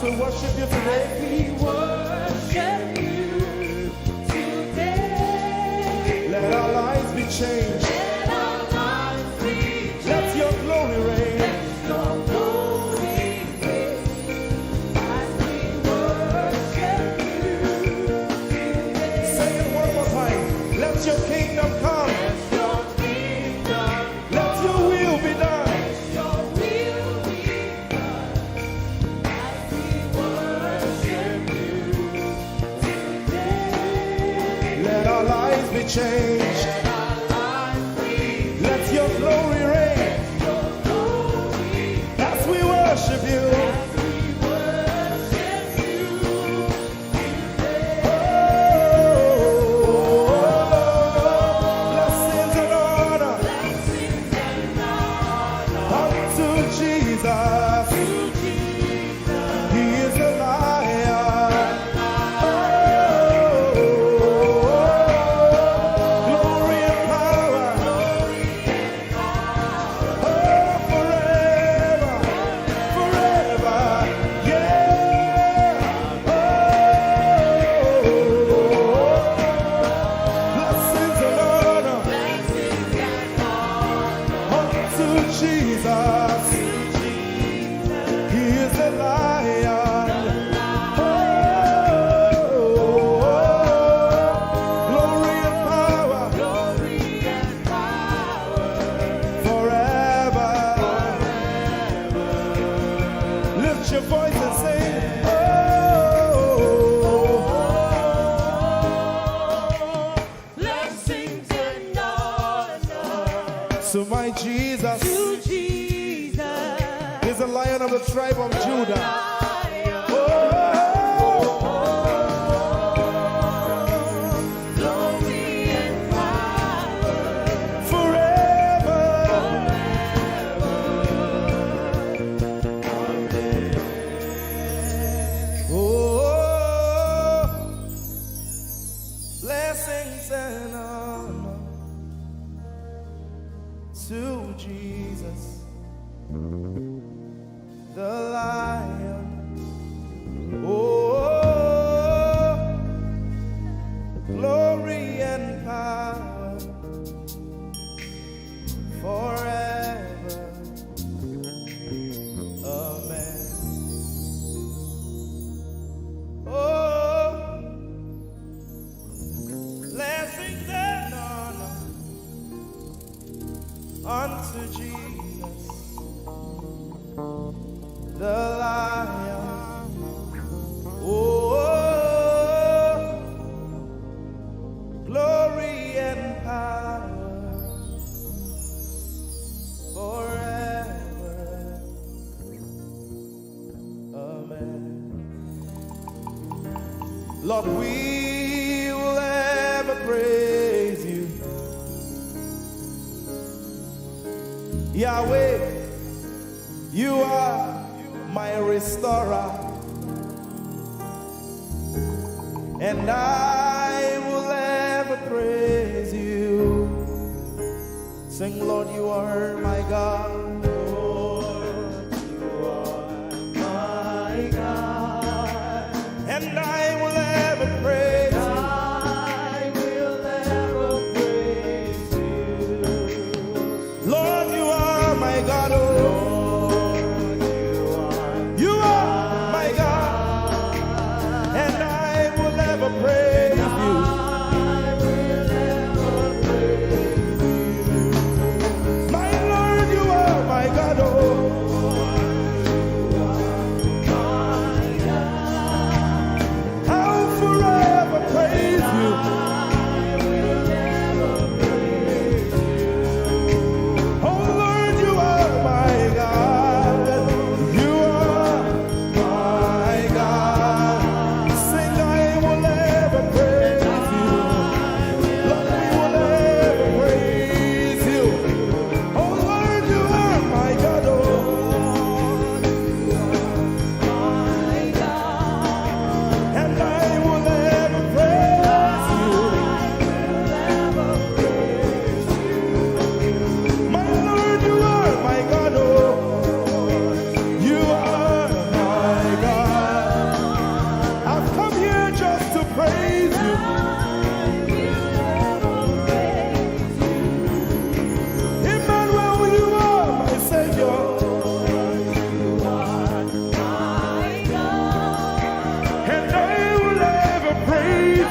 we worship you today. We worship you today. Let our lives be changed. Let our lives be changed. Let your glory reign. Let your glory reign. As we worship you today. Say it one more time. Let your kingdom come. Let your kingdom Let your will be done. Let your will be done. As we worship you today. Let our lives be changed. Let our lives be Let your glory reign. your glory. As we worship you. As we worship you today. Blessings and honor Blessings and honor unto Jesus. to Jesus. He is a lion. Glory and power. Forever. Forever. Yeah. Blessings and honor Blessings and honor unto Jesus. He is a lion. Glory and power glory and power forever. Lift your voice and sing. blessings and honor So my Jesus to Jesus. is the lion of the tribe of Judah. Glory and power Forever. Blessings and honor to Jesus, the lion. Glory and power forever. Amen. Blessings and honor unto Jesus, the lion. Glory and power forever. Amen. Lord, we will ever praise you. Yahweh, you are my restorer, and I will ever praise you. Sing, Lord, you are my God. Lord, you are my God, and I will ever praise you. I will ever praise you. Lord, you are my God. Oh, you are my God, and I will ever praise you. My Lord, you are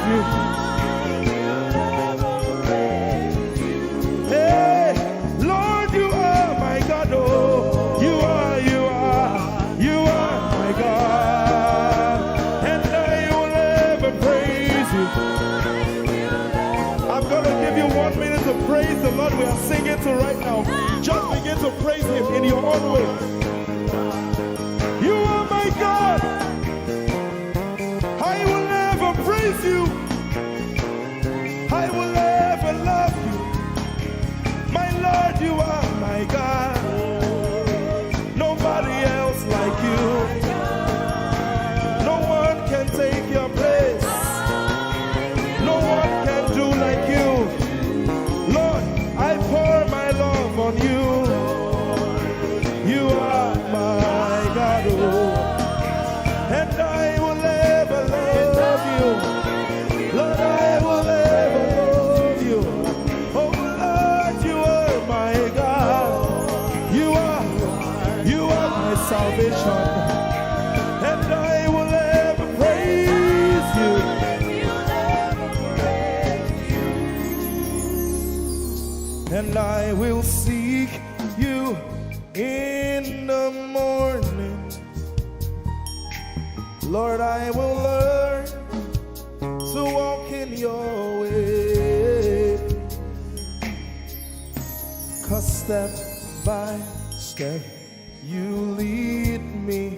you. Hey, Lord, you are my God. Oh, you are my God. And I will ever praise you. I'm going to give you 1 minute to praise the Lord. We are singing to right now. Just begin to praise him in your own way. You are my God. I will never praise you. I will ever love you. My Lord, you are my God. Nobody else like you. No one can take your place. No one can do like you. Lord, I pour my love on you. You are my God, oh. And I will ever love you. Lord, I will ever love you. Oh Lord, you are my God. You are my salvation. And I will ever praise you. And I will seek you in the morning. Lord, I will learn to walk in your way. 'Cause step by step you lead me,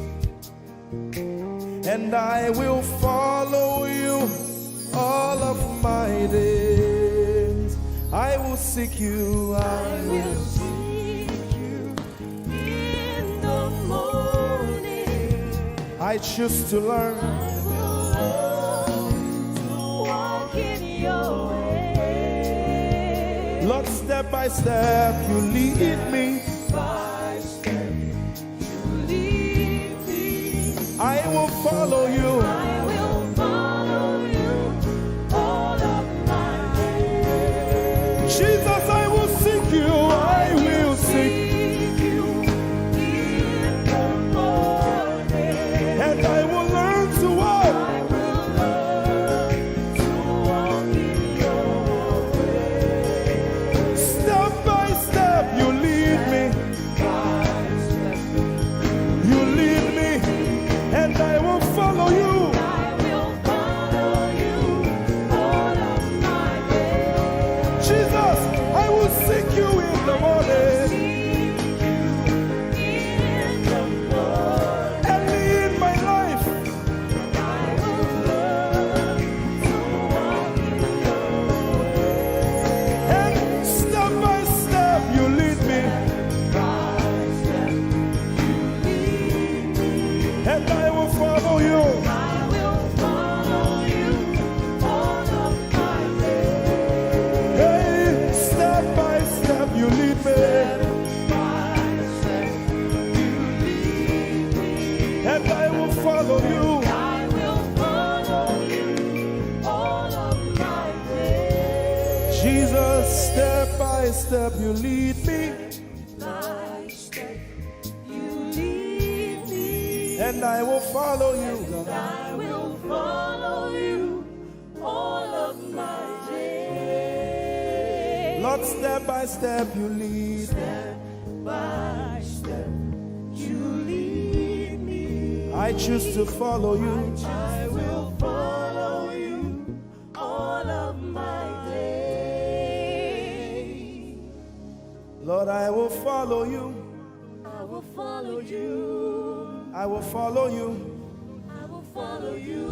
and I will follow you all of my days. I will seek you. I will seek you in the morning. I choose to learn. I will learn to walk in your way. Lord, step by step you lead me. By step you lead me. I will follow you. I will follow you all of my days. Jesus, I will seek you. I will seek you in the morning. And I will learn to walk. I will learn to walk in your way. Step by step you lead me. By step you lead me. And I will follow you. I will follow you all of my days. Jesus, I will seek you in the morning. Early in my life. I will learn to walk in your way. And step by step you lead me. By step you lead me. And I will follow you. I will follow you all of my days. Hey, step by step you lead me. By step you lead me. And I will follow you. I will follow you all of my days. Jesus, step by step you lead me. By step you lead me. And I will follow you. I will follow you all of my days. Lord, step by step you lead. Step by step you lead me. I choose to follow you. I will follow you all of my days. Lord, I will follow you. I will follow you. I will follow you. I will follow you.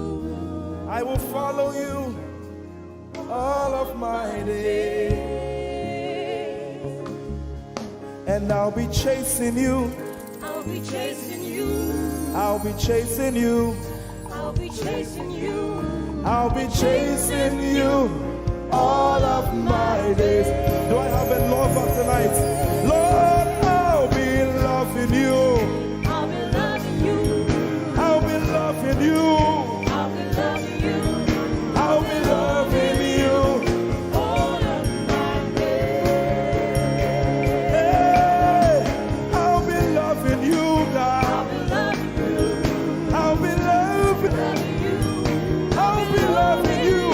I will follow you all of my days. And I'll be chasing you. I'll be chasing you. I'll be chasing you. I'll be chasing you. I'll be chasing you all of my days. Do I have a lover tonight? Lord, I'll be loving you. I'll be loving you. I'll be loving you. I'll be loving you. I'll be loving you all of my days. Hey, I'll be loving you, God. I'll be loving you. I'll be loving you. I'll be loving you.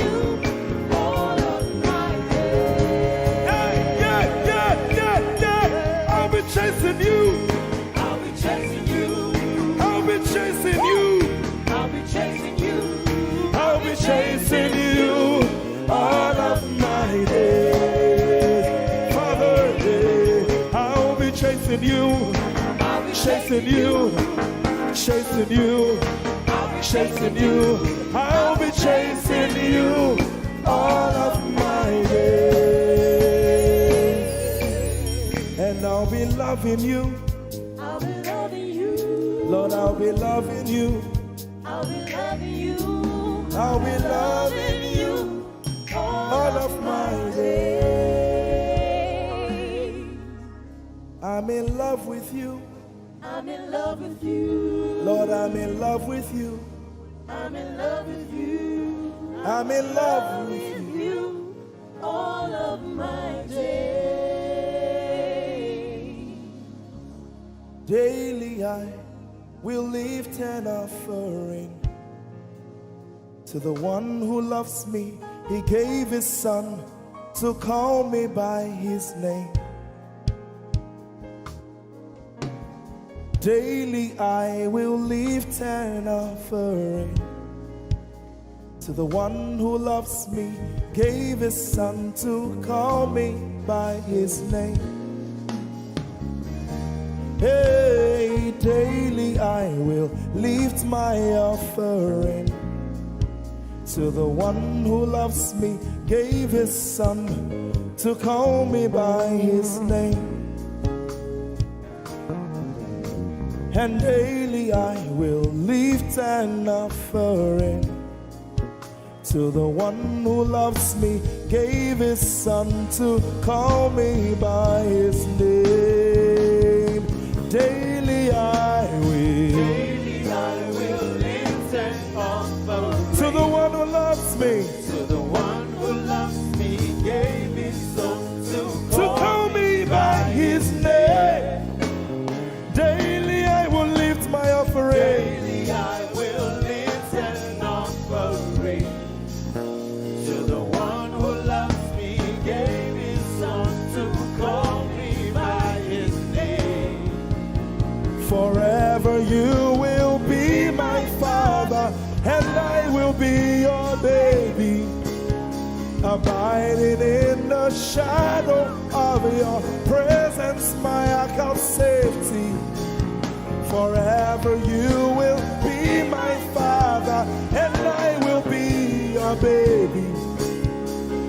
chasing you all of my days. Father, I'll be chasing you, chasing you, chasing you, chasing you. I'll be chasing you all of my days. And I'll be loving you. I'll be loving you. Lord, I'll be loving you. I'll be loving you. I'll be loving you all of my days. I'm in love with you. I'm in love with you. Lord, I'm in love with you. I'm in love with you. I'm in love with you all of my days. Daily I will lift an offering to the one who loves me. He gave his son to call me by his name. Daily I will lift an offering to the one who loves me, gave his son to call me by his name. Hey, daily I will lift my offering to the one who loves me, gave his son to call me by his name. And daily I will lift an offering to the one who loves me, gave his son to call me by his name. Daily I will lift an offering to the one who loves me, to the one who loves me, gave his son to call me by his name. Daily I will lift my offering. Daily I will lift an offering to the one who loves me, gave his son to call me by his name. Forever you will be my father, and I will be your baby, abiding in the shadow of your presence, my ark of safety. Forever you will be my father, and I will be your baby,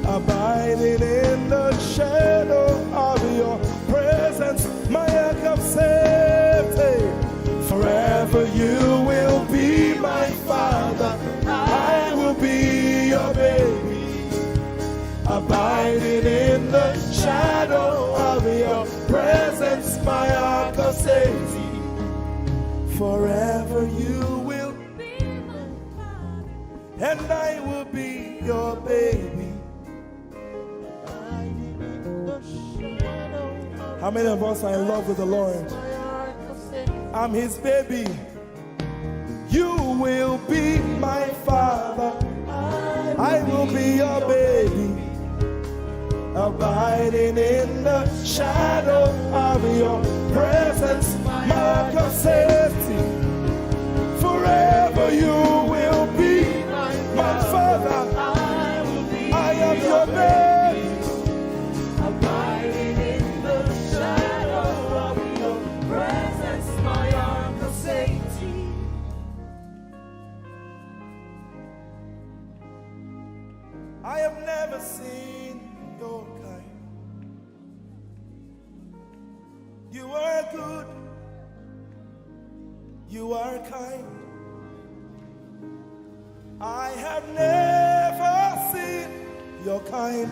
abiding in the shadow of your presence, my ark of safety. Forever you will be my father, I will be your baby, abiding in the shadow of your presence, my ark of safety. Forever you will be my father, and I will be your baby. How many of us are in love with the Lord? I'm his baby. You will be my father, I will be your baby, abiding in the shadow of your presence, my ark of safety. Forever you will be my father, I am your baby, Abiding in the shadow of your presence, my ark of safety. I have never seen your kind. You are good, you are kind. I have never seen your kind.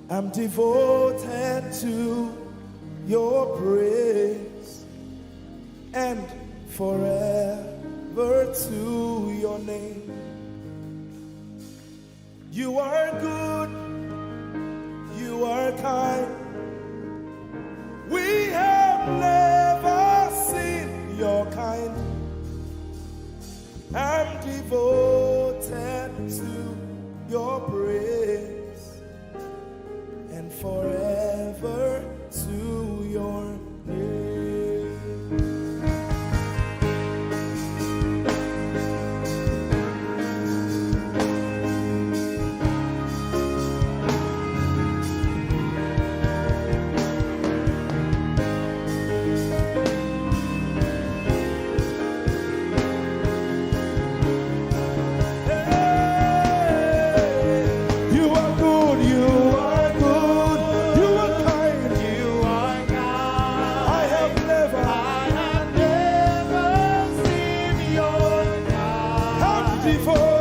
I'm devoted to your praise, and forever to your name. You are good, you are kind. We have never seen your kind. I'm devoted to your praise, and forever to your name. devoted.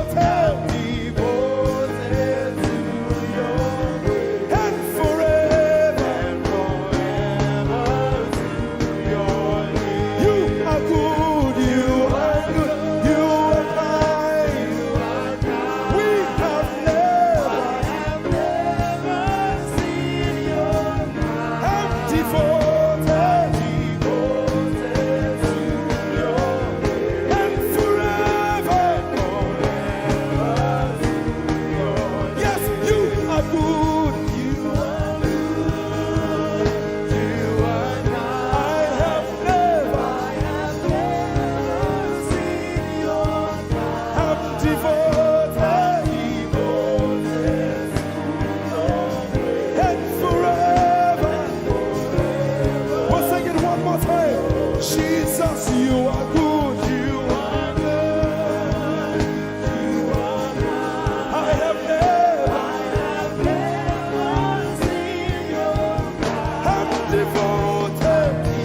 Jesus, you are good. You are good. You are kind. I have never seen your kind. I'm devoted to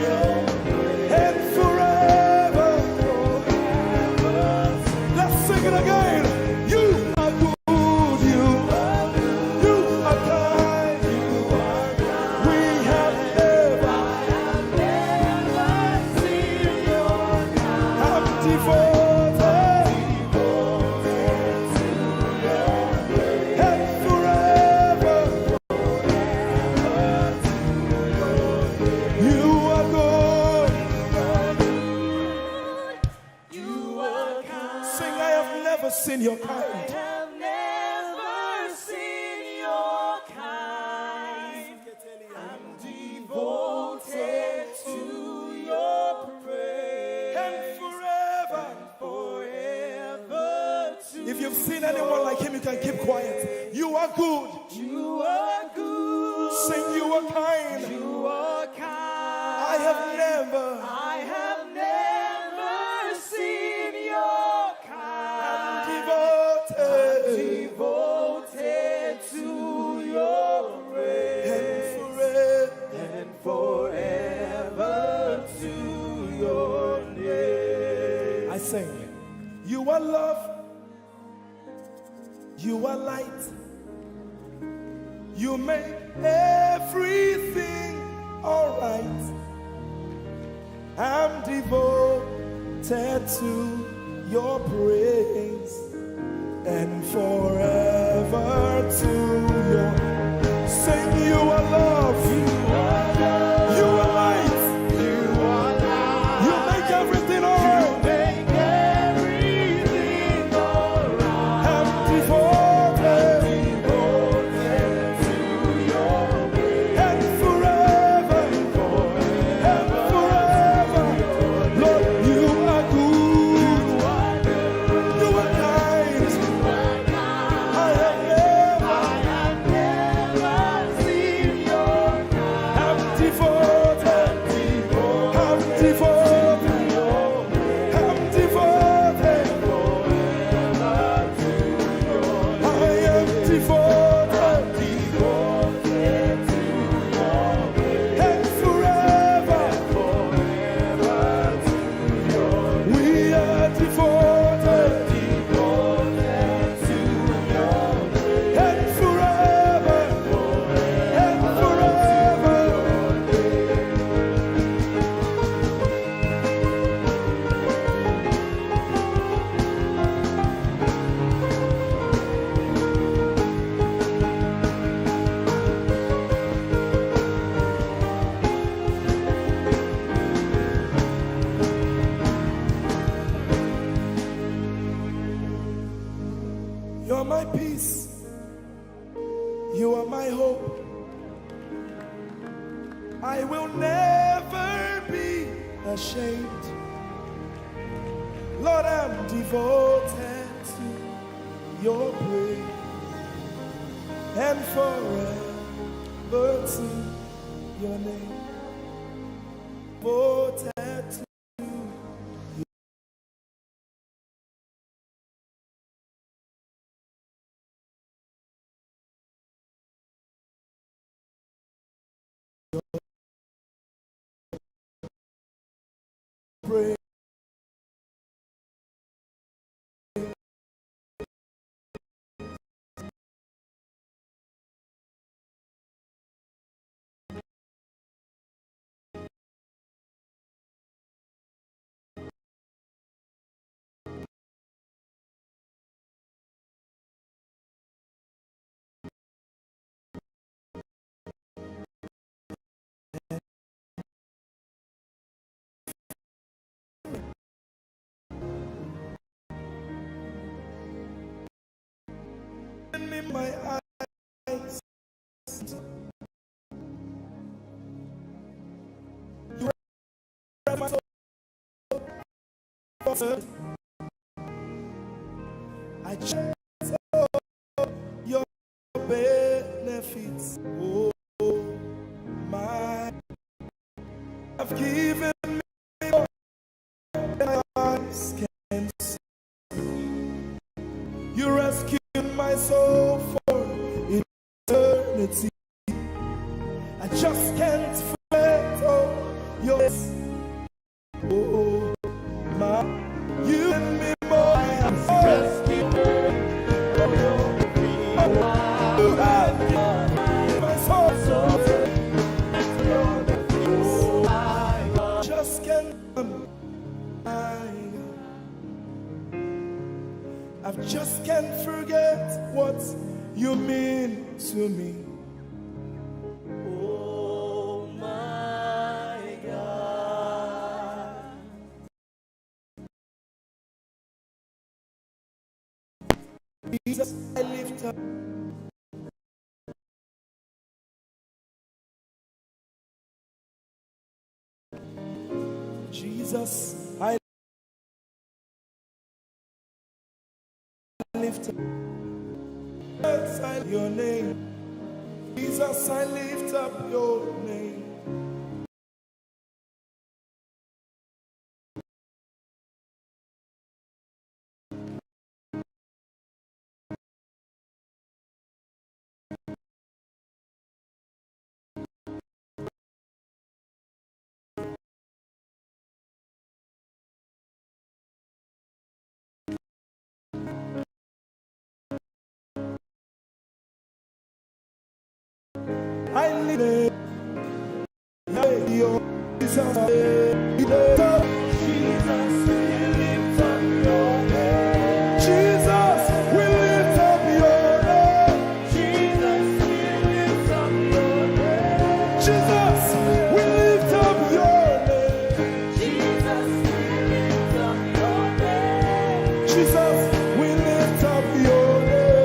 your grace. And forever. Let's sing it again. You are good. You are good. You are kind. You are kind. We have seen your kind. I have never seen your kind. I'm devoted to your praise. And forever. If you've seen anyone like him, you can keep quiet. You are good. You are good. Sing, you are kind. You are kind. I have never seen your kind. Devoted to your praise. And forever to your name. I sing. You are love. You are light. You make everything alright. I'm devoted to your praise and forever to your. Sing, you are love. You are love. You are light. You are light. You make everything alright. I will never be ashamed. Lord, I'm devoted to your praise and forever to your name. Devoted to praise. me my eyes. You are my soul. I just your benefits. Oh my, I've given me all my eyes can see. You rescued my soul for eternity. I just can't forget all your. Oh my, you and me more. I am rescued. You have my soul. Just can't. I just can't forget what you mean to me. Oh my God. Jesus, I lift up. Jesus, I lift up your name. Jesus, I lift up your name. I live it. Jesus, we lift up your name. Jesus, we lift up your name. Jesus, we lift up your name. Jesus, we lift up your name. Jesus, we lift up your name. Jesus, we lift up your name. Jesus, we lift up your name.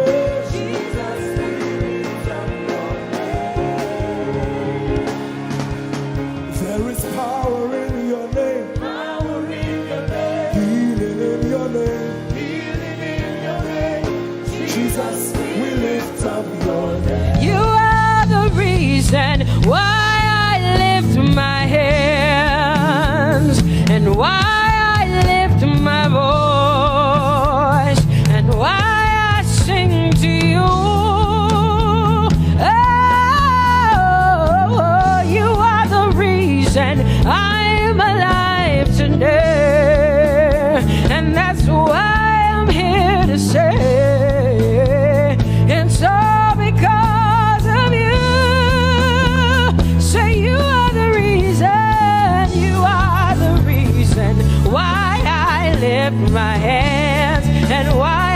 There is power in your name. Power in your name. Healing in your name. Healing in your name. Jesus, we lift up your name. You are the reason why I lift my hands and why I lift my voice and why I sing to you. Oh, you are the reason I'm alive today, and that's why I'm here to say it's all because of you. Say you are the reason, you are the reason why I lift my hands and why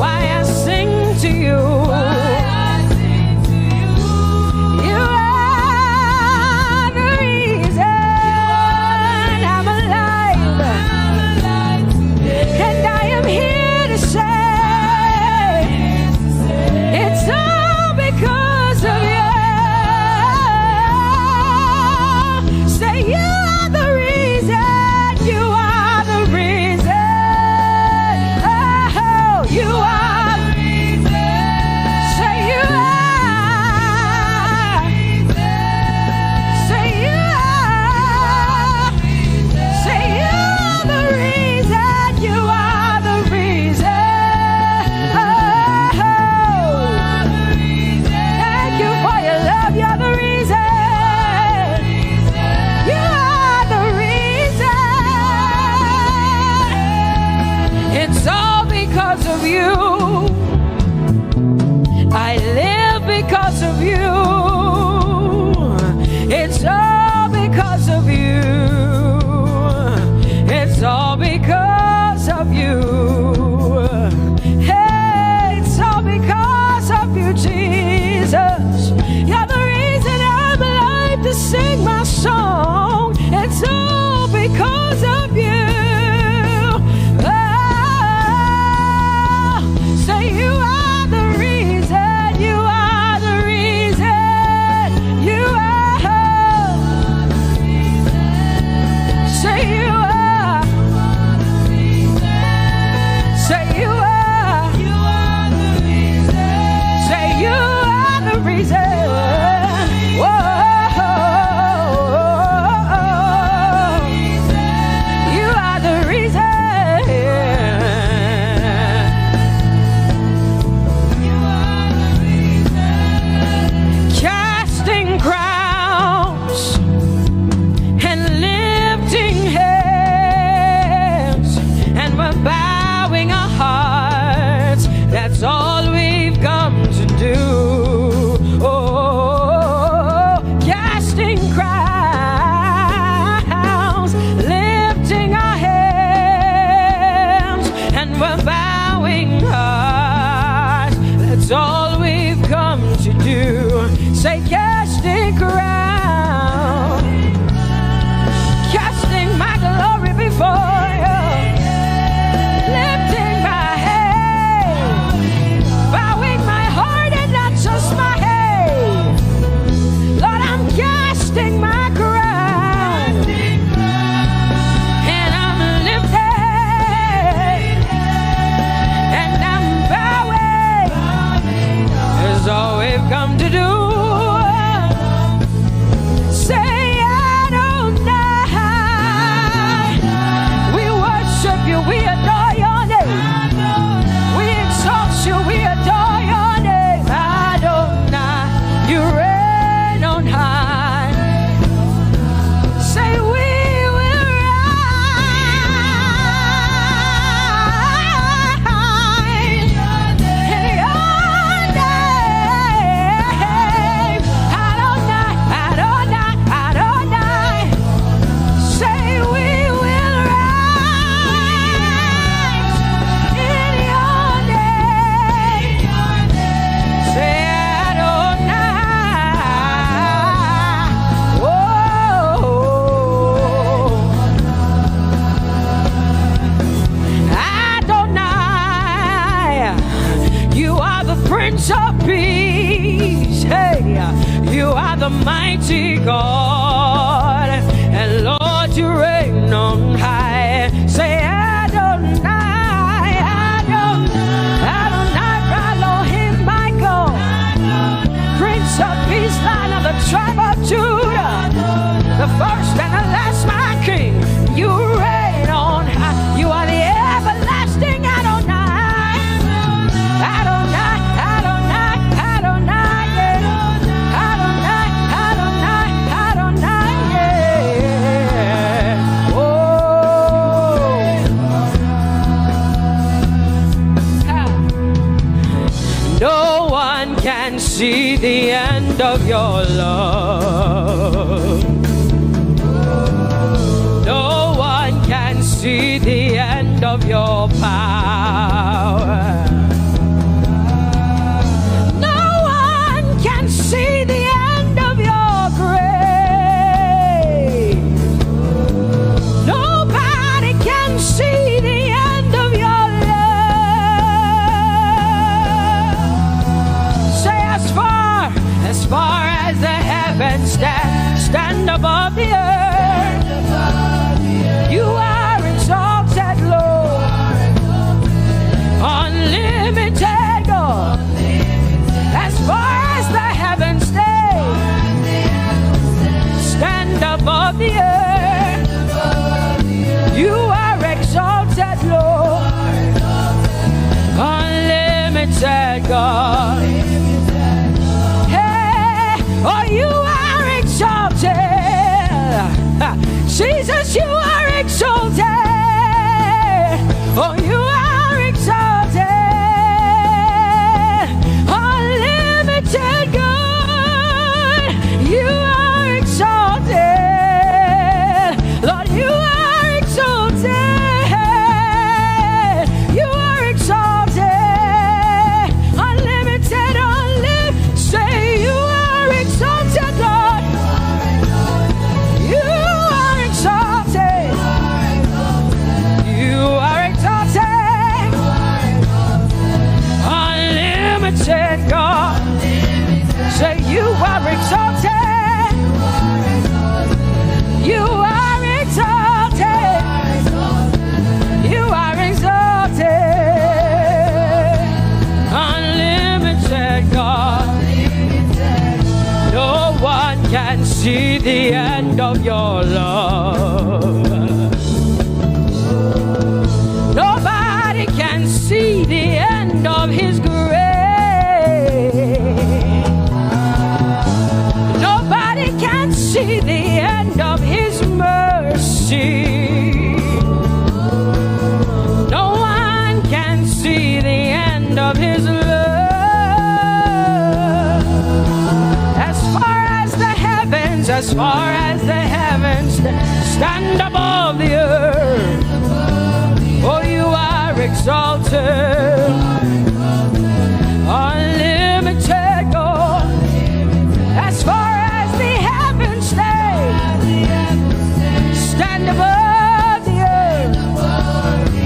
I sing to you. You are the reason I'm alive, and I am here to say it's all because of you. Say you are the reason, you are the reason. you are. Say you are. Say you are the reason. Whoa. You are the reason. Casting crowns and lifting hands, and we're bowing our hearts. That's all we've come to do. Oh, casting crowns, lifting our hands, and we're bowing hearts. That's all we've come to do. Say casting crown, casting my glory before you, lifting my head, bowing my heart and not just my head. Lord, I'm casting my crown, and I'm lifted, and I'm bowing. Is all we've come to do. Say Adonai. We worship you, we adore your name. We exalt you, we adore your name. Adonai, you reign on high. Say we will rise in your name. Adonai, Adonai, Adonai. Say we will rise in your name. Say Adonai. Whoa. Adonai, you are the Prince of Peace. Hey, you are the mighty God, and Lord, you reign on high. Say Adonai, Adonai, Adonai, Elohim, Michael, Prince of Peace, Lion of the tribe of Judah, the first and the last, my King. You reign on high. You are the everlasting Adonai. Adonai, Adonai, Adonai, yeah. Adonai, Adonai, Adonai, yeah. Oh. No one can see the end of your love. No one can see the end of your power. No one can see the end of your grace. Nobody can see the end of your love. Say as far as the heavens stand above the earth, you are exalted, Lord. Unlimited God. As far as the heavens stand above the earth, you are exalted, Lord. Unlimited God. Hey, oh, you are exalted. Jesus, you are exalted. Oh, you are exalted. Unlimited God. You are exalted. Lord, you are exalted. You are exalted. Unlimited, unlimited. Say you are exalted, Lord. You are exalted. the end of your love. Nobody can see the end of his grace. Nobody can see the end of his mercy. No one can see the end of his love. As far as the heavens stand above the earth, oh, you are exalted, unlimited God. As far as the heavens stand above the earth,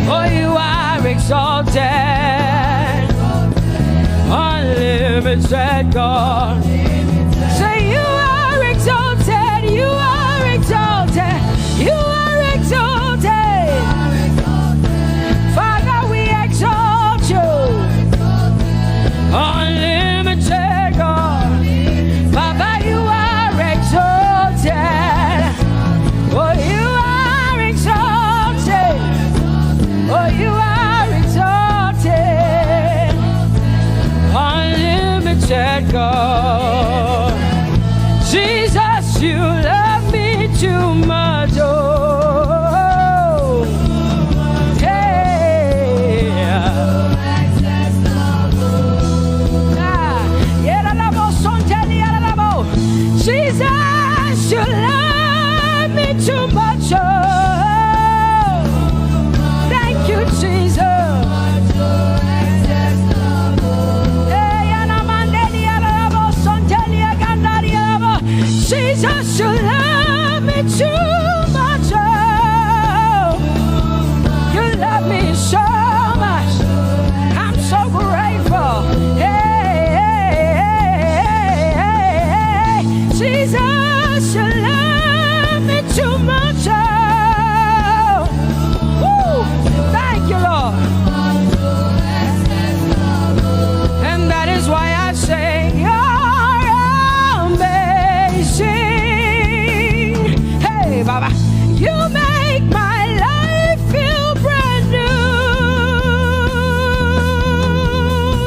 oh, you are exalted, unlimited God. Say you are exalted, you are exalted, you are exalted. Father, we exalt you, unlimited God. Father, you are exalted. Oh, you are exalted. Oh, you are exalted, unlimited God. Jesus, you love me too much. Oh, yeah. Jesus, you love me too much. Oh, thank you, Jesus. Jesus, you love me too much. Oh, you love me so much. I'm so grateful. Hey, hey, hey, hey. Jesus, you love me too much. Oh, woo. Thank you, Lord. And that is why I say, Baba, you make my life feel brand new.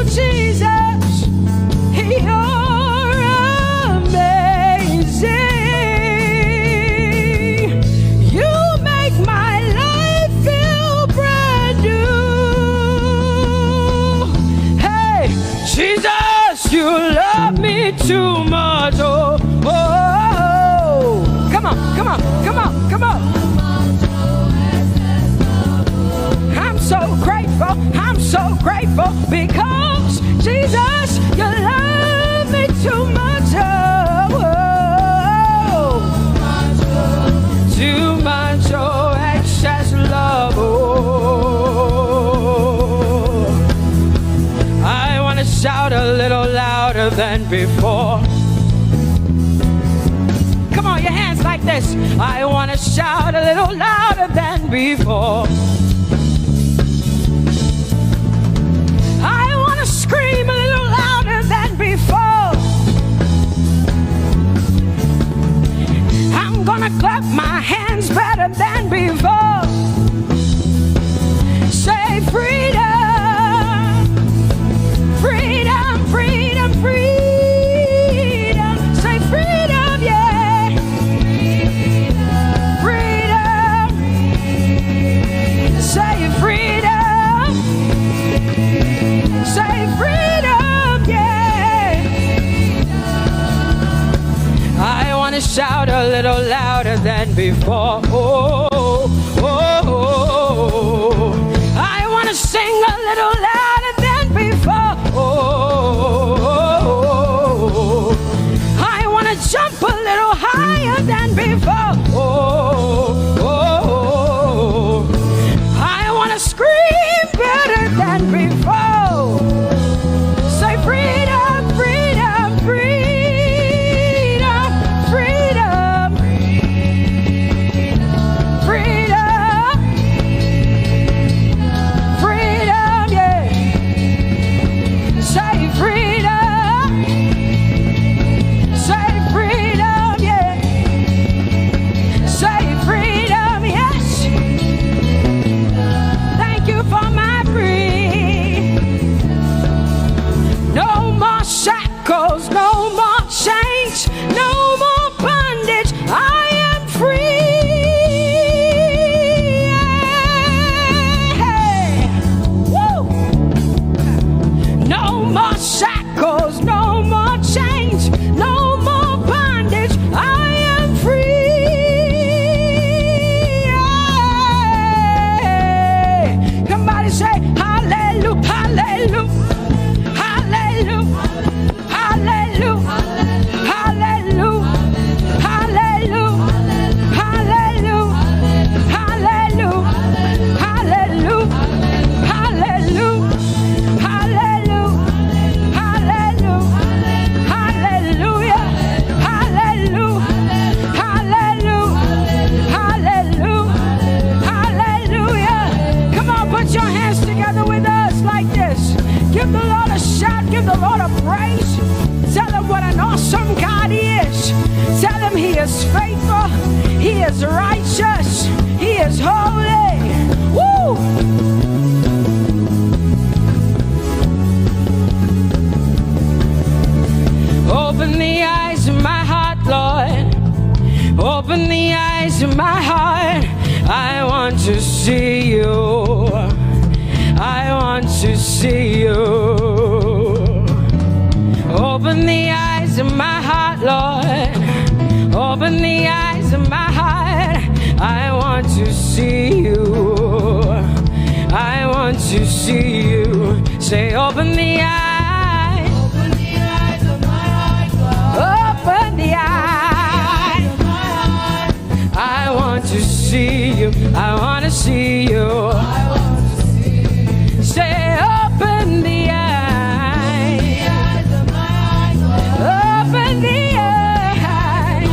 Jesus, you're amazing. You make my life feel brand new. Hey, Jesus, you love me too much. Oh, oh, oh. Come on, come on. Come on, come on. I'm so grateful because Jesus, you love me too much. Oh, too much, oh, excess love. Oh, I want to shout a little louder than before. Come on, your hands like this. I want to shout a little louder than before. I want to scream a little louder than before. I'm gonna clap my hands better than before. Say freedom, freedom, freedom, freedom. Say freedom, yeah. Freedom. Say freedom. Say freedom, yeah. I want to shout a little louder than before. Oh, oh, oh, oh. I want to sing a little louder than before. Oh, oh, oh. I want to jump a little higher than before. Oh, oh, oh. I want to scream better than before. Say freedom, freedom, freedom, freedom. to see you. Say, open the eyes. Open the eyes of my heart, God. Open the eyes. Of my heart. I want to see you. I want to see you. I want to see you. Say, open the eyes. The eyes of my heart, God. Open the eyes.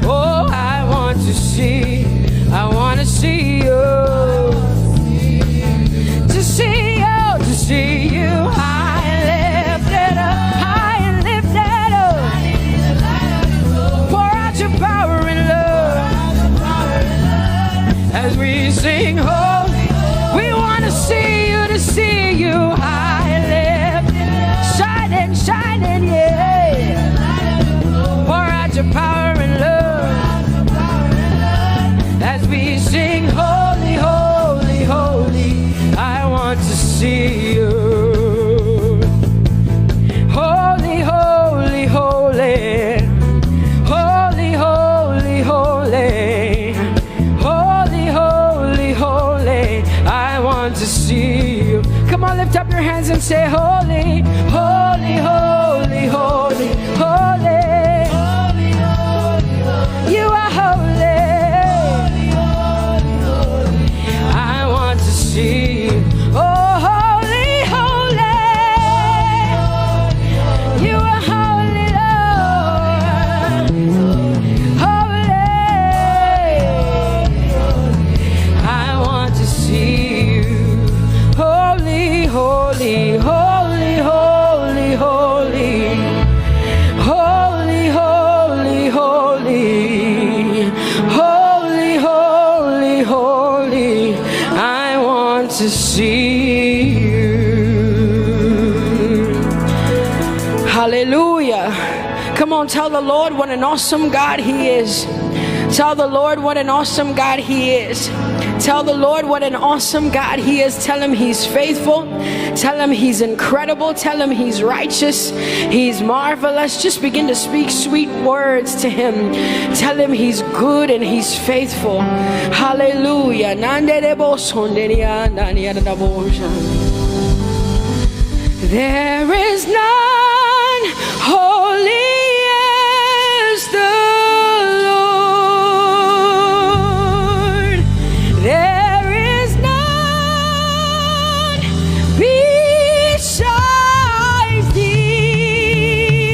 Oh, I want to see. I want to see you. To see you. To see you. High and lifted up. High and lifted up. Pour out your power and love. As we sing holy, we want to see you, high and lifted, shining, shining, yeah. Pour out your power and love. As we sing holy, holy, holy, I want to see you. Holy, holy, holy. Holy, holy, holy. Holy, holy, holy, I want to see you. Come on, lift up your hands and say, holy, holy, holy, holy, holy. Holy, holy, holy. You are holy. Holy, holy, holy. I want to see you. Oh, holy, holy. You are holy, Lord. Holy. I want to see you. Holy, holy, holy, holy, holy. Holy, holy, holy. Holy, holy, holy. I want to see you. Hallelujah. Come on, tell the Lord what an awesome God He is. Tell the Lord what an awesome God He is. Tell the Lord what an awesome God He is. Tell Him He's faithful. Tell Him He's incredible. Tell Him He's righteous. He's marvelous. Just begin to speak sweet words to Him. Tell Him He's good and He's faithful. Hallelujah. There is none holy as the Lord. There is none besides thee.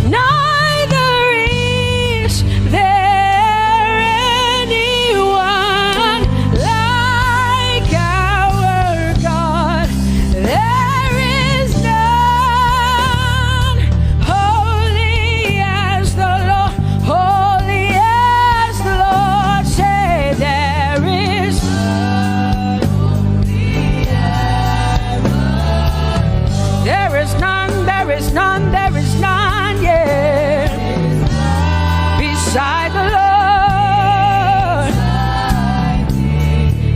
Neither is there anyone like our God. There is none holy as the Lord, holy as the Lord. Say there is none holy as the Lord. There is none, there is none, there is none, yeah, beside the Lord.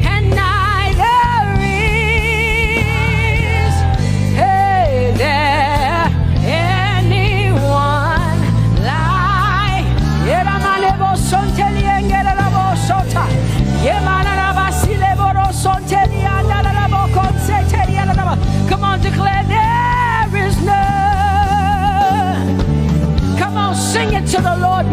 And neither is there anyone like. Come on, declare there is none. Come on, sing it to the Lord.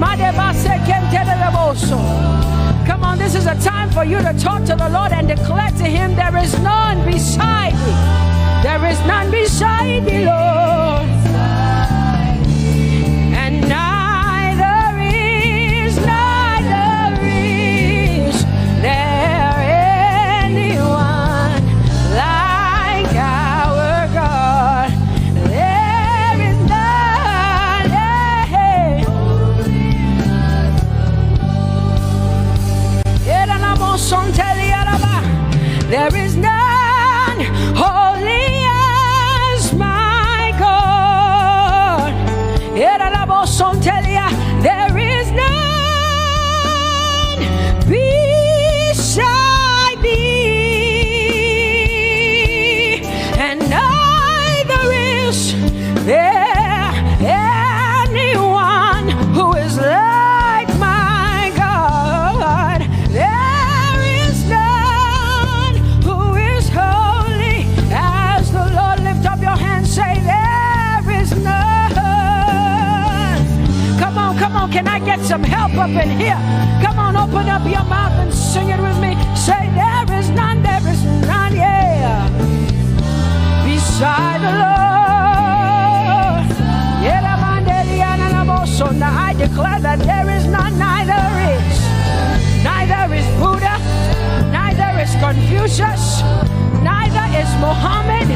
Come on, this is a time for you to talk to the Lord and declare to Him there is none beside thee. There is none beside thee, Lord. And neither is there anyone like our God. There is none, there is none holy as my God. There is none beside thee, and neither is there anyone who is like my God. There is none who up in here. Come on, open up your mouth and sing it with me. Say, there is none, yeah, beside the Lord. So now I declare that there is none, neither is Buddha, neither is Confucius, neither is Muhammad,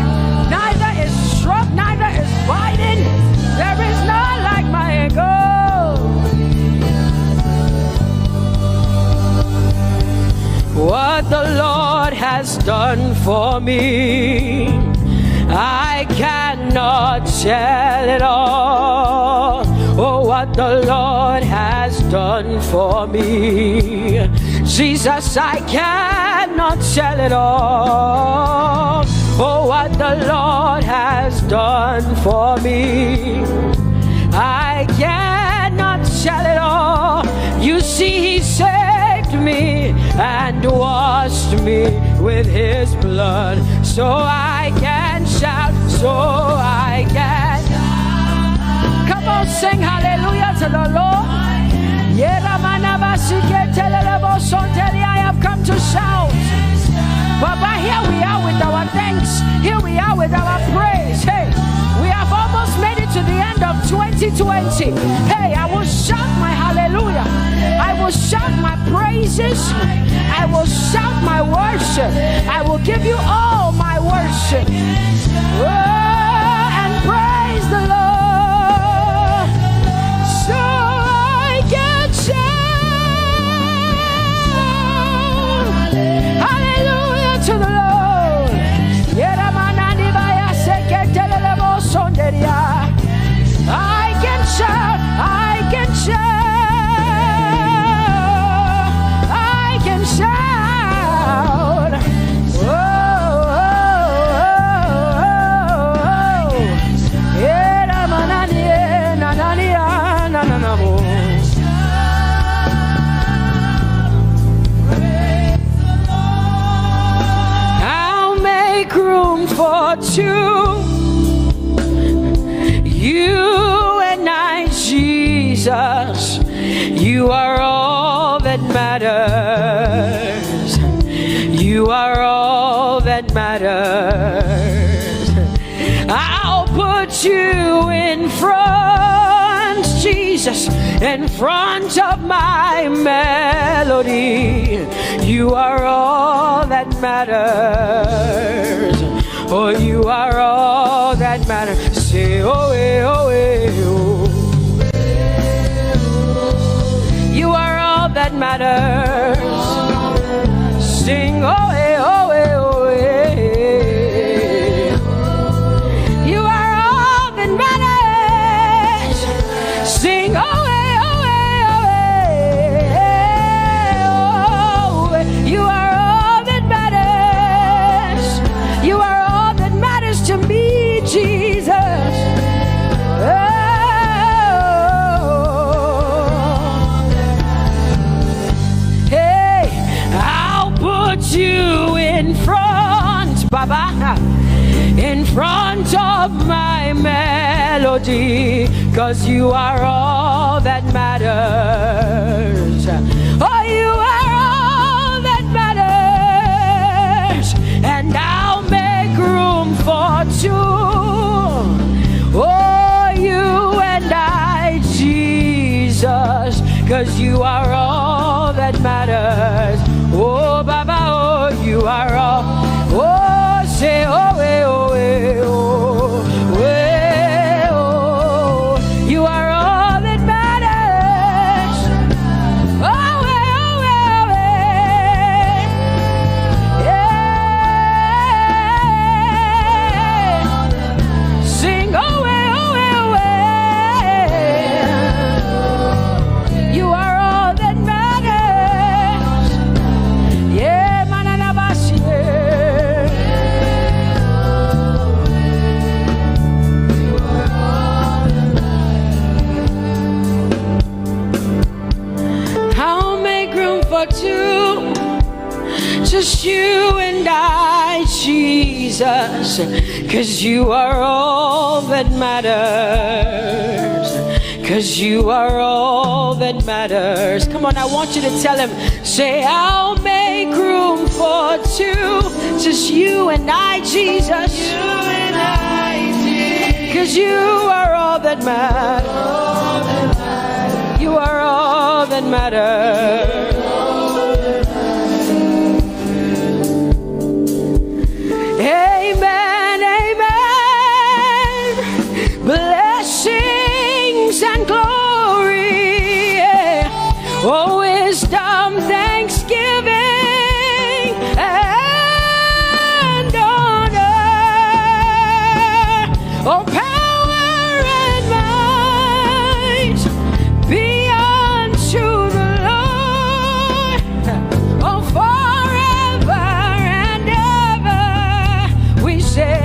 neither is Trump, neither is Biden. There is none like my God. What the Lord has done for me, I cannot tell it all. Oh, what the Lord has done for me, Jesus, I cannot tell it all. Oh, what the Lord has done for me, I cannot tell it all. You see, He saved me and washed me with His blood, so I can shout, so I can. Come on, sing hallelujah to the Lord. I have come to shout. Baba, here we are with our thanks. Here we are with our praise. Hey, we have almost made it to the end of 2020. Hey, I will shout my hallelujah. I will shout my praises. I will shout my worship. I will give you all my worship. Oh, and praise the Lord. So I can shout hallelujah to the Lord. I can shout, I can shout, I can shout. Oh, oh, oh, oh. I'll make room for two. You and I, Jesus, you are all that matters. You are all that matters. I'll put you in front, Jesus, in front of my melody. You are all that matters. Oh, you are all that matters. Say, oh, eh, oh, eh, oh. You are all that matters. Sing, oh, eh, oh, eh, oh, eh. You are all that matters. Sing, oh, eh, oh, eh, oh, eh. Oh, you are all that matters. You are all that matters to me, Jesus. You in front, Baba, in front of my melody, 'cause you are all that matters. Oh, you are all that matters, and I'll make room for two. Oh, you and I, Jesus, 'cause you are all that matters. Oh, Baba, oh, you are all. Oh, say, oh, eh, oh, eh, oh, eh, oh. You are all that matters. Oh, eh, oh, eh, oh, eh. Yeah. Sing, oh, eh, oh, eh, oh, eh. You are all that matters. Yeah, manana bashi. I'll make room for two, just you and I, Jesus, 'cause you are all that matters. 'cause you are all that matters. Come on, I want you to tell him, say, I'll make room for two, just you and I, Jesus. You and I, Jesus. 'Cause you are all that matters. You are all that matters. Amen, amen. Blessings and glory, yeah. Oh, wisdom, thanksgiving, and honor. Oh, power and might be unto the Lord. Oh, forever and ever we say,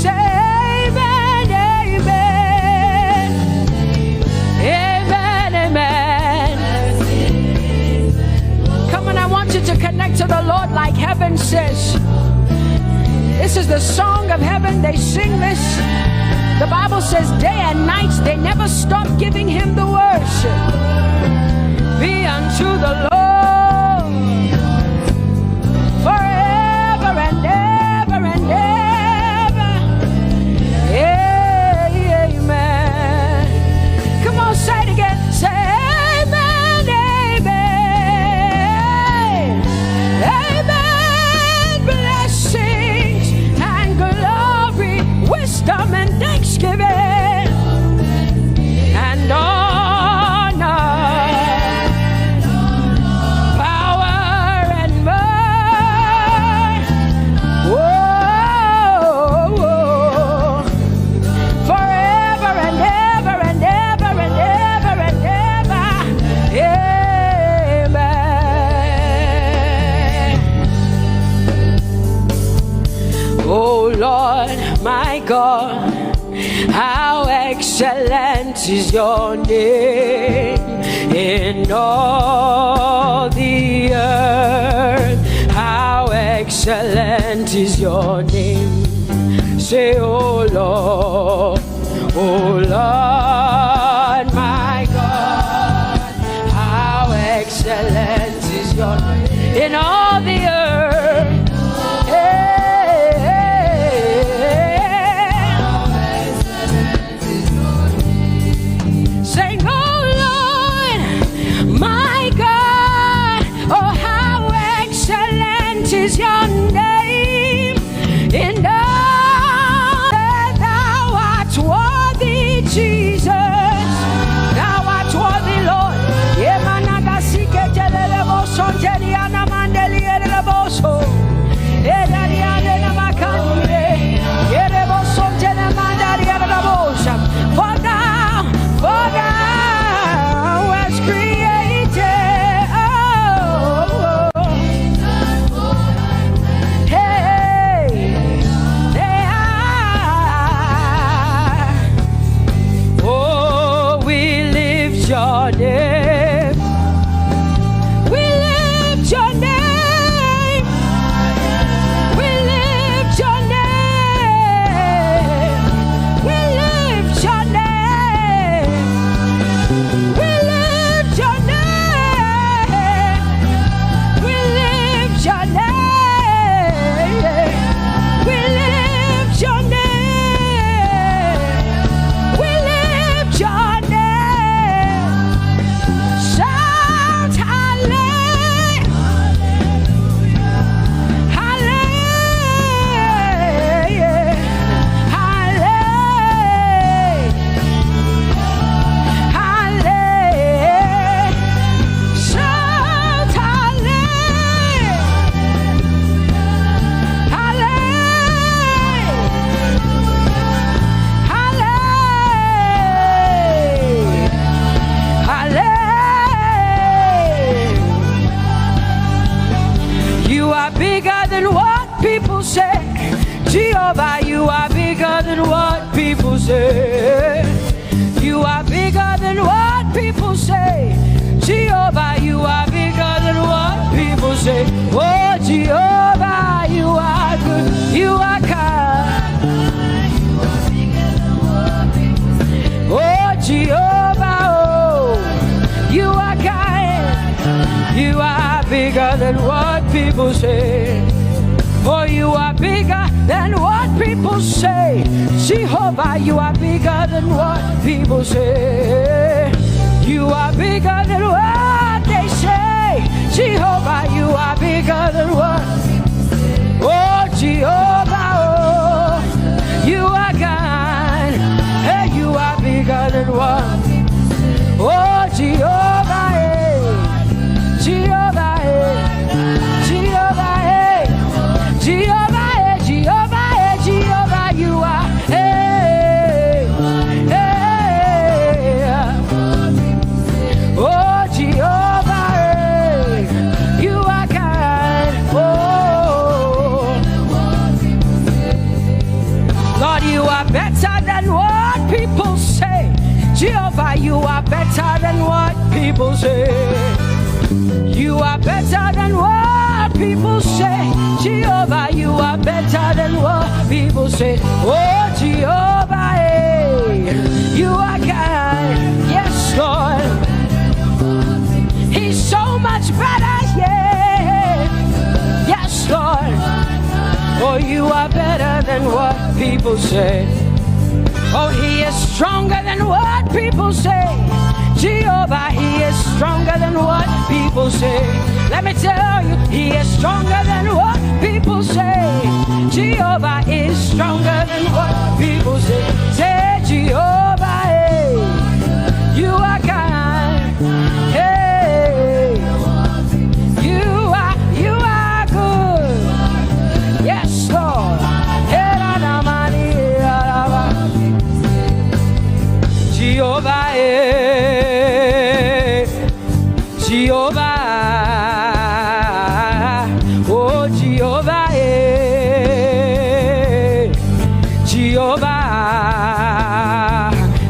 amen, amen. Amen, amen. Come on, I want you to connect to the Lord like heaven says. This is the song of heaven. They sing this. The Bible says day and night they never stop giving him the worship. Be unto the Lord forever and ever and ever. Amen. Come on, say it again. Say amen, amen. Amen. Blessings and glory, wisdom and thanksgiving, and honor, power and might. Whoa, forever and ever and ever and ever and ever. Amen. Oh Lord, my God, how excellent is your name in all the earth. How excellent is your name. Say, oh Lord, my God, how excellent is your name in all the earth. Sing, oh Lord, my God, oh how excellent is your name in all. Thou art worthy, Jesus. Thou art worthy, Lord. For thou was created, hey, they are. Oh, we lift your name. We lift your name. We lift your name. We lift your name. We lift your name. We lift your name. We lift your name. We lift your name. Shout hallelujah. Hallelujah. Hallelujah. Hallelujah. Shout hallelujah. Hallelujah. Hallelujah. You are bigger than what people say. Jehovah, you are bigger than what people say. You are bigger than what people say. Jehovah, you are bigger than what people say. Oh, Jehovah, you are good. You are kind. bigger than what people say. For you are bigger than what people say. Jehovah, you are bigger than what people say. You are bigger than what they say. Jehovah, you are bigger than what. Oh, Jehovah, oh, you are God. Hey, you are bigger than what. Oh, Jehovah, hey, Jehovah, hey, Jehovah, hey, Jehovah, hey, Jehovah, hey, Jehovah, you are, hey, hey, oh, Jehovah, hey, you are God, oh, Lord, you are better than what people say. Jehovah, you are better than what people say. You are better than what people say. Jehovah, you are better than what people say. Oh, Jehovah, hey, you are God. Yes, Lord. He's so much better, yeah. Yes, Lord. Oh, you are better than what people say. Oh, he is stronger than what people say. Jehovah, he is stronger than what people say. Let me tell you, he is stronger than what people say. Jehovah is stronger than what people say. Say, Jehovah, hey, you are kind. Hey, you are good. Yes, Lord. Jehovah, Jehovah, oh Jehovah, Jehovah,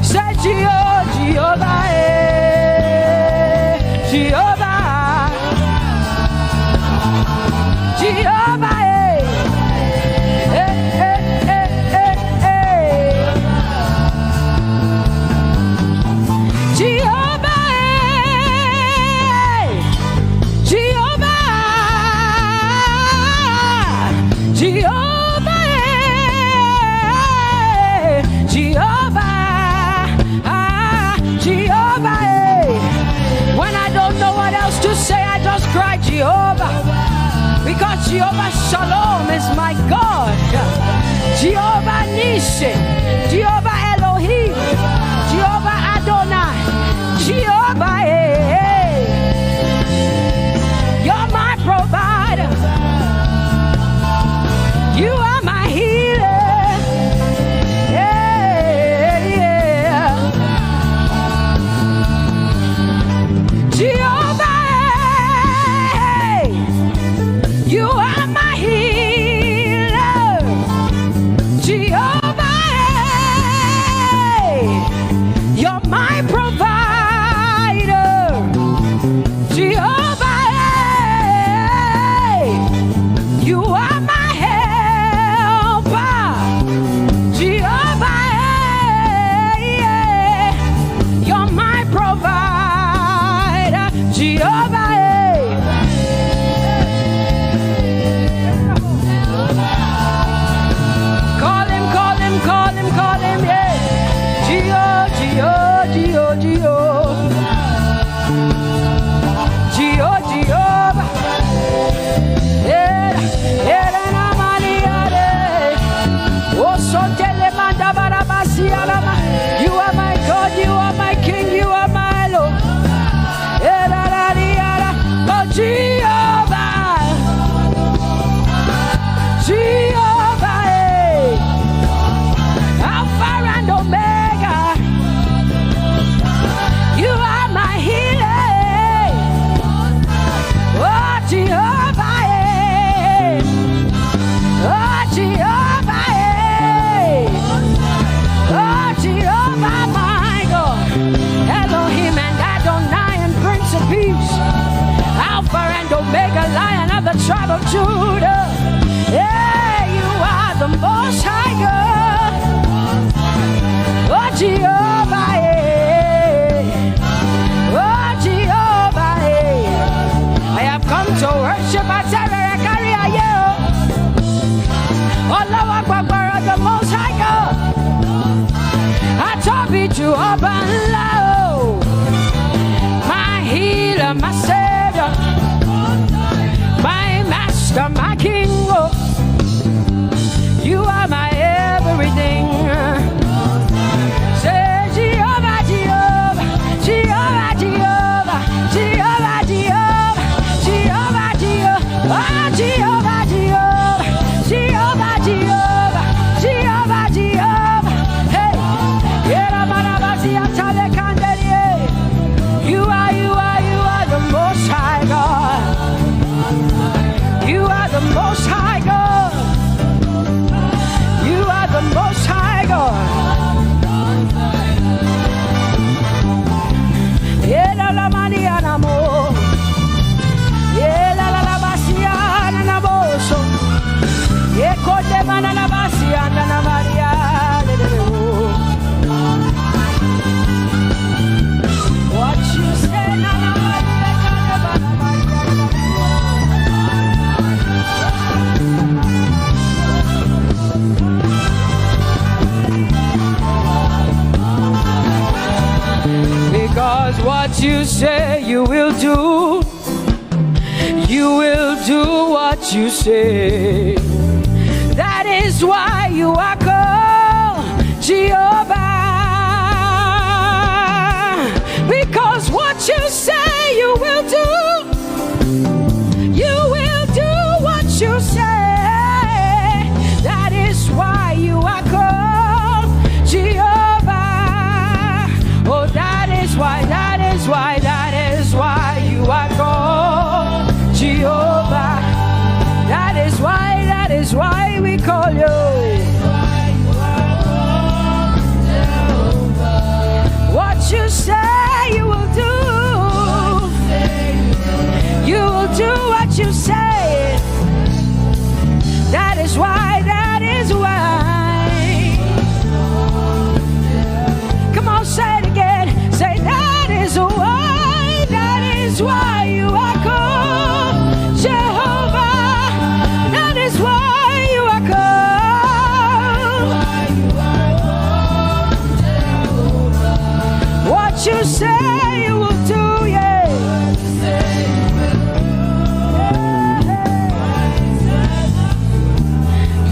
say Jehovah, Jehovah, Jehovah, cry Jehovah, because Jehovah Shalom is my God. Jehovah Nissi, Jehovah Elohim, Jehovah Adonai, Jehovah, hey, you're my provider. You are my healer. Yeah, yeah. Jehovah, you are my healer, Jehovah, you're my provider, Jehovah, you are my helper, Jehovah, you're my provider, Jehovah. Call him, yeah. Jehovah. You are my God, you are my King, you are my Lord. Oh, Jehovah. Jehovah, Alpha and Omega. You are my healer. Oh, Jehovah, oh, Jehovah, oh, Jehovah, my God. Elohim and Adonai and Prince of Peace. Alpha and Omega, Lion of the tribe of Judah. Yeah, you are the Most High God. Oh, Jehovah, oh, Jehovah, I have come to Savior, my Master, my King. Oh, you are my everything. Say Jehovah, Jehovah, Jehovah, Jehovah, Jehovah, Jehovah, Jehovah, Jehovah, oh, Jehovah, Jehovah, Jehovah, Jehovah, Jehovah, Jehovah. Hey, you are the Most High God. You are the Most High God. You are the Most High God. Yela la maniana mo. Yela la basiana na boso. Yeko de manana basiana na Maria. What you say na because what you say you will do. You will do what you say. That is why you are called Jehovah. Because what you say you will do. You will do what you say. That is why you are called Jehovah. Oh, that is why you are called Jehovah. That is why we call you. What you say you will do. You will do what you say. That is why. Come on, say it again. Say that is why you are called Jehovah. That is why you are called. What you say you will do, yeah.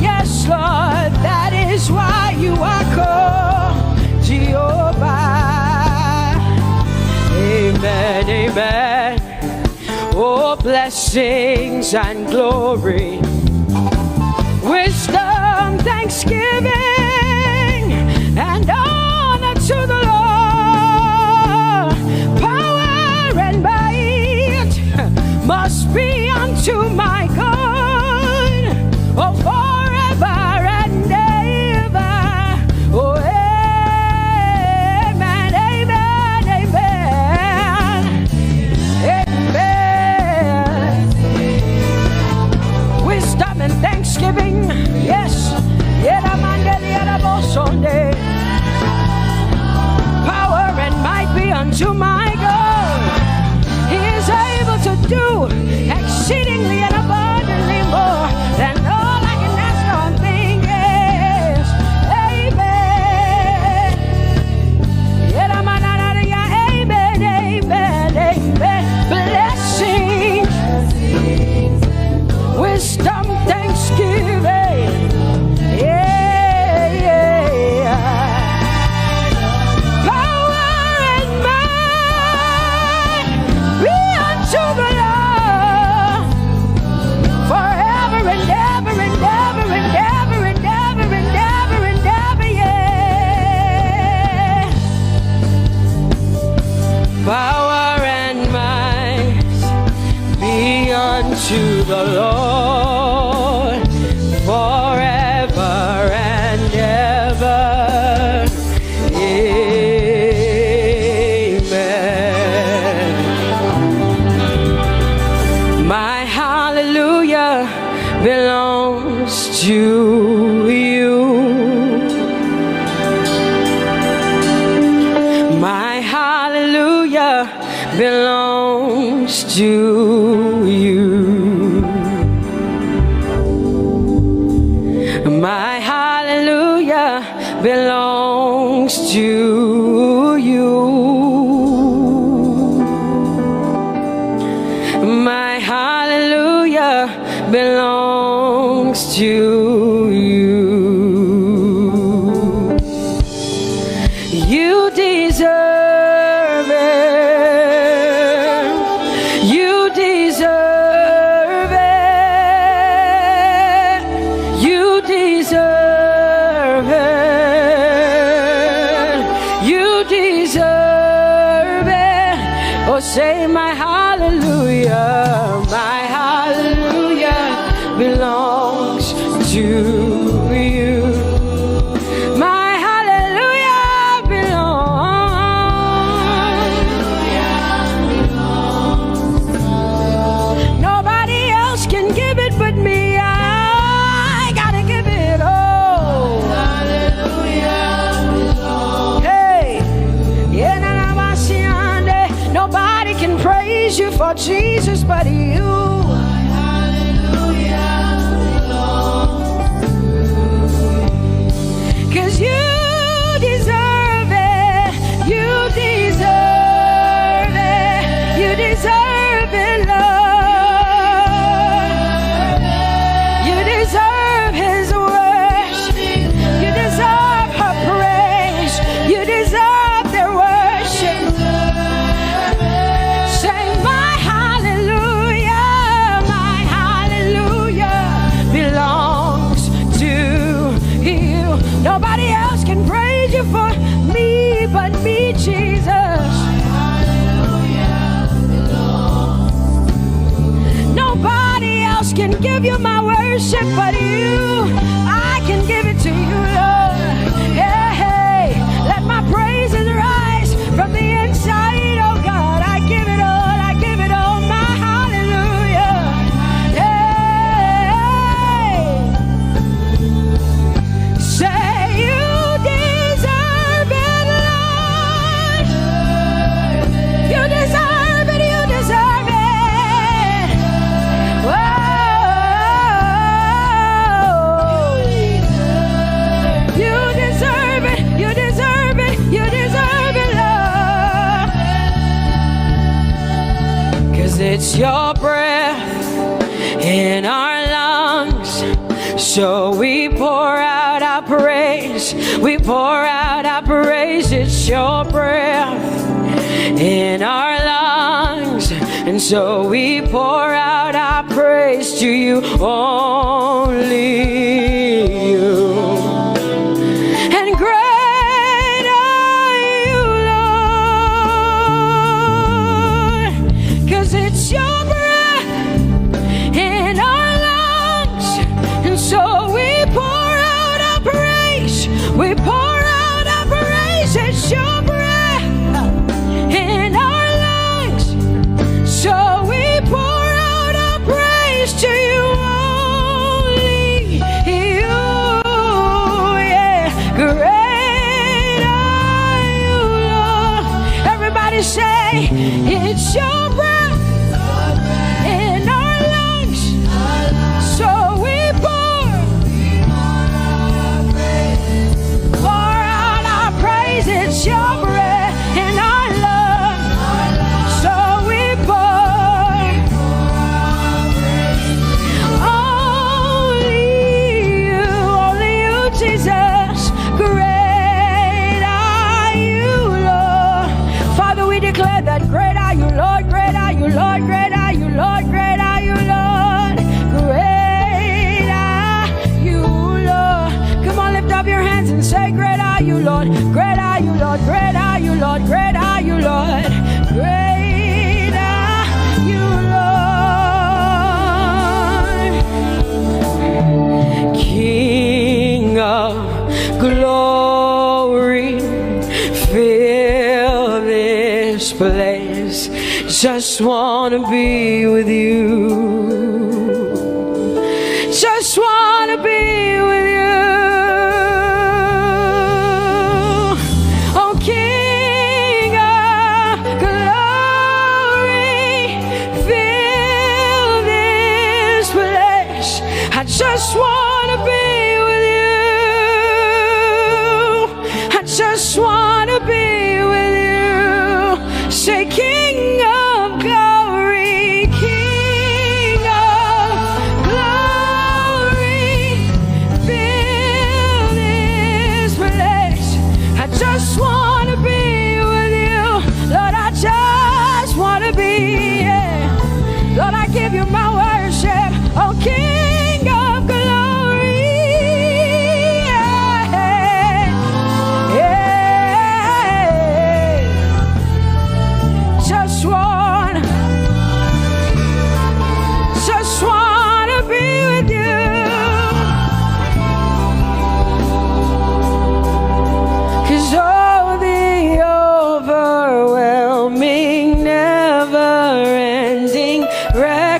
Yes, Lord, that is why you are called Jehovah. Amen, amen. Oh, blessings and glory, wisdom, thanksgiving, and honor to the Lord. Power and might must be unto my God. Oh, forever and ever. Oh, amen, amen, amen. Amen. Wisdom and thanksgiving, yes. Power and might be unto my God. He is able to do exceedingly and abundantly more than all I can ask or think. Yes. Amen. Amen, amen, amen. Blessings, wisdom, thanksgiving. Yeah, yeah. Power and might be unto the Lord forever and ever and ever and ever and ever and ever and ever, yeah. Power and might be unto the Lord forever and ever. Amen. My hallelujah belongs to you. My hallelujah belongs to you. My hallelujah belongs to you. My hallelujah belongs to you. You deserve it. You deserve it. You deserve it. You deserve it. Oh, say my hallelujah. My hallelujah belongs to you. My hallelujah belongs. Nobody else can give it but me. I gotta give it all. Hallelujah belongs. Hey, nobody can praise you for Jesus but you. Cause you deserve it. You deserve it. You deserve it, Lord. You deserve His worship. You deserve her praise. You deserve their worship. Say my hallelujah. My hallelujah belongs to you. Nobody else can praise you for me but me, Jesus. Nobody else can give you my worship but you. I can give it to you, Lord. Hey, let my praises rise from the inside, oh God. I give it all, I give it all, my hallelujah. Hey, say you deserve it, Lord. You deserve it, you deserve it. Whoa. You deserve it, you deserve it, you deserve it, Lord. Cause it's your breath in our lungs. So we pour out our praise. We pour out our praise. It's your breath in our lungs. And so we pour out our praise to you, only you. And great are you, Lord. Cause it's your breath in our lungs. And so we pour out our praise. We pour out our praise. It's your breath in our lungs. So we pour out our praise to you, only you. Yeah, great are you, Lord. Everybody say, it's your breath in our lungs. So we pour out our praise. It's your breath in our lungs. So we pour only you, Jesus. Great are you, Lord. Father, we declare that great are you, Lord. Great are you, Lord. Great are you, Lord. Great are you, Lord. Great are you, Lord. Come on, lift up your hands and say, great are you, Lord. Great are you, Lord. Great are you, Lord. Great are you, Lord. Great are you, Lord. King of glory, fill this place. Just wanna be with you. Just wanna be with you. Oh, King of glory, fill this place. I just wanna be with you. I just wanna be with you. Say, King of glory, King.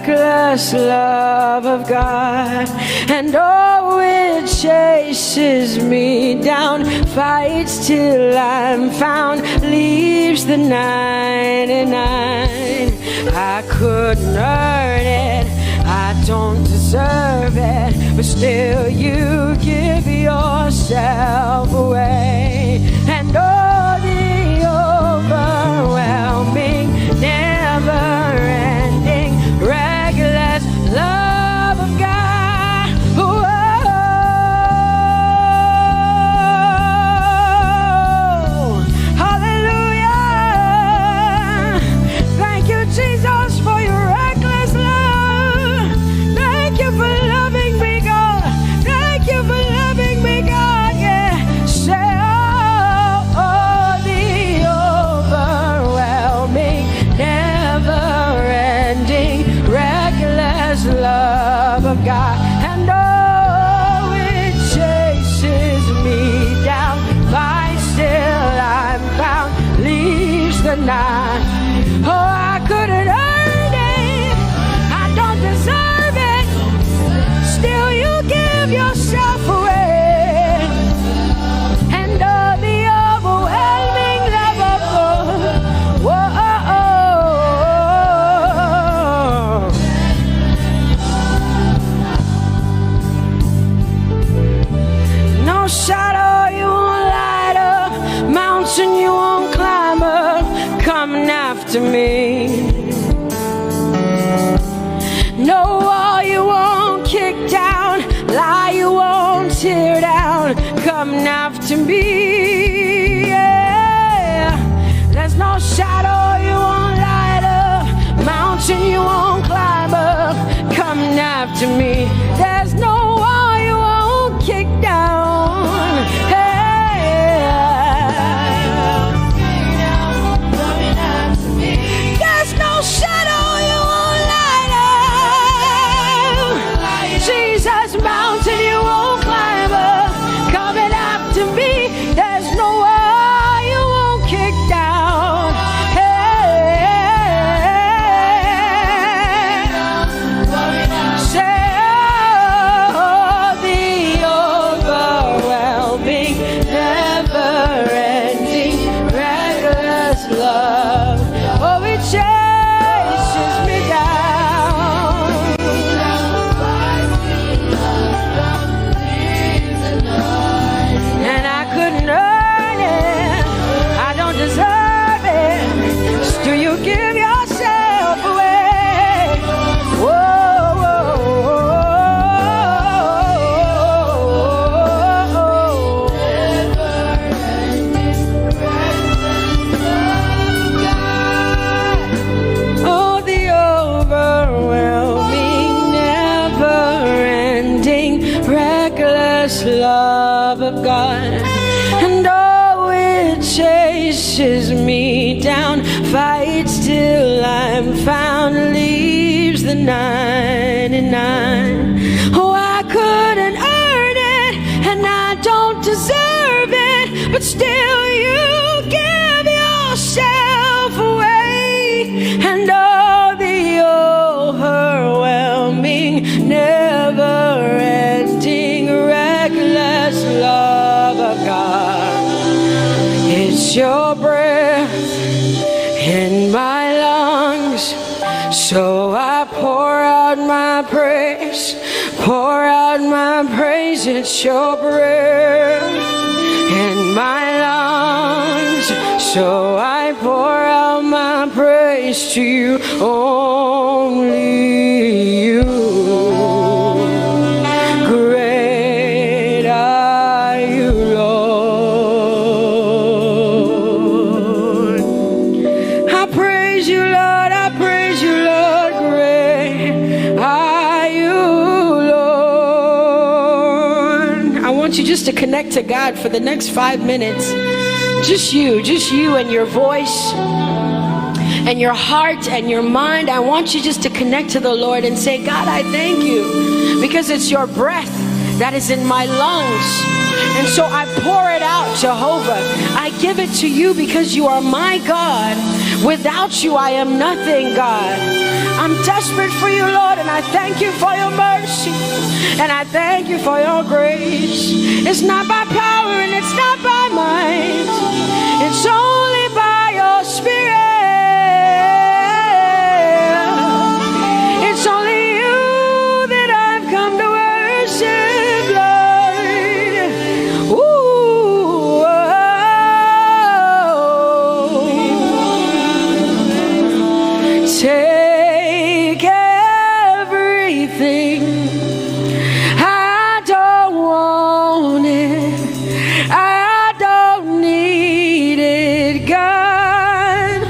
reckless love of God, and oh, it chases me down, fights till I'm found, leaves the 99. I couldn't earn it, I don't deserve it, but still you give yourself away. And oh, the overwhelming, never-ending, reckless love of God. Whoa. Hallelujah. Thank you, Jesus, for your reckless love. Thank you for loving me, God. Thank you for loving me, God. Yeah. Say, oh, the overwhelming, never-ending, reckless love of God. And oh, it chases me down, fights till I'm found, leaves the 9. Oh, I couldn't earn it, I don't deserve it, still you give yourself away. And oh, the overwhelming love of God. Whoa. No shadow you won't light up, mountain you won't climb up, coming after me. No wall you won't kick down, lie you won't tear down, coming after me. Yeah. There's no shadow you won't light up, mountain you won't climb up, coming after me. There's no wall you won't kick down. Hey. There's no shadow you won't light up, Jesus, mountain you won't climb up, coming after me. There's no wall you won't kick down. Hey. Say, oh, the overwhelming, never-ending, reckless love. Oh, it chases me down. And I couldn't earn it, I don't deserve it, still you give yourself away. Whoa, whoa, oh, the overwhelming, never-ending, reckless love of God. And oh, it chases me down, fights till I'm found, leaves the 99. Oh, I couldn't earn it, and I don't deserve it, but still you give yourself away. And oh, the overwhelming, never-ending, reckless love of God. It's your breath in my lungs, so I pour out my praise, pour out my praise. It's your breath in my lungs, so I pour out my praise to you, only you. Great are you, Lord. I praise you, Lord, I praise you, Lord. Great are you, Lord. I want you just to connect to God for the next 5 minutes. Just you and your voice and your heart and your mind. I want you just to connect to the Lord and say, God, I thank you because it's your breath that is in my lungs. And so I pour it out, Jehovah. I give it to you because you are my God. Without you, I am nothing, God. I'm desperate for you, Lord, and I thank you for your mercy, and I thank you for your grace. It's not by power and it's not by might, it's only by your Spirit. It's only you that I've come to worship, Lord. Ooh, take everything. I don't want it. I don't need it, God.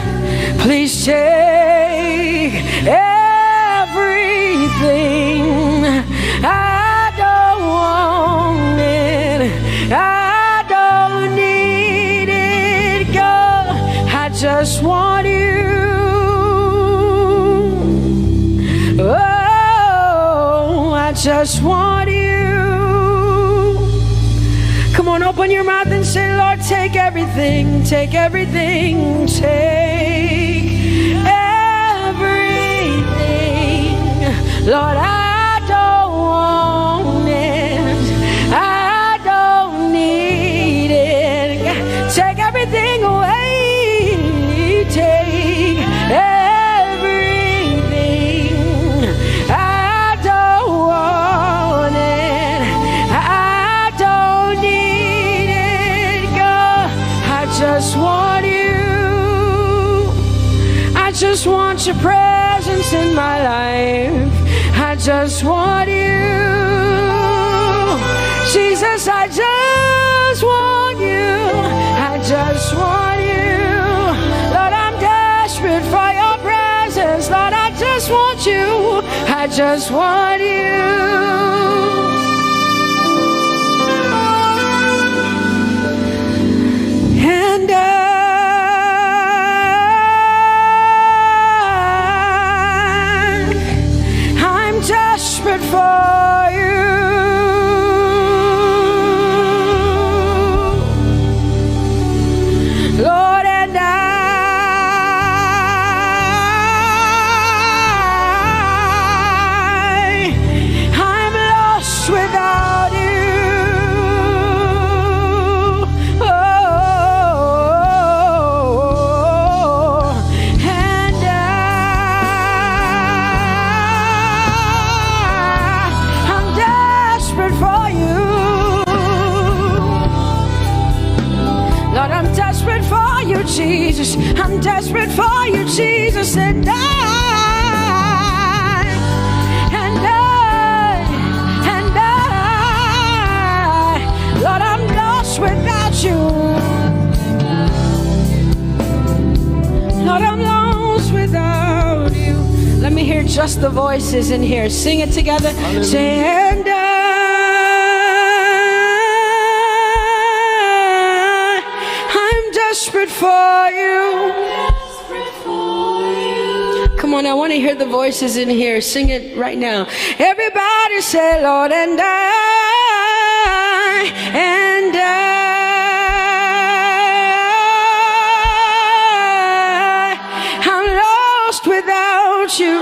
Please take everything. I don't want it. I don't need it, God. I just want you. Oh, I just want you. Come on, open your mouth and say, Lord, take everything, take everything, take everything. Lord, I don't want it. I don't need it. Take everything away. Take everything. I don't want it. I don't need it, God. I just want you. I just want your presence in my life. I just want you. Jesus, I just want you. I just want you. Lord, I'm desperate for your presence. Lord, I just want you. I just want you. And I'm desperate for you. Lord, and I'm lost without you. Oh, and I'm desperate for you. Lord, I'm desperate for you, Jesus. I'm desperate for you, Jesus. And Lord, I'm lost without you. Lord, I'm lost without you. Let me hear just the voices in here. Sing it together. Say, and I'm desperate for you. Come on, I want to hear the voices in here. Sing it right now. Everybody say, Lord, and I'm lost without you.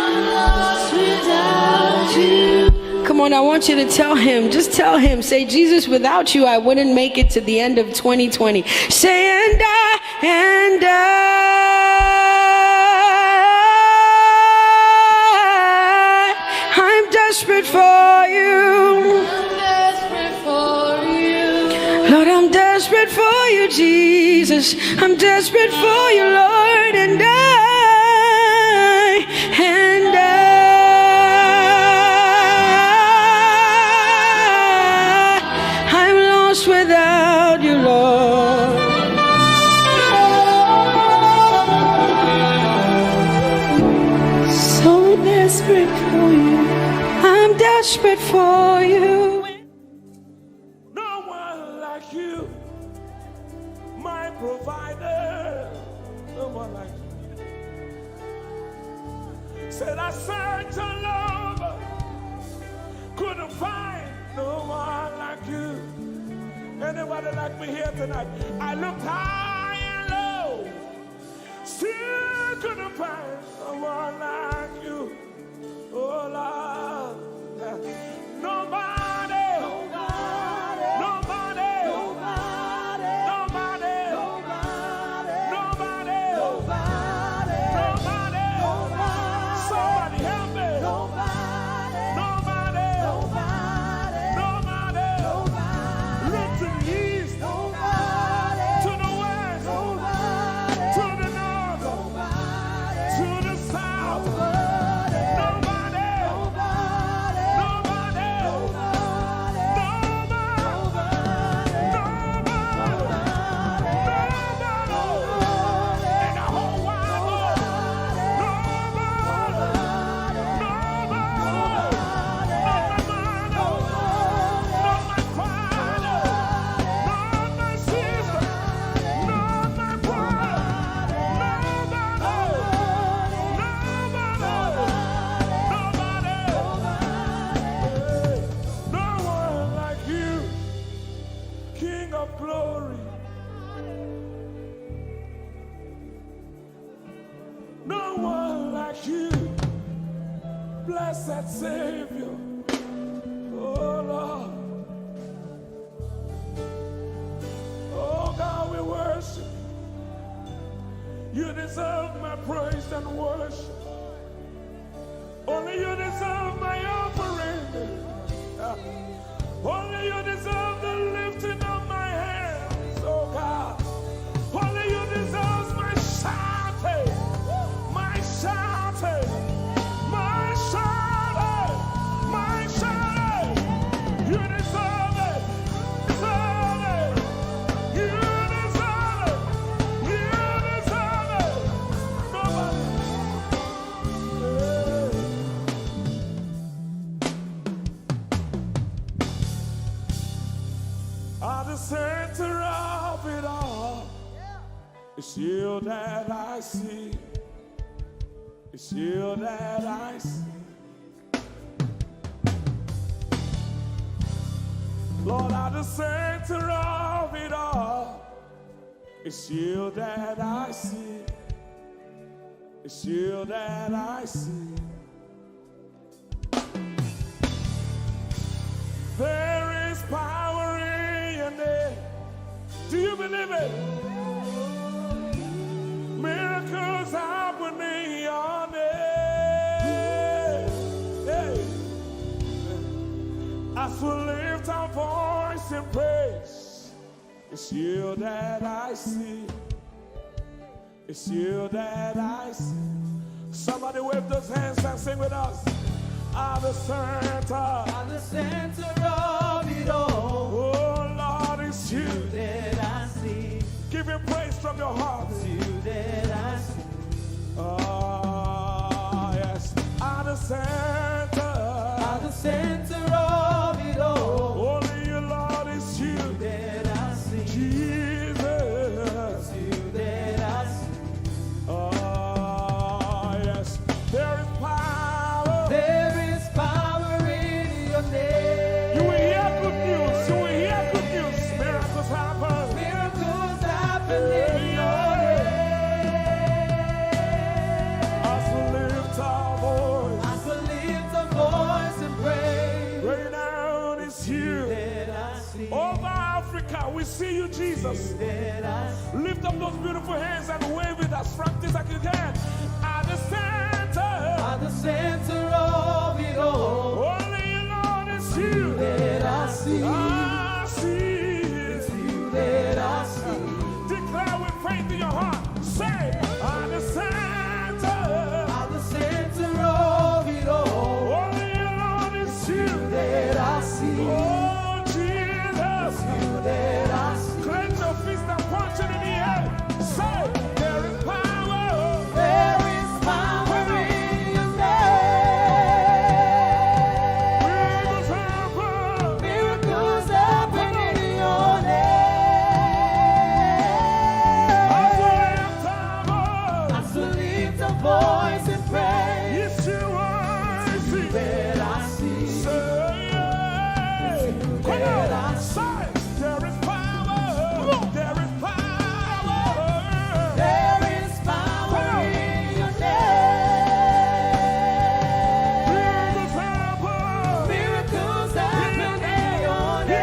Come on, I want you to tell him. Just tell him. Say, Jesus, without you, I wouldn't make it to the end of 2020. Say, and I'm desperate for you. Lord, I'm desperate for you, Jesus. I'm desperate for you, Lord, and I'm lost without you, Lord. So desperate for you. I'm desperate for you. You, my provider, no one like you. Said I searched all over, couldn't find no one like you. Anybody like me here tonight? I looked high and low, still couldn't find no one like you. blessed Savior. Oh Lord. Oh God, we worship. You deserve my praise and worship. Only you deserve my offering. Only you deserve the lifting of my hands, oh God. Only you deserve my shouting, my shouting, my shouting, my shouting. You deserve it, deserve it. You deserve it, you deserve it. Nobody. At the center of it all, it's you that I see. It's you that I see. Lord, at the center of it all, it's you that I see. It's you that I see. There is power in your name. Do you believe it? Miracles happen in your name. Hey. As we lift our voice in praise, it's you that I see. It's you that I see. Somebody wave those hands and sing with us. At the center of it all. Oh Lord, it's you that I see. Give him praise from your heart. It's you that I see. Oh yes. At the center of it all. Only you, Lord, it's you that I see. Jesus. It's you that I see. Oh yes. There is power. There is power in your name. You will hear good news. You will hear good news. Miracles happen. Miracles happen in your name. As we lift our voice. As we lift our voice and praise. Right now it's you. That I see. Over Africa, we see you, Jesus. That I see. Lift up those beautiful hands and wave it as practice as you can. At the center of it all. Only you, Lord, it's you that I see. I see. It's you that I see. Declare with faith in your heart. Say, at the center of it all. Only you, Lord, it's you that I see. Oh, Jesus. It's you that I see. Clench your fist and punch it in the air. Say, there is power. There is power in your name. Miracles happen in your name. As we lift our voice and praise. Yes, you are. It's you that I see. Come on, say, there is power. There is power. There is power in your name. Miracles happen in your name.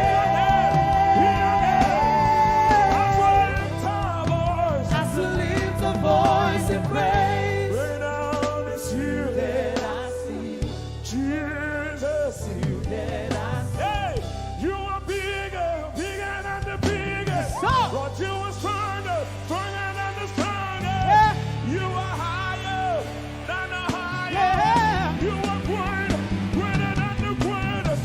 As we lift our voice and praise. Right now it's you That I see. Jesus. You that I see. Hey, you are bigger, bigger than the biggest. Lord, you are stronger, stronger than the strongest. You are higher than the highest. You are greater, greater than the greatest.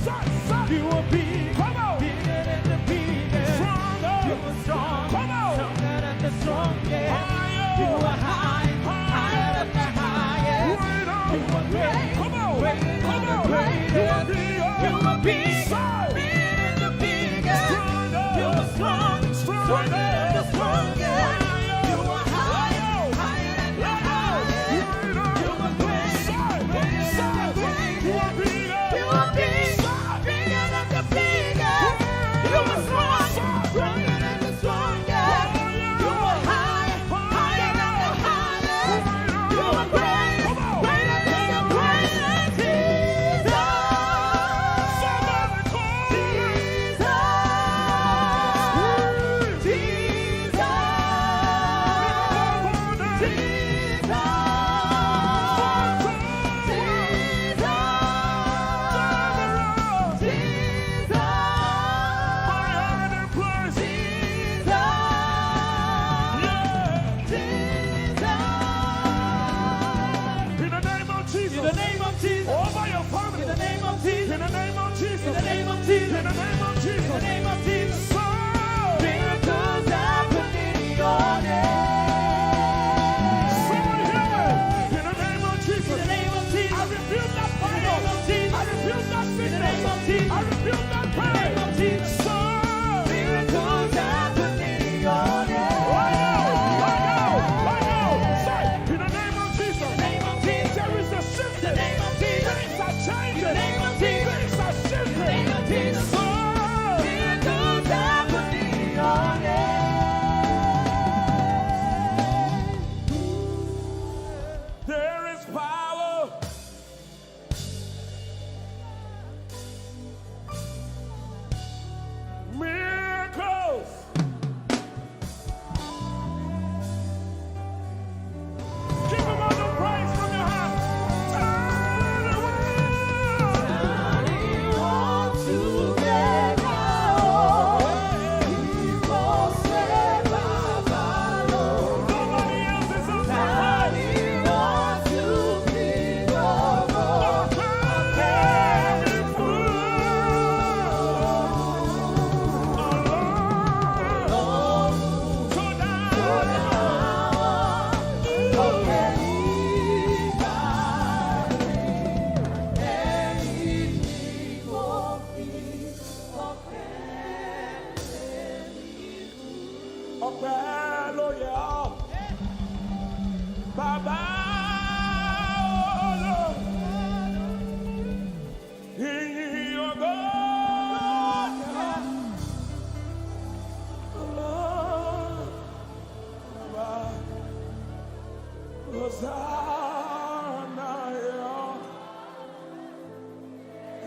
You are big, come on, Bigger than the biggest. stronger, You are strong. come on, Stronger than the strongest. higher, You are high. Higher than the highest. greater, You are great. come on, Greater than come the on, greatest. you are bigger, You are big. Say, Bigger than the biggest. stronger, You are strong. Stronger than the strongest. You are high. Higher than the highest. You are great. Greater than the greatest. You are big. Bigger than the biggest. You are strong. Stronger than the strongest. You are high. Higher than the highest. You are great. Greater than the greatest. changes. In the name of Jesus. Things are shifting. In the name of Jesus. So, Miracles happening on it. there is power. Miracles. Give him all the praise from your heart. Turn around. He wants to make a He wants to Nobody else is on the He wants to be the carry through. So ọpẹ́ ló yẹ ọ́. Bàbá olóò. Ìyìn ògo yẹ ọ́. Bàbá Hosanna yẹ ọ́.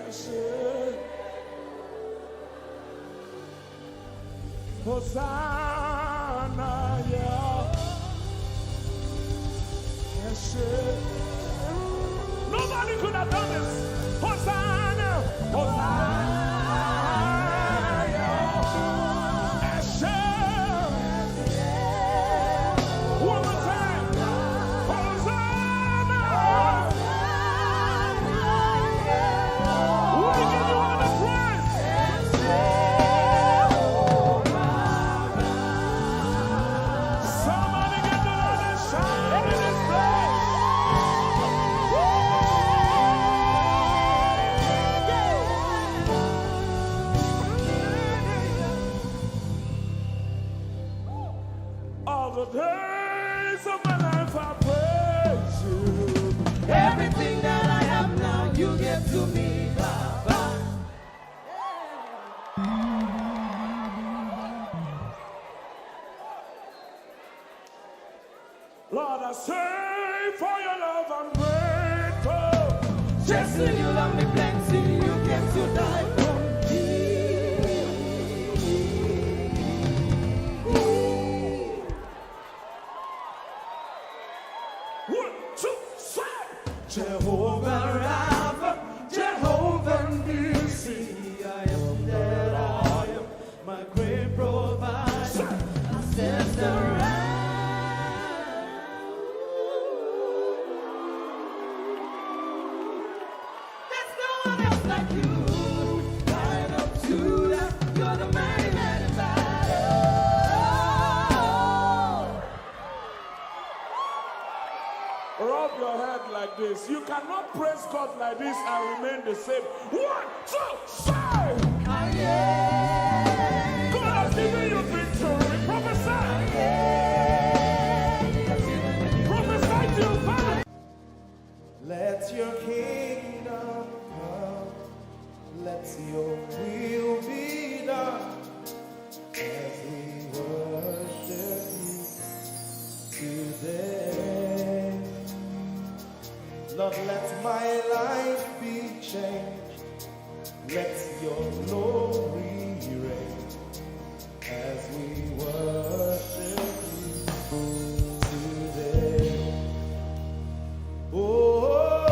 Ẹ ṣé. Hosanna, yeah. Yes, nobody could have done this. Hosanna, Hosanna, yeah. Yes, one more time. Hosanna. We give you all the praise. Somebody get the Lord and shout in this place. All the days of my life I praise you. Everything that I have now, you give to me, Baba. Lord, I say for your love I'm grateful. Just so you love me plenty, you came to die for me. One, two, three. Jehovah Rapha, Jehovah Nissi, I am that I am, my great provider. I said the There's no one else like you. Lion of Judah, you're the mighty man in battle. Rub your head like this. You cannot praise God like this and remain the same. One, two, three. God has given you victory. Prophesy. Prophesy to your family. Let your kingdom come, let your will be done, as we worship you today. Lord, let my life be changed, let your glory reign, as we worship you today. Oh,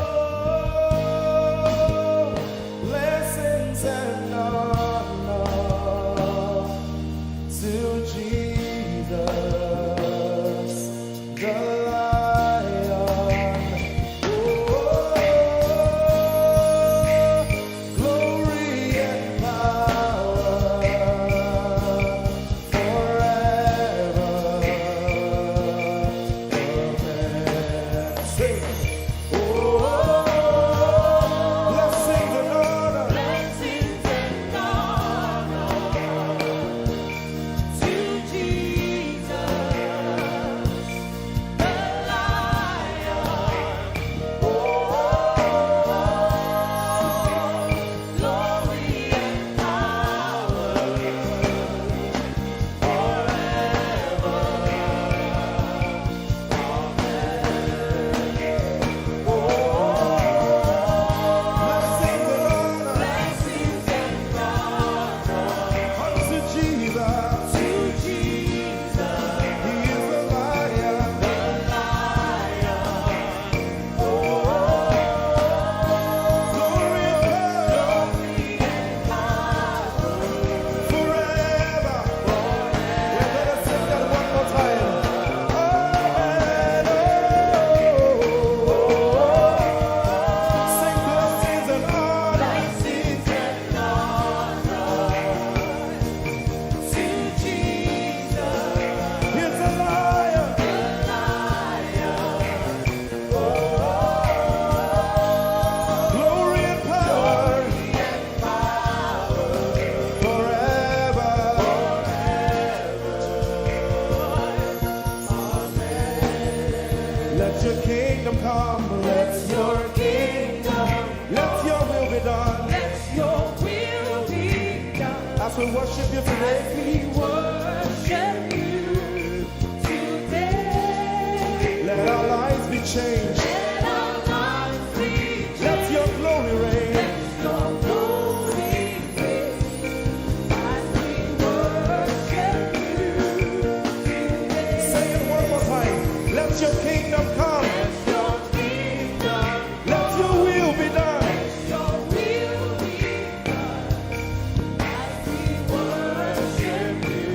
blessings and honor to Jesus, the Lion. Oh, glory we worship you today. We worship you today. Let our lives be changed. Let our lives be changed. Let your glory reign. Let your glory reign. As we worship you today. Say it one more time. Let your kingdom come. Let your kingdom Let your will be done. your will be done. As we worship you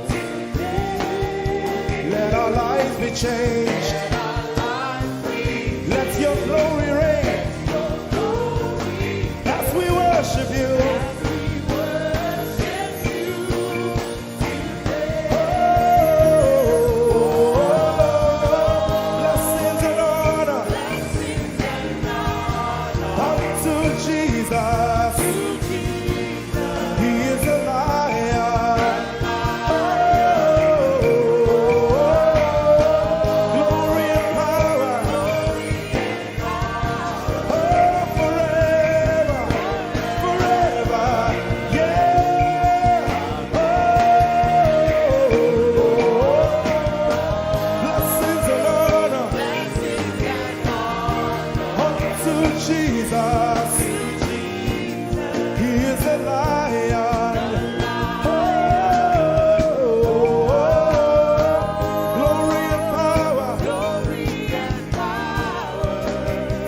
today. Let our lives be changed. Let our lives be Let your glory reign. your glory. As we worship you. We worship you today. Blessings and honor Blessings and honor unto Jesus. to Jesus. He is a lion. Glory and power. Forever. Forever. Yeah. Blessings and honor Blessings and honor unto Jesus. He is a lion. Glory and power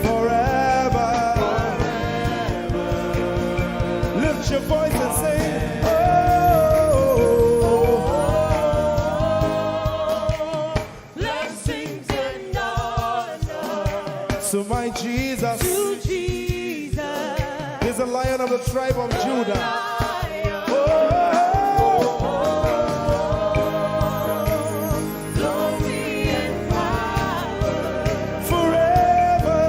forever. Lift your voice and sing. blessings and honor So my Jesus to Jesus. is a lion of the tribe of Judah. Glory and power Forever.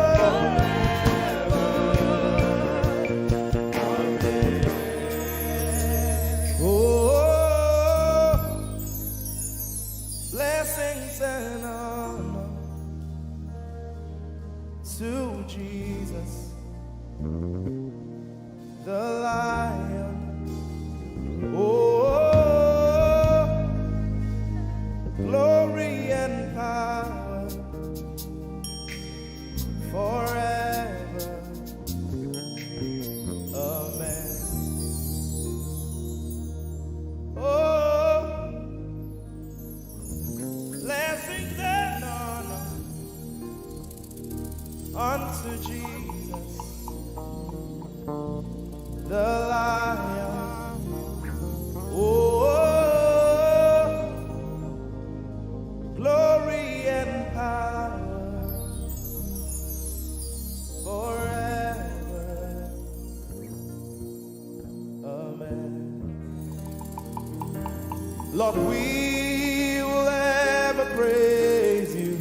Oh, blessings and honor to Jesus, the Lion. Oh, glory and power forever. Amen. Oh, blessings and honor unto Jesus, the Lion. Oh, glory and power forever. Amen. Lord, we will ever praise you.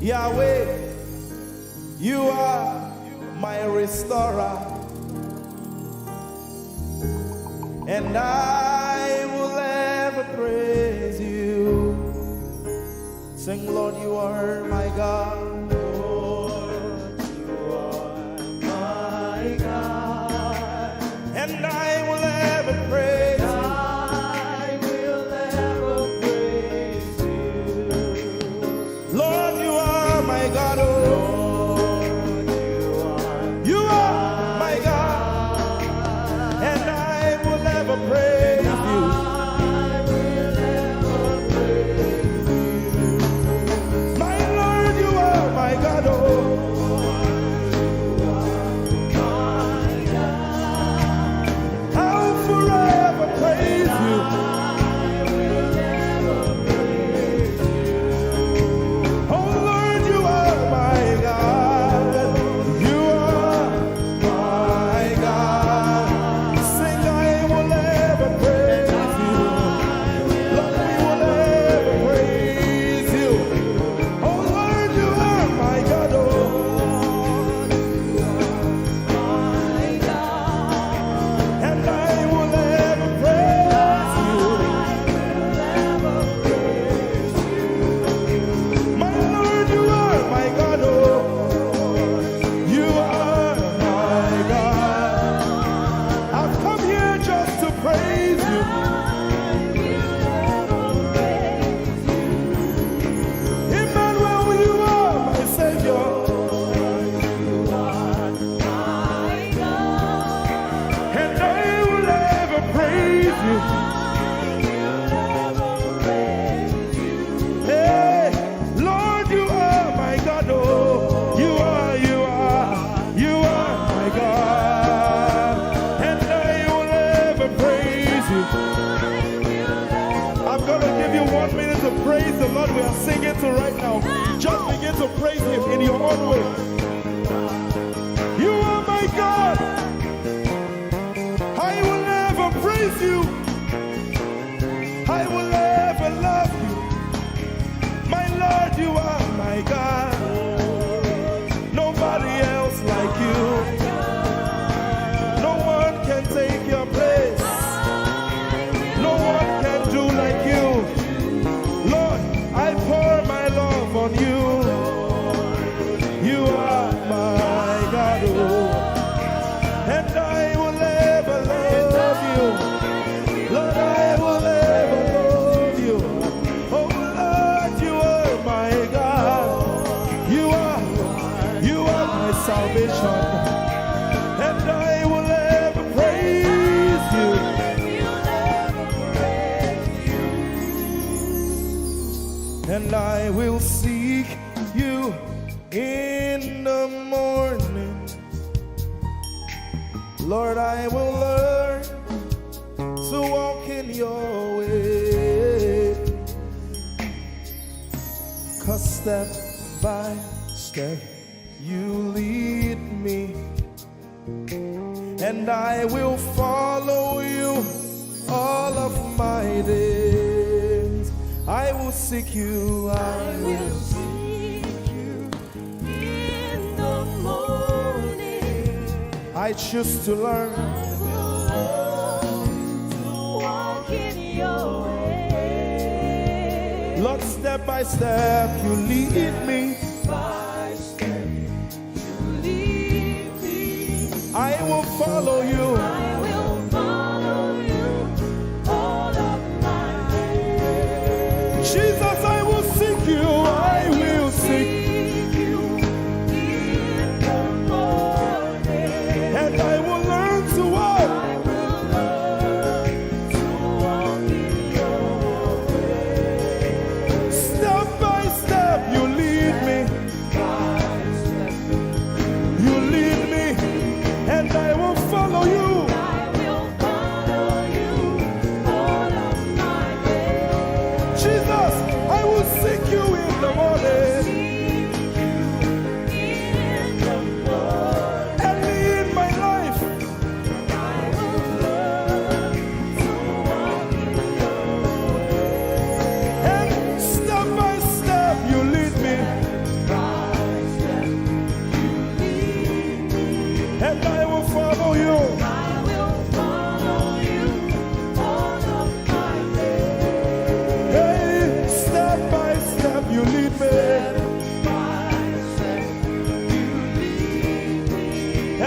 Yahweh, you are my restorer, and I will ever praise you. Sing, Lord, you are my God. Lord, you are my God, and I will ever praise you. I will ever praise you. Lord, you are my God. Oh, you are my God, and I will ever praise you. My Lord, you are praise the Lord we are singing to right now. Just begin to praise Him in your own way. You are my God. I will never praise you. I will never love you. My Lord, you are my God. Nobody else like you. No one can take your place. No one can do like you. Lord, I pour my love on you. You are my God, oh. And I will ever love you. Lord, I will ever love you. Oh Lord, you are my God. You are my salvation. And I will ever praise you. And I will seek you in the morning. Lord, I will learn to walk in your way. 'Cause step by step you lead me, and I will follow you all of my days. I will seek you, I will seek you in the morning. I choose to learn. I will learn to walk in your way. Lord, step by step you lead me. By step you lead me. I will follow you. I will follow you all of my days. Jesus, I will seek you. I will seek you in the morning. And I will learn to walk. I will learn to walk in your way. Step by step you lead me. You lead me, and I will follow you. I will follow you all of my days. Jesus, I will seek you in the morning. Early in my life, I will learn to walk in your way. And step by step you lead me. And I will follow you. I will follow you all of my days. Hey, step by step you lead me.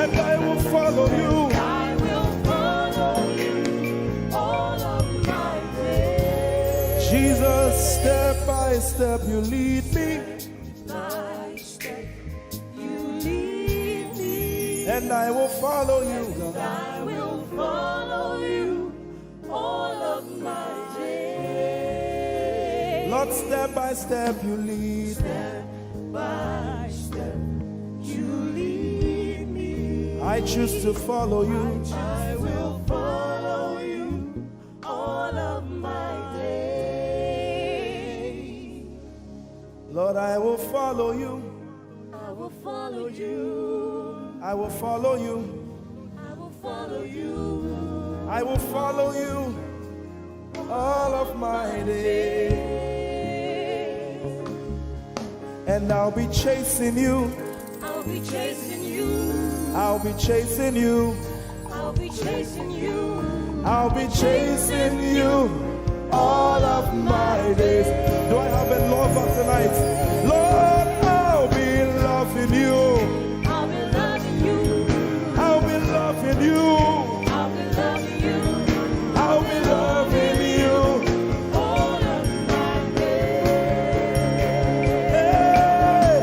And I will follow you. I will follow you all of my days. Jesus, step by step you lead me. And I will follow you, God. I will follow you all of my days. Lord, step by step you lead. Step by step you lead me. I choose to follow you. I will follow you all of my days. Lord, I will follow you. I will follow you. I will follow you. I will follow you. I will follow you all of my days. And I'll be chasing you. I'll be chasing you. I'll be chasing you. I'll be chasing you. I'll be chasing you all of my days. Do I have a lover tonight? Lord, I'll be loving you. I'll be loving you. I'll be loving you. I'll be loving you. I'll be loving you all of my days. Hey,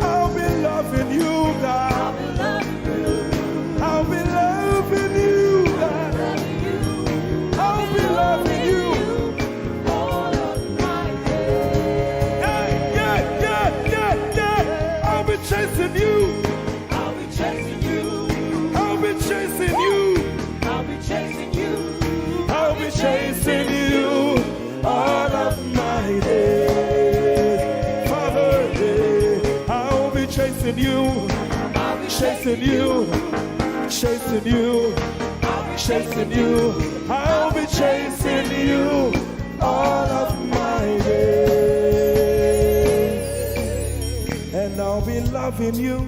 I'll be loving you, God. I'll be loving you. I'll be loving you, God. I'll be loving you all of my days. Yeah. I'll be chasing you. I'll be chasing you. I'll be chasing you. I'll be chasing you. I'll be chasing you all of my days. chasing you, chasing you, chasing you, chasing you. I'll be chasing you all of my days. And I'll be loving you.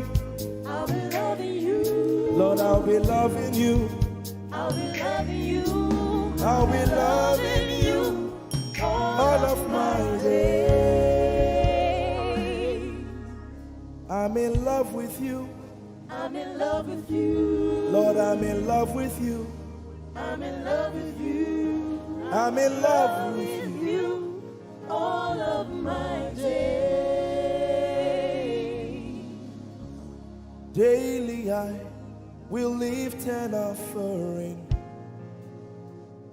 I'll be loving you. Lord, I'll be loving you. I'll be loving you. I'll be loving you all of my days. I'm in love with you. I'm in love with you. Lord, I'm in love with you. I'm in love with you. I'm in love with you all of my days. Daily I will lift an offering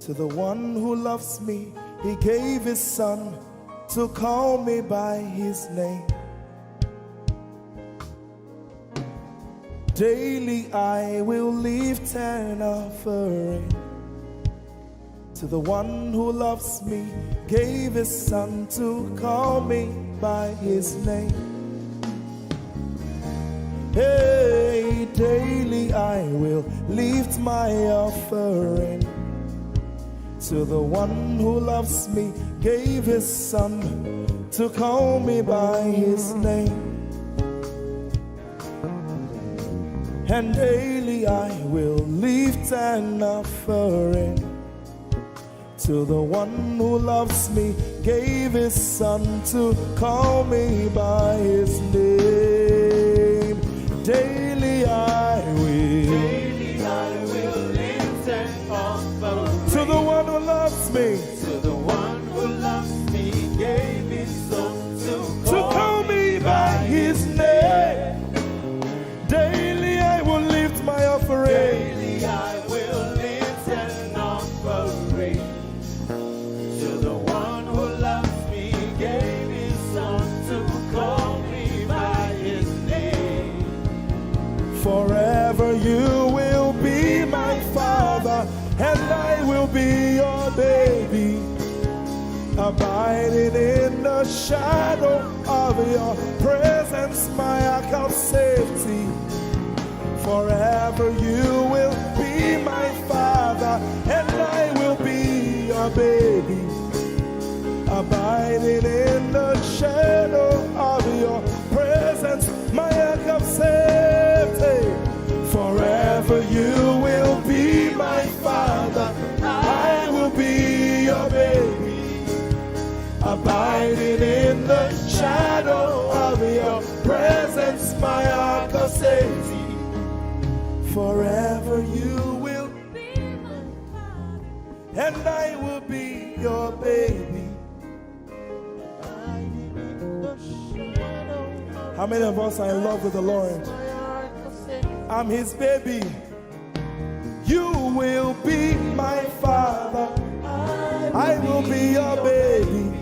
to the one who loves me. He gave his son to call me by his name. Daily I will lift an offering to the one who loves me, gave his son to call me by his name. Hey, daily I will lift my offering to the one who loves me, gave his son to call me by his name. And daily I will lift an offering to the one who loves me, gave his son to call me by his name. Daily I will lift an offering to the one who loves me, to the one who loves me, gave his son to call me by his name. Daily I will lift my offering. Daily I will lift an offering to the one who loves me, gave his son to call me by his name. Forever you will be my father, and I will be your baby, abiding in the shadow of your presence, my ark of safety. Forever you will be my father, and I will be your baby, abiding in the shadow of your presence, my ark of safety. Forever you will be my father, I will be your baby, abiding in the shadow of your presence, my ark of safety. Forever you will be my father, and I will be your baby. How many of us are in love with the Lord? I'm his baby. You will be my father, I will be your baby,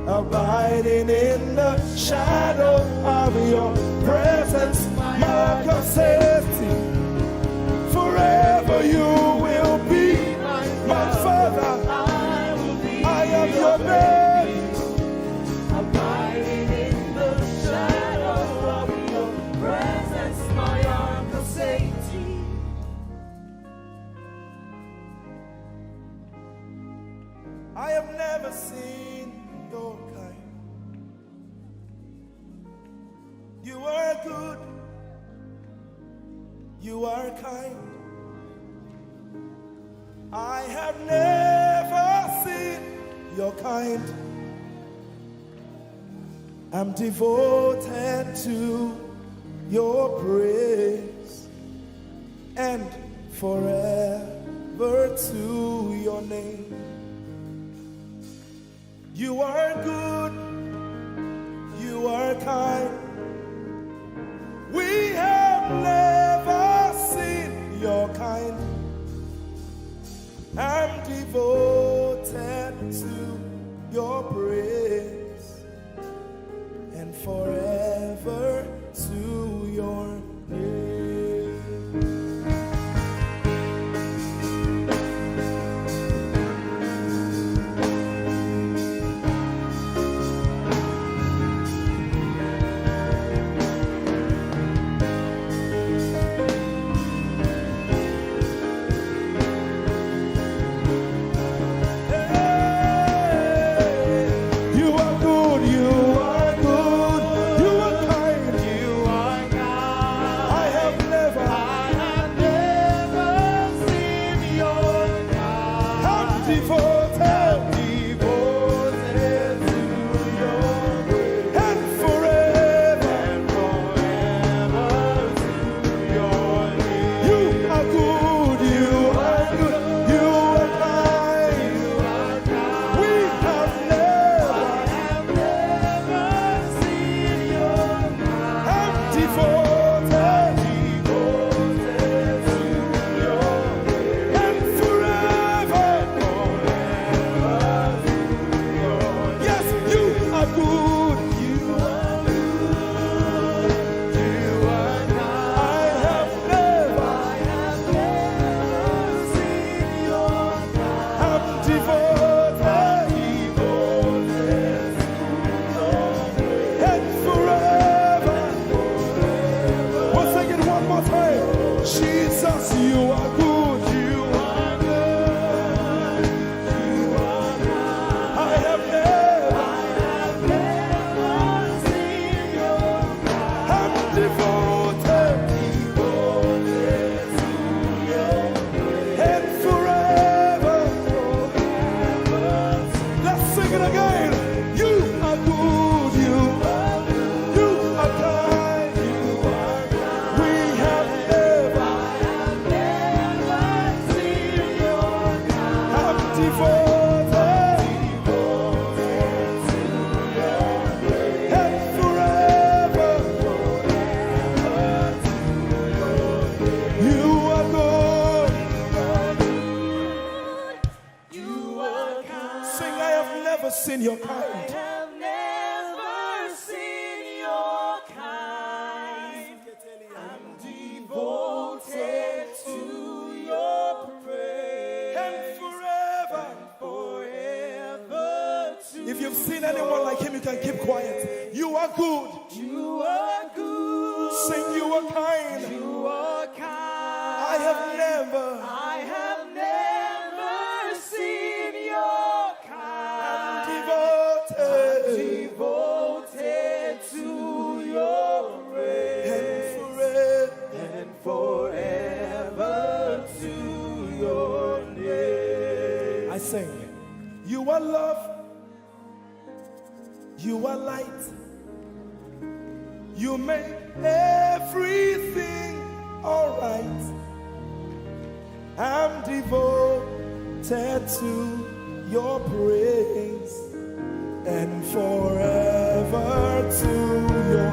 abiding in the shadow of your presence, mark of safety. Forever you will be my father, I am your baby, Abiding in the shadow of your presence, my ark of safety. I have never seen your kind. You are good, you are kind. I have never seen your kind. I'm devoted to your praise and forever to your name. You are good, you are kind. We have never seen your kind. I'm devoted to your praise and forever to your name. Seen your kind. I have never seen your kind. I'm devoted to your praise. And forever. If you've seen anyone like him, you can keep quiet. You are good. You are good. Sing, you are kind. You are kind. I have never seen your kind. Devoted to your praise. And forever to your name. I sing. You are love. You are light. You make everything all right. I'm devoted to your praise and forever to your.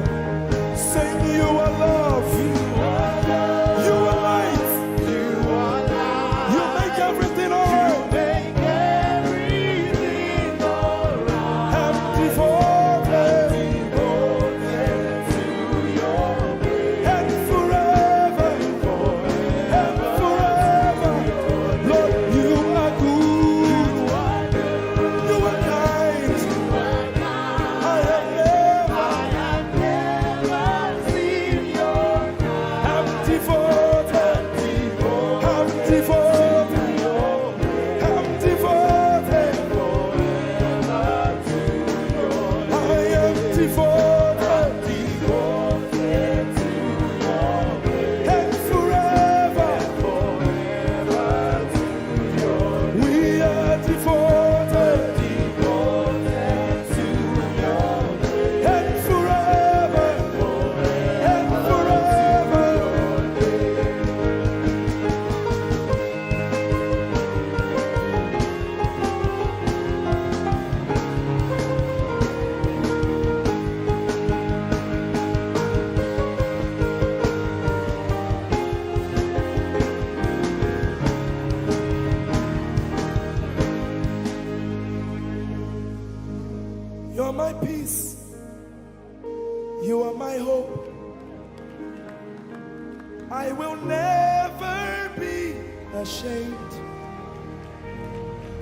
Sing, you are love. You are love. You are light. You are light. You make everything all right.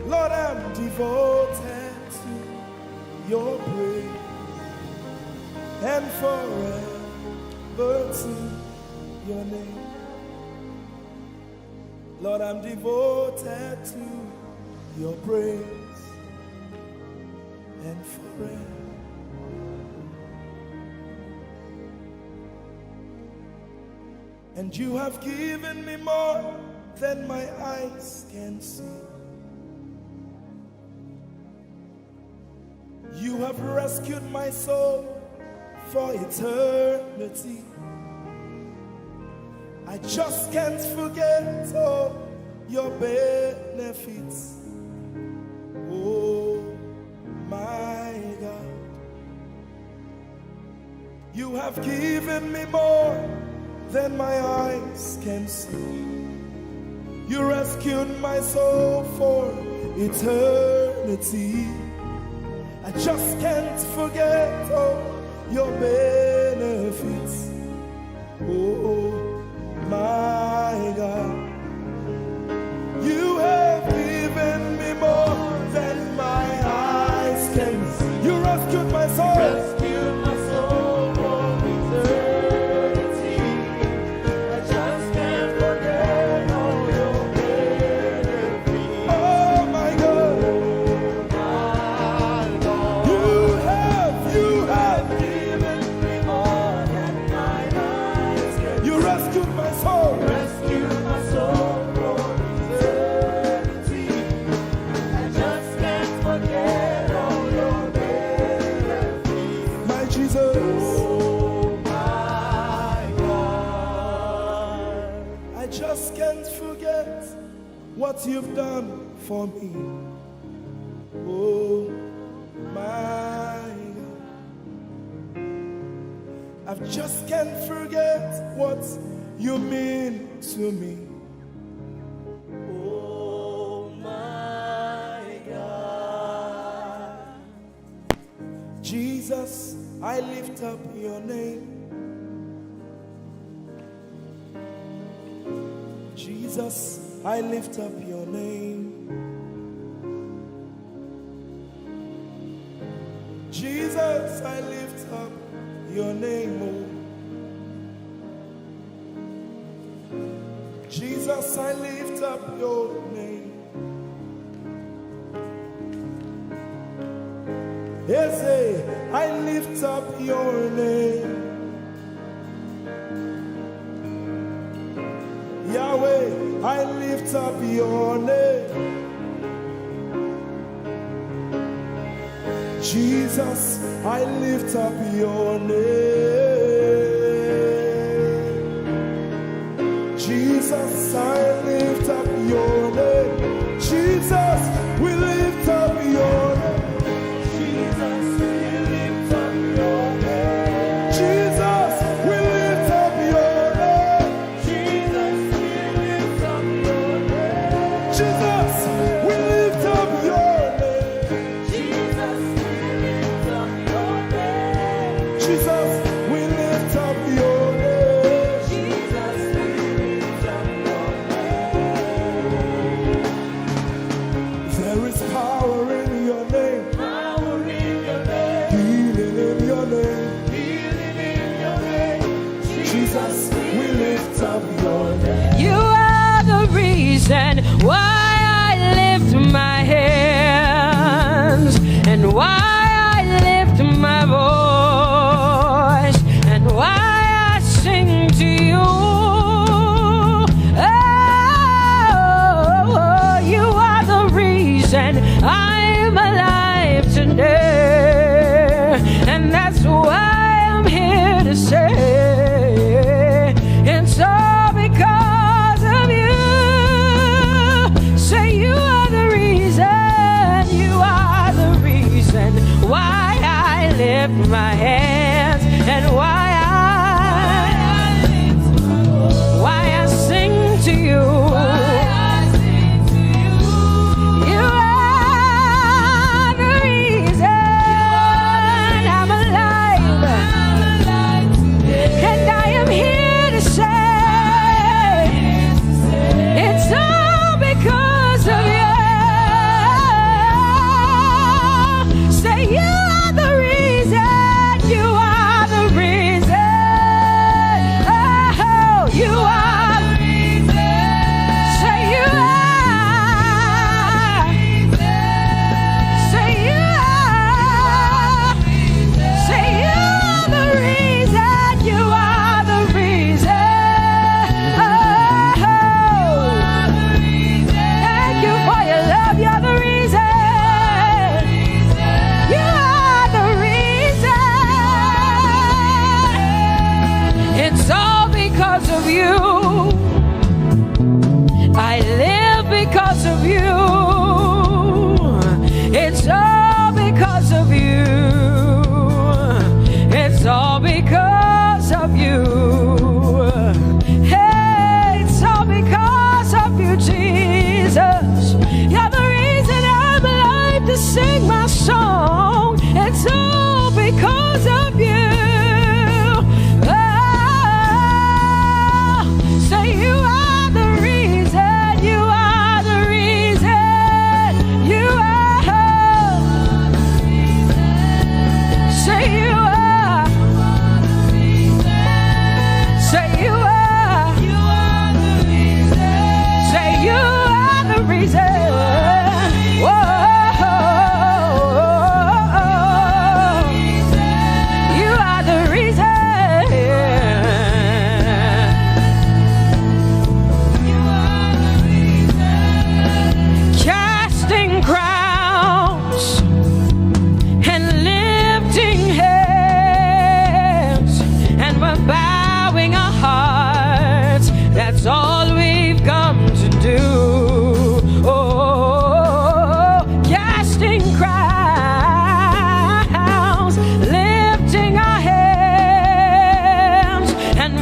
Lord, I'm devoted to your praise and forever to your name. Lord, I'm devoted to your praise and forever. And you have given me more than my eyes can see. You have rescued my soul for eternity. I just can't forget all your benefits. Oh my God, you have given me more than my eyes can see. You rescued my soul for eternity. I just can't forget all your benefits. Oh my God, you have given me more than my eyes can see. You rescued my soul. Rescued my soul from eternity. I just can't forget all your benefits. Oh my God, My Lord, you have given me more than my what you've done for me. Oh my God, I just can't forget what you mean to me. Oh my God, Jesus, I lift up your name. Jesus, I lift up your name. Jesus, I lift up your name. Oh. Jesus, I lift up your name. Ese, I lift up your name. Yahweh, I lift up your name. Jesus, I lift up your name. Jesus, I lift up your name. Jesus, we lift up your name. Jesus, we lift up your name. Jesus, we lift up your name. Jesus, we lift up your name. Jesus, we lift up your name. Jesus, we lift up your name. Jesus, we lift up your name. Jesus, we lift up your name. There is power in your name. Power in your name. Healing in your name. Healing in your name. Jesus, we lift up your name. You are the reason why I lift my hands and why I lift my voice and why I sing to you. Oh, you are the reason I'm alive today, and that's why I'm here to say it's all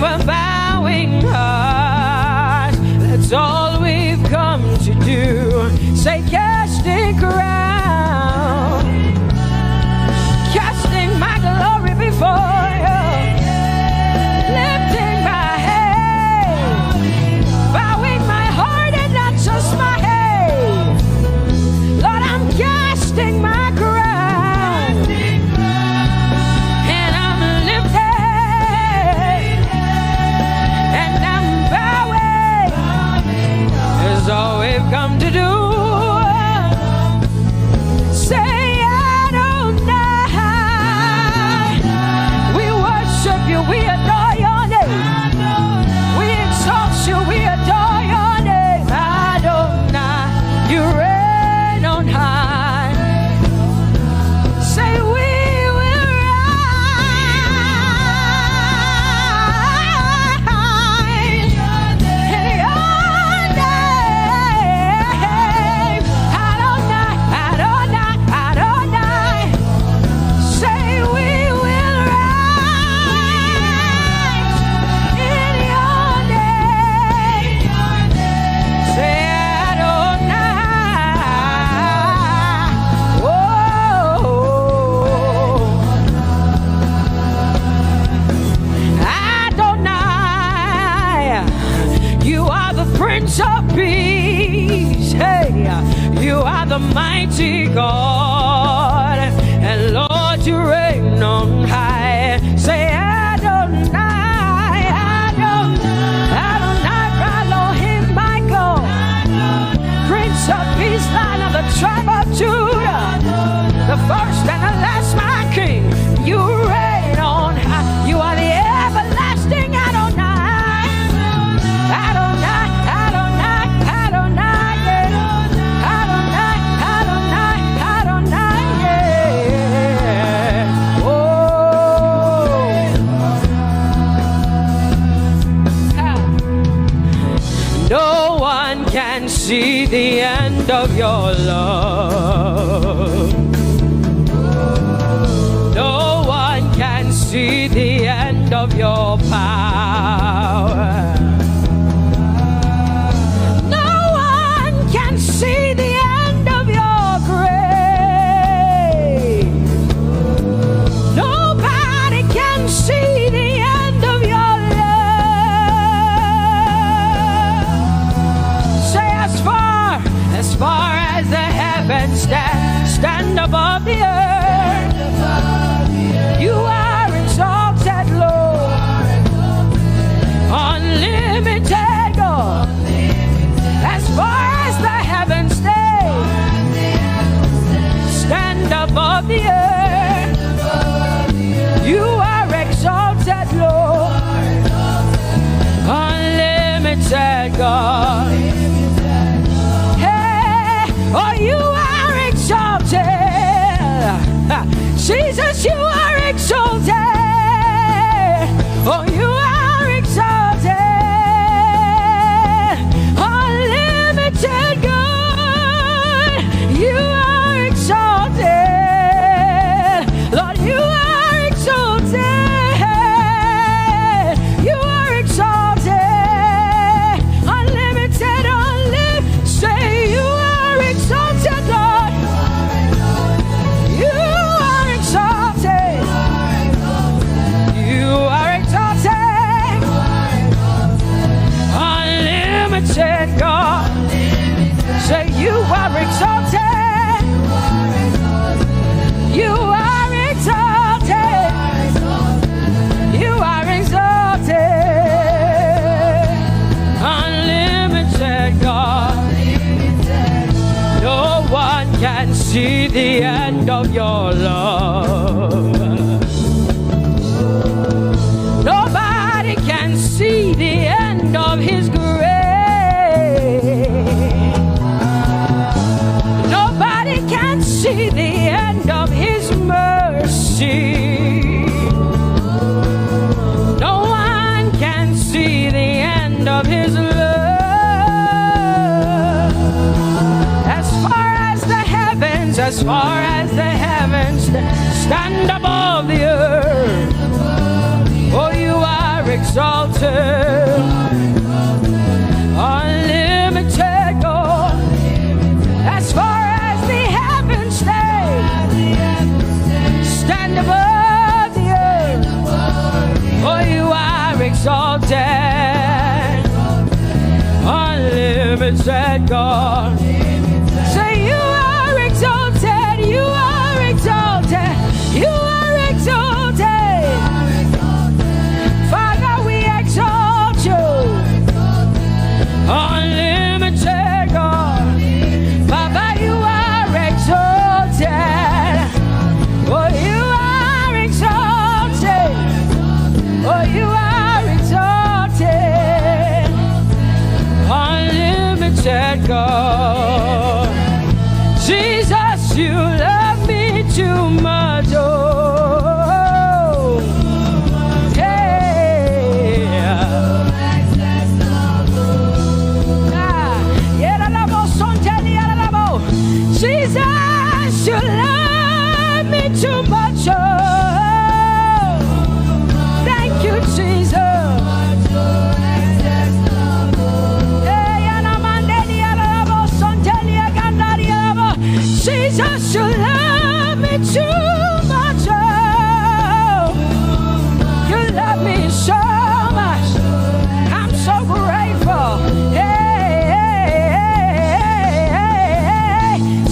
a bowing heart. That's all we've come to do. Say, casting crown, casting my glory before you, lifting my head, bowing my heart and not just my head. Lord, I'm casting my crown, and I'm lifted, and I'm bowing. Is all we've come to do. Say, Adonai. We worship you, we adore your name. We exalt you, we adore your name. Adonai, you reign on high. Say, we will rise in your name. Adonai, Adonai, Adonai. Say, we will rise in your name. Say, Adonai. Whoa. Adonai, you are the Prince of Peace. Hey, you are the mighty God, and Lord, you reign on high. Say, Adonai, Adonai, Adonai, Elohim, Michael, Prince of Peace, Lion of the tribe of Judah, the first and the last, my King. You reign on high. You are the everlasting Adonai. Adonai, Adonai, Adonai, yeah. Adonai, Adonai, Adonai, yeah. Oh. No one can see the end of your love. No one can see the end of your power. No one can see the end of your grace. Nobody can see the end of your love. Say, as far as the heavens stand above the earth, you are exalted, Lord. Unlimited God. As far as the heavens stand above the earth, you are exalted, Lord. Unlimited God. Hey, oh, you are exalted. Jesus, you are exalted. Oh, you are exalted. Unlimited God. You are exalted. Lord, you are exalted. You are exalted. Unlimited, say you are exalted, Lord. You are exalted. You are exalted. Unlimited God. Say you are exalted. You are exalted. You are exalted. Unlimited God. No one can see the end of your love. Nobody can see the end of his grace. Nobody can see the end of his mercy. No one can see the end of his love. As far as the heavens stand above the earth, oh, you are exalted, unlimited God. As far as the heavens stay, stand above the earth. For you are exalted, unlimited God. Say you are exalted, you are exalted, you are exalted. Father, we exalt you, unlimited God. Father, you are exalted. Oh, you are exalted. Oh, you are exalted, unlimited God. Jesus, you love me too much. Oh, yeah. Jesus, you love me too much. Oh, thank you, Jesus. Jesus, you love me too much. Oh, you love me so much. I'm so grateful. Hey,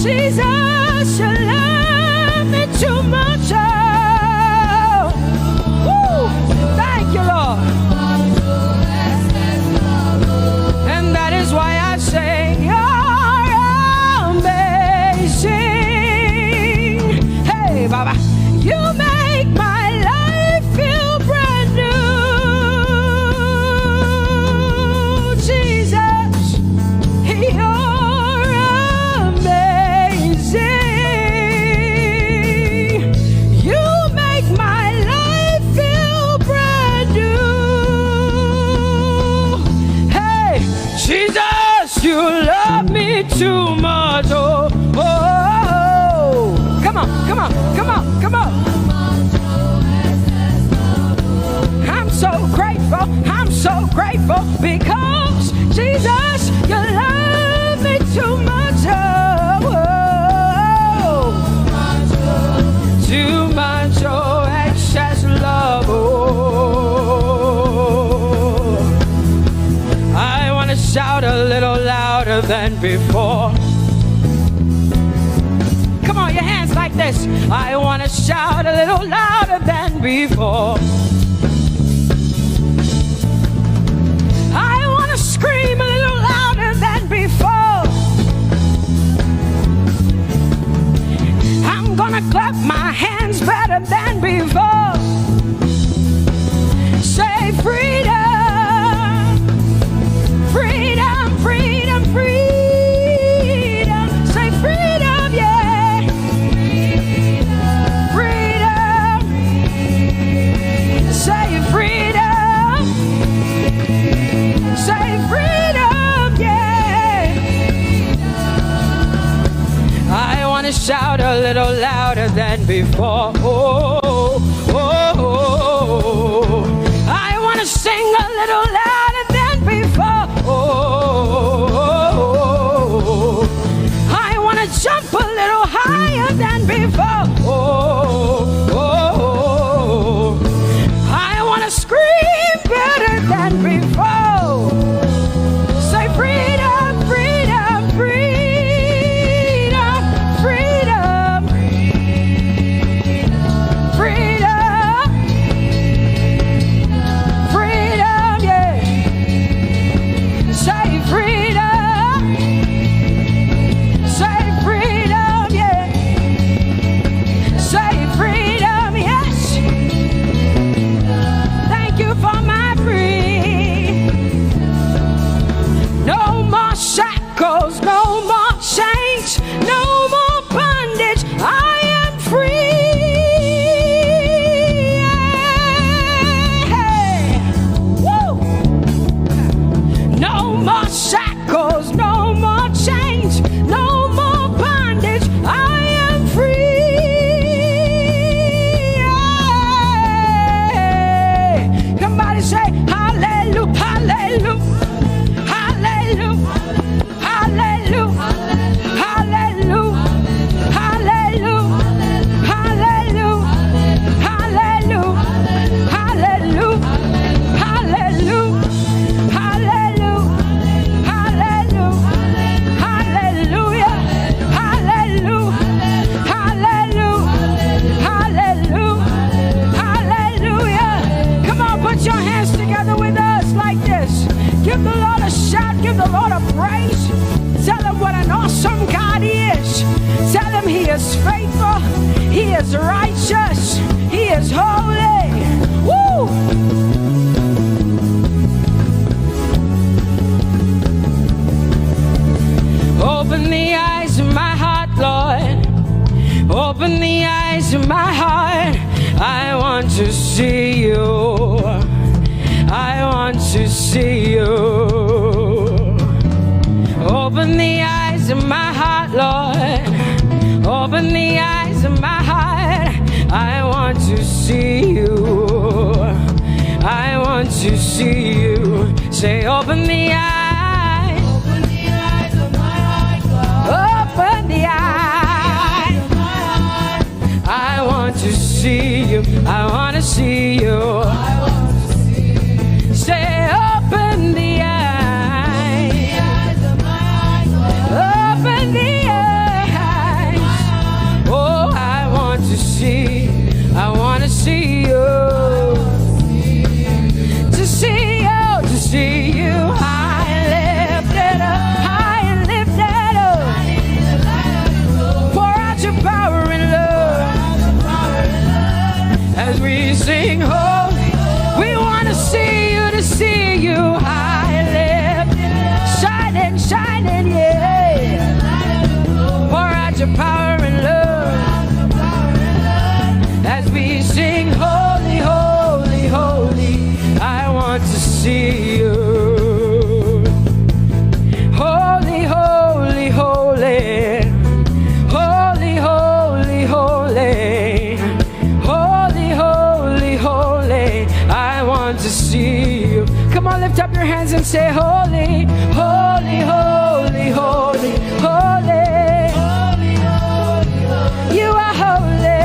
Jesus, you love me too much. Oh, woo, thank you, Lord. And that is why I say, Baba, you make my life feel brand new. Jesus, you're amazing. You make my life feel brand new. Hey, Jesus, you love me too much. Oh, oh, oh. Come on, come on. Come on, come on. I'm so grateful because Jesus, you love me too much. Oh, too much, oh, excess love. Oh, I want to shout a little louder than before. Come on, your hands like this. I want to shout a little louder than before. I want to scream a little louder than before. I'm gonna clap my hands better than before. Say freedom, freedom, freedom, freedom. Say freedom, yeah. Freedom. Say freedom. Say freedom, yeah. I want to shout a little louder than before. Oh, oh, oh, oh. I want to sing a little louder than before. Oh, oh, oh. I want to jump a little higher than before. Oh, oh, oh. I want to scream better than before. Say freedom, freedom, freedom, freedom, freedom, freedom, yeah. Say freedom, say freedom, yeah. Say freedom, yes. Thank you for my freedom. No more shackles, no more chains, no more bondage. I am free. Hey. Woo. No more shackles, no more chains, no more bondage. I am free. Somebody say, Give the Lord a shout. Give the Lord a praise. Tell him what an awesome God he is. Tell him he is faithful. He is righteous. He is holy. Woo! Open the eyes of my heart, Lord. Open the eyes of my heart. I want to see you. I want to see you. Open the eyes of my heart, Lord. Open the eyes of my heart. I want to see you. I want to see you. Say, open the eyes. Open the eyes of my heart, God. Open the eyes of my heart. I want to see you. I want to see you. I want to see you. Say, open the eyes. The eyes of my heart, God. Open the eyes. Oh, I want to see. I want to see you. To see you. To see you. High and lifted up. High and lifted up. Pour out your power and love. As we sing holy, we want to see you, high and lifted, shining, shining, yeah. Pour out your power and love. As we sing holy, holy, holy, I want to see you. Holy, holy, holy, holy, holy, holy. Holy, holy, holy, I want to see you. Come on, lift up your hands and say, holy, holy, holy, holy, holy. Holy, holy, holy. You are holy.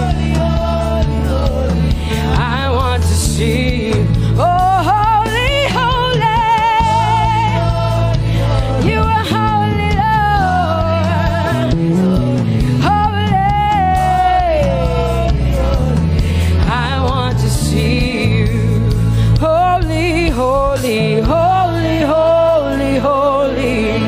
Holy, holy, holy. I want to see you. Oh, holy, holy. You are holy, Lord. Holy. I want to see you. Holy, holy, holy, holy, holy.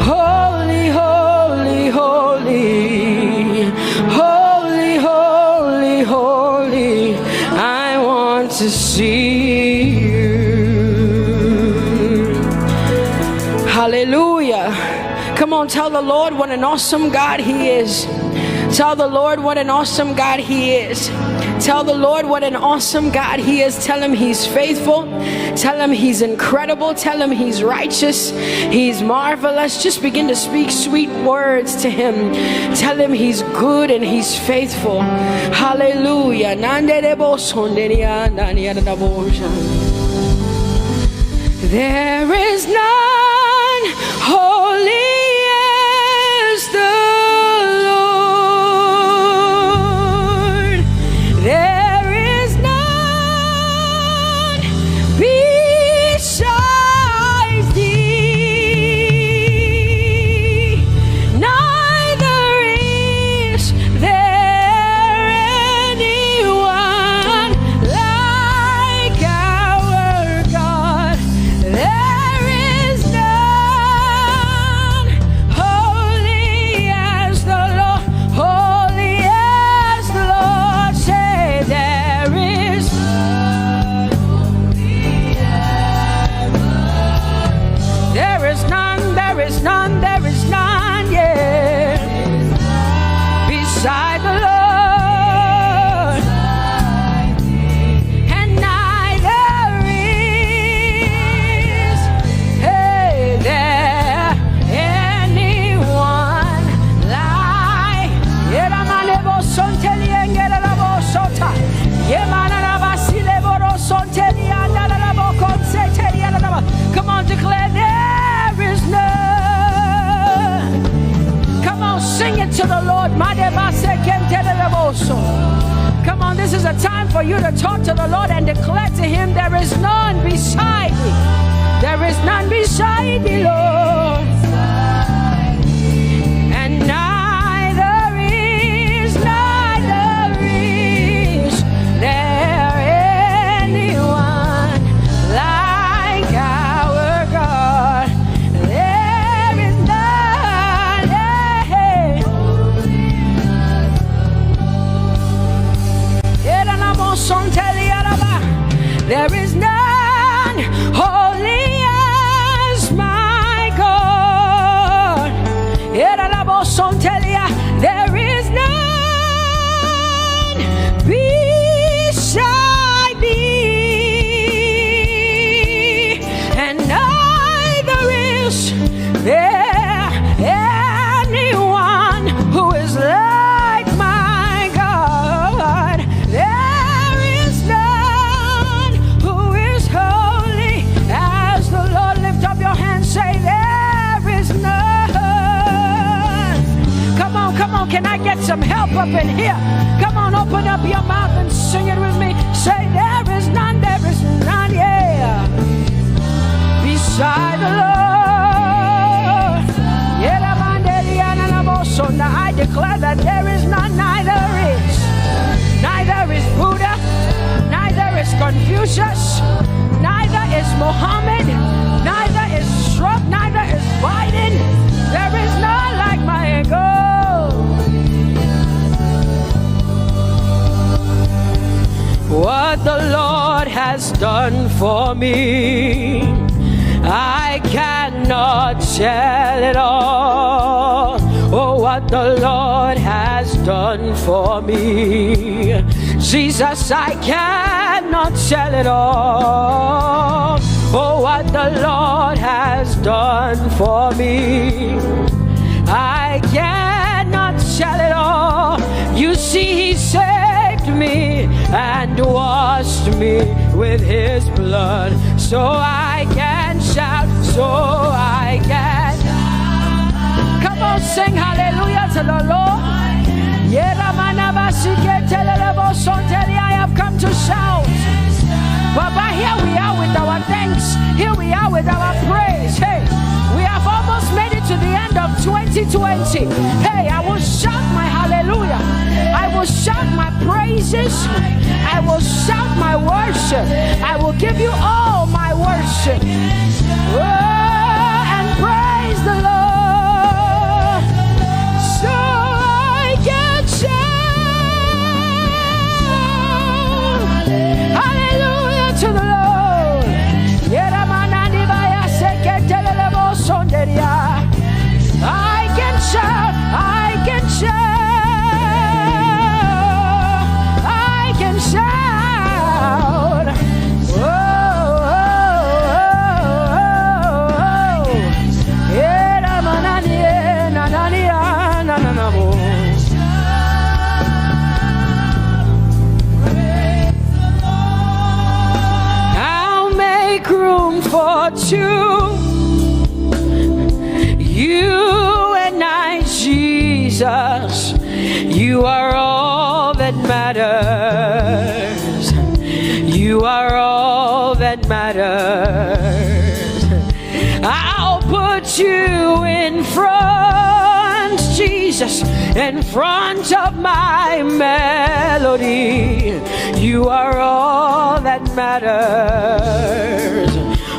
Holy, holy, holy. Holy, holy, holy. I want to see you. Hallelujah. Come on, tell the Lord what an awesome God he is. Tell the Lord what an awesome God he is. Tell the Lord what an awesome God he is. Tell him he's faithful. Tell him he's incredible. Tell him he's righteous. He's marvelous. Just begin to speak sweet words to him. Tell him he's good and he's faithful. Hallelujah. There is none holy as the Lord. There is none besides thee. Neither is there anyone like our God. There is none holy as the Lord, holy as the Lord. Say there is none holy as the Lord. There is none, there is none, there is none, yeah, beside the Lord. And neither is there anyone like. Come on, declare there is none. Come on, sing it to the Lord. Come on, this is a time for you to talk to the Lord and declare to him there is none beside thee. There is none beside thee, Lord. And neither is there anyone like our up in here. Come on, open up your mouth and sing it with me. Say, there is none, yeah, beside the Lord. So now I declare that there is none, neither is Buddha, neither is Confucius, neither is Muhammad, neither is Trump, neither is Biden. There is none like my God. What the Lord has done for me, I cannot tell it all. Oh, what the Lord has done for me, Jesus, I cannot tell it all. Oh, what the Lord has done for me, I cannot tell it all. You see, He saved me and washed me with His blood, so I can shout, so I can. Come on, sing hallelujah to the Lord. I have come to shout. Baba, here we are with our thanks. Here we are with our praise. Hey, we have almost made it to the end of 2020. Hey, I will shout my hallelujah. I will shout my praises. I will shout my worship. I will give you all my worship. Oh, and praise the Lord. So I can shout hallelujah to the Lord. I can shout, I can shout, I can shout. Oh, oh, oh, oh. I'll make room for two. You and I, Jesus, you are all that matters. You are all that matters. I'll put you in front, Jesus, in front of my melody. You are all that matters.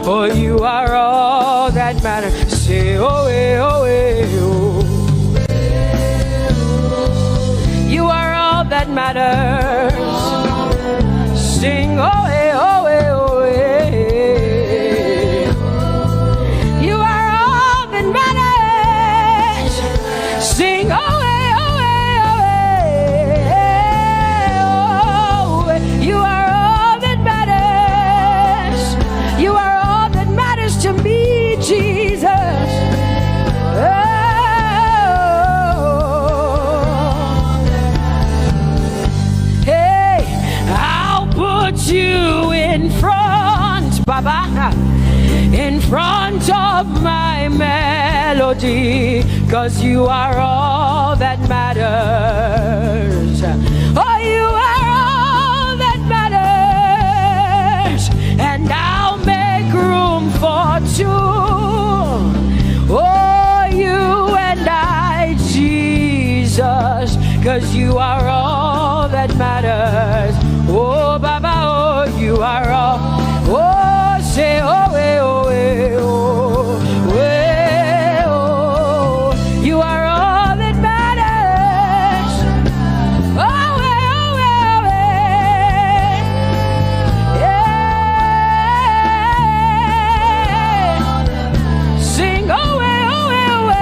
Oh, you are all that matters. Say, oh, eh, oh, eh, oh. You are all that matters. Sing, oh, eh, oh, eh, oh, eh. You are all that matters. Sing, oh, eh, oh, eh, oh, eh. Oh, you are all that matters. You are all that matters to me, Jesus. You in front, Baba, in front of my melody, 'cause you are all that matters. Oh, you are all that matters, and I'll make room for two. Oh, you and I, Jesus, 'cause you are all that matters. Oh, Baba, oh, you are all. Oh, say, oh, eh, oh, eh, oh, eh, oh. You are all that matters. Oh, eh, oh, eh, yeah. Sing, oh, eh, oh, eh,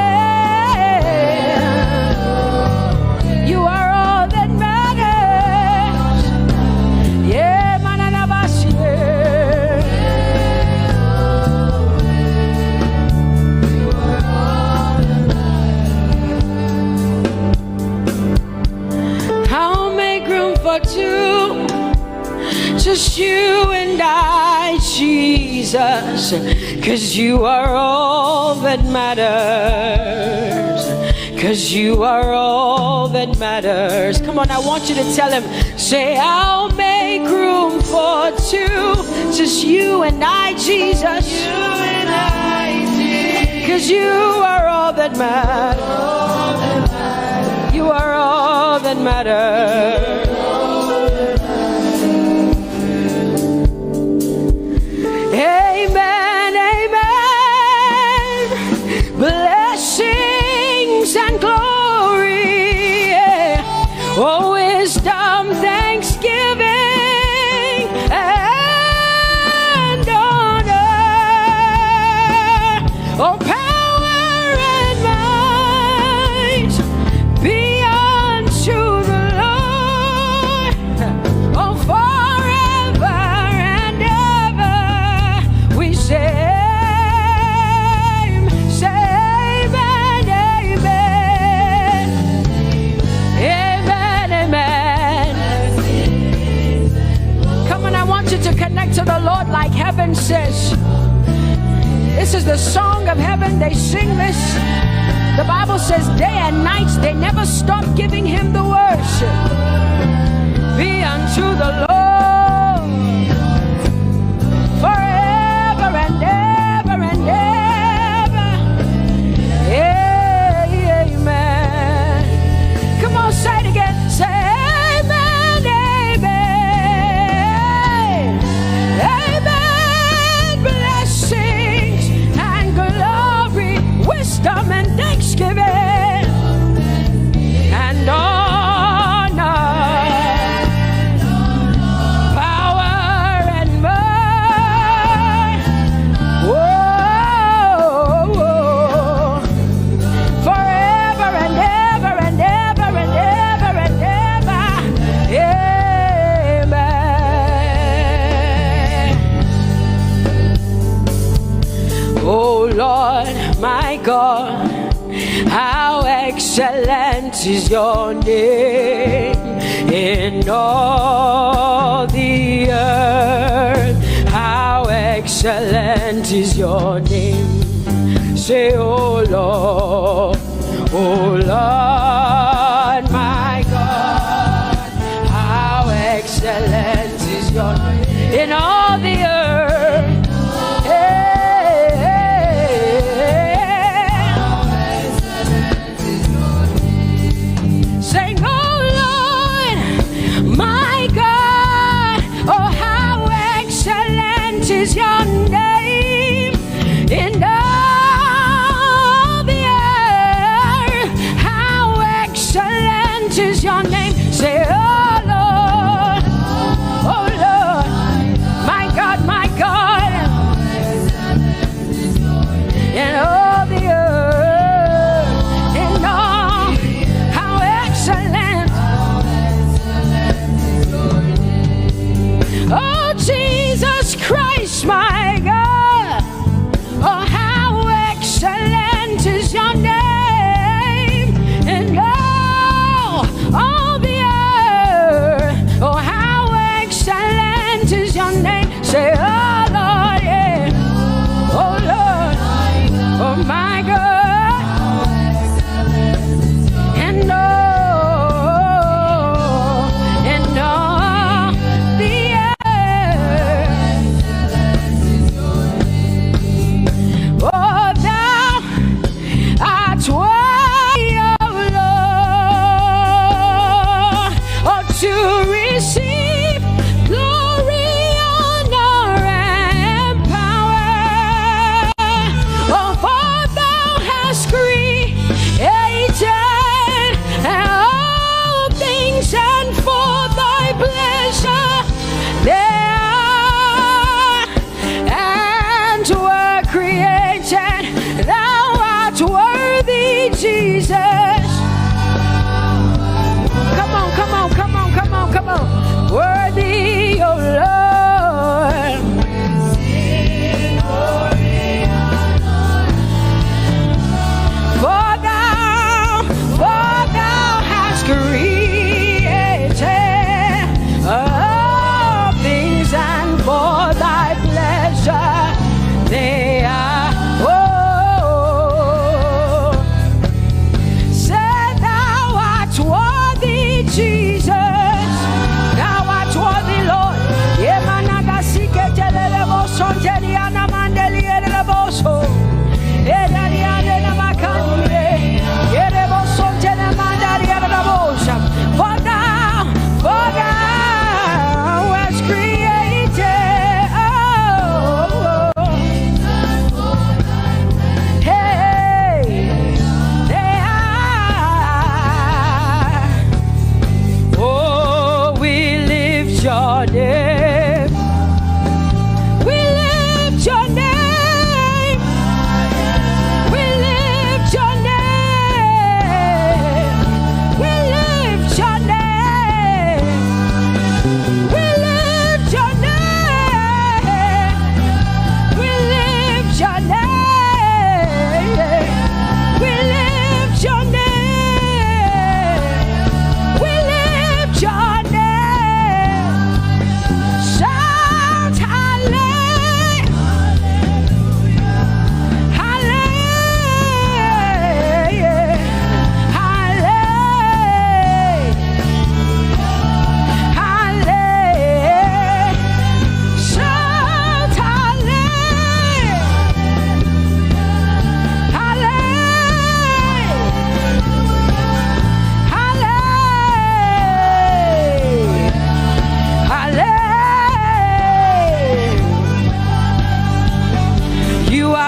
oh. You are all that matters. Yeah, manana basi. I'll make room for two, just you and I, Jesus, 'cause you are all that matters. 'cause you are all that matters. Come on, I want you to tell him, say, I'll make room for two, just you and I, Jesus. You and I, Jesus. 'Cause you are all that matters. You are all that matters. Amen, amen. Blessings and glory, yeah. Oh, wisdom, thanksgiving, and honor. Oh, power and might be unto the Lord. Oh, forever and ever we say, amen, amen. Amen, amen. Come on, I want you to connect to the Lord like heaven says. This is the song of heaven. They sing this. The Bible says day and night they never stop giving him the worship. Be unto the Lord forever and ever and ever. Amen. Come on, say it again. Say amen, amen. Amen. Blessings and glory, wisdom and thanksgiving, and honor, power and might. Whoa, forever and ever and ever and ever and ever. Amen. Oh Lord, my God, how excellent is your name in all the earth. How excellent is your name. Say, oh Lord, my God, how excellent is your name in all the earth. Sing, oh Lord, my God, oh how excellent is your name in all the earth. How excellent is your name. Say, oh Lord, my God, in all the earth, in all, how excellent. Oh Jesus Christ, my God, oh how excellent is your name in all the earth. Oh how excellent is your name. Say, oh Lord, yeah. Oh Lord, oh my God, and all the earth. Oh, thou art worthy, oh Lord, oh to receive glory, honor, and power. Oh, for thou hast created all things, and for thy pleasure they are and were created. Thou art worthy, Jesus. Come on, come on, come on, come on, come on. Worthy, oh Lord. For thou hast created all things, and for thy pleasure they are. Oh, say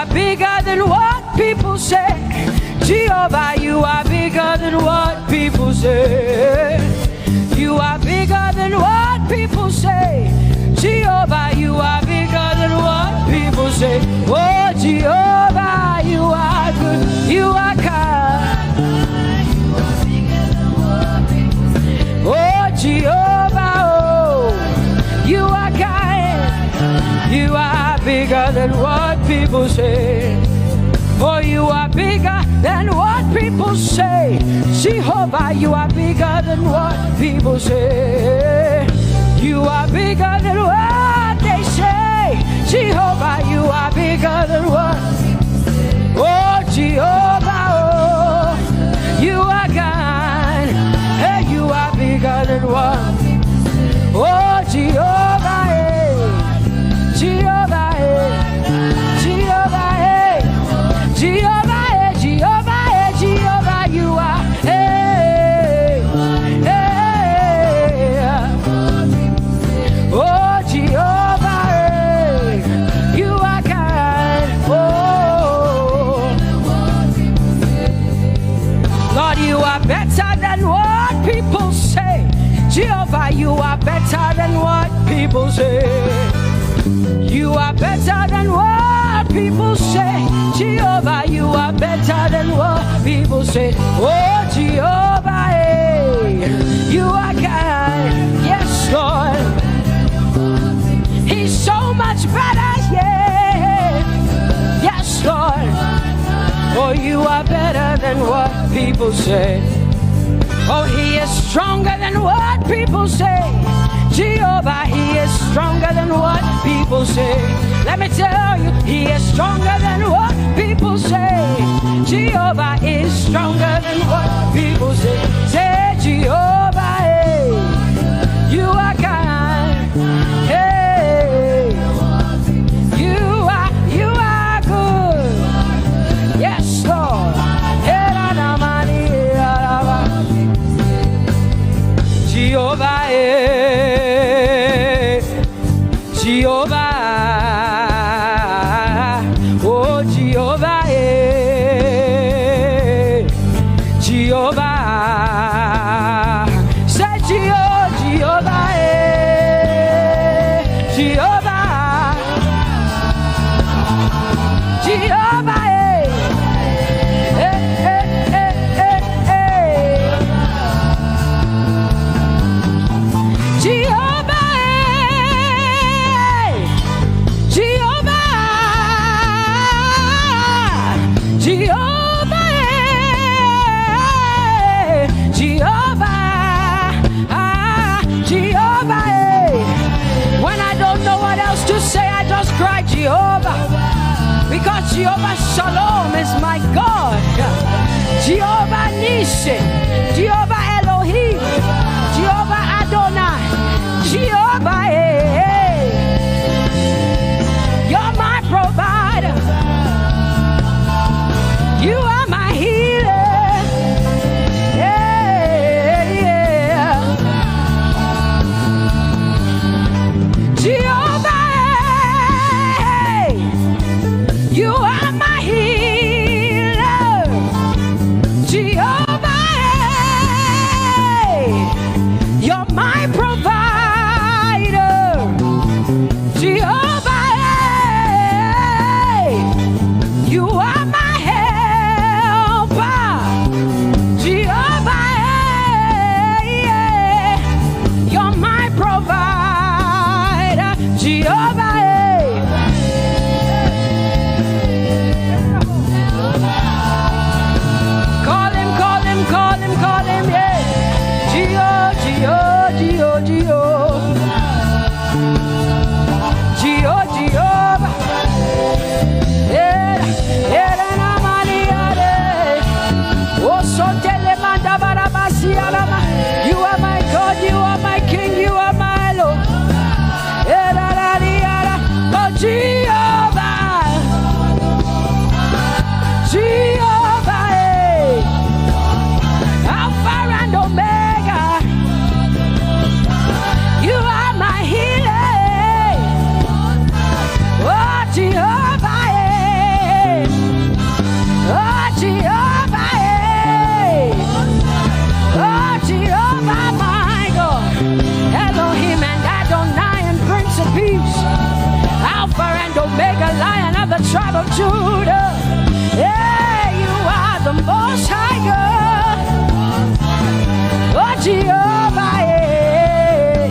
are bigger than what people say. Jehovah, you are bigger than what people say. You are bigger than what people say. Jehovah, you are bigger than what people say. Oh, Jehovah, you are good. You are kind. Oh, Jehovah, oh, you are kind. You are bigger than what people say. Oh, you are bigger than what people say. Jehovah, you are bigger than what people say. You are bigger than what they say. Jehovah, you are bigger than what. Oh, Jehovah, oh, you are kind. Hey, you are bigger than what. Oh, Jehovah, hey. Jehovah, hey. Jehovah, hey. Jehovah, hey. Jehovah, hey. Jehovah, you are. Hey, hey. Oh, Jehovah, hey. You are kind. Oh, Lord, you are better than what people say. Jehovah, you are better than what people say. You are better than what people say. Jehovah, you are better than what people say. Oh, Jehovah, hey, you are kind. Yes, Lord. He's so much better, yeah. Yes, Lord. Oh, you are better than what people say. Oh, he is stronger than what people say. Jehovah, he is stronger than what people say. Let me tell you, he is stronger than what people say. Jehovah is stronger than what people say. Say, Jehovah, hey, you are kind. Hey, you are good. Yes, Lord. Jehovah, Jehovah, oh Jehovah, Jehovah, say Jehovah, Jehovah, Jehovah, cry Jehovah, because Jehovah Shalom is my God. Jehovah Nissi, Jehovah Elohim, Jehovah Adonai, Jehovah, hey, you're my provider. You are my healer. Yeah, yeah. Jehovah, you are my healer, Jehovah, you're my provider, Jehovah, you are my helper, Jehovah, you're my provider, Jehovah. Call him, yeah. Jehovah. Yeah, you are my God, you are my King, you are my Lord. Oh, Jehovah. Jehovah, Alpha and Omega. You are my healer. Oh, Jehovah, the tribe of Judah. Yeah, you are the Most High God. Oh, Jehovah, yeah.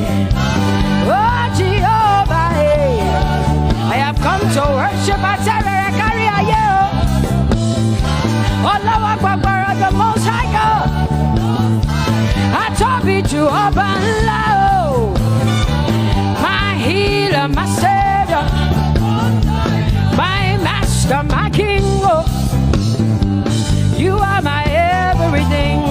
Oh, Jehovah, yeah. I have come to worship at Terekaria, yeah. Oh, Lord, the Most High God. I Tope Jehovah, my healer, my savior, my master, my king. You are my everything.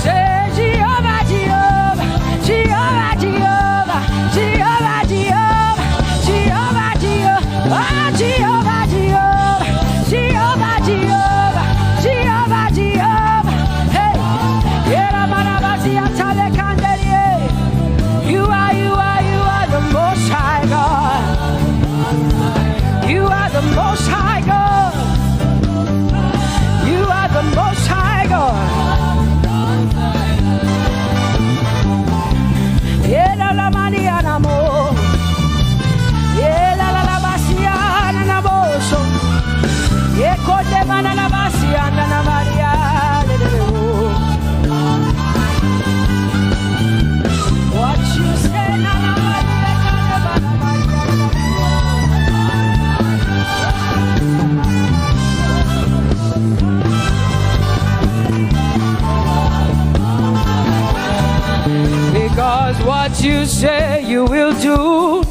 Say Jehovah, Jehovah, Jehovah, Jehovah, Jehovah, Jehovah, Jehovah, Jehovah, Jehovah, Jehovah, Jehovah, Jehovah, Jehovah. Hey, you are the Most High God. You are the Most High God. You are the Most High God. Yeah, la Mariana mo. Yeah, la Bassiana na boso. Yeah, kote mana la Bassiana na Maria. What you say na na because what you say you will do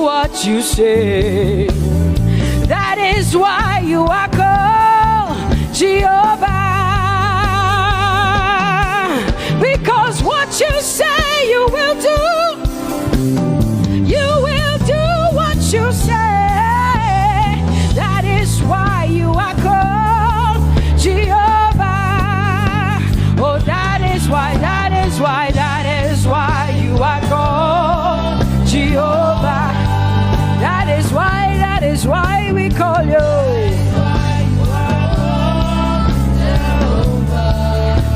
what you say. That is why you are called Jehovah. Because what you say you will do what you say. That is why you are called Jehovah. Oh, that is why you are called Jehovah. That is why we call you.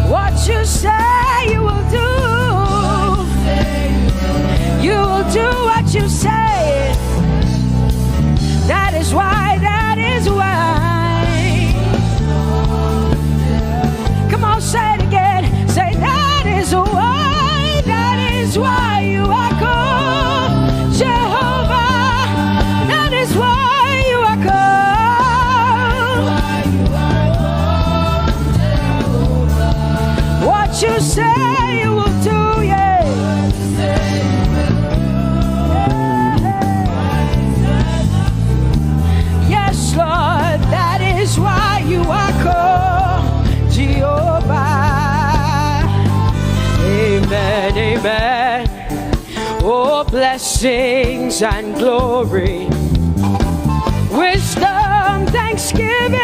What you say you will do. You will do what you say. That is why. Come on, say it again. Say that is why you are called Jehovah. That is why you are called. What you say you will do, yeah. Yes, Lord, that is why you are called Jehovah. Amen, amen. Oh, blessings and glory, wisdom, thanksgiving,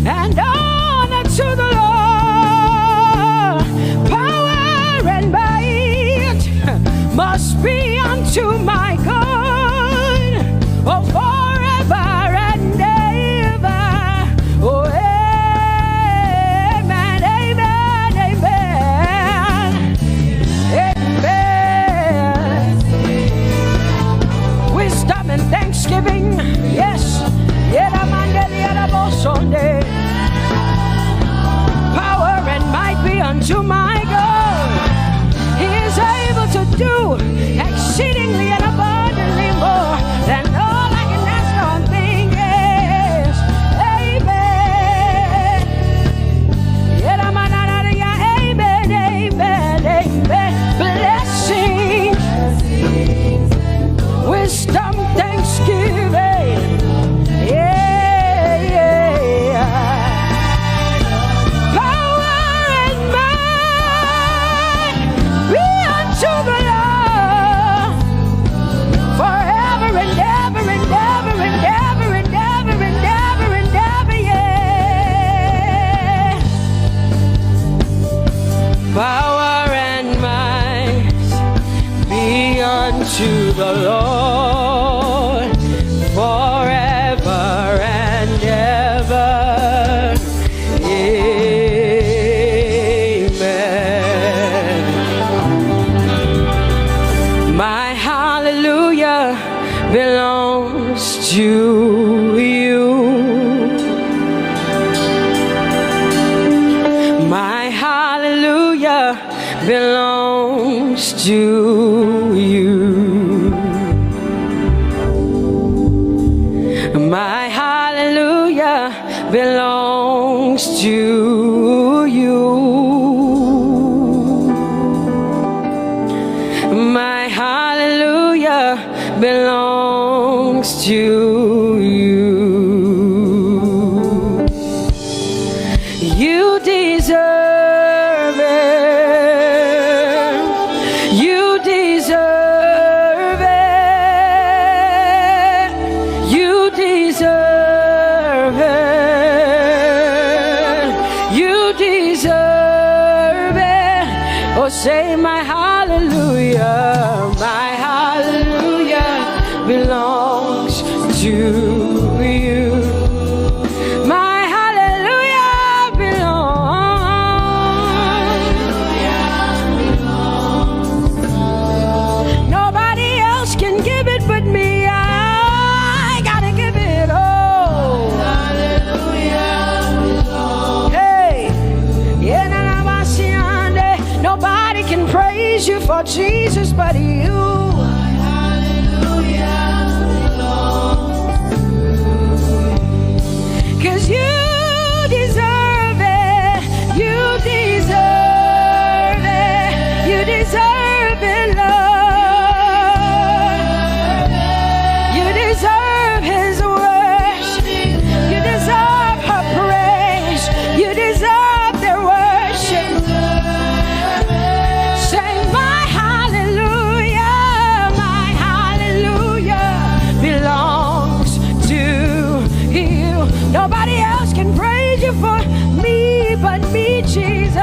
and honor to the Lord. Power and might must be unto my God. Oh, forever and ever. Oh, amen, amen, amen, amen. Wisdom and thanksgiving, yes. Power and might be unto my God. He is able to do exceedingly and abundantly more than all I can ask or think. Yes, amen. Amen, amen, amen. Blessings, wisdom, thanksgiving. Yeah, yeah. Power and might be unto the Lord forever and ever and ever and ever and ever and ever and ever, yeah. Power and might be unto the Lord forever and ever. Amen. My heart hallelujah belongs to you. My hallelujah belongs to you. My hallelujah belongs to you. My hallelujah belongs to you. You deserve it. You deserve it. You deserve it. You deserve it. Oh, say my hallelujah. My hallelujah belongs to you. My hallelujah belongs. Nobody else can give it but me. I gotta give it all. Hallelujah. Hey, nobody can praise you for Jesus but you. Cause you deserve it, you deserve it, you deserve it, Lord. You deserve His worship, you deserve her praise, you deserve their worship. Say my hallelujah belongs to you. Nobody else can praise you for me but me, Jesus.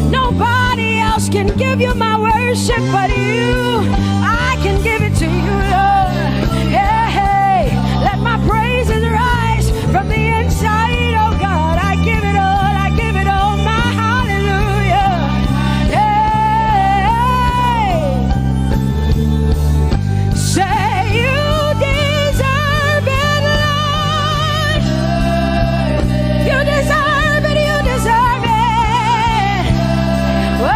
Nobody else can give you my worship but you. I can give it to you, Lord. Yeah, hey, let my praises rise from the inside, oh God. I give it all, I give it all, my hallelujah. Hey, say you deserve it, Lord. You deserve it, you deserve it. Whoa.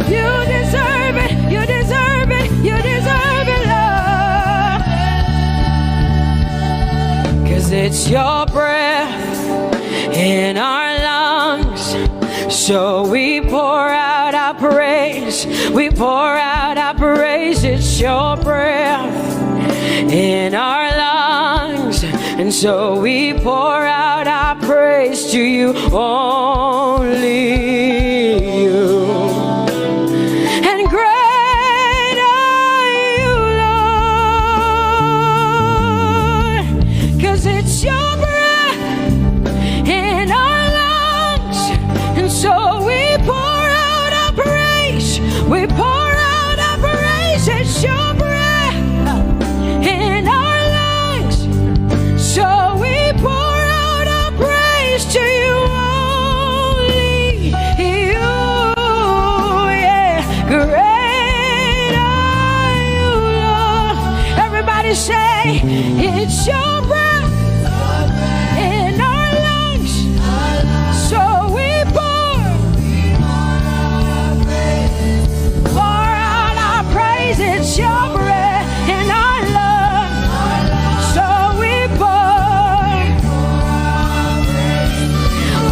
You deserve it, you deserve it, you deserve it, Lord. Cause it's your breath in our lungs, so we pour out our praise, we pour out our praise. It's your breath in our lungs, and so we pour out our praise to you, only you. And great are you, Lord, 'cause it's your breath in our lungs, and so we pour out our praise, we pour out our praise. It's your breath in our lungs, so we pour out our praise to you, only you. Yeah, great are you, Lord. Everybody say, it's your breath in our lungs, so we pour out our praise. It's your breath in our lungs, so we pour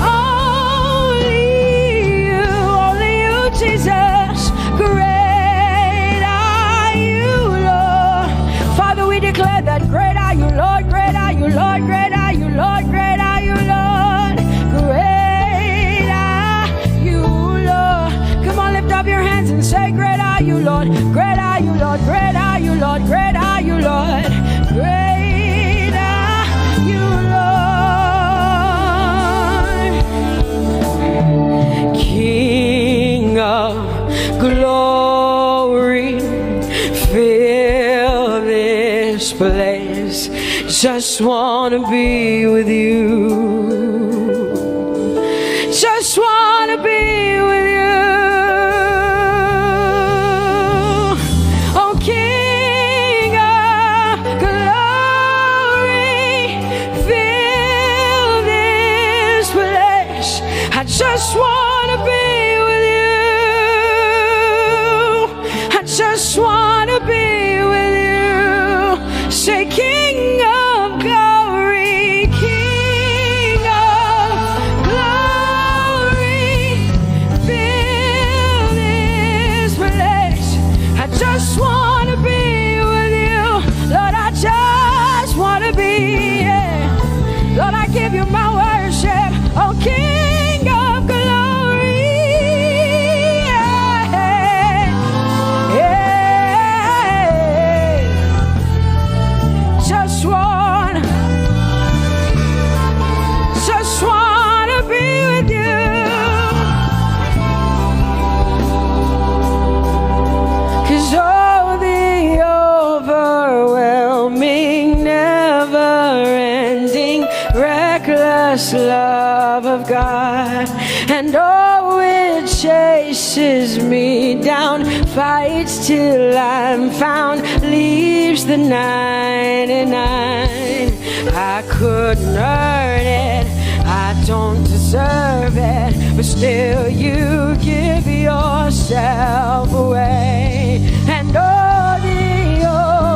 only you, Jesus. Great are you, Lord. Father, we declare that great are you, Lord. Great are you, Lord. Great are you, Lord. Great are you, Lord. Great are you, Lord. Come on, lift up your hands and say, great are you, Lord. Great are you, Lord. Great are you, Lord. Great are you, Lord. Great are you, Lord. King of glory, fill this place. just wanna be with you. Just wanna be with you. Oh, King of glory, fill this place. I just wanna be with you. I just wanna be with you. Say, King of glory, King of glory, fill this place. I just wanna be with you. Lord, I just wanna be, yeah. Lord, I give you my worship. Oh, King of glory, yeah, yeah. Just wanna be with you. 'Cause oh, the overwhelming, never-ending, reckless love of God, and oh, it chases me down, fights till I'm found, leaves the 99. I couldn't earn it, I don't deserve it, but still you give yourself away. And oh, the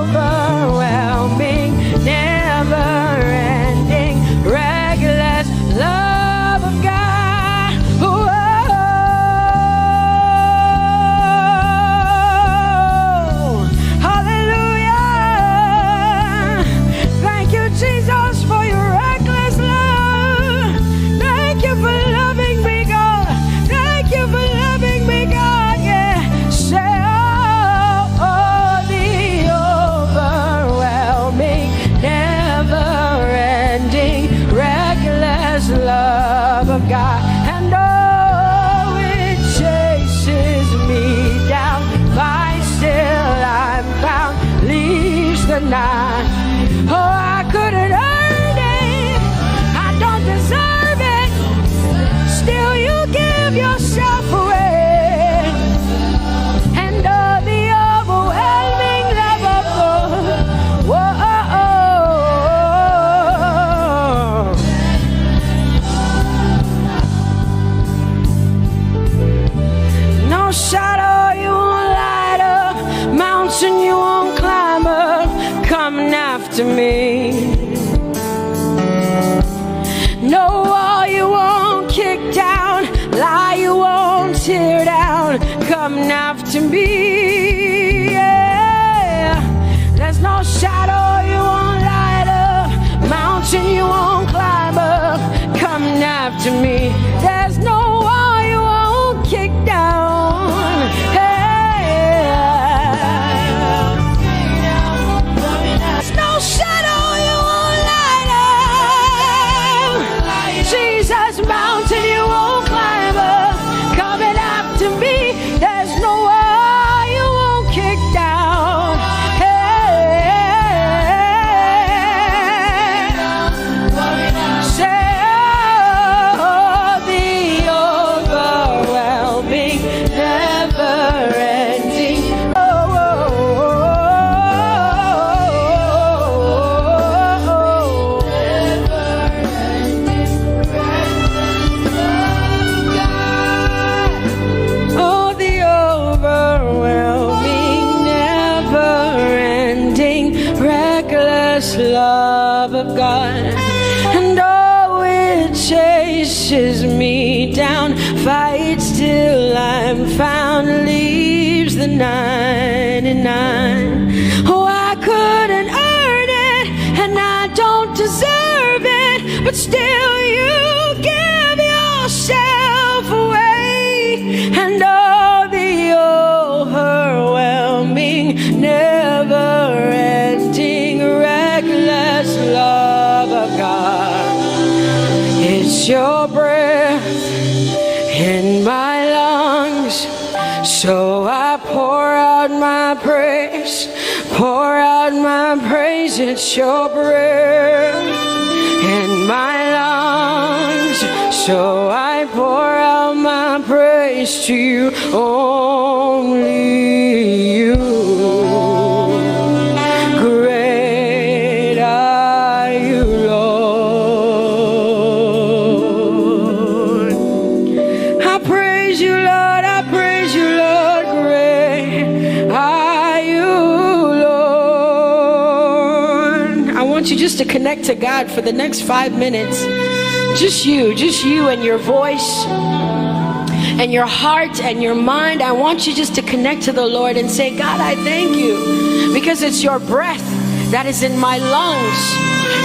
overwhelming, never-ending, reckless love of God. Whoa. Hallelujah. Thank you, Jesus, for your reckless love. Thank you for loving me, God. Thank you for loving me, God. Yeah. Say, oh, the overwhelming, never-ending, reckless love of God. And oh, it chases me down, finds till I'm found, leaves the 9. Oh, I couldn't earn it, I don't deserve it, still you give yourself away. And oh, the overwhelming love of God. Whoa. No shadow you won't light up, mountain you won't climb up, coming after me. No wall you won't kick down, lie you won't tear down, coming after me. Yeah. There's no shadow you won't light up, mountain you won't climb up, coming after me. There's no wall you won't kick down. Yeah. There's no shadow you won't light up, Jesus, mountain you won't climb up, coming after me. There's no wall you won't kick down. Hey. Say, oh, the overwhelming, never-ending. Oh, oh, the overwhelming, never-ending, reckless love of God. And oh, it chases me down, fights till I'm found, leaves the 99. Oh, I couldn't earn it, and I don't deserve it, but still you give yourself away. And oh, the overwhelming, never-ending, reckless love of God. It's your breath in my lungs, so I pour out my praise, pour out my praise, it's your breath in my lungs. So I pour out my praise to you, only you. Great are you, Lord. I praise you, Lord. I praise you, Lord. Great are you, Lord. I want you just to connect to God for the next 5 minutes. Just you and your voice and your heart and your mind. I want you just to connect to the Lord and say, God, I thank you because it's your breath that is in my lungs.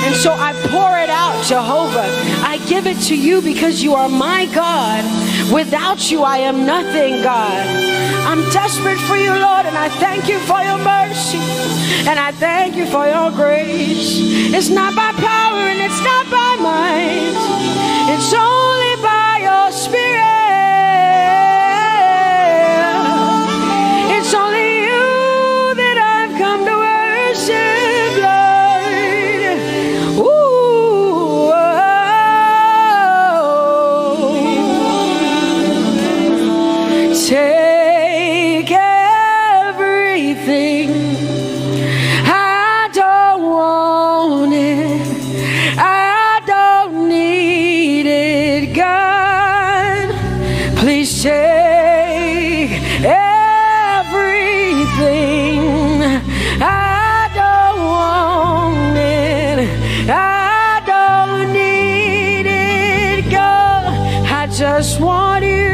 And so I pour it out, Jehovah. I give it to you because you are my God. Without you, I am nothing, God. I'm desperate for you, Lord, and I thank you for your mercy. And I thank you for your grace. It's not by power and it's not by might. It's only by your Spirit. It's only you that I've come to worship, Lord. Ooh, oh. Take everything. I don't want it. I don't need it, God. Please take everything. I don't want it. I don't need it, God. I just want you.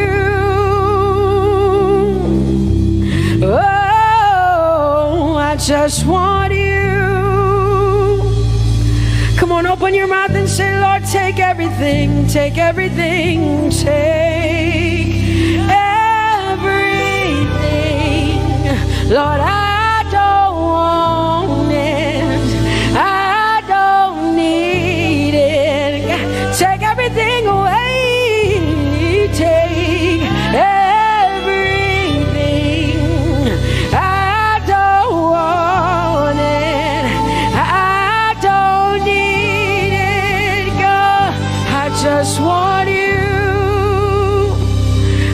Oh, I just want you. Come on, open your mouth and say, Lord, take everything, take everything, take everything. Lord, I don't want it. I don't need it. Take everything away. Take everything. I don't want it. I don't need it, God. I just want you.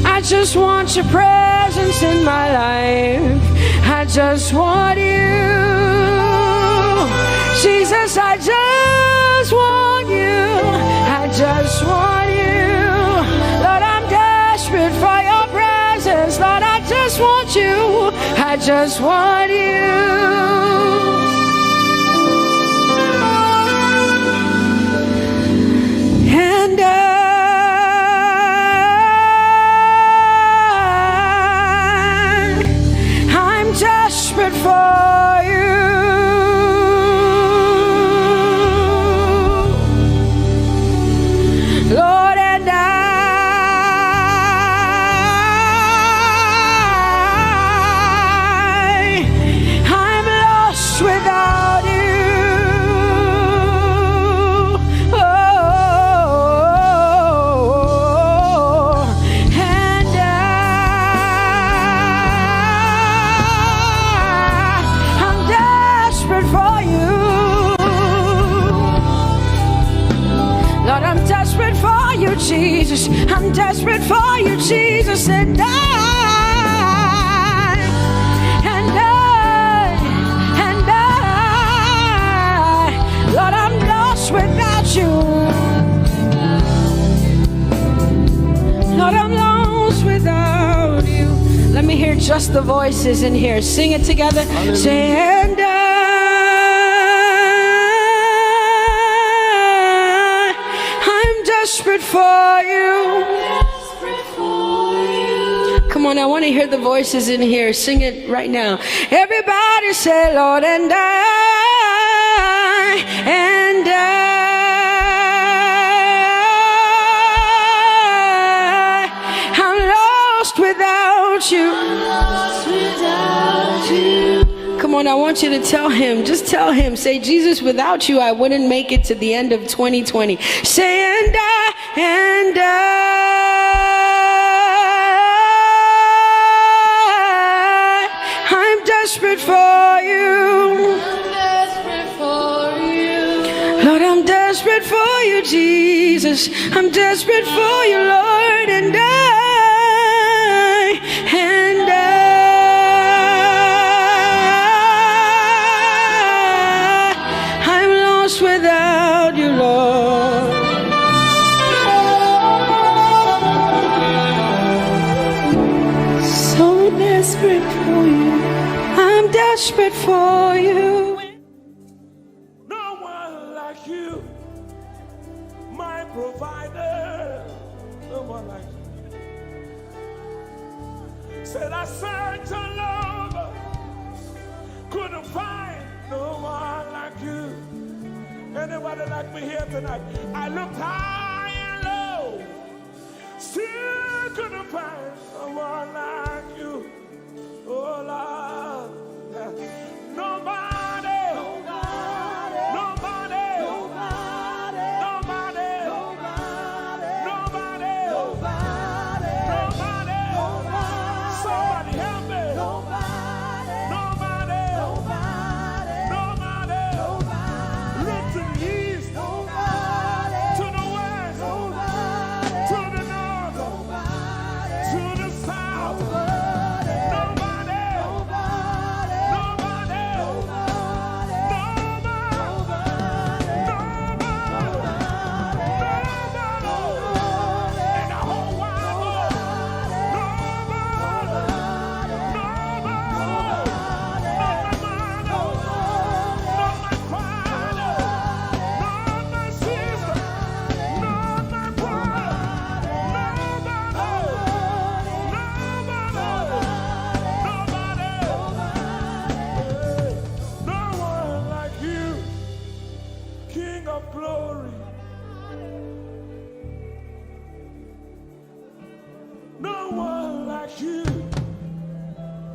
I just want your presence in my life. I just want you. Jesus, I just want you. I just want you. Lord, I'm desperate for your presence. Lord, I just want you. I just want you. And I'm desperate for you. Lord, and I'm lost without you. Oh, and I'm desperate for you. Lord, I'm desperate for you, Jesus. I'm desperate for you, Jesus. And Lord, I'm lost without you. Lord, I'm lost without you. Let me hear just the voices in here. Sing it together. Say, and I'm desperate for you. Come on, I want to hear the voices in here. Sing it right now. Everybody say, Lord, and I'm lost without you. Come on, I want you to tell him. Just tell him. Say, Jesus, without you, I wouldn't make it to the end of 2020. Say, and I'm desperate for you. desperate for you, Jesus. I'm desperate for you, Lord, and I'm lost without you, Lord. So desperate for you. I'm desperate for you. No one like you, my provider. No one like you. Said I searched all over, couldn't find no one like you. Anybody like me here tonight? I looked high and low, still couldn't find no one like you. Oh Lord, nobody, nobody, nobody, nobody, nobody, nobody, nobody, nobody, somebody help me. Nobody, nobody, nobody, nobody. Look to the east, nobody, to the west, nobody, to the north, nobody, to the south.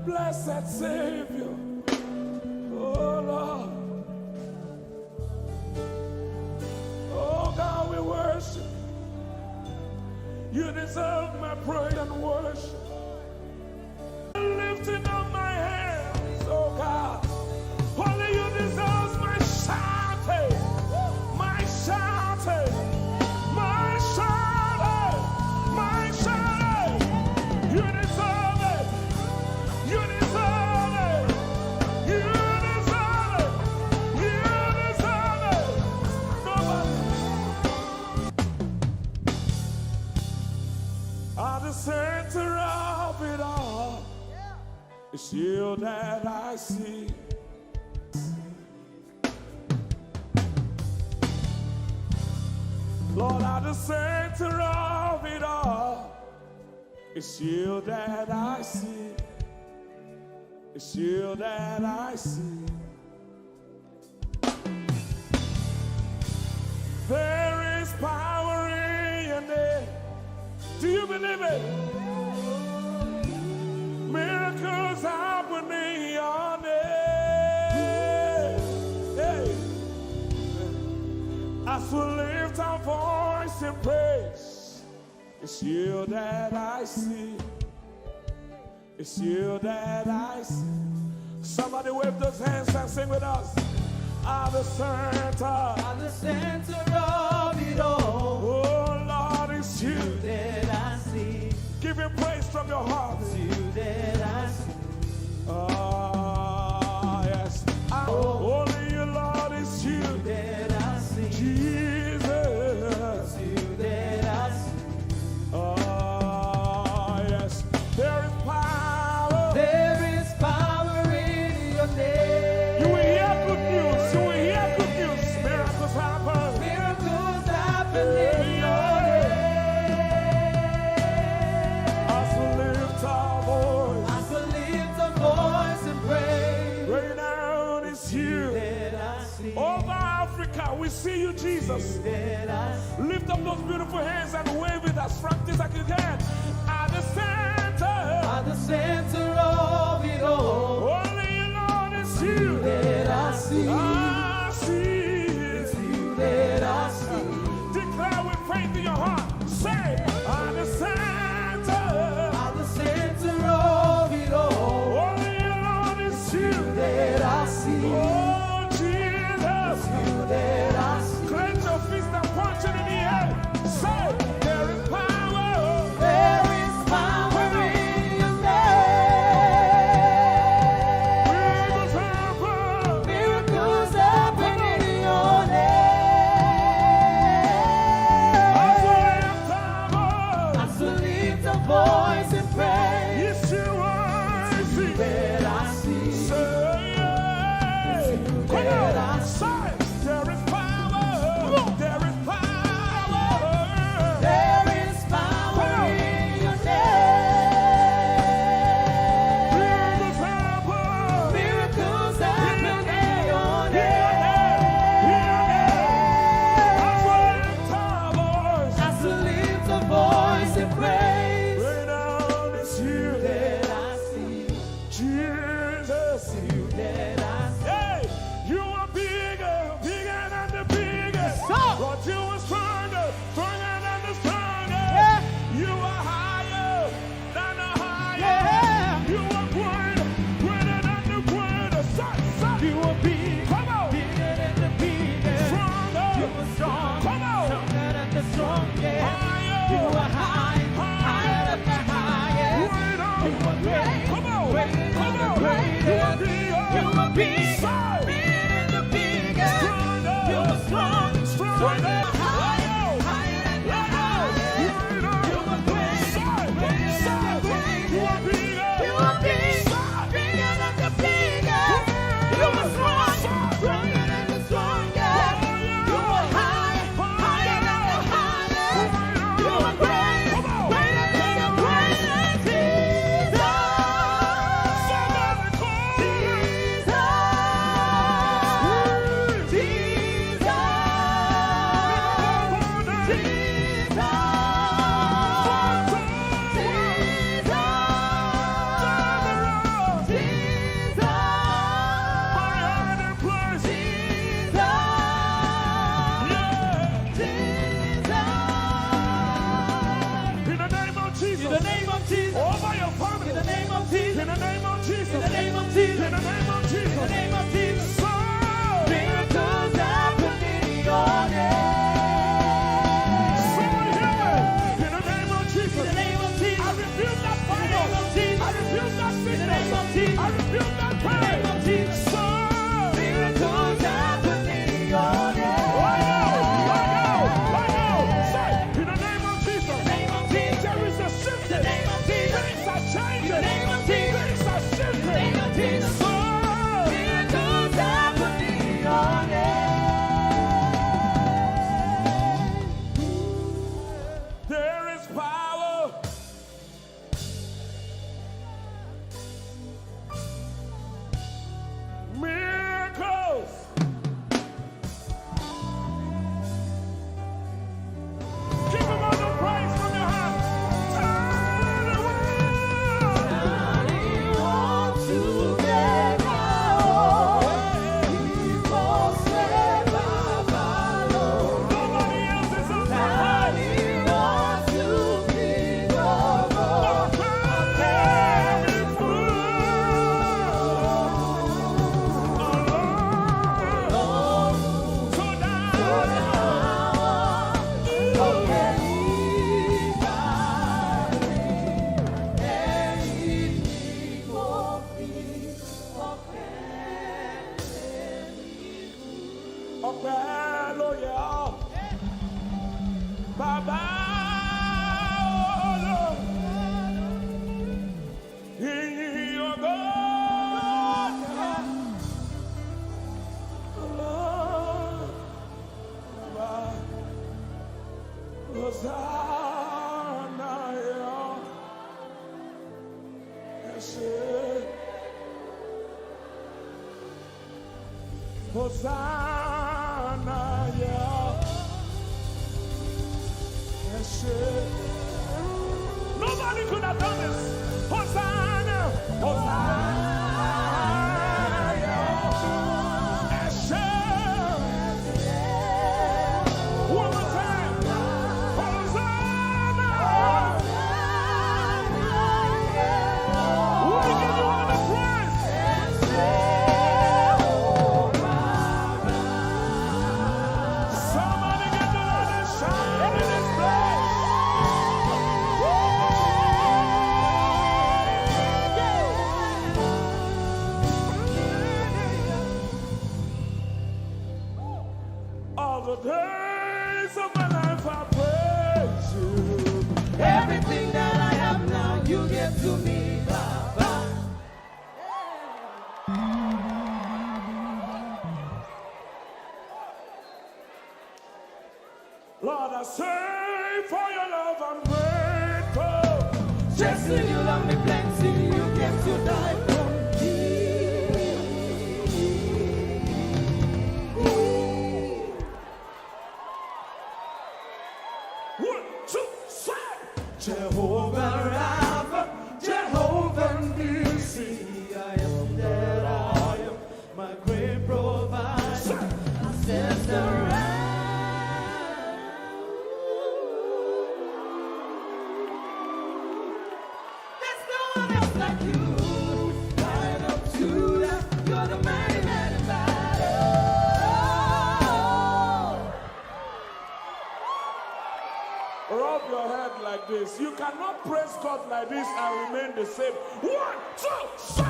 Blessed Savior, oh Lord, oh God, we worship you. You deserve my praise and worship. Lifting up my hands, oh God, only you deserve my shouting, my shouting, my shouting, my shouting. You deserve it. You deserve it. You deserve it. You deserve it. Nobody. At the center of it all, it's you that I see. Lord, at the center of it all, it's you that I see. It's you that I see. There is power in your name. Do you believe it? Miracles happen in your name. Hey. As we lift our voice in praise, it's you that I see. It's you that I see. Somebody wave those hands and sing with us. At the center of it all. Oh Lord, it's you that I see. Give him praise from your heart. It's you that I see. Oh yes. Only you, Lord, it's you that I see. Jesus. It's you that I see. Oh yes. There is power. There is power in your name. You will hear good news. You will hear good news. Miracles happen. Miracles happen in your name. As we lift our voice. As we lift our voice and praise. Right now it's you. That I see. Over Africa, we see you, Jesus. That I see. Lift up those beautiful hands and wave it as practice as you can. At the center of it all. Only you, Lord, it's you that I see. I see. It's you that I see. Declare with faith in your heart. Say, at the center of it all. Only you, Lord, it's you that I see. Oh, Jesus. It's you that I see. Clench your fist voice in praise. Yes, you are. It's you that I see. Say, yeah. Come on. Say, there is power. There is power. There is power in your name. Miracles happen in your name. As we lift a voice in praise. Rain down is you That I see. Jesus. You that I see. Hey, you are bigger, bigger than the biggest. Lord, you are stronger, stronger than the strongest. You are higher than the highest. You are greater, greater than the greatest. You are big, come on, Bigger than the biggest. stronger, You are strong. come on, Stronger than the strongest. higher, You are high. Higher than the highest. greater, You are great. come on, Greater come than the on, greatest. you are bigger, You are big. Say, Bigger than the biggest. stronger, You are strong. stronger, Higher. Higher than the highest. You are great. Greater than the greatest. You are big. Bigger than the biggest. You are strong. Stronger than the strongest. You are high. Higher than the highest. You are great. Greater than the greatest. In the name of Jesus. Over your family. In the name of Jesus. In the name of Jesus. In the name of Jesus. In the name of Jesus. In the name of Jesus. So, Miracles happen in your name. someone hear me. In the name of Jesus. In the name of Jesus. I rebuke that In the fire. name of Jesus. I rebuke that In the sickness. name of Jesus. I rebuke that In the name pain. of Jesus. So, Miracles happen in your name. right now. Say, in the name of Jesus. In the name of Jesus. There is a shift. In the name of Jesus. Things are changing. In the name of Jesus. Things are shifting. In the name of Jesus. So, Miracles happen in your name. there is power. Miracles. Give him all the praise from your heart. Turn around. I want to get out. People say, Baba, Lord. Nobody else is on the I want to be over. carry through. So ọpẹ́ ló yẹ ọ́. Bàbá Ọlọ́run, ìyìn ògo yẹ. Hosanna yẹ ọ́. Ẹ ṣé. Hosanna, yeah. Yes, nobody could have done this. Hosanna, Hosanna, yeah. Yes, one more time. Hosanna. We give you all the praise. Somebody get the Lord and shout in this place. love, I'm grateful. Just you love me plenty, you came to die for me. 1, 2, 3. Jehovah Rapha, Jehovah Nissi, I am that I am, my great provider, I stand around. There's no one else like you, Lion of Judah, you're the mighty man in battle. Rub your head like this. You cannot praise God like this and remain the same. 1, 2, 3.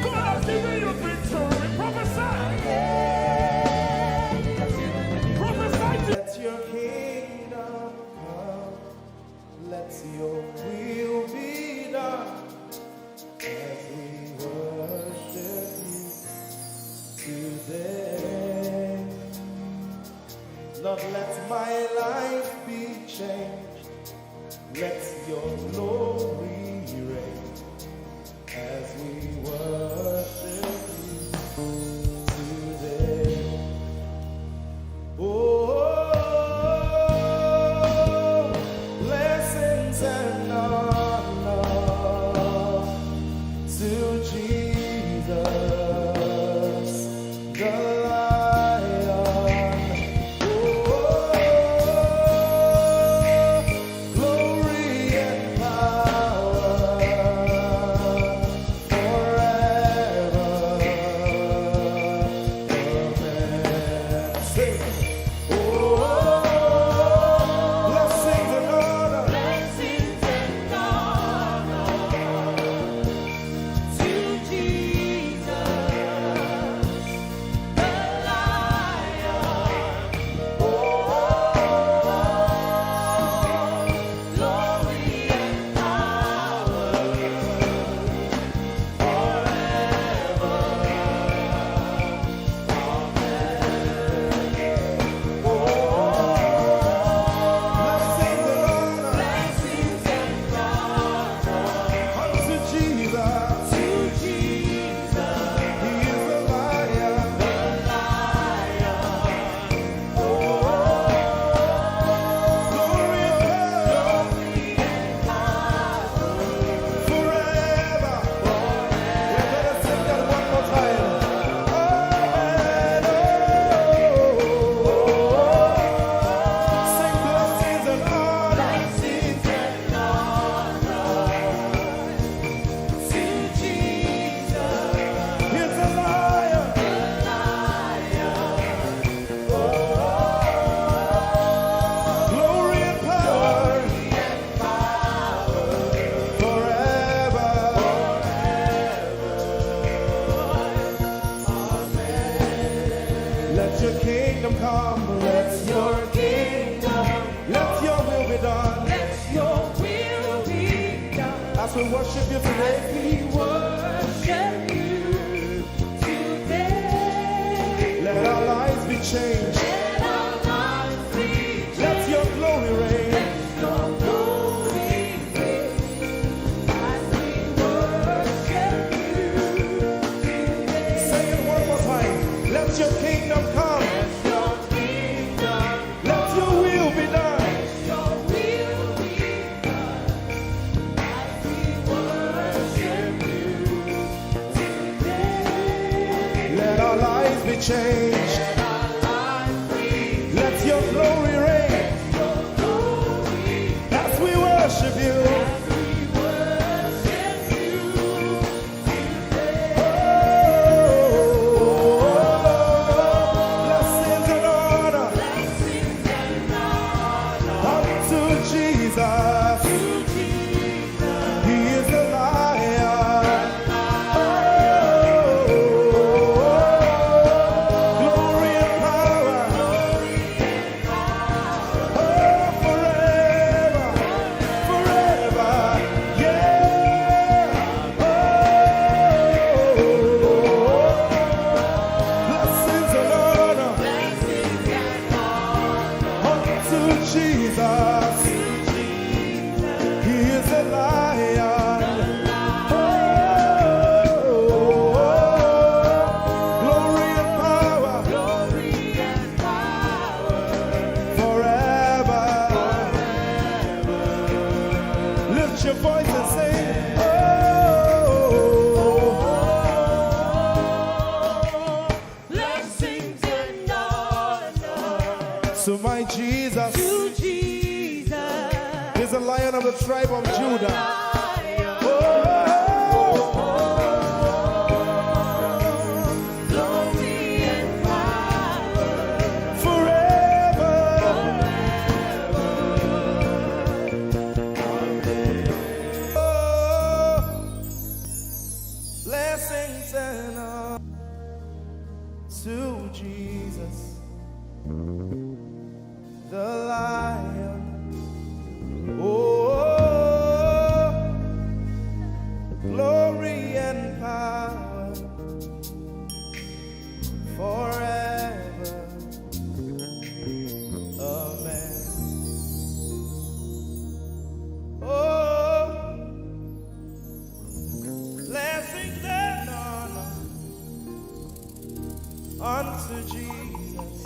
God has given you victory. Prophesy. Prophesy. Let your kingdom come, let your will be done, as we worship you today. Lord, let my life be changed, let your glory reign, as we worship you today. Oh, blessings and honor to Jesus, the Lion. Oh, glory and power forever. Amen. Sing. Blessings and honor to Jesus, the Lion. Oh, glory and power forever. Blessings and honor unto Jesus. He is the Lion. Oh, glory and power forever. We better sing that one more time. Sing blessings and honor to Jesus. He's the Lion. Glory and power forever. Let your kingdom come. Let your will be done. As we worship you today, let our lives be changed. Let your glory reign. Say it one more time. Let your kingdom come. Let your will be done. Let our lives be changed. Let your glory reign. As we worship you. Blessings and honor unto Jesus. He is the Lion. Oh, Jesus. He is a lion. Glory and power. Forever. Lift your voice and sing. To my Jesus, is a lion of the tribe of Judah. Glory and power Forever. Oh, blessings and honor to Jesus, the lion. Oh, glory and power forever. Amen. Oh, blessings and honor unto Jesus,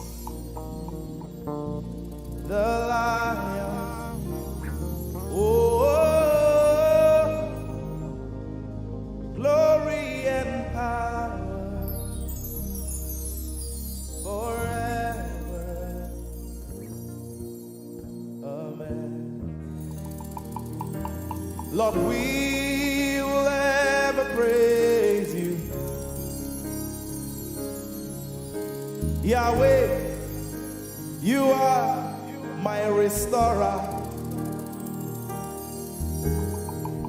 the lion. Oh, glory and power forever. Amen. Lord, we will ever praise you. Yahweh, you are my restorer,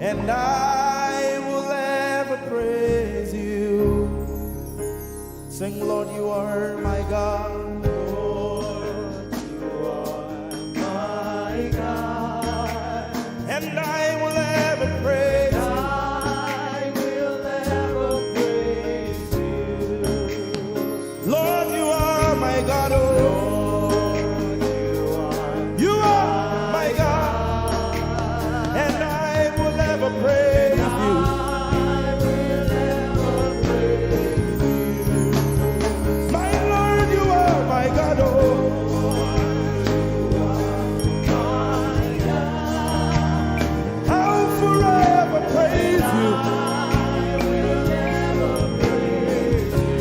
and I will ever praise you. Sing, Lord, you are my God. Lord, you are my God, and I will ever praise you. I will ever praise you. Lord, you are my God. Oh, praise you. I will ever praise you. My Lord, you are my God. Oh, you are my God. I'll forever praise you. I will ever praise you.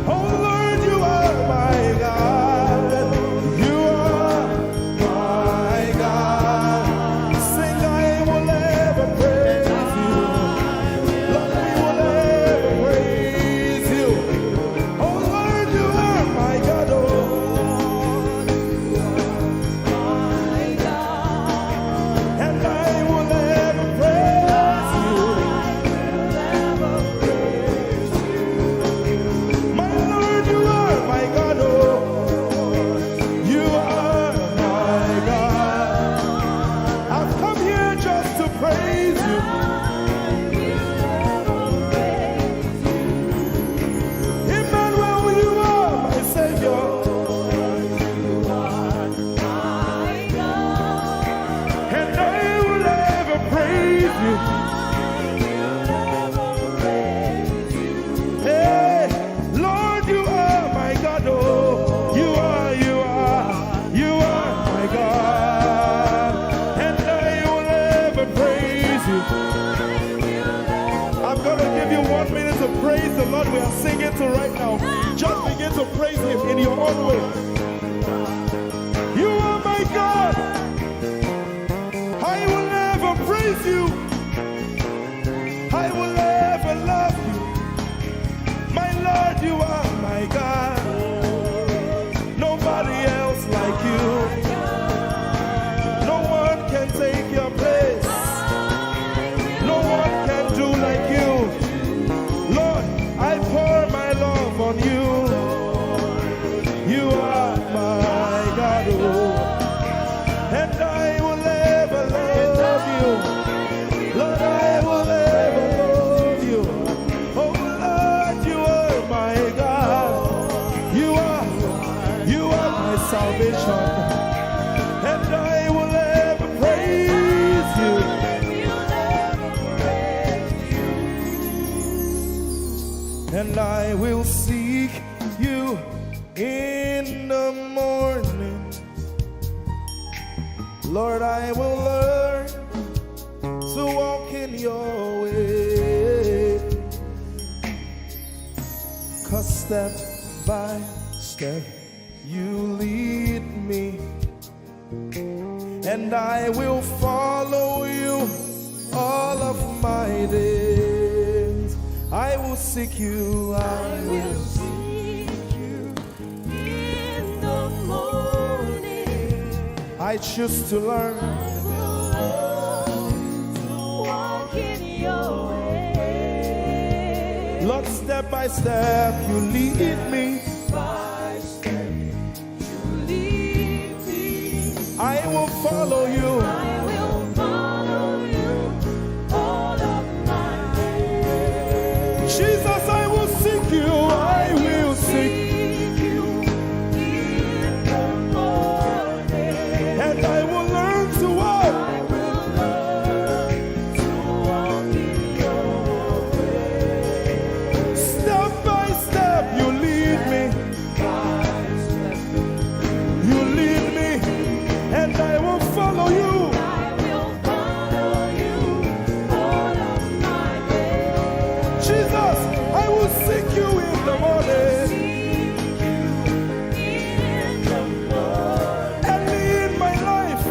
Oh Lord, you are my God. You are my God. Sing, I will ever praise you. Lord, we will ever praise you. Oh Lord, you are my God. Oh, you are my God. And I will ever praise you. I will ever praise you. My Lord, you are my God. Oh, you are my God. I've come here just to praise you. Emmanuel, you are my Savior. And I will ever praise you. Hey, Lord, you are my God. Oh, you are my God. And I will ever praise you. I'm going to give you 1 minute to praise the Lord. We are singing to right now. Just begin to praise him in your own way. You are my God. I will ever praise you. I will ever love you. My Lord, you are my God. Nobody else like you. No one can take your place. No one can do like you. Lord, I pour my love on you. You are Lord, I will learn to walk in your way. 'Cause step by step you lead me, and I will follow you all of my days. I will seek you, I will seek you in the morning. I choose to learn. I will learn to walk in your way. Lord, step by step you lead me. By step you lead me. I will follow you. I will follow you all of my days. Jesus, I will seek you. I will seek you in the morning. and I will learn to walk. I will learn to walk in your way. Step by step you lead me. By step You lead me and I will follow you. I will follow you all of my days. Jesus, I will seek you in the morning. Seek you in the morning. Early in my life,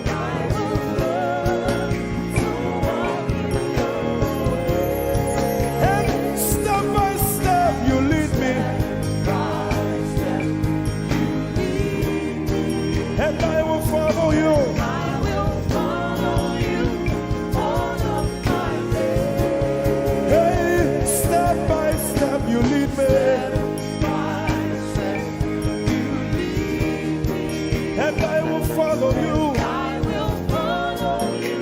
I will learn to walk in your way. and step by step you lead me, By step you lead me. and I will follow you. I will follow you all of my days. Hey, step by step you lead me, By step you lead me. and I will follow you. I will follow you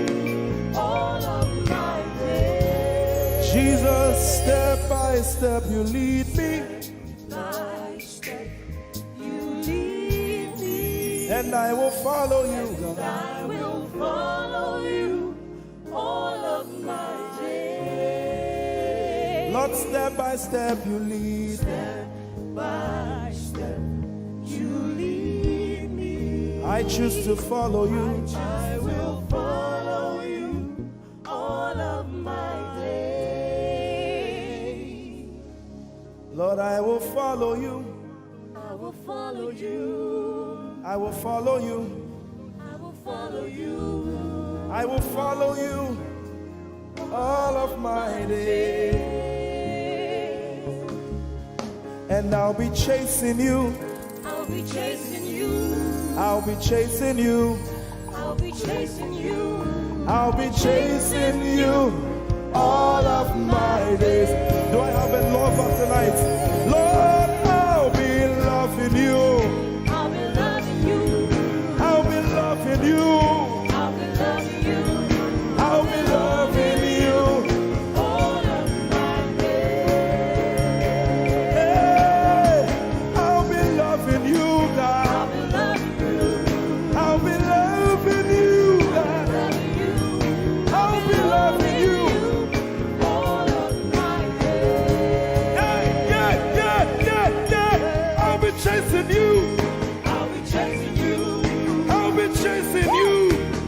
all of my days. Jesus, step by step you lead me, By step you lead me. and I will follow you. God. I will follow you all of my days. Lord, step by step you lead me. By step you lead me. I choose to follow you. I will follow you all of my days. Lord, I will follow you. I will follow you. I will follow you. I will follow you. I will follow you all of my days. And I'll be chasing you. I'll be chasing you. I'll be chasing you. I'll be chasing you. I'll be chasing you all of my days. Do I have a lover tonight? Lord, I'll be loving you. I'll be loving you. I'll be loving you. I'll be loving you I'll be loving you. all of my days. Hey, I'll be loving you, God. I'll be loving you. I'll be loving you, God. Loving you. I'll be loving you. All of my days. Yeah. I'll be chasing you. I'll be chasing you. I'll be chasing you.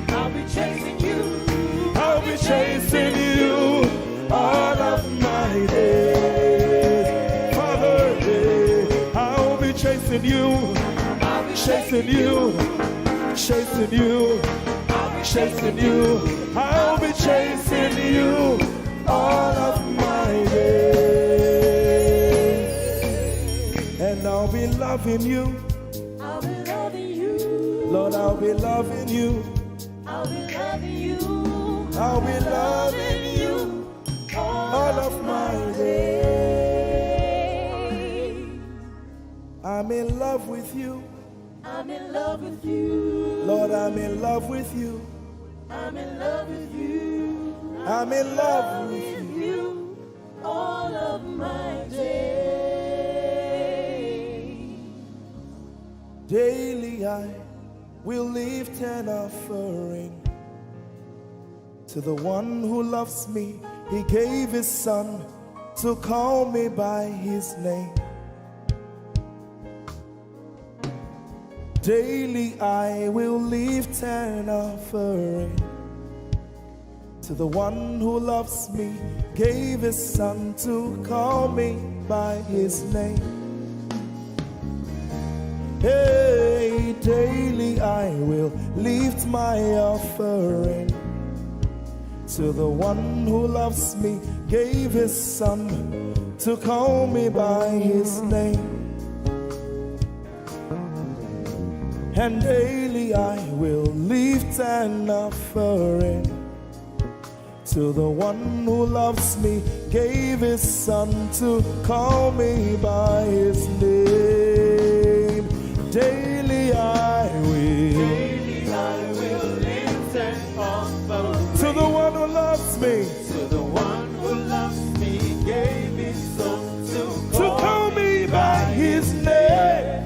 I'll be chasing you. I'll be chasing you all of my days. Father, I'll be chasing you. I'll be Chasing you. Chasing you. I'll be Chasing you. I'll be chasing you all of my days. And I'll be loving you. I'll be loving you. Lord, I'll be loving you. I'll be loving you. I'll be loving you all of my days. I'm in love with you. I'm in love with you. Lord, I'm in love with you. I'm in love with you. I'm in love with you. you all of my days. Daily I will lift an offering to the one who loves me. He gave his son to call me by his name. Daily I will lift an offering to the one who loves me, gave his son to call me by his name. Hey, daily I will lift my offering to the one who loves me, gave his son to call me by his name. And daily I will lift an offering to the one who loves me, gave his son to call me by his name. Daily I will lift an offering to the one who loves me, to the one who loves me, gave his son to call me by his name.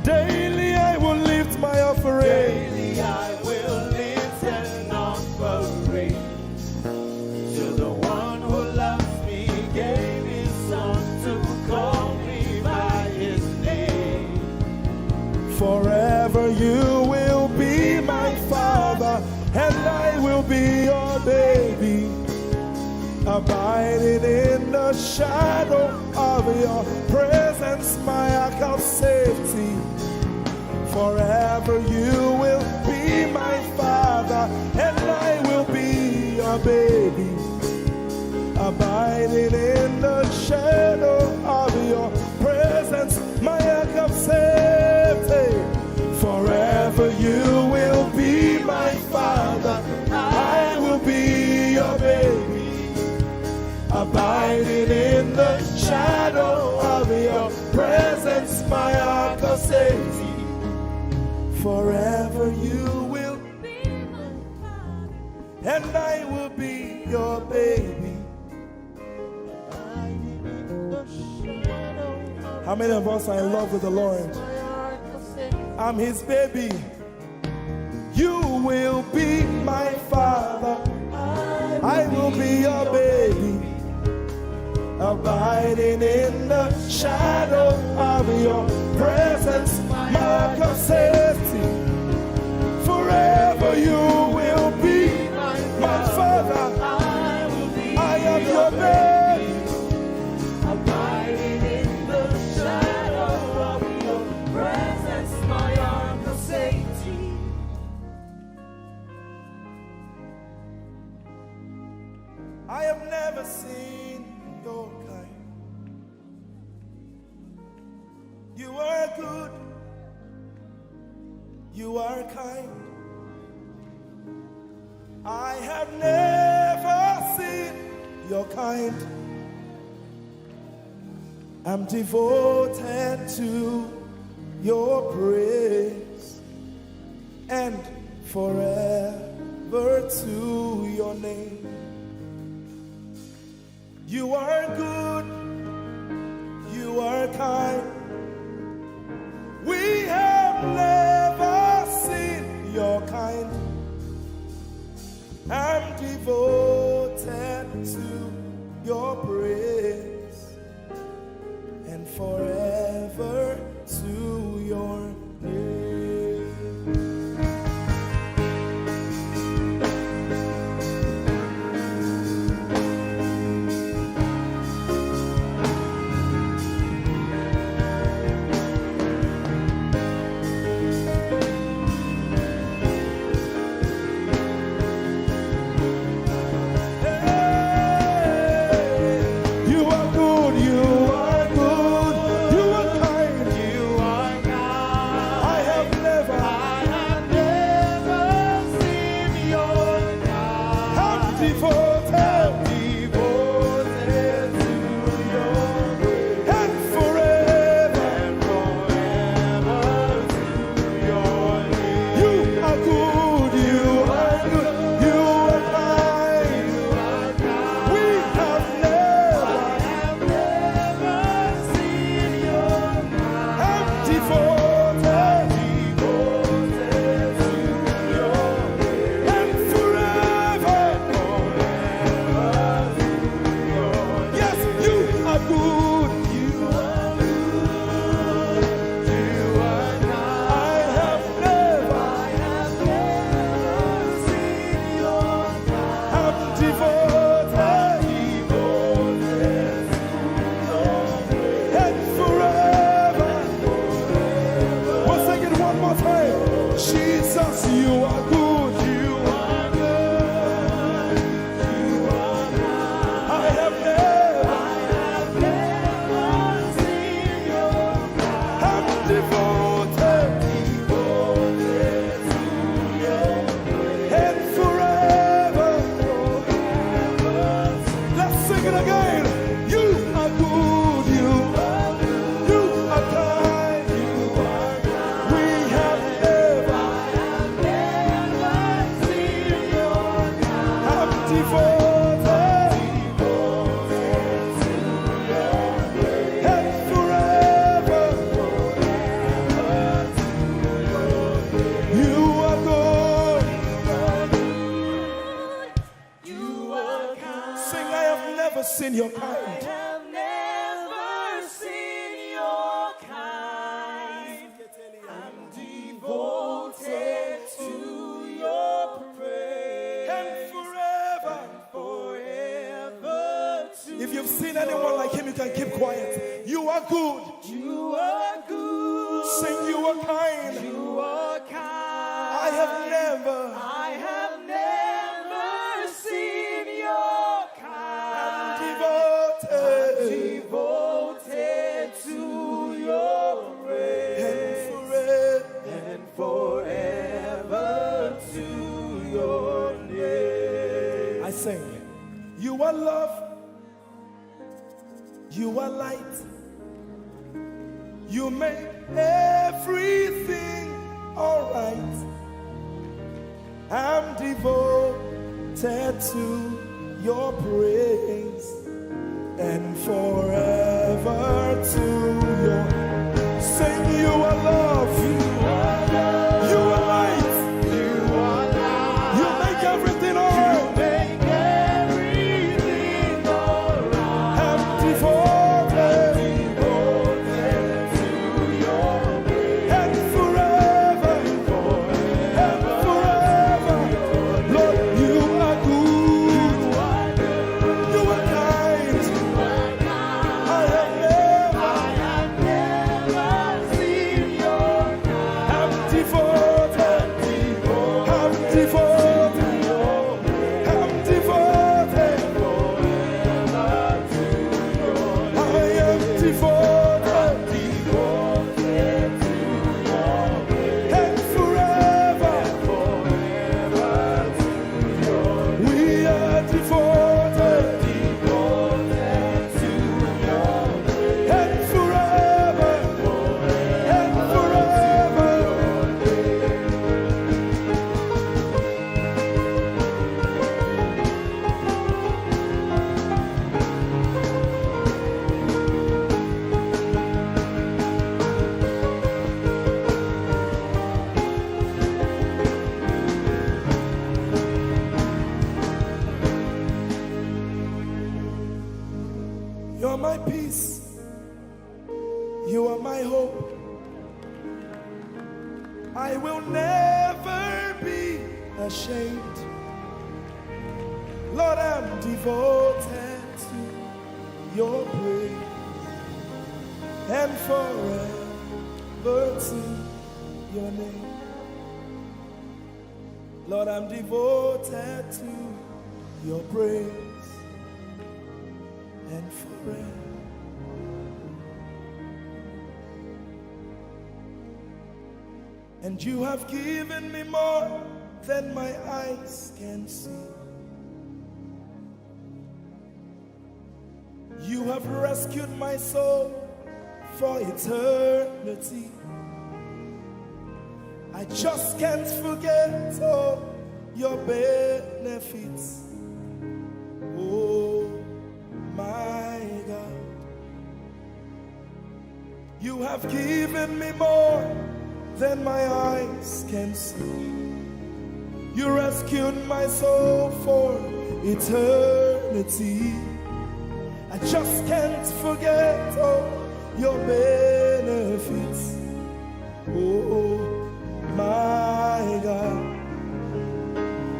Daily I will lift my offering. Daily I will lift an offering to the one who loves me, gave his son to call me by his name. Forever you will be my father, and I will be your baby, abiding in the shadow of your presence, my ark of safety. Forever you will be my father, and I will be your baby, abiding in the shadow of your presence, my ark of safety. Forever you will be my father, I will be your baby, abiding in the shadow of your presence, my ark of safety. Forever you will be my father, and I will be your baby. How many of us are in love with the Lord? I'm his baby. You will be my father, I will be your baby, abiding in the shadow of your presence, mark of safety. Forever you will be my father, I am your baby, Abiding in the shadow of your presence, my ark of safety. I have never seen your kind. You are good, you are kind. I have never seen your kind. I'm devoted to your praise, and forever to your name. You are good, you are kind. We have never seen your kind. I'm devoted to your praise, and forever to your name. Jesus, you are good. You are good. You are good. I have never seen your kind. I'm devoted to your grace. And forever. Let's sing it again. You are good. You are good. You are kind. You are kind. We have never seen your kind. I'm devoted to your grace. And forever. You are good. You are kind. Sing, I have never seen your kind. I have never seen your kind. I'm devoted to your praise. And forever. Forever to If you've seen anyone like him, you can keep quiet. You are good. you are good. Sing, you are kind. You are kind. I have never seen your kind. devoted. Devoted to your praise. And forever. And forever to your name. I sing. You are love. You are light. You make everything alright. I'm devoted to your praise and forever to your. Sing, you are love. You are love. You are light. You are light. You make everything alright. Make everything alright. I'm devoted To your praise. and forever. And forever. Lord, you are good. You are kind. I have never seen your kind. I'm devoted. I'm devoted. I'm devoted. I am devoted. And forever. We are devoted. And forever. And forever. You're my peace. You are my hope. I will never be ashamed. Lord, I'm devoted to your praise and forever to your name. Lord, I'm devoted to your praise and forever. And you have given me more than my eyes can see. You have rescued my soul for eternity. I just can't forget all your benefits. Oh my God, you have given me more than my eyes can see. You rescued my soul for eternity. I just can't forget all your benefits. Oh my God,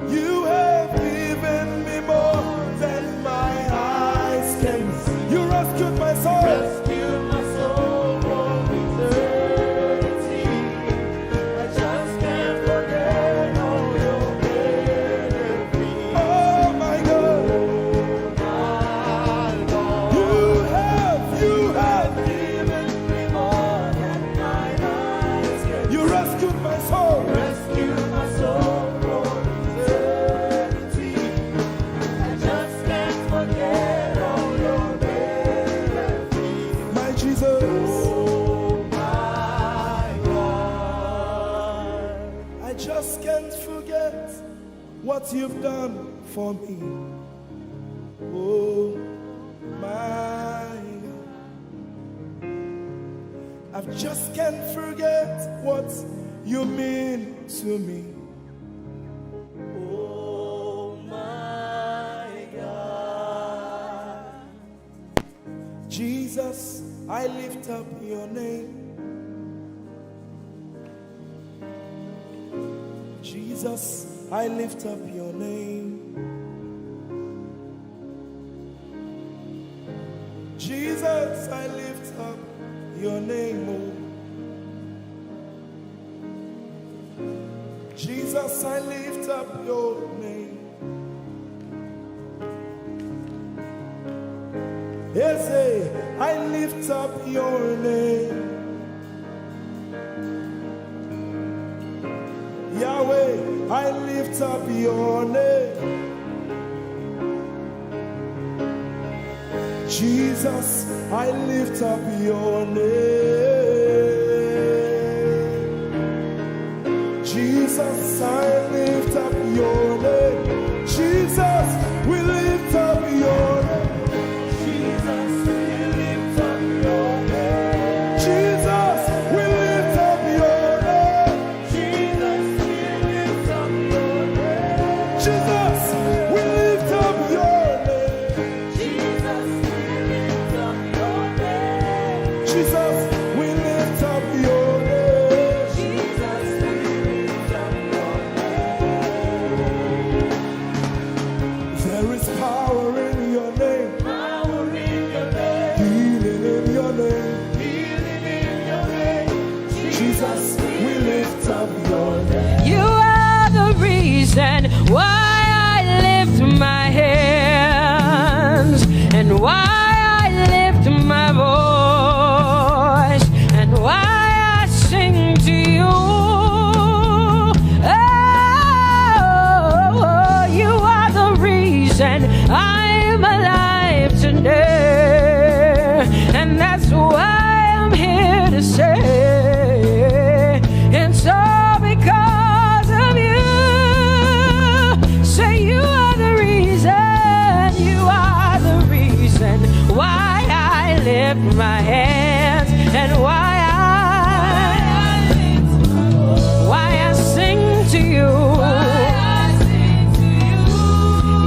you have given me more than my eyes can see. You rescued my soul. Rescued my soul from eternity. I just can't forget. just can't forget what you've done for me. Oh my God, I just can't forget what you mean to me. Oh my God, Jesus, I lift up your name. Jesus, I lift up your name. Jesus, I lift up your name. Oh. Jesus, I lift up your name. Ese, I lift up your name. Yahweh, I lift up your name. Jesus, I lift up your name. Jesus, I lift up your name. Jesus, we lift up your name. Jesus, we lift up your name. Jesus, we lift up your name. Jesus, we lift up your name. Jesus, we lift up your name. Jesus, we lift up your name. Jesus, we lift up your name. Jesus, we lift up your name. There is power in your name. Power in your name. Healing in your name. Healing in your name. Jesus, we lift up your name. You are the reason why I lift my hands and why I lift my voice and why I sing to you. Oh, you are the reason I'm alive today, and that's why I'm here to say it's all because of you. Say you are the reason, you are the reason why I lift my hands and why I sing to you.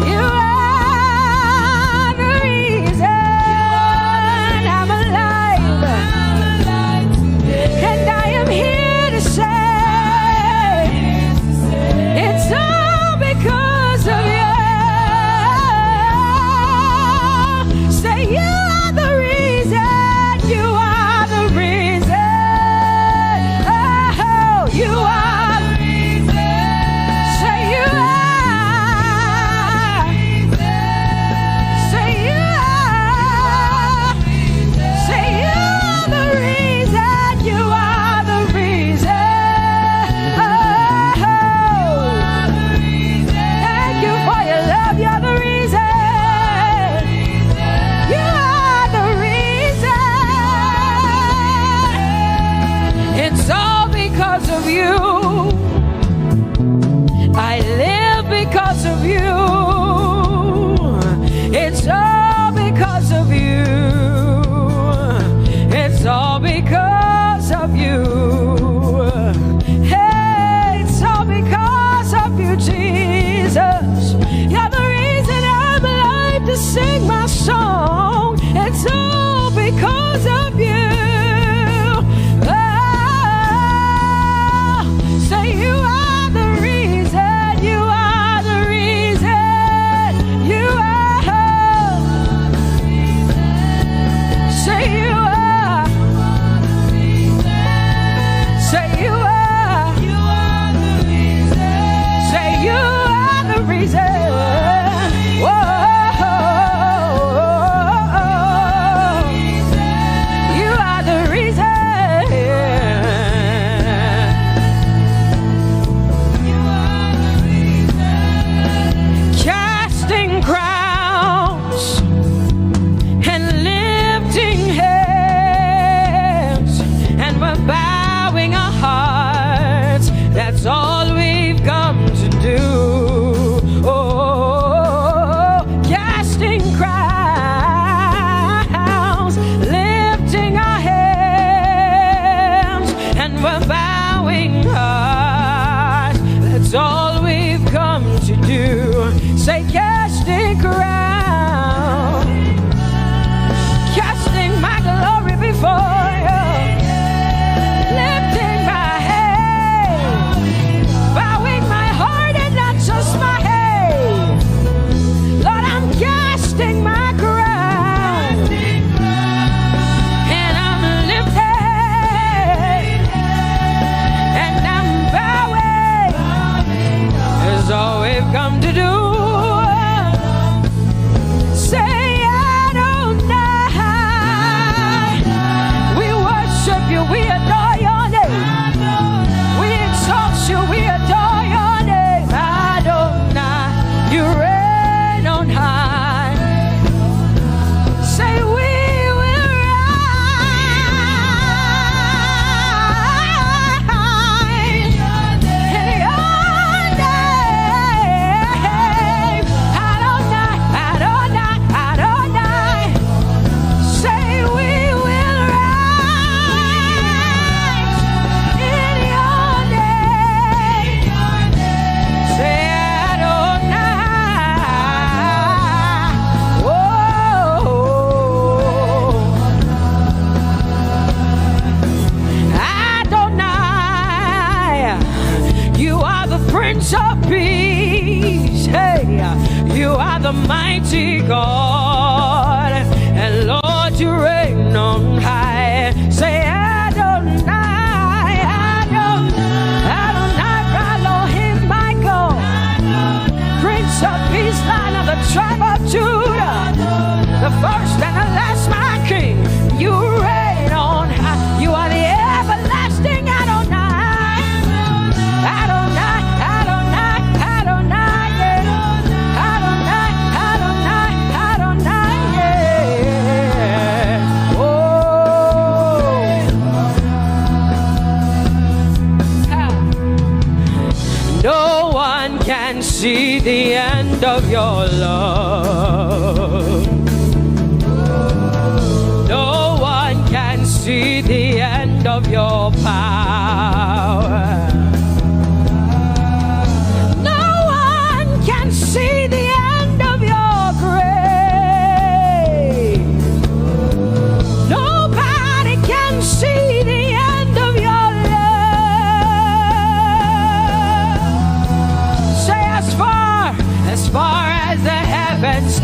You are the reason I'm alive, and I am here to say it's all because of you. Say you are the reason, you are the reason. Oh, you are the reason. Say you are. Say you are. Say you are the reason, you are the reason. Oh, thank you for your love, you're the reason. You are the reason. It's all because of you. I live because of you. It's all because of you. It's all because of you. Hey, it's all because of you, Jesus. You're the reason I'm alive to sing my song. It's all because of you. Oh, say you are the reason, you are the reason, you are. Say you are. Say you are. Say you are the reason. Whoa. You are the reason. Casting crowns and lifting hands, and we're bowing our hearts. That's all we That's all we've come to do. Say, casting crown, casting my glory before you, lifting my head, bowing my heart and not just my head. Lord, I'm casting my crown, and I'm lifted, and I'm bowing. Is all we've come to do. Say Adonai. We worship you, we adore your name. We exalt you, we adore your name. Adonai, you reign on high. Say we will rise in your name. Adonai, Adonai, Adonai. Say we will rise in your name. Say Adonai. Whoa. Adonai, you are the Prince of Peace. Hey, you are the mighty God, and Lord, you reign on high. Say Adonai, Adonai, Adonai, Elohim, my God, Prince of Peace, Lion of the tribe of Judah, the first and the last, my King. You reign on high. You are the everlasting Adonai. Adonai, Adonai, Adonai, yeah. Adonai, Adonai, Adonai, yeah. Oh. No one can see the end of your love. No one can see the end of your power. No one can see the end of your grace. Nobody can see the end of your love. Say as far as the heavens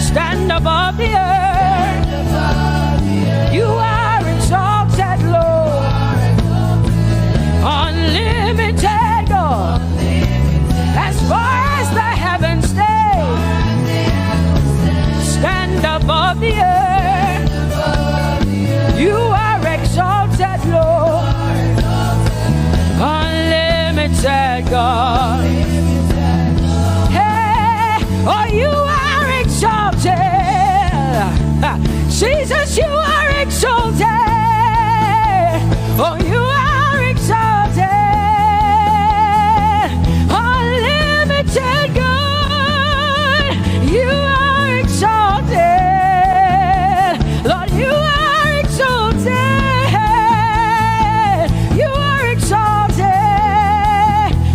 stand above the earth, you are exalted, Lord, unlimited God. As far as the heavens stand above the earth, you are exalted, Lord, unlimited God. Hey, oh, you are exalted. Jesus, you are exalted. Oh, you are exalted. Unlimited God. You are exalted. Lord, you are exalted. You are exalted.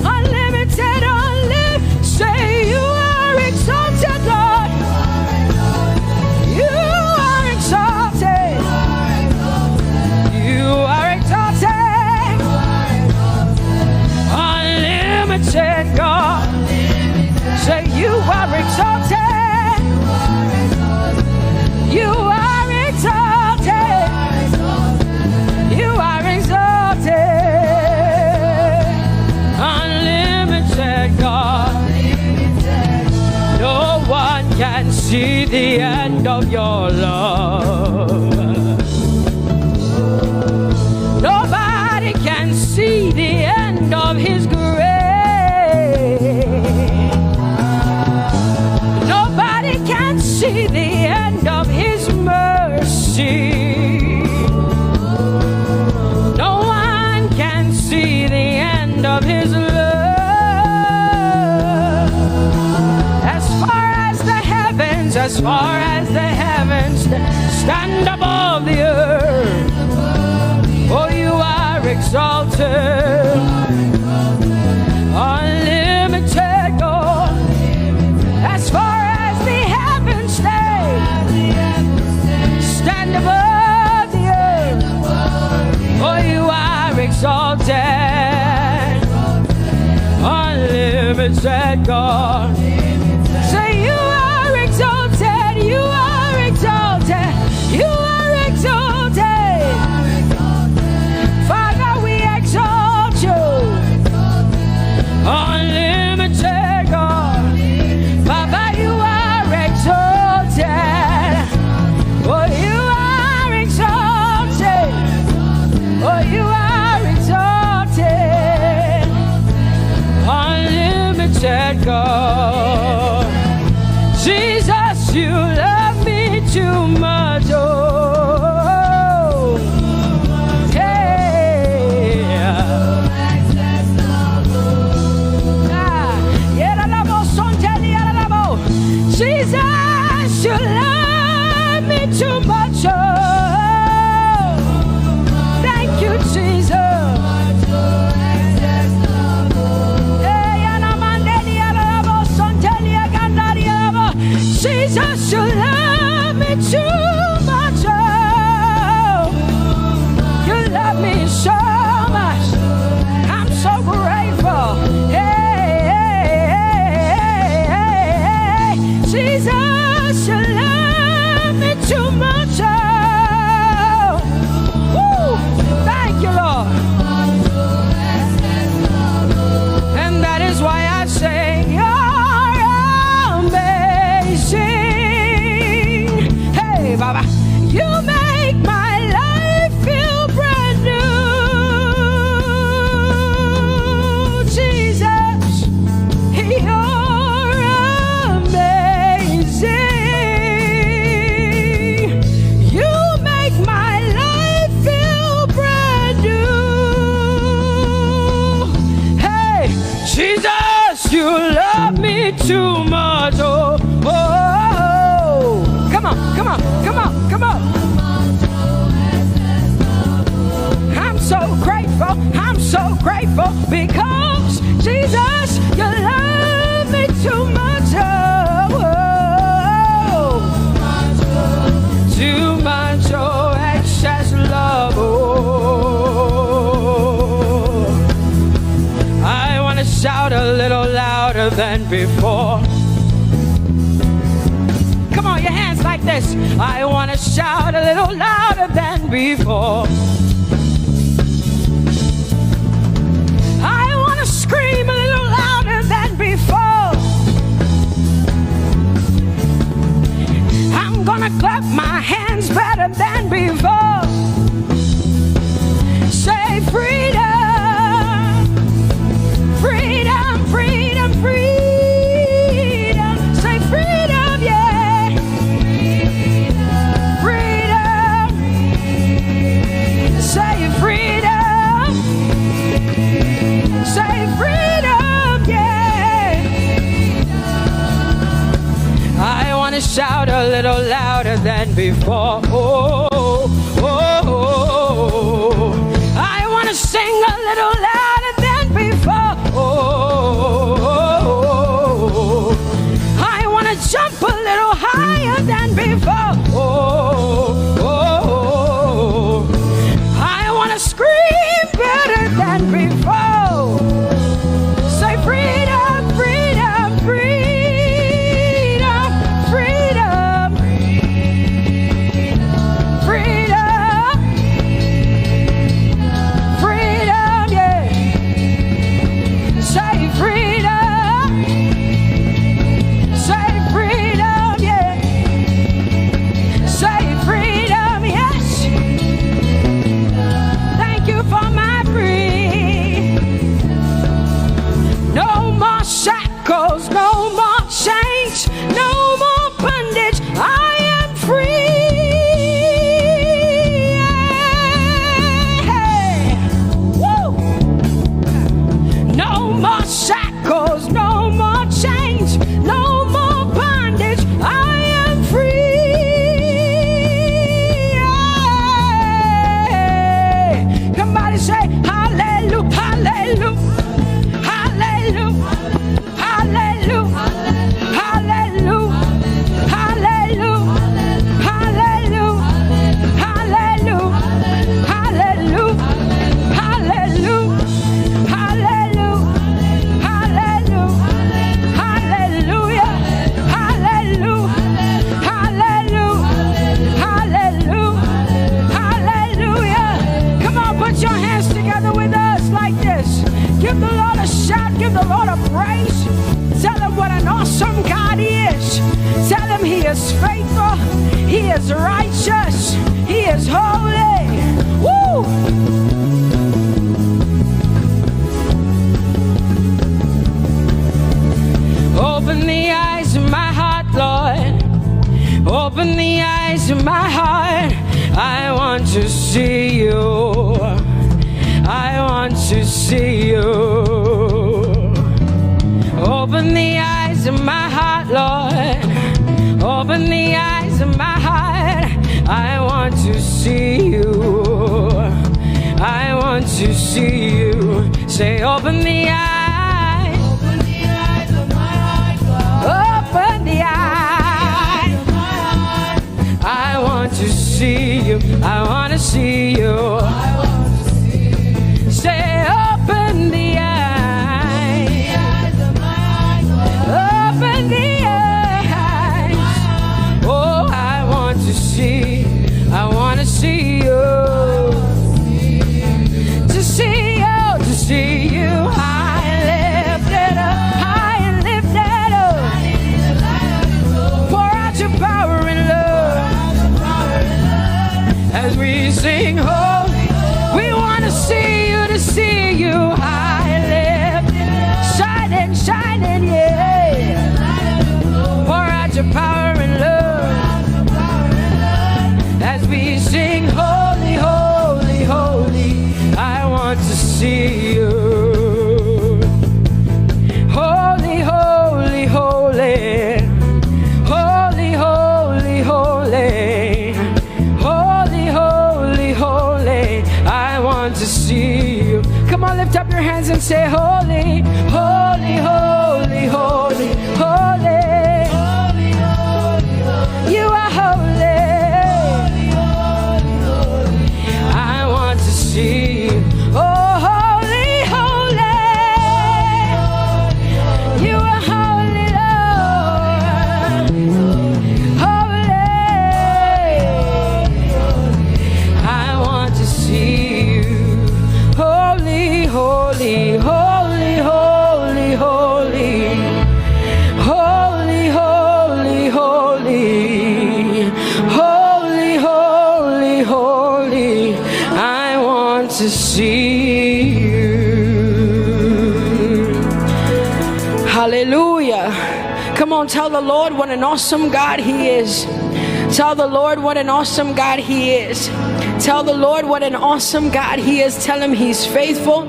Unlimited, unlimited. Say you are exalted, Lord. You are exalted. You are exalted. Unlimited God. Say you are exalted. You are exalted. You are exalted. Unlimited God. No one can see the end of your love. Nobody can see the end of his grace. Nobody can see the end of his mercy. No one can see the end of his love. As far as the heavens stand above the earth, oh, you are exalted. unlimited God. Say you are exalted, you are exalted, you are exalted. Father, we exalt you. Unlimited God. Baba, you are exalted. Oh, you are exalted. Oh, you are exalted. Unlimited God. Jesus, you love me too much. Oh, Jesus, you love me too much. Oh, thank you, Jesus. Jesus, you love me too much. Oh, you love me so much. I'm so grateful. Jesus, you love me too much. Oh, woo, thank you, Lord. And that is why I say you're amazing. Hey, Baba, you make my life feel brand new. Jesus, you're amazing. You make my life feel brand new. Hey, Jesus, you love me too much. Oh, oh, oh. Come on, come on, come on, come on. I'm so grateful, I'm so grateful because Jesus, you love me too much. Oh, too much, oh, excess love. Oh, I want to shout a little louder than before. Come on, your hands like this. I want to shout a little louder than before. I want to scream a little louder than before. I'm gonna clap my hands better than before. Say freedom, freedom, freedom, freedom. Say freedom, yeah. Freedom. Say freedom. Say freedom, yeah. I want to shout a little louder than before. Oh, oh, oh, oh. I want to sing a little louder than before. Oh, oh, oh. I want to jump a little higher than before. Oh, oh, oh. I want to scream better than before. Say freedom, freedom, freedom, freedom, freedom, freedom, yeah. Say freedom, say freedom, yeah. Say freedom, yes. Thank you for my free. No more shackles, no more chains, no more bondage. I am free. Hey. Woo. No more shackles, no more chains, no more bondage. I am free. Hey. Somebody say hallelujah, hallelujah, hallelujah, hallelujah, hallelujah, hallelujah, hallelujah, hallelujah, hallelujah, hallelujah, hallelujah, hallelujah. awesome God he is. Tell him he is faithful, he is righteous, he is holy. Woo! Open the eyes of my heart, Lord. Open the eyes of my heart. I want to see you. I want to see you. Open the eyes of my heart, Lord. Open the eyes of my heart. I want to see you. I want to see you. Say, open the eyes. Open the eyes of my heart, God. Open the eyes of my heart. I want to see you. I want to see you. I want to see you. Say, open the eyes. The eyes of my heart, God. Open the eyes. Oh, I want to see. I want to see you. To see you, to see you. High and lifted up, high and lifted up. Pour out your power and love as we sing holy. We want to see you high and lifted, shining, shining, yeah. Pour out your power and love as we sing holy, holy, holy. I want to see you. Holy, holy, holy. Holy, holy, holy. Holy, holy, holy. I want to see you. Come on, lift up your hands and say holy, holy, holy, holy, holy. You are holy. I want to see you. Oh, holy, holy. You are holy, Lord. Holy. I want to see you. Holy, holy, holy, holy, holy. Holy, holy, holy. Holy, holy, holy. I want to see you. Hallelujah. Come on, tell the Lord what an awesome God he is. Tell the Lord what an awesome God he is. Tell the Lord what an awesome God he is. Tell him he's faithful.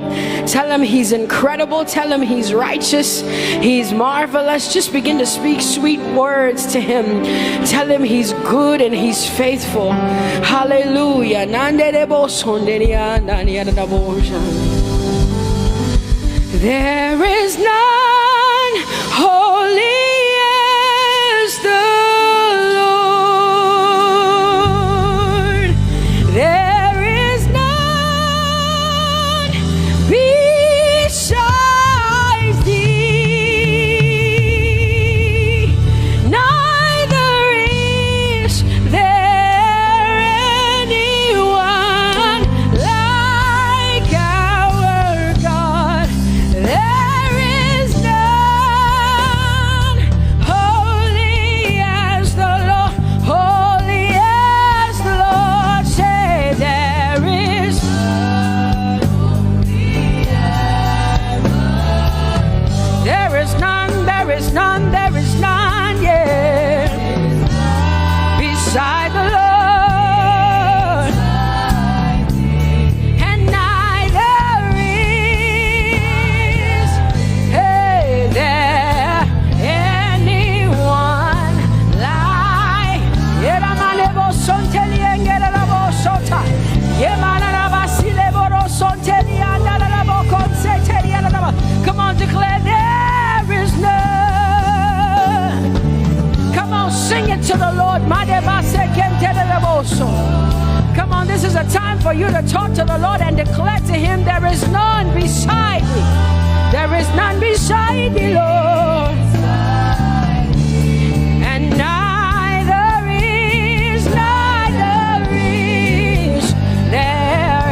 Tell him he's incredible. Tell him he's righteous. He's marvelous. Just begin to speak sweet words to him. Tell him he's good and he's faithful. Hallelujah. There is none holy as the Lord. There is none besides thee. Neither is there anyone like our God. There is none holy as the Lord, holy as the Lord. Say there is none holy as the Lord. There is none, there is none, there is none, yeah, beside the Lord. And neither is there anyone like. Come on, declare there is none. Come on, sing it to the Lord. Come on, this is a time for you to talk to the Lord and declare to him there is none beside thee. There is none beside thee, Lord. And neither is there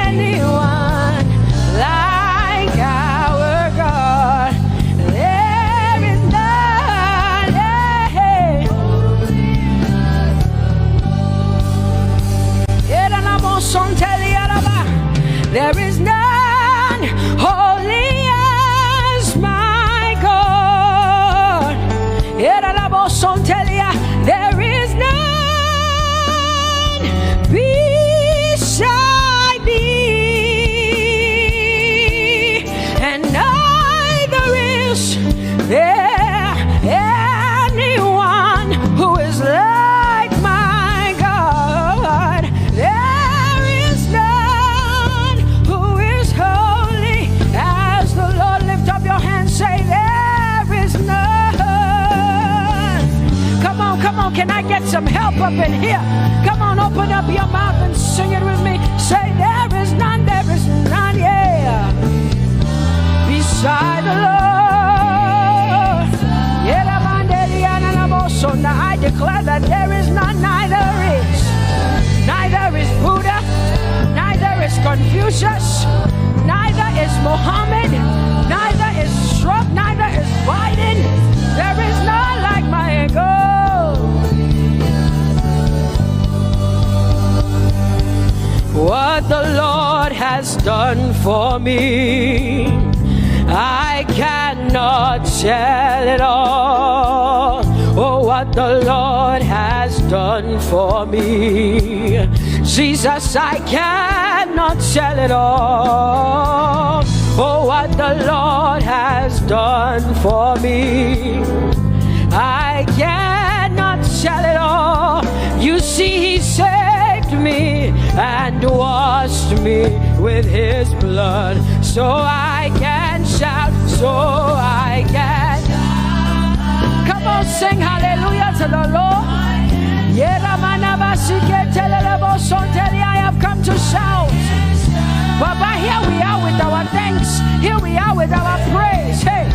anyone like our God. There is none. get some help up in here. Come on, open up your mouth and sing it with me. Say, there is none, yeah, beside the Lord. So now I declare that there is none, neither is Buddha, neither is Confucius, neither is Muhammad, neither is Trump, neither is Biden. There is none like my God. What the Lord has done for me, I cannot tell it all. Oh, what the Lord has done for me, Jesus, I cannot tell it all. Oh, what the Lord has done for me, I cannot tell it all. You see, He saved me and washed me with His blood, so I can shout, so I can. Come on, sing hallelujah to the Lord. I have come to shout. Baba, here we are with our thanks. Here we are with our praise. Hey,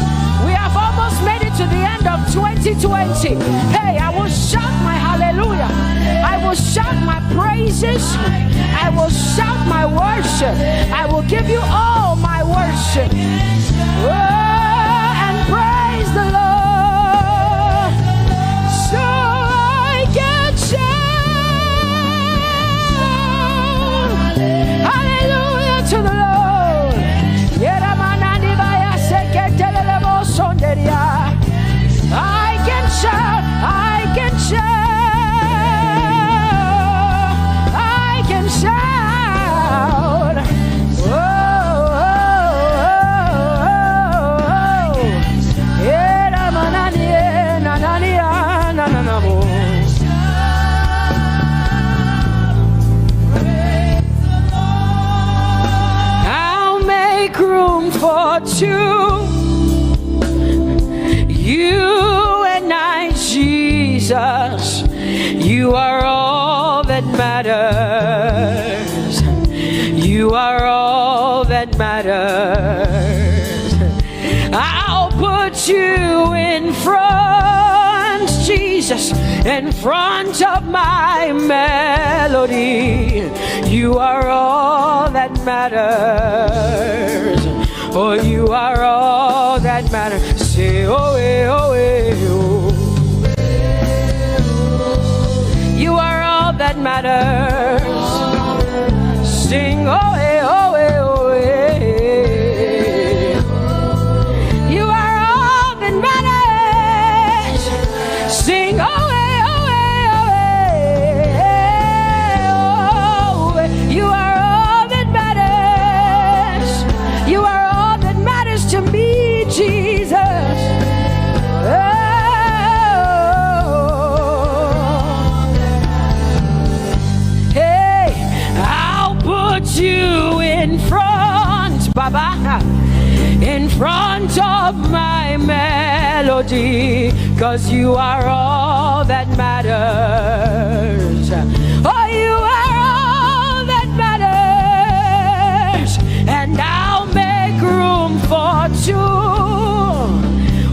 we have almost made it to the end of 2020. Hey, I will shout my hallelujah. I will shout my praises. I will shout my worship. I will give you all my worship. Oh, and praise the Lord. So I can shout hallelujah to the Lord. I can shout, I can shout, I can shout. Oh, I'll make room for two. You and I, Jesus, you are all that matters. You are all that matters. I'll put you in front, Jesus, in front of my melody. You are all that matters. Oh, you are all that matters. Say, oh, eh, oh, eh, oh. You are all that matters. Sing, oh, eh, oh, eh, oh, eh. You are all that matters. Sing, oh, eh, oh, eh, oh, eh. Oh, you are all that matters. You are all that matters to me, Jesus. You in front, Baba, in front of my melody, 'cause you are all that matters. Oh, you are all that matters, and I'll make room for two.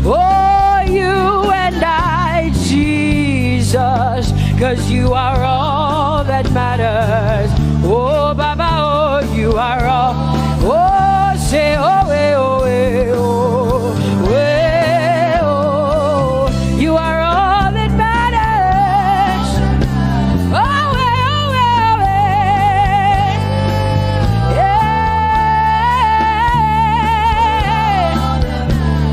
Oh, you and I, Jesus, 'cause you are all that matters. Oh, Baba, oh, you are all. Oh, say, oh, eh, oh, eh, oh, eh, oh. You are all that matters. Oh, eh, oh, eh, oh, eh.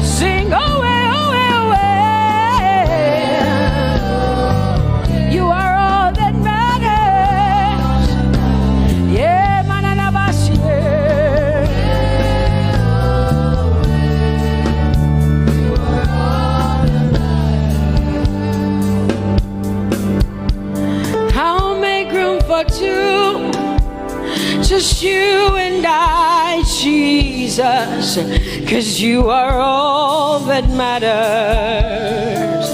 Sing, oh, eh, oh, eh, oh, eh. You are all that matters. Yeah, manana basi. I'll make room for two, just you and I, Jesus, 'cause you are all that matters.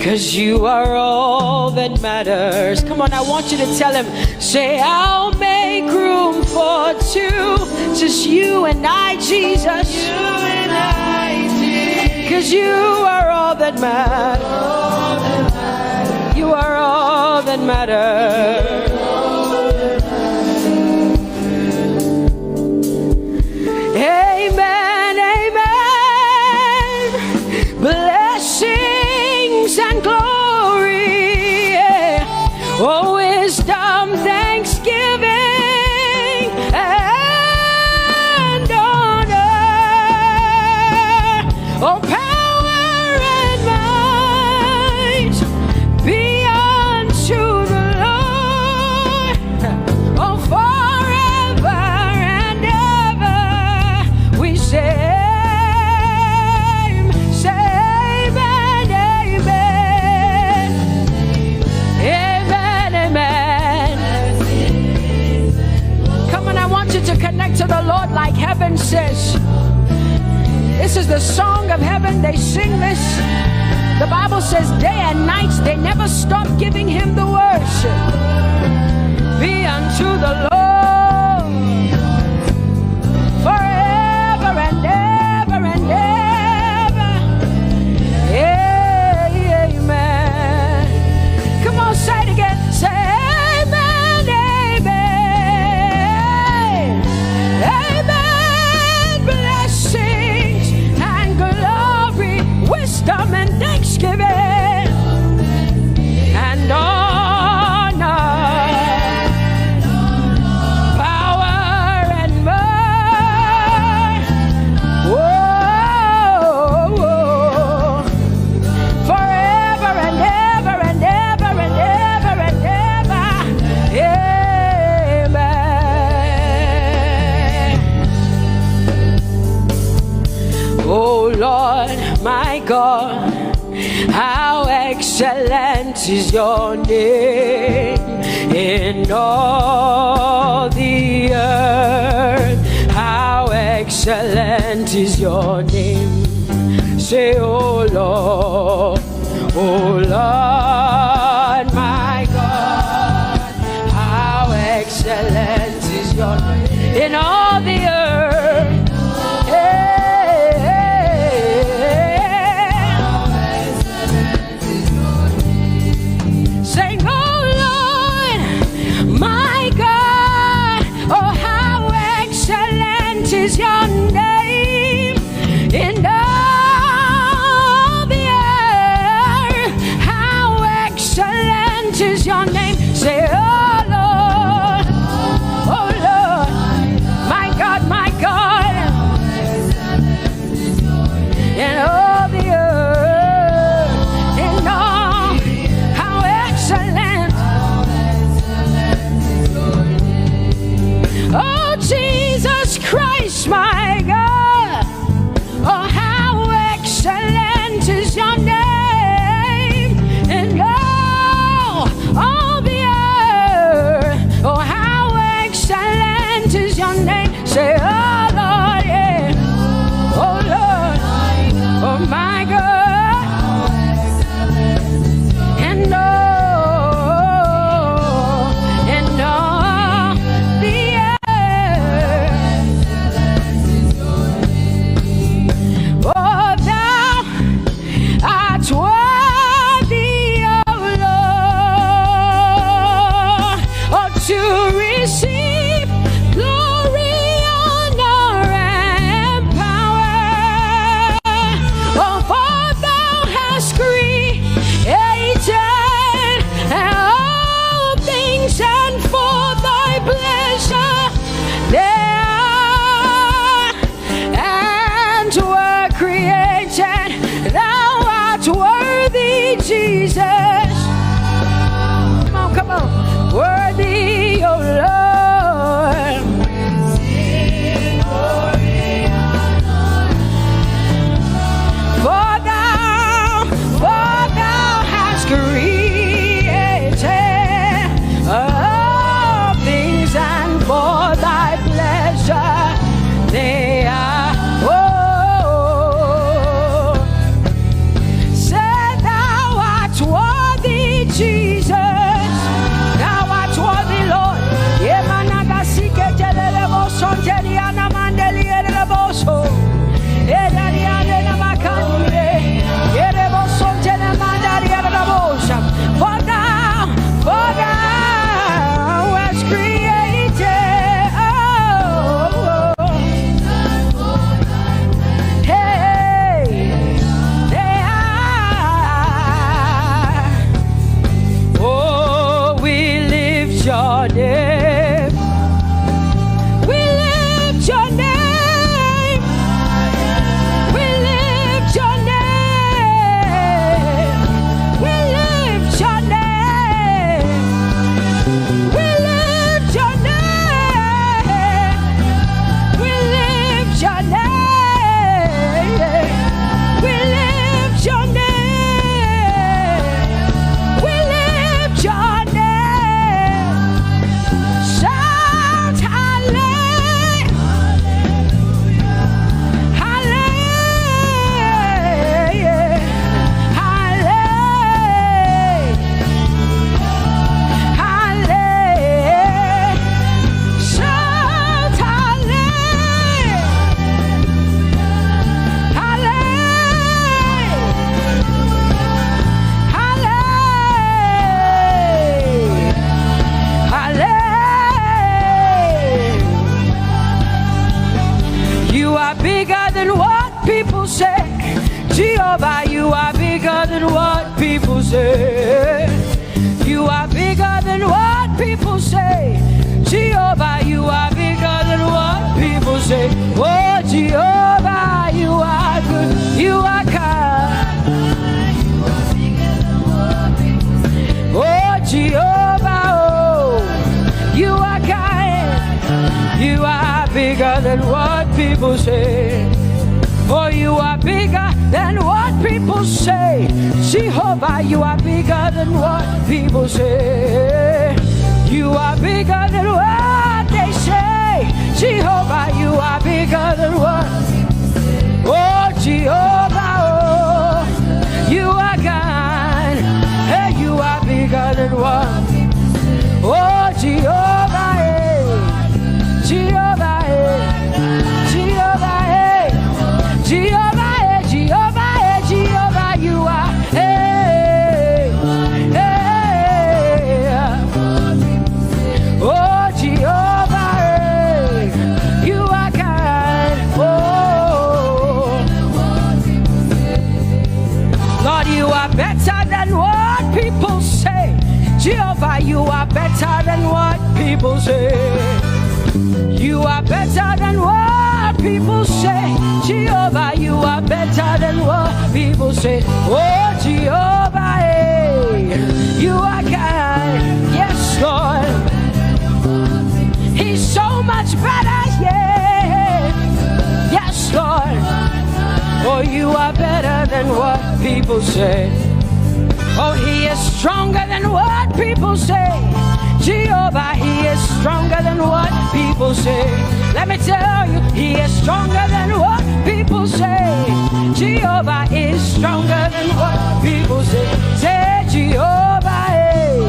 'Cause 'cause you are all that matters. Come on, I want you to tell him, say, I'll make room for two, just you and I, Jesus. You and I, Jesus. 'Cause you are all that matters. You are all that matters. Amen, amen. Blessings and glory, yeah. Oh, wisdom, thanksgiving, and honor. Oh, power and might be unto the Lord. Oh, forever and ever we say, amen, amen. Amen, amen. Come on, I want you to connect to the Lord like heaven says. This is the song of heaven. They sing this. The Bible says day and night they never stop giving him the worship. Be unto the Lord forever and ever and ever. Amen. Come on, say it again. Say amen, amen. Amen. Blessings and glory, wisdom and thanksgiving, and honor, power and might. Whoa, whoa. Forever and ever and ever and ever and ever. Amen. Oh Lord, my God, how excellent is your name in all the earth. How excellent is your name. Say, oh Lord, my God, how excellent is your name in all the earth. Sing, oh Lord, my God, oh how excellent is your name in all the earth. Jehovah, you are bigger than what people say. You are bigger than what people say. Jehovah, you are bigger than what people say. Oh, Jehovah, you are good. You are kind. Oh, Jehovah, oh, you are kind. You are bigger than what people say. Oh, you are bigger than what people say. Jehovah, you are bigger than what people say. You are bigger than what they say. Jehovah, you are bigger than what. Oh, Jehovah, oh, you are God. Hey, you are bigger than what. Oh, Jehovah, hey. Jehovah, hey. Jehovah, hey. Jehovah, hey. Jehovah, hey. Jehovah, you are. Hey, hey. Oh, Jehovah, hey. You are kind. Oh, Lord, you are better than what people say. Jehovah, you are better than what people say. You are better than what people say. Jehovah, you are better than what people say. Oh, Jehovah, hey, you are kind. Yes, Lord. He's so much better, yeah. Yes, Lord. Oh, you are better than what people say. Oh, he is stronger than what people say. Jehovah, he is stronger than what people say. Let me tell you, he is stronger than what people say. Jehovah is stronger than what people say. Say, Jehovah, hey,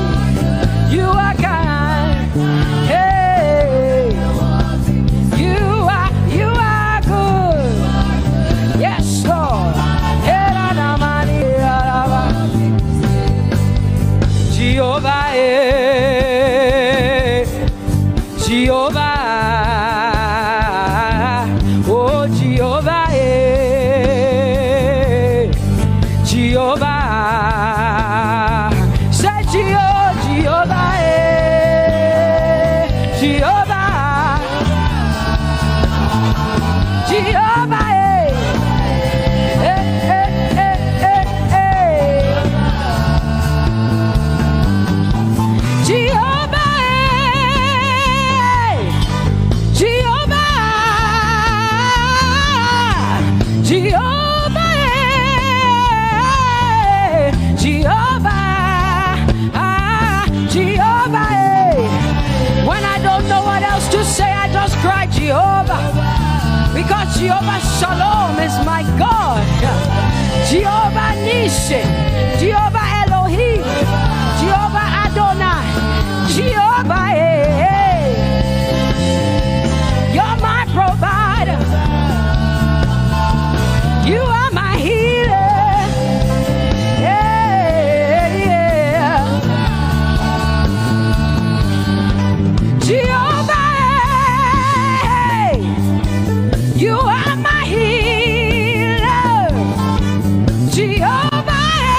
you are kind. Hey, you are good. Yes, Lord. Jehovah, Jehovah, oh Jehovah, Jehovah, say Jehovah, Jehovah, Jehovah, cry Jehovah, because Jehovah Shalom is my God. Jehovah Nissi, Jehovah Elohim, Jehovah Adonai, Jehovah, hey, you're my provider. You are my healer. Yeah, yeah. Jehovah, you are my healer. Jehovah,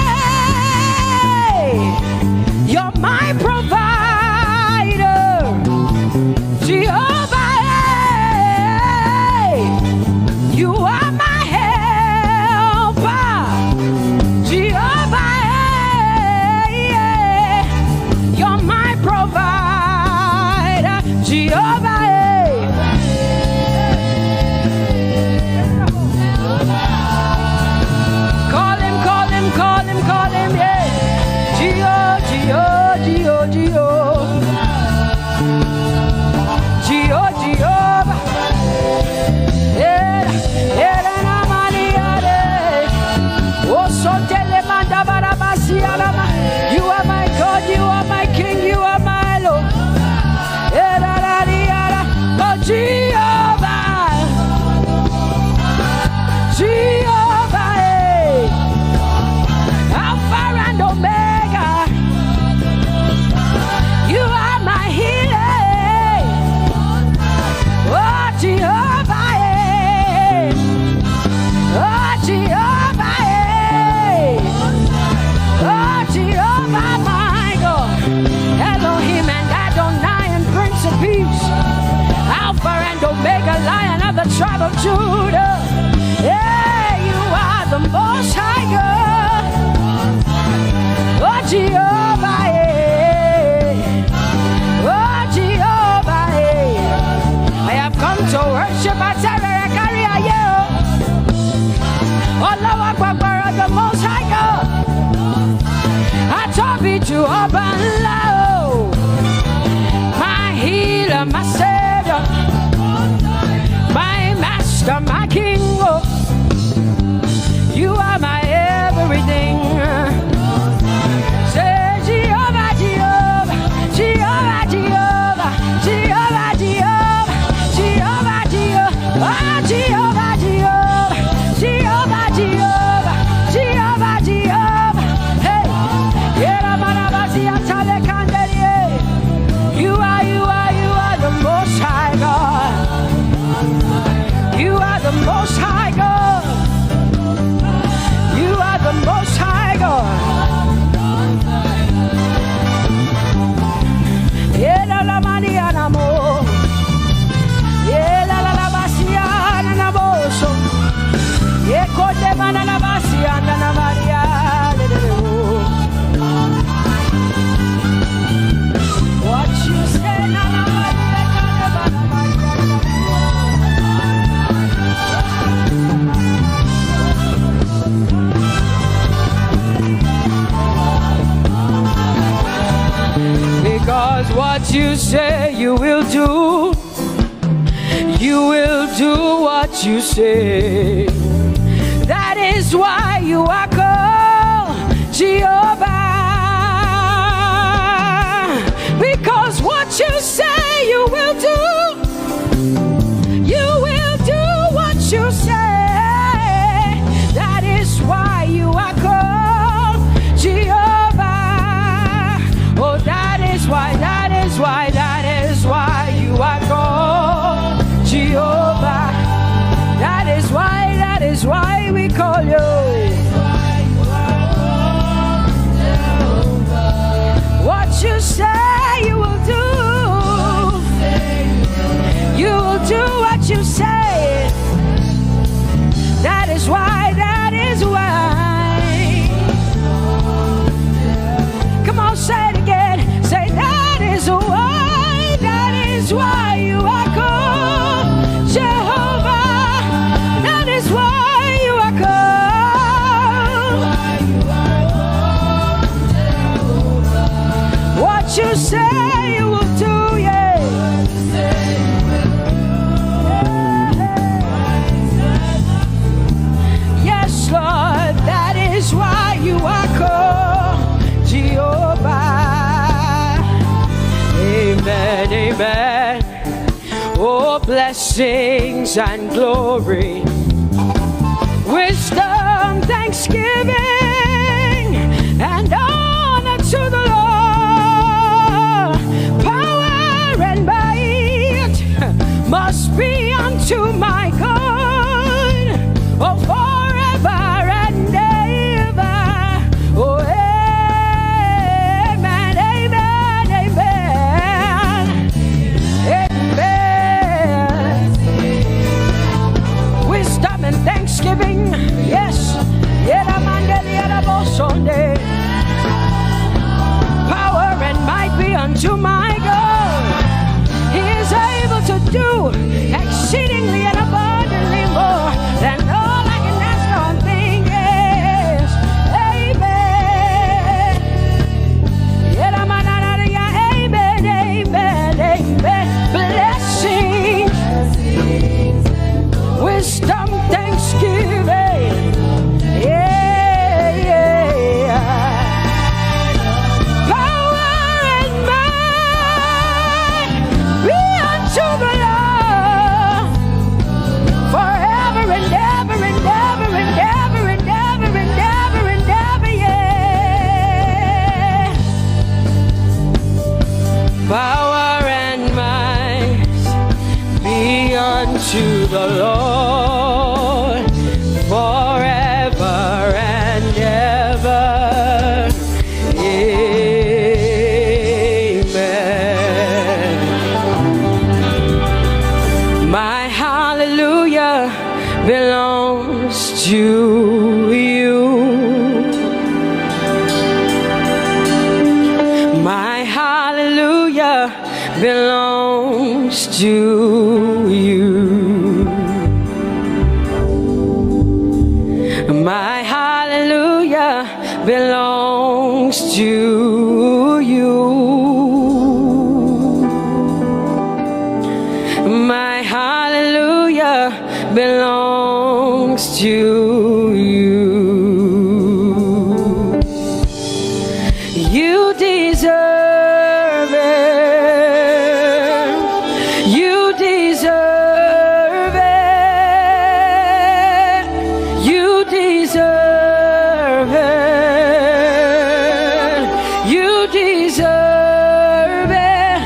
High God. Oh, Jehovah, oh, Jehovah, I have come to worship at Terekaria, oh, Lord, the Most High God. I Tope to open low, my healer, my savior, my master, my king. Oh, you are my everything. Say Jehovah, Jehovah, Jehovah, Jehovah, Jehovah, Jehovah, Jehovah, Jehovah, oh, Jehovah, Jehovah, Jehovah, Jehovah, Jehovah, Jehovah. Hey, you are the Most High God. You are the Most High God. You are the Most High God. Yela la Mariana mo. Yela la Bassiana na boso. Yeko de mana la Bassiana na Maria. What you say na na Maria na because what you say you will do. You will do what you say. That is why you are called Jehovah. Because what you say you will do. You will do what you say. That is why you are called Jehovah. Oh, that is why you are called Jehovah. That is why we call you. What you say you will do. You will do what you say. That is why. Come on, say it again. Say that is why you are called Jehovah. That is why you are called. What you say you will do, yeah. Yes, Lord, that is why you are called Jehovah. Amen, amen. Oh, blessings and glory, wisdom, thanksgiving, and honor to the Lord. Power and might must be unto my God. Oh, forever and ever. Oh, amen, amen, amen. Amen. Wisdom and thanksgiving, yes. Yeramande to you. My hallelujah belongs to you. My hallelujah belongs to you. You deserve it. You deserve it. You deserve it. You deserve it.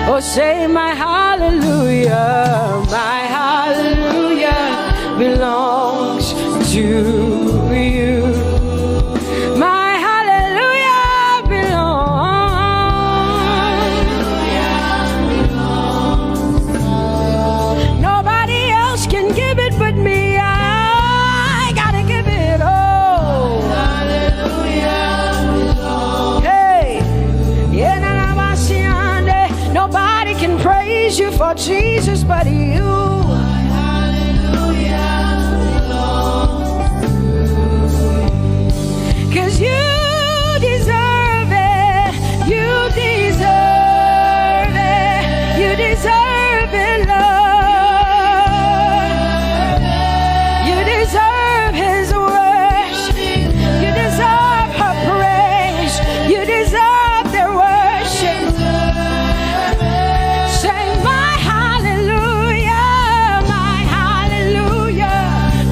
Oh, say my hallelujah. My hallelujah belongs to you. My hallelujah belongs. Nobody else can give it but me. I gotta give it all. Hallelujah. Hey, nobody can praise you for Jesus but you. Cause you deserve it, you deserve it, you deserve it, Lord. You deserve His worship, you deserve her praise, you deserve their worship. Say my hallelujah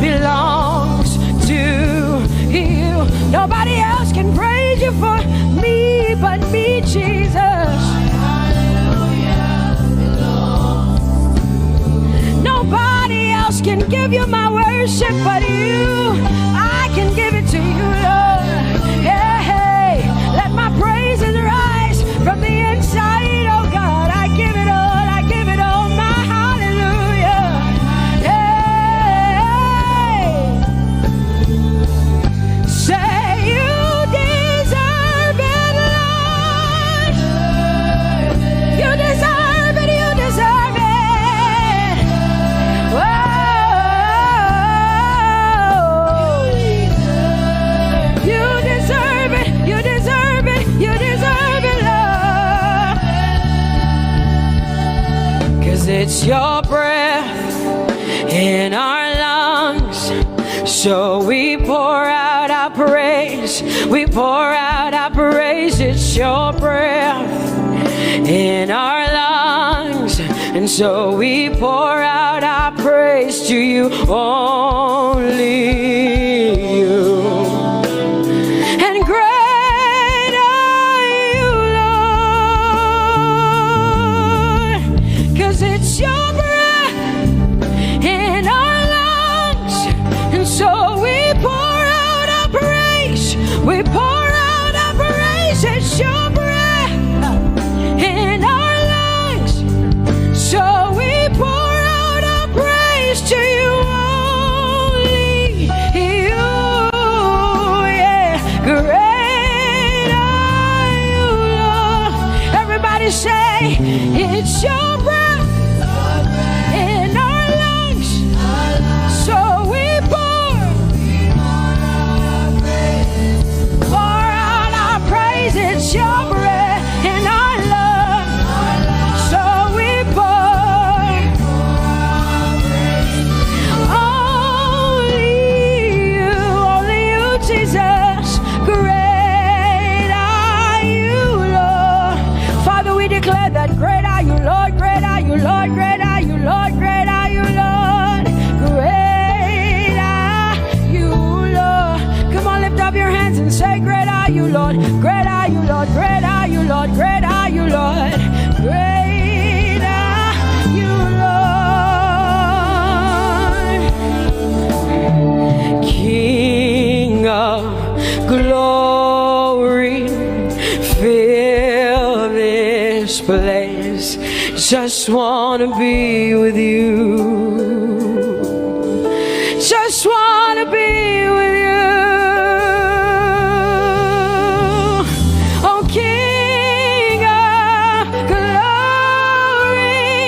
belongs to you. Nobody else can praise you for me but me, Jesus. Nobody else can give you my worship but you. I can give it to you, Lord. Hey, hey, let my praises rise from the inside, oh God. I give it all, I give it all, my hallelujah. Hey, say you deserve it, Lord. You deserve it, you deserve it. Whoa. You deserve it, you deserve it, you deserve it, Lord. 'Cause it's your breath in our lungs. So we pour out our praise, we pour out our praise. It's your breath in our lungs, and so we pour out our praise to you, only you. And great are you, Lord, 'cause it's your breath in our lungs, and so we pour out our praise, we pour out our praise. It's your breath in our lungs, so we pour out our praise to you, only you. Yeah, great are you, Lord. Everybody say, it's your breath in our lungs, so we pour out our praise. It's your breath in our lungs, so we pour only you, Jesus. Great are you, Lord. Father, we declare that great are you, Lord, great are you, Lord, great are you, Lord, great are you, Lord, great are you, Lord. Come on, lift up your hands and say, great are you, Lord, great are you, Lord, great are you, Lord, great are you, Lord, great are you, Lord. King of glory, fill this place. Just wanna be with you. Just wanna be with you. Oh, King of glory,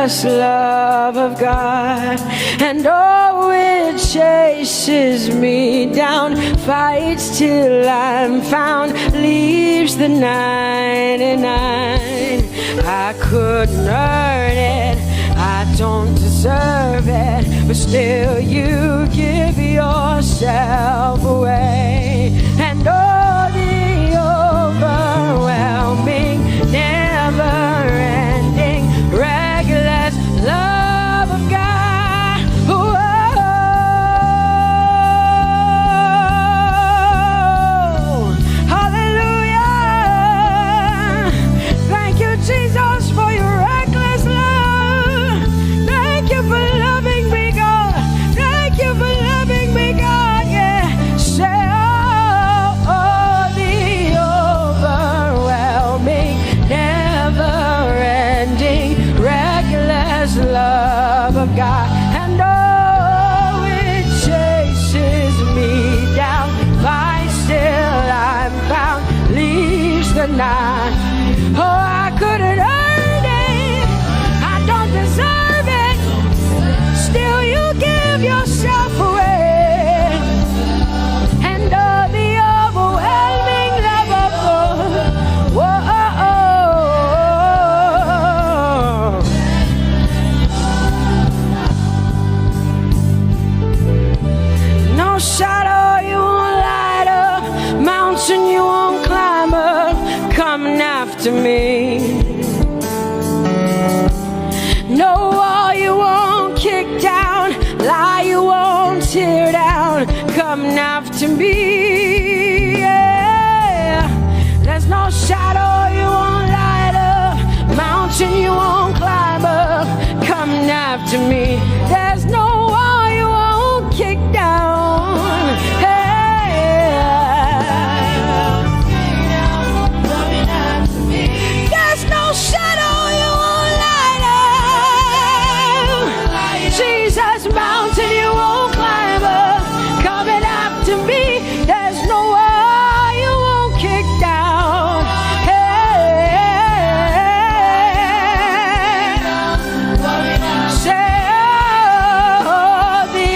reckless love of God, and oh, it chases me down, fights till I'm found, leaves the 99. I couldn't earn it, I don't deserve it, but still you give yourself away. And oh, the overwhelming, never-ending, reckless love of God. Whoa. Hallelujah. Thank you, Jesus, for your reckless love. Thank you for loving me, God. Thank you for loving me, God. Yeah. Say, oh, the overwhelming, never-ending, reckless love of God. And oh, it chases me down, fights till I'm found, leaves the 9. Oh, I couldn't earn it, I don't deserve it, still you give yourself away. And oh, the overwhelming love of God. Whoa. No shadow you won't light up, mountain you won't climb up, coming after me. No wall you won't kick down, lie you won't tear down, coming after me. Yeah. There's no shadow you won't light up, mountain you won't climb up, coming after me. There's no wall you won't kick down. Hey. There's no shadow you won't light up. Jesus, mountain you won't climb up, coming after me. There's no wall you won't kick down. Hey. Say, oh, the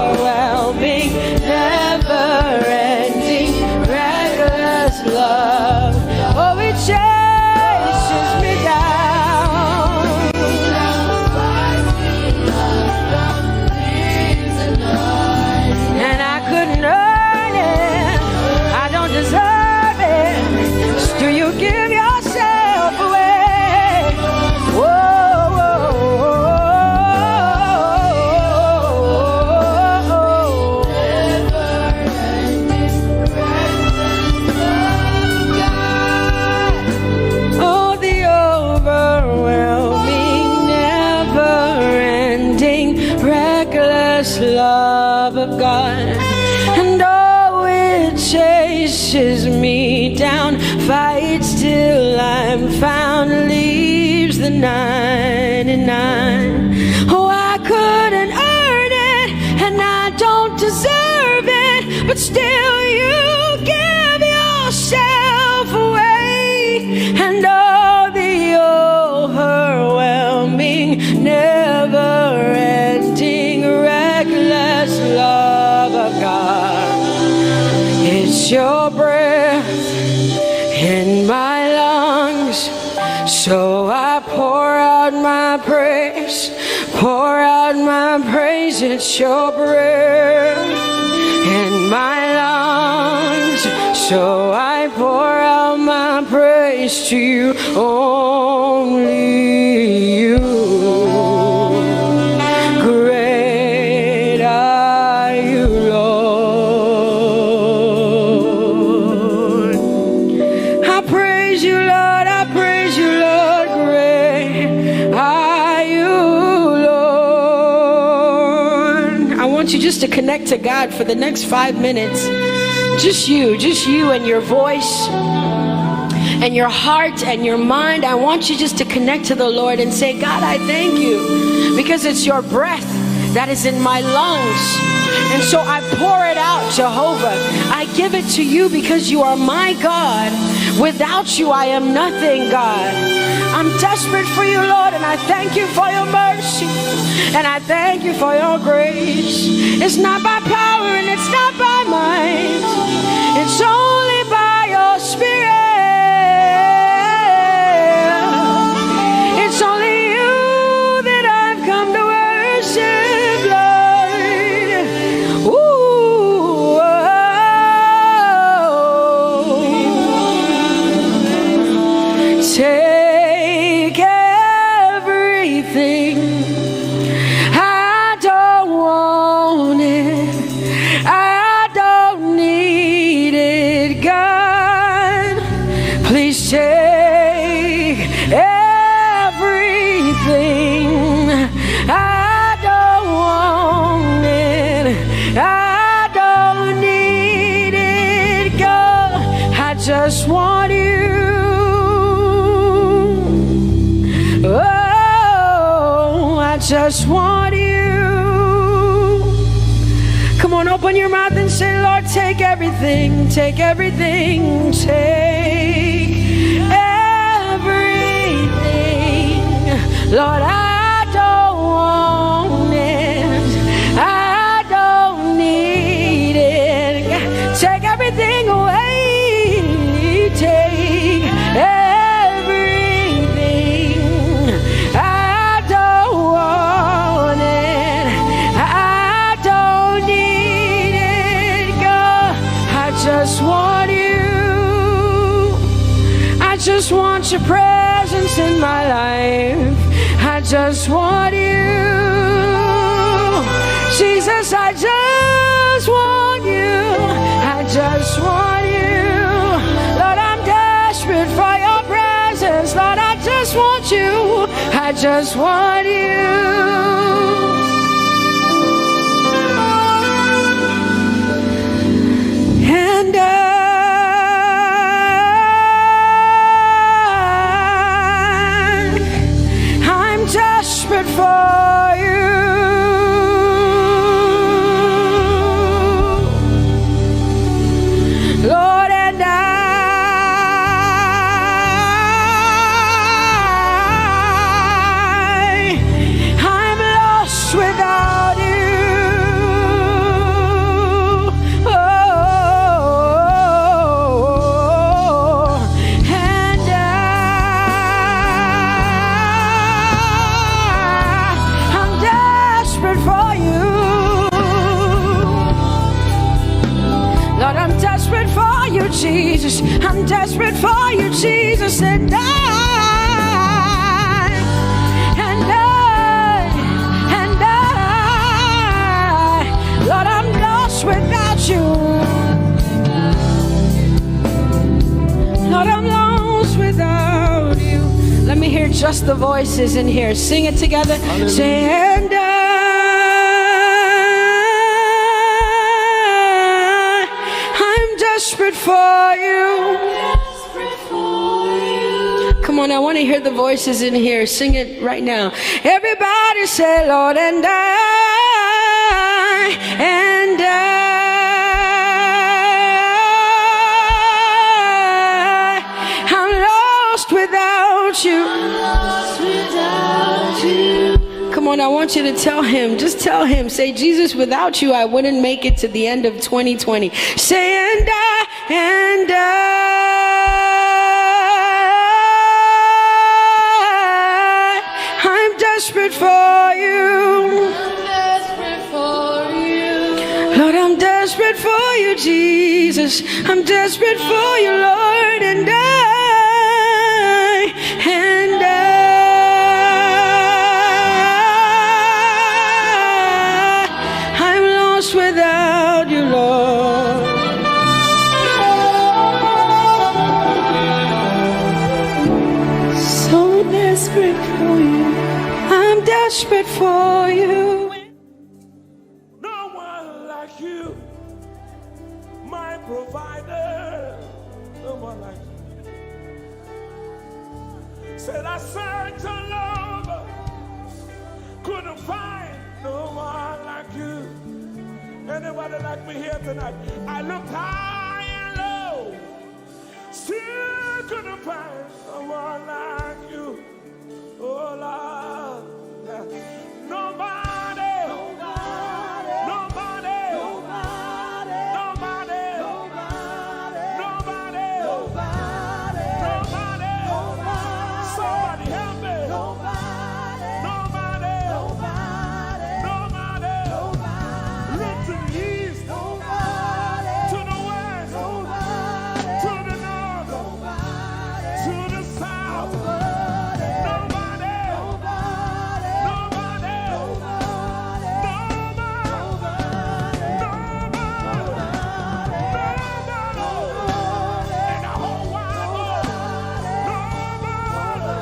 overwhelming, never-ending, reckless love. Oh, it chases me down. And I couldn't earn it, I don't deserve it, still you give yourself away. Whoa, whoa, oh, the overwhelming, never-ending, reckless love of God. And oh, it chases me down, fights till I'm found, leaves the 99. Oh, I couldn't earn it, and I don't deserve it, but still you give yourself away. And oh, the overwhelming, never-ending, reckless love of God. It's your breath in my lungs, so I pour out my praise, pour out my praise. It's your breath in my lungs, so I pour out my praise to you, only you. Great are you, Lord. I praise you, Lord, I praise you, Lord. Great are you, Lord. I want you just to connect to God for the next 5 minutes. Just you and your voice and your heart and your mind. I want you just to connect to the Lord and say, God, I thank you because it's your breath that is in my lungs. And so I pour it out Jehovah. I give it to you because you are my God. Without you, I am nothing, God. I'm desperate for you, Lord, and I thank you for your mercy, and I thank you for your grace. It's not by power and it's not by might. It's only by your Spirit. It's only you that I've come to worship, Lord. Ooh, take everything. I don't want it. I don't need it, God. Please take everything. I don't want it. I don't need it, God. I just want you. Oh, I just want you. Come on, open your mouth and say, Lord, take everything, take everything, take everything. Lord, I don't want it. I don't need it. Take everything away. Take everything. I don't want it. I don't need it, God. I just want you. I just want your presence in my life. I just want you. Jesus, I just want you. I just want you. Lord, I'm desperate for your presence. Lord, I just want you. I just want you. And I'm desperate for you. Lord, and I'm lost without you. Oh, and I'm desperate for you. Lord, I'm desperate for you, Jesus. I'm desperate for you, Jesus. And Lord, I'm lost without you. Lord, I'm lost without you. Let me hear just the voices in here. Sing it together. Say, and I'm desperate for you. Come on, I want to hear the voices in here. Sing it right now. Everybody say, Lord, and I'm lost without you. Come on, I want you to tell him. Just tell him. Say, Jesus, without you, I wouldn't make it to the end of 2020. Say, and I'm desperate for you. Lord, I'm desperate for you, Jesus. I'm desperate for you, Lord, and I'm lost without you, Lord. So desperate for you. I'm desperate for you. No one like you, my provider. No one like you. Said I searched all over, couldn't find no one like you. Anybody like me here tonight? I looked high and low, still couldn't find someone like you. Oh Lord, nobody, nobody, nobody, nobody, nobody, nobody, nobody, nobody, nobody. Somebody help me. Nobody, nobody, nobody, nobody, nobody. Look to the east, nobody, to the west, nobody, to the north, nobody, to the south, nobody, nobody, nobody, nobody, nobody, in the whole wide world, nobody,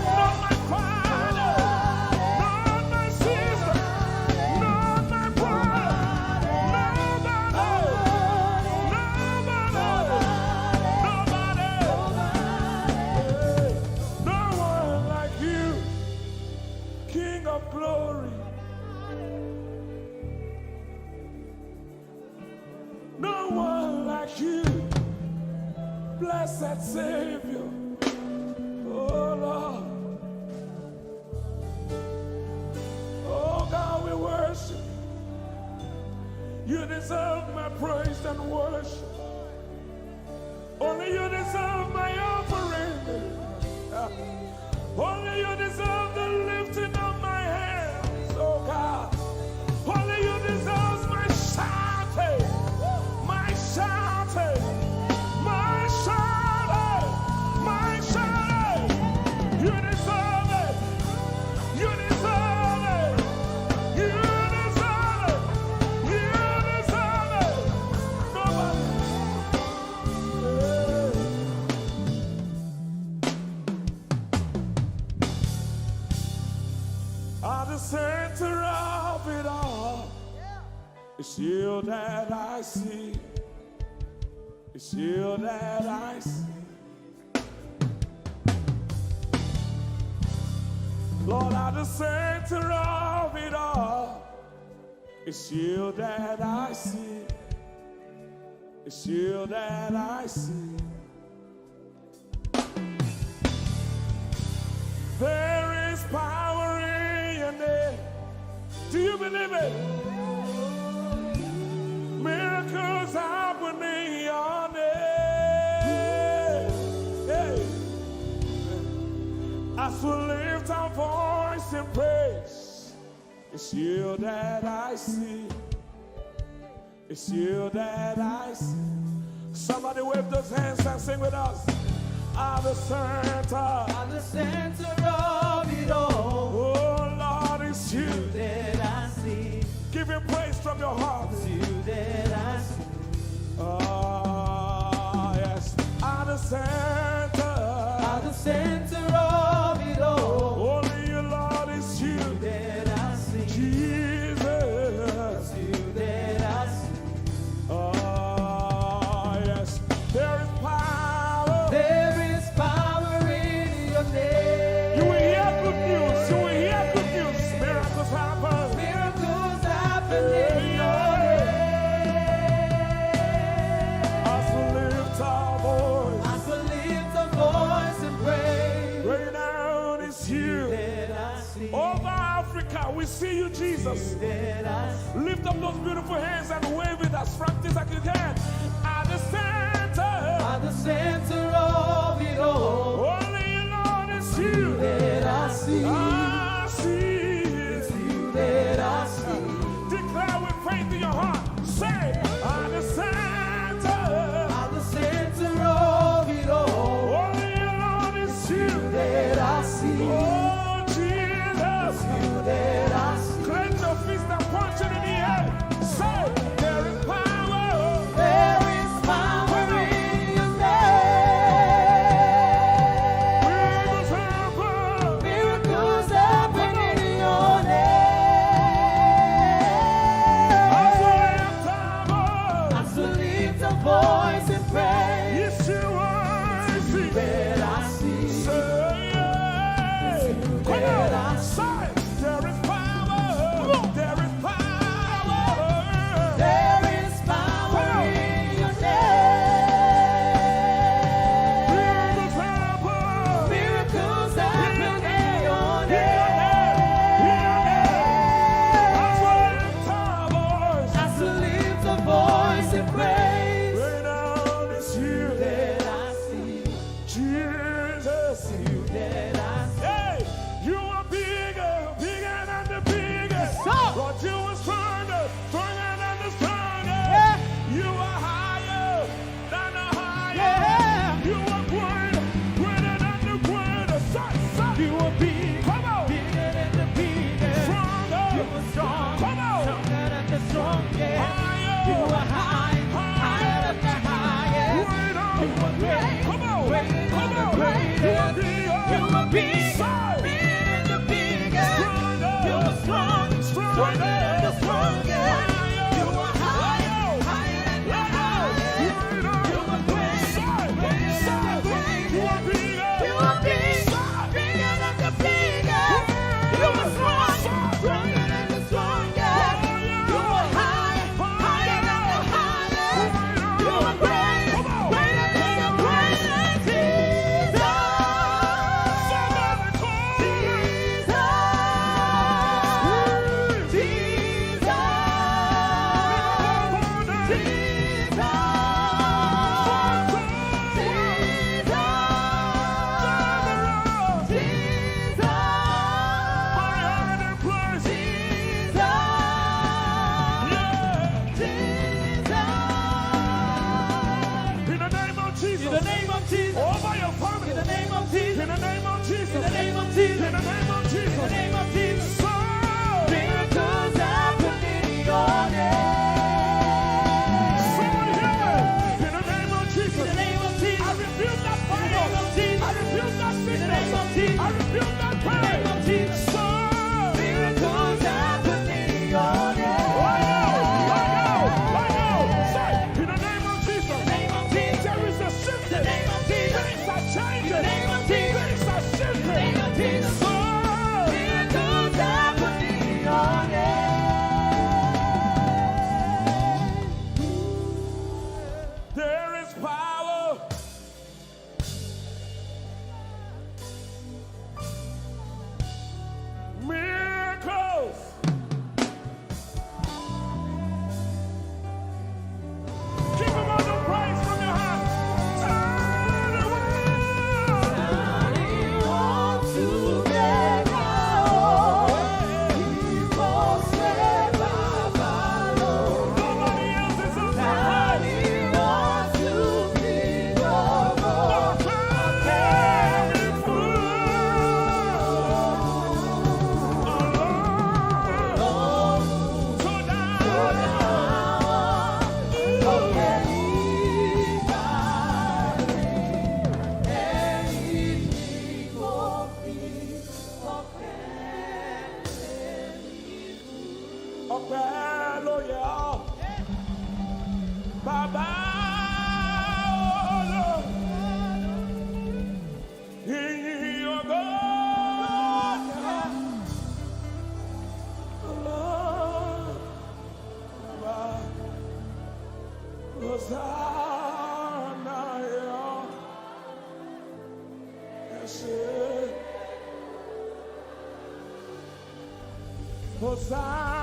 not my father, not my sister, not my brother, nobody. No one like you, King of glory. No one like you, blessed Savior. Oh Lord. Oh God, we worship. You deserve my praise and worship. Only you deserve my offering. Only you deserve the lifting of my hands, oh God. Only you deserve my shouting, my shouting, my shouting, my shouting. You deserve it. You deserve it. You deserve it. You deserve it. Nobody. At the center of it all, it's you that I see. It's you that I see. Lord, at the center of it all, it's you that I see. It's you that I see. There is power in your name. Do you believe it? Miracles happen in your name. Hey. As we lift our voice in praise, it's you that I see. It's you that I see. Somebody wave those hands and sing with us. At the center of it all. Oh Lord, it's you that I see. Give him praise from your heart. It's you that I see. Oh yes. At the center of it all. only you, Lord, it's you That I see. Jesus. It's you that I see. Oh yes. There is power. There is power in your name. You will hear good news. You will hear good news. Miracles happen. Miracles happen in your As we lift our voice, name. As we lift a voice and praise. right now it's you. That I see. Over Africa, we see you, Jesus. That I see. Lift up those beautiful hands and wave it as practice as you can. At the center, At the center of it all. only you, Lord, it's you. That I see. I see. It's you that I see. Declare with faith in your heart. Say, at the center, At the center of it all. only you, Lord, it's you. That I see. Oh, Jesus. You that I see. Clench your fist and punch it in the air. Say, there is power. There is power in your name. Miracles happen. Miracles stronger than the strongest. You are higher, higher than the highest. You are great, greater than the greatest. You are big, bigger than the biggest. You are strong, stronger than the strongest. You are high, higher than the highest. You are great, greater than the greatest. Jesus, in the name of Jesus, over your family, in the name of Jesus, in the name of Jesus, in the name of Jesus, in the name of Jesus, in the name of Jesus. Miracles happen in your name. In the name of Jesus, in the name of Jesus, I rebuke that fire. In the name of Jesus, I rebuke that sickness. In the name of Jesus, I rebuke that pain. In the name of Jesus, miracles happen in your name.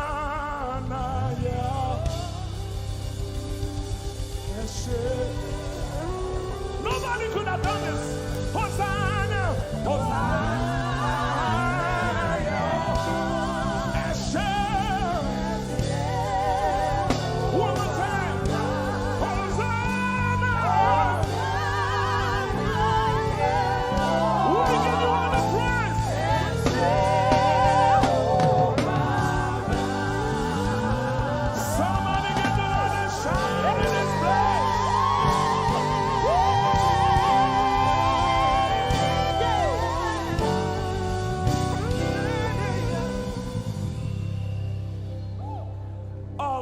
Hosanna, yeah. Yes, nobody could have done this. Hosanna, Hosanna, yeah. Yes, one more time. Hosanna, we give you all the praise.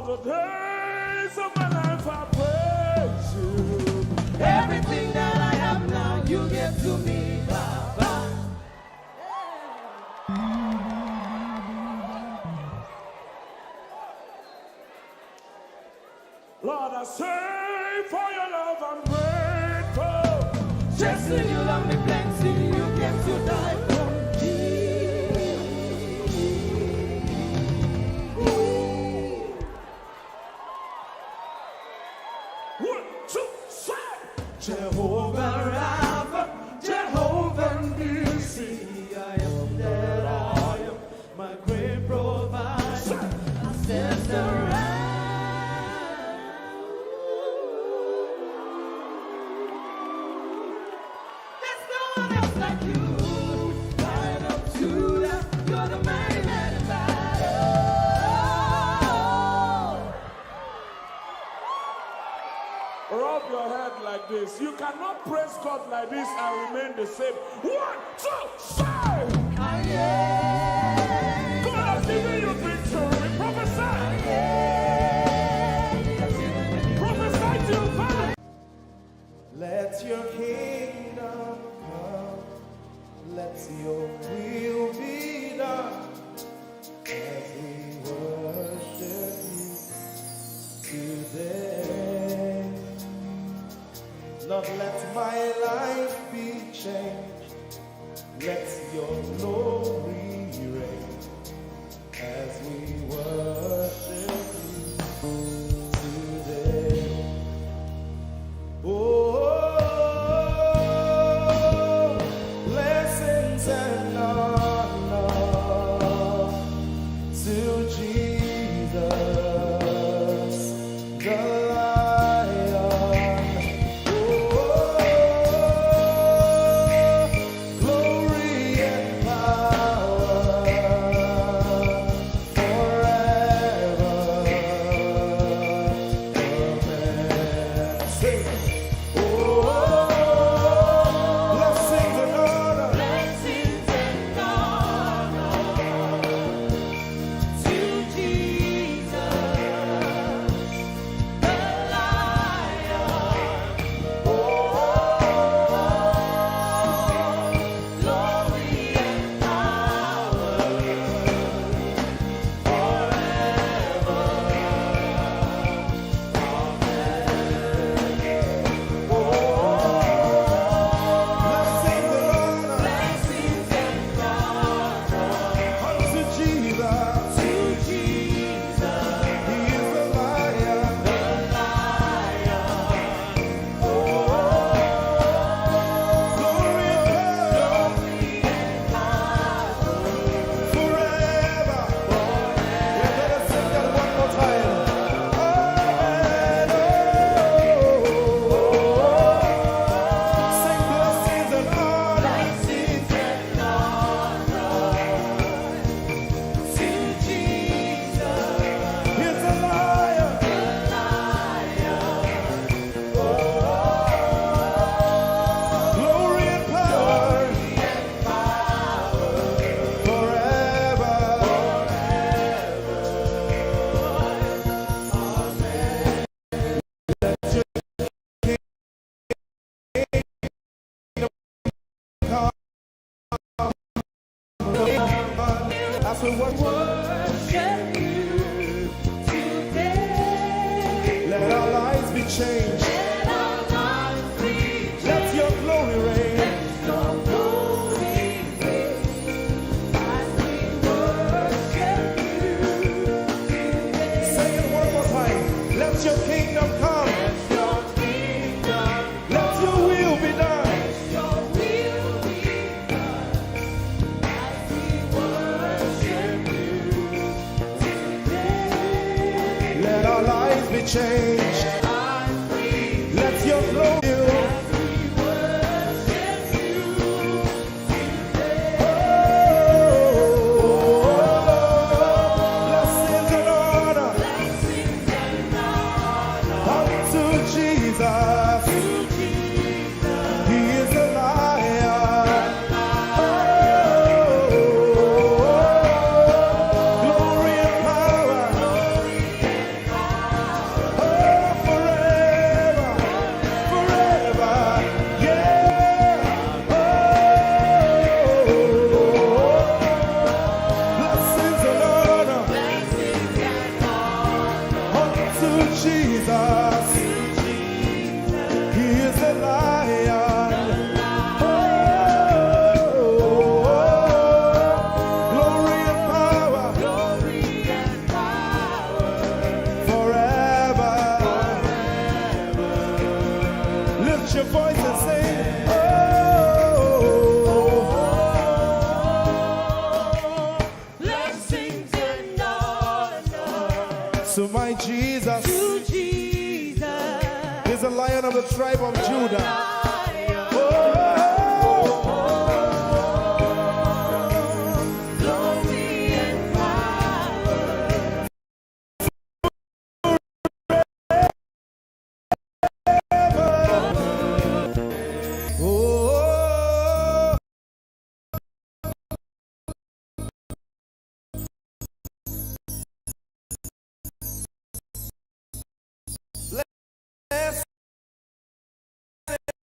The days of my life I praise you. Everything that I have now you give to me, Baba. Lord, I say for your love I'm grateful. Just to you love me plenty, you came to die for me. Jehovah Rapha, Jehovah Nissi, I am that I am, my great provider. I stand around. There's no one else like you. Right up to that, you're the mighty man in battle. Rub your head like this. You cannot praise God like this and remain the same. 1, 2, 3. God has given you victory. to Jesus, the Lion. Glory and power forever. Amen. Sing. Blessings and honor. Blessings and honor to Jesus, the Lion. Glory and power Blessings and honor. blessings and honor Unto Jesus. to Jesus, He is the Lion. the Lion. Glory and power forever. We better sing that one more time. Sing blessings and honor. Blessings and honor to Jesus, He's the Lion. the Lion. Glory and power forever. As we Worship you today. let our lives be changed. Let our lives be Let your glory reign. your glory reign. As we worship you today. Say it one more time. Let your kingdom come. Let your kingdom, Let your will be done. your will be done. As we worship you today. Let our lives be changed. Let your glory. Blessings and honor unto Jesus. He is the Lion. Glory and power. Forever, forever, yeah. Blessings and honor unto Jesus. He is the Lion. Glory and power forever. Lift your voice and sing. Blessings and honor To my Jesus to Jesus, is the Lion of the tribe of Judah. Lion. Oh, Glory and power oh,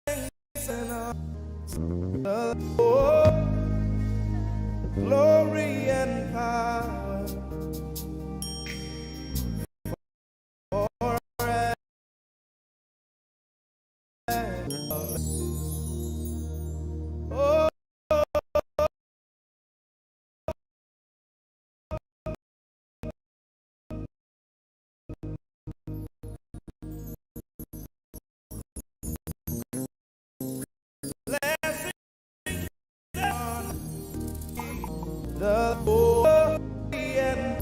blessings and honor. Oh, glory and power forever. Oh, blessings and honor. The glory and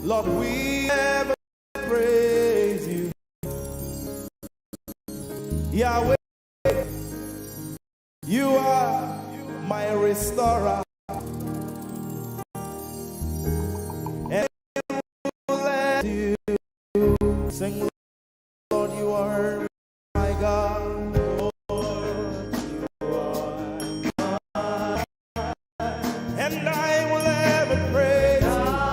Lord, we ever praise you. Yahweh, you are my restorer. And let you sing, Lord, you are my God. Lord, you are my God. And I will ever praise you.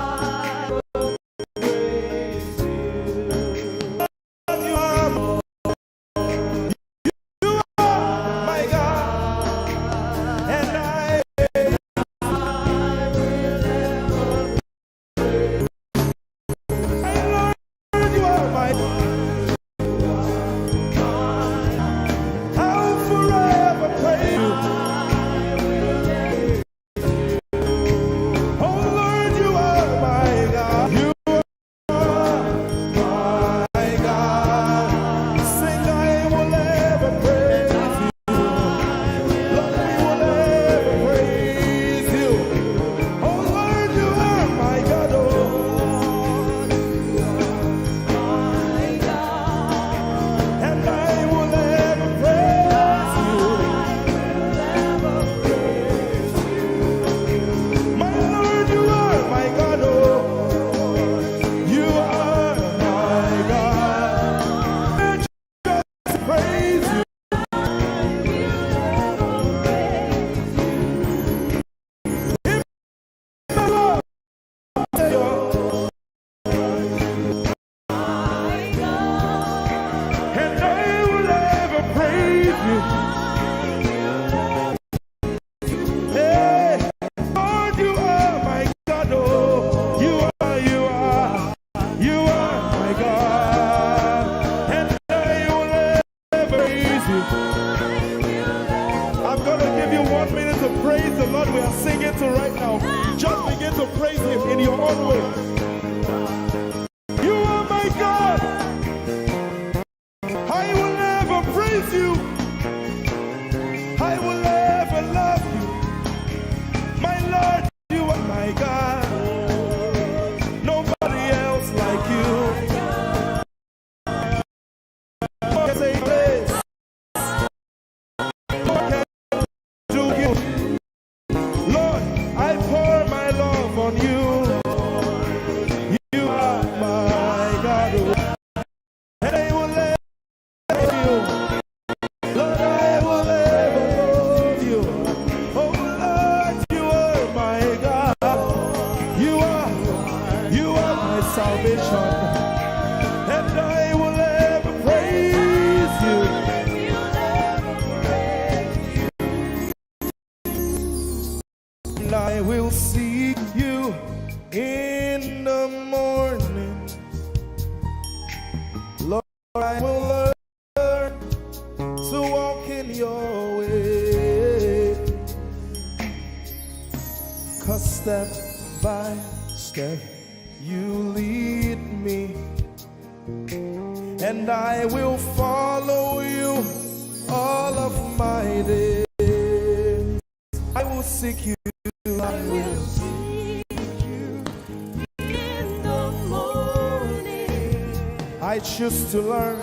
Choose to learn.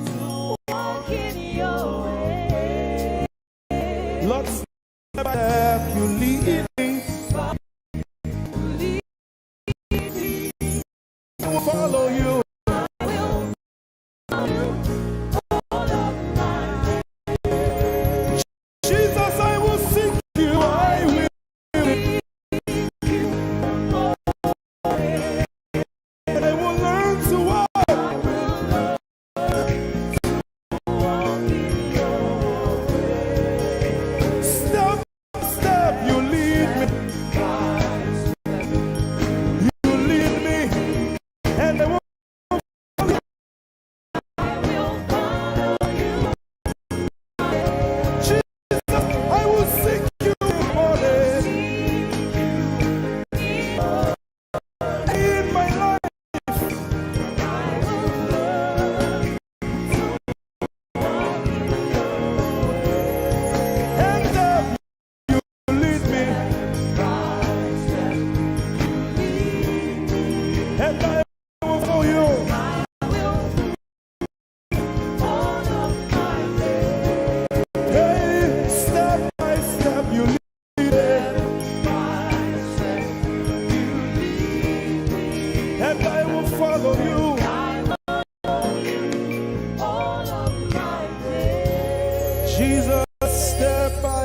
To walk in your way. Lord, step you lead me. I will follow you. I will follow you all of my days. Jesus, I will seek you. I will. Step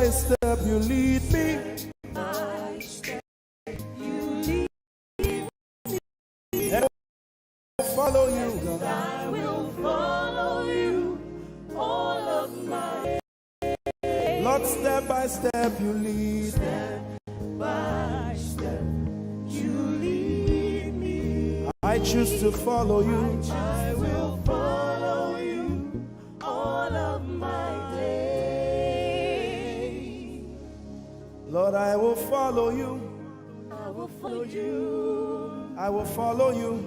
by step you lead me. by step you lead me. And I'll follow you, God. I will follow you all of my days. Lord, step by step you lead. Step by step you lead me. I choose to follow you. I will follow you all of my days. Lord, I will follow you. I will follow you. I will follow you.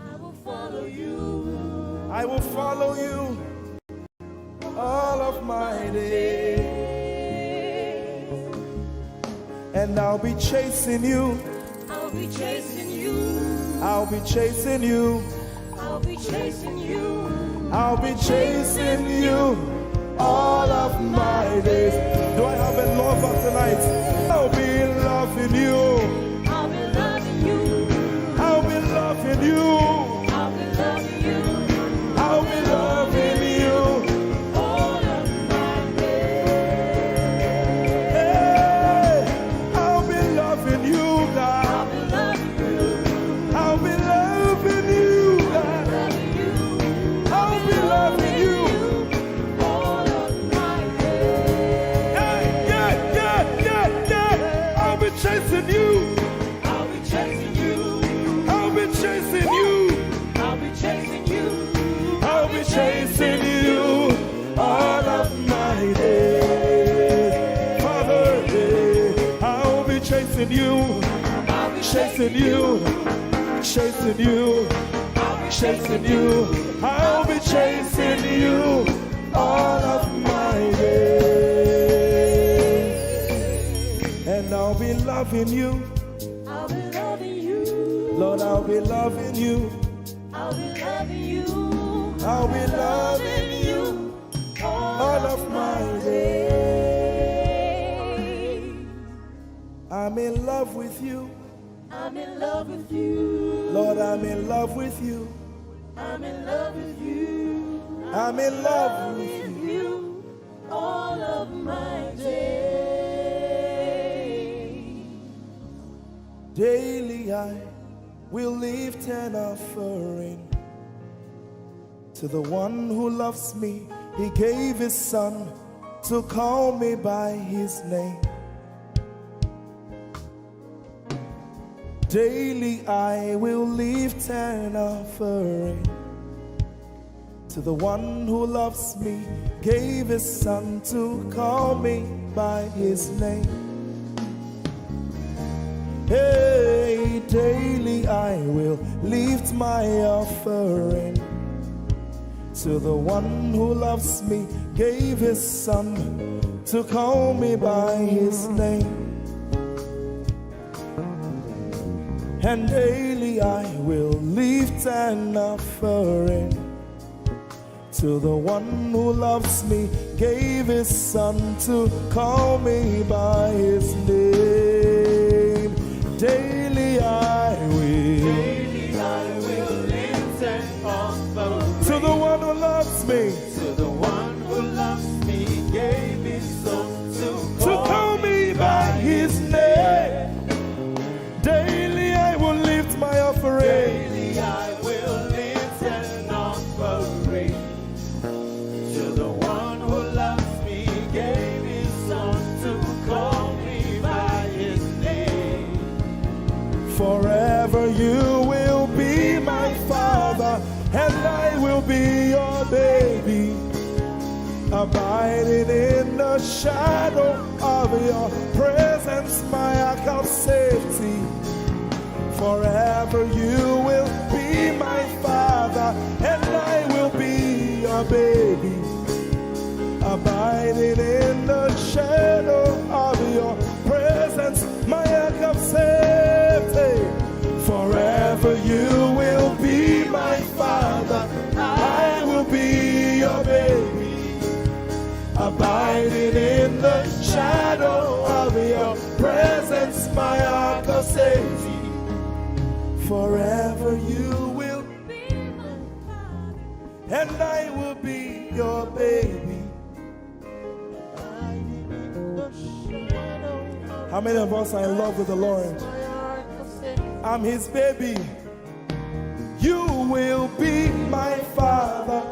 I will follow you. I will follow you all of my days. And I'll be chasing you. I'll be chasing you. I'll be chasing you. I'll be chasing you. I'll be chasing you all of my days. Do I have a lover tonight? I'll be loving you. I'll be loving you. I'll be loving you. I'll be loving you. I'll be loving you. All of my days. Hey, I'll be loving you, God. I'll be loving you. I'll be loving you, God. Loving you. I'll be loving you. All of my days. Yeah. I'll be chasing you. I'll be chasing you. I'll be chasing you. I'll be chasing you. I'll be chasing you all of my days. Father, I'll be chasing you. I'll be Chasing you. Chasing you. Chasing you. I'll be chasing you all of my days. And I'll be loving you. I'll be loving you. Lord, I'll be loving you. I'll be loving you. I'll be loving you all of my days. I'm in love with you. I'm in love with you. Lord, I'm in love with you. I'm in love with you. I'm in love with With you. you all of my days. Daily I will lift an offering to the one who loves me. He gave his son to call me by his name. Daily I will lift an offering to the one who loves me, gave his son to call me by his name. Hey, daily I will lift my offering to the one who loves me, gave his son to call me by his name. And daily I will lift an offering to the one who loves me, gave his son to call me by his name. Daily I will lift an offering to the one who loves me, to the one who loves me, gave his son to call me by his name. Daily I will lift my offering. Daily I will lift an offering to the one who loves me, gave his son to call me by his name. Forever you will be my father, and I will be your baby, abiding in the shadow of your presence, my ark of safety. Forever you will be my father, and I will be your baby, abiding in the shadow of your presence, my ark of safety. Forever you will be my father, I will be your baby, abiding in the shadow of your presence, my ark of safety. Forever you will Be my father. and I will be your baby, I will be the How many of us are in love with the Lord? I'm his baby. You will be my father.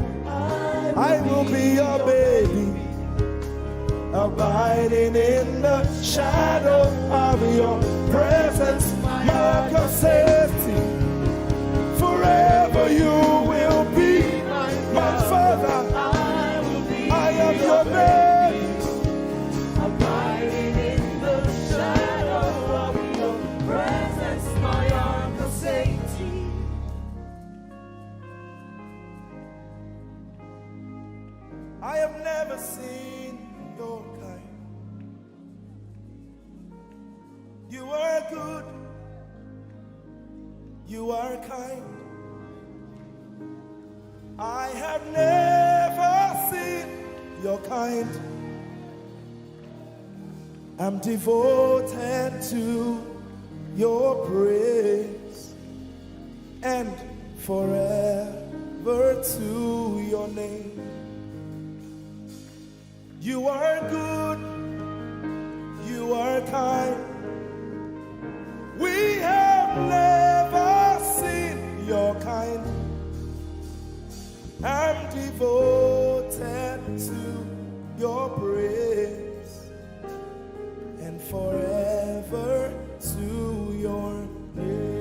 I will be your baby. Abiding in the shadow of your presence, mark of safety. Forever you will be my father. I am your baby. Abiding in the shadow of your presence, my arm of safety. I have never seen your kind. You are good. You are kind. I have never seen your kind. I'm devoted to your praise and forever to your name. You are good, you are kind. We have never seen your kind. I'm devoted to your praise and forever to your name.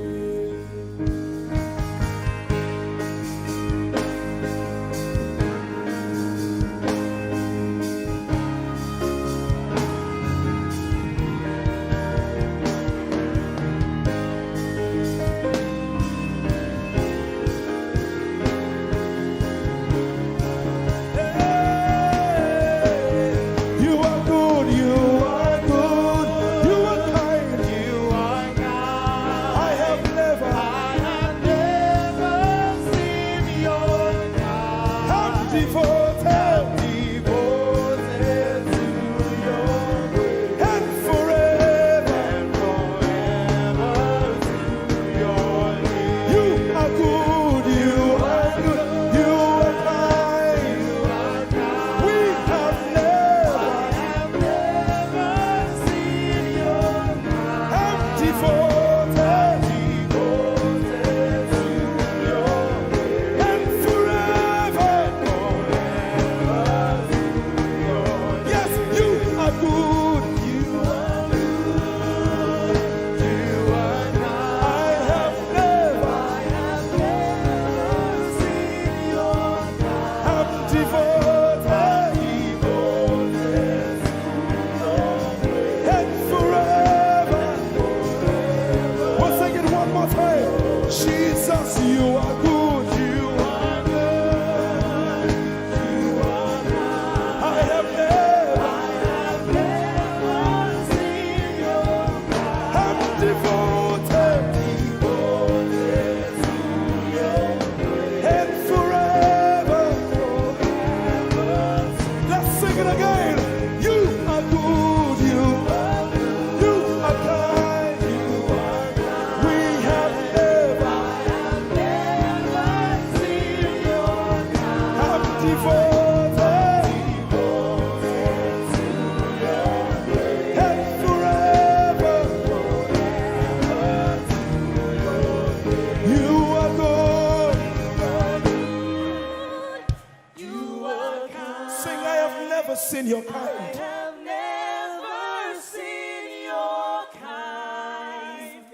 Seen your kind. I have never seen your kind.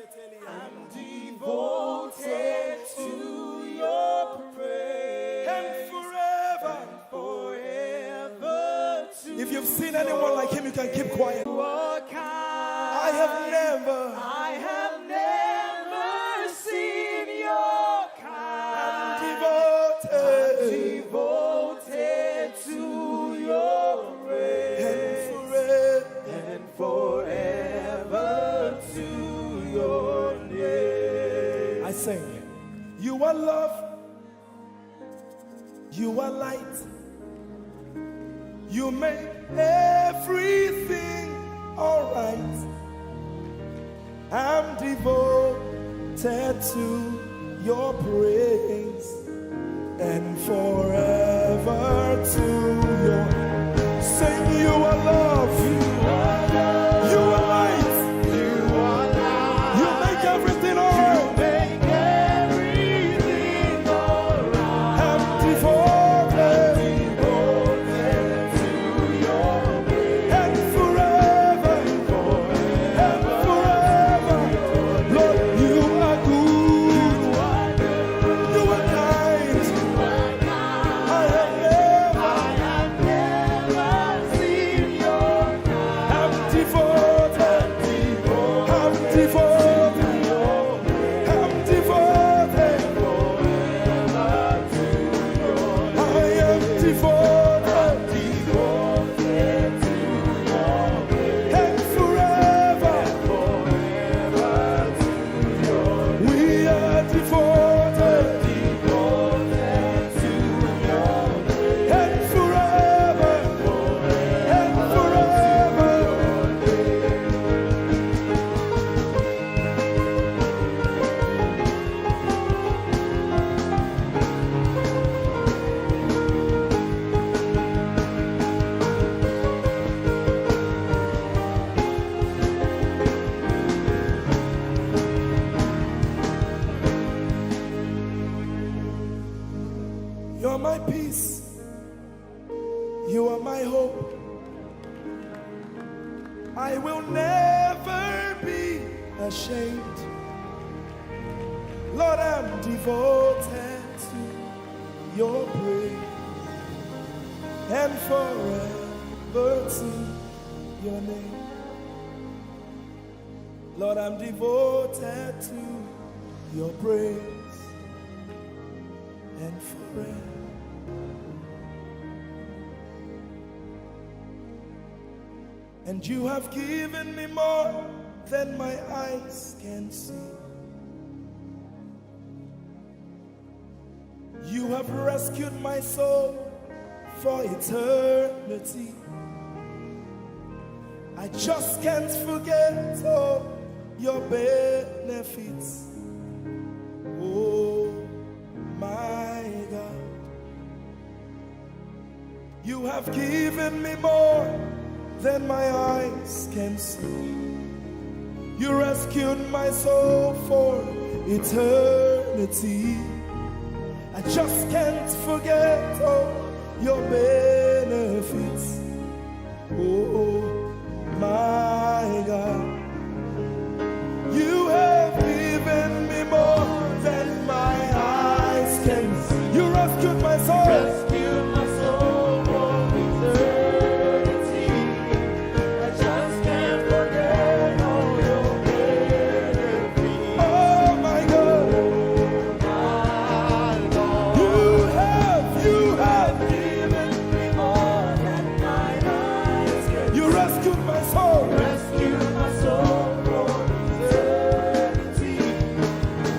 I'm devoted to your praise And forever to if you've seen anyone like him, you can keep quiet. your kind. I have never seen your kind. devoted To your praise and forever to your name. I sing. You are love. You are light. You make everything alright. I'm devoted to your praise and forever to your. Sing, you are love. You are light. I will never be ashamed. Lord, I'm devoted to your praise and forever to your name. Lord, I'm devoted to your praise and forever. And you have given me more than my eyes can see. You have rescued my soul for eternity. I just can't forget all your benefits. Oh my God, you have given me more than my eyes can see. You rescued my soul for eternity. I just can't forget all your benefits. Oh my God, you have given me more than my eyes can see. You rescued my soul. Rescued my soul from eternity. I just can't forget all your benefits. Oh my God, My God, you have given me more than my eyes can you rescued my soul. rescue my soul from eternity.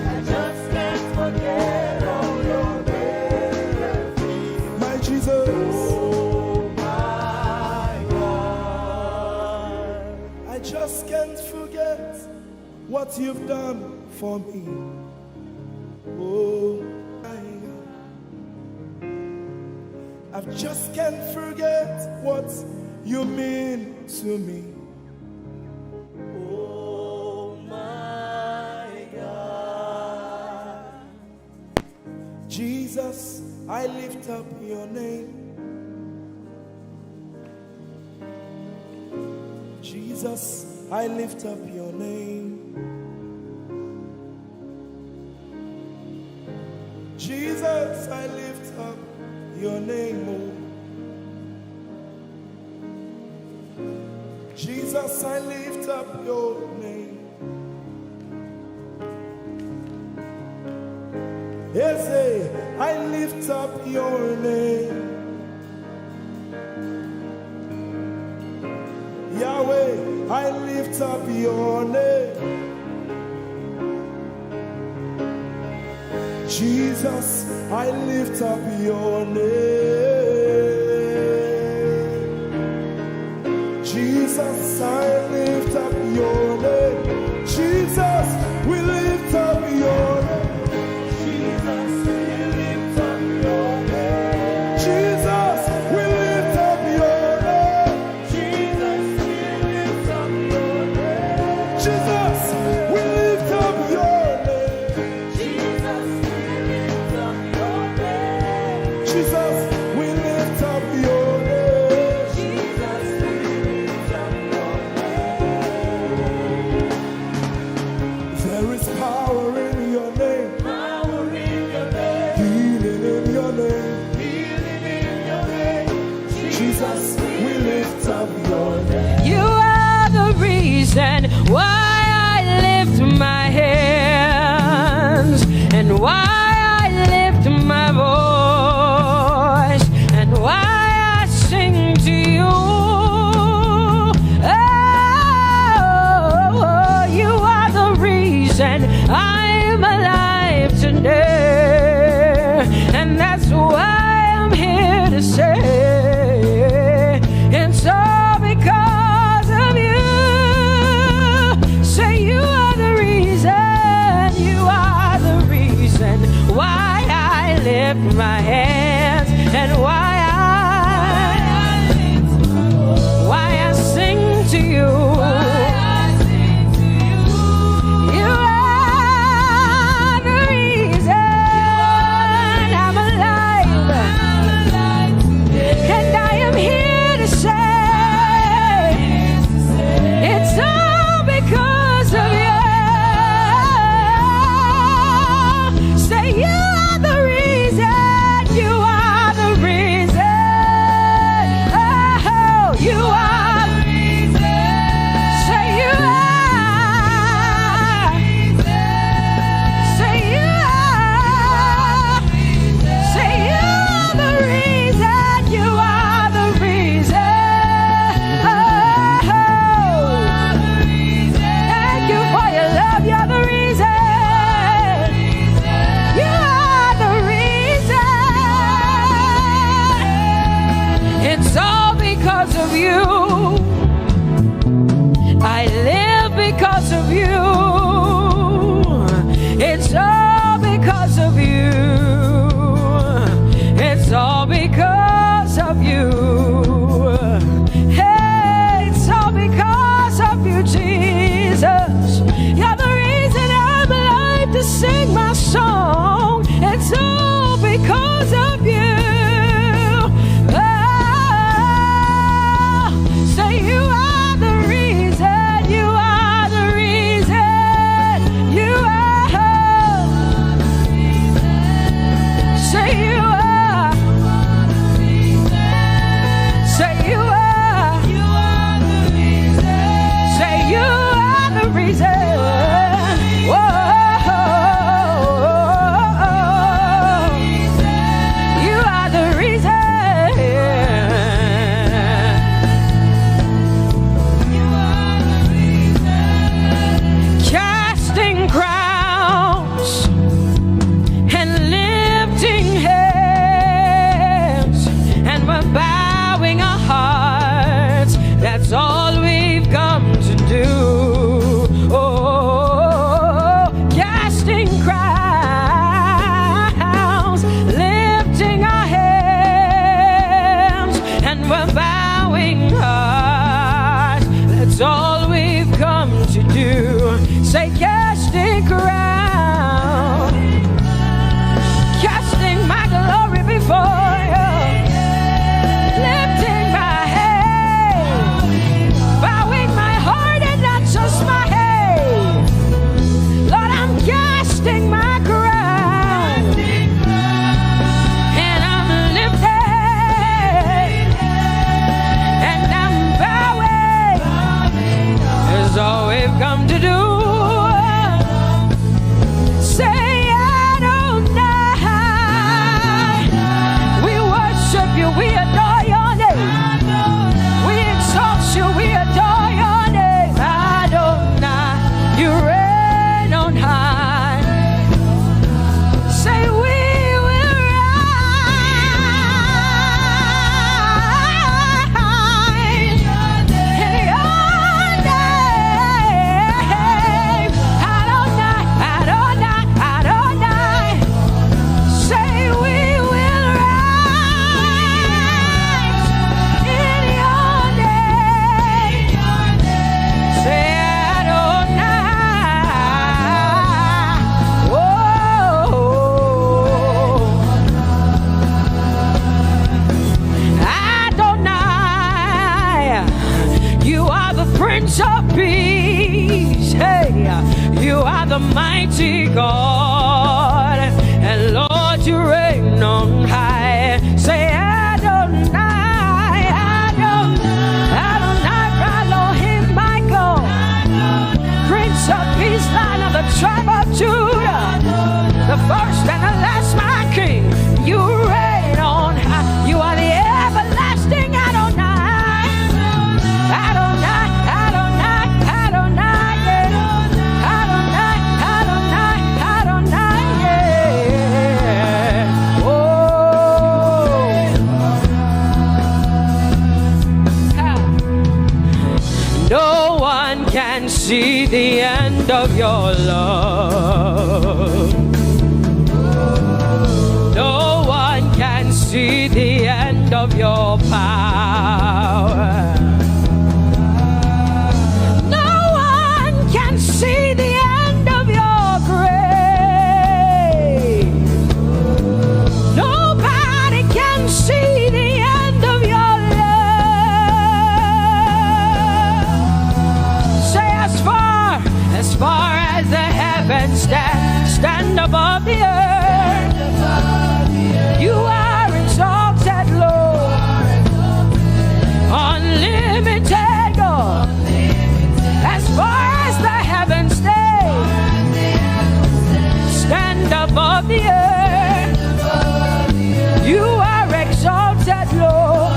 I just can't forget all your benefits. My Jesus, Oh my God, I just can't forget what you've done for me. Oh my God, I just can't forget what you mean to me. oh my God. Jesus, I lift up your name. Jesus, I lift up your name. Jesus, I lift up your name. Oh. Jesus, I lift up your name. Ese, I lift up your name. Yahweh, I lift up your name. Jesus, I lift up your name. Jesus, I lift up your name. Jesus, we lift up your name. Jesus, we lift up your name. Jesus, we lift up your name. Jesus, we lift up your name. Jesus, we lift up your name. Jesus, we lift up your name. Jesus, we lift up your name. Jesus, we lift up your name. There is power in your name, Power in your name, healing in your name. healing in your name. Jesus, we lift up your name. You are the reason why I lift my hands and why I lift my voice and why I sing to you. Oh, you are the reason I'm alive today, and that's why I'm here to say, and so because of you, because of you. It's all because of you. It's all because of you. Hey, it's all because of you, Jesus. You're the reason I'm alive to sing my song. It's all because of you. Say you are the reason. You are the reason. You are. Say you are. Say you are. You are the reason. Say you are the reason. Whoa. You are the reason. Casting crowns and lifting hands, and we're bowing our hearts. That's all we've come to do. Oh, casting crowns, lifting our hands, and we're bowing hearts. That's all we've come to do. Say casting crown, casting my glory before you, lifting my head, bowing my heart and not just my head. Lord, I'm casting my crown, and I'm lifted, and I'm bowing. Is all we've come to do. Say Adonai. We worship you, we adore your name. We exalt you, we adore your name. Adonai, you reign on high. Say we will rise in your name. Adonai, Adonai, Adonai. Say we will rise in your name. Say Adonai. Whoa. Adonai, you are the Prince of Peace. Hey, you are the mighty God, and Lord, you reign on high. Say Adonai, Adonai, Adonai, Elohim, Michael, Prince of Peace, Lion of the tribe of Judah, the first and the last, my King. You reign on high. You are the everlasting Adonai. Adonai, Adonai, Adonai, yeah. Adonai, Adonai, Adonai, yeah. Oh. Ha. No one can see the end of your love. No one can see the end of your power. No one can see the end of your grace. Nobody can see the end of your love. Say as far as the heavens stand above the earth. You are exalted, Lord. Unlimited, God. As far as the heavens stand above the earth. You are exalted, Lord.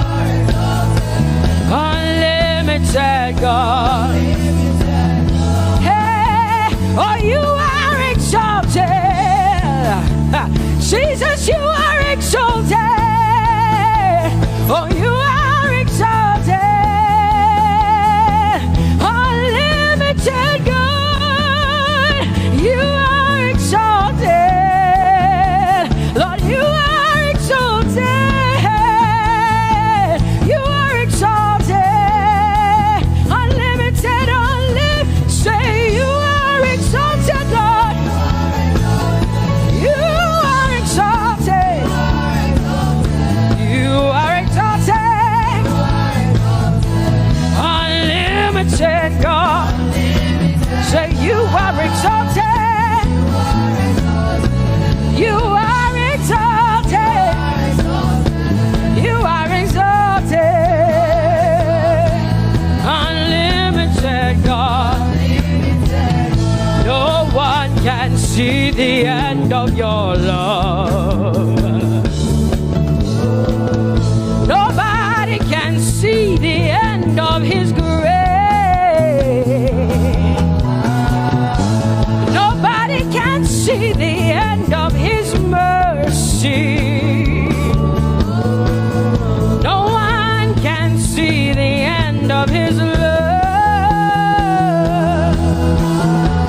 Unlimited, God. Hey, oh, you are exalted. Jesus, you are exalted. Oh, you are exalted. Unlimited God. Say you are exalted. You are exalted. You are exalted. Unlimited God. No one can see the end of your love. Nobody can see the end of his grace. Nobody can see the end of his mercy. No one can see the end of his love.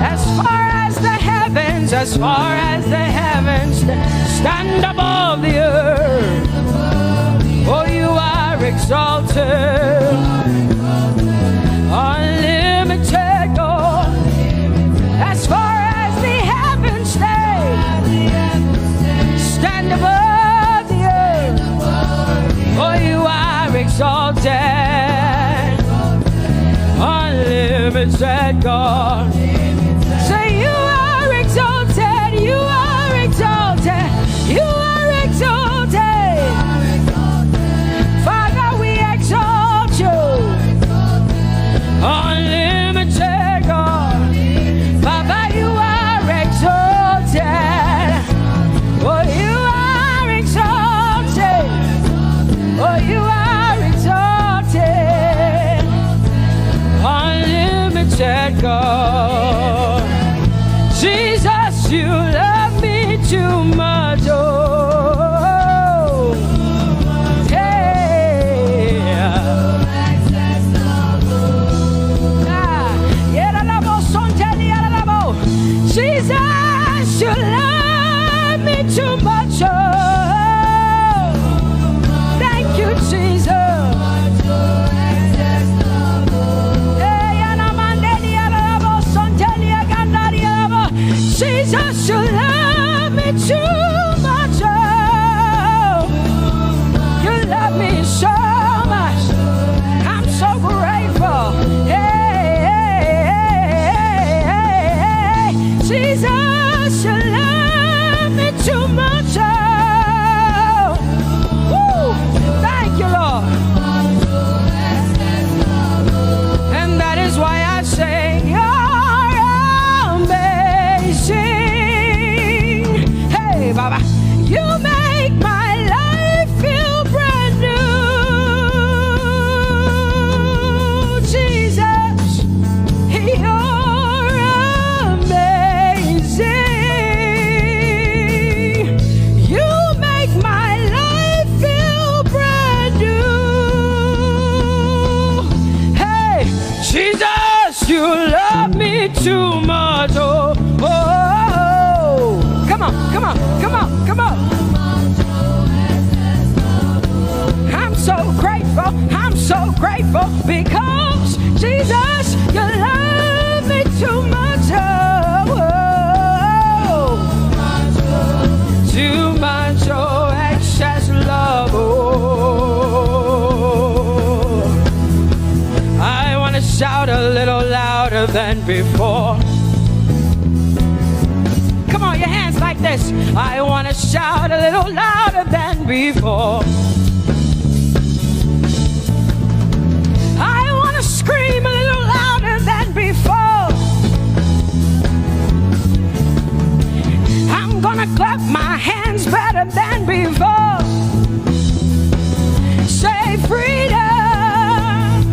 As far as the heavens stand above the earth. Oh, you are exalted, unlimited God. As far as the heavens stand above the earth. Oh, you are exalted, unlimited God. Say you are exalted, you are exalted, you are exalted. Father, we exalt you, unlimited God. Father, you are exalted. Oh, you are exalted. Oh, you are exalted, unlimited God. Jesus, you love me too much. Oh, Jesus, you love me too much. Oh, thank you, Jesus. Jesus, you love me too much. Oh, you love me so much. I'm so grateful. Jesus, you love me too much. Oh, woo, thank you, Lord. And that is why I say you're amazing. Hey, Baba, you make my life feel brand new. Jesus, you're amazing. You make my life feel brand new. Hey, Jesus, you love me too much. Oh, oh, oh. Come on, come on, come on, come on. I'm so grateful because Jesus, you love me too much. Oh, too much, oh, excess love. Oh, I want to shout a little louder than before. Come on, your hands like this. I want to shout a little louder than before. I want to scream a little louder than before. I'm gonna clap my hands better than before. Say freedom,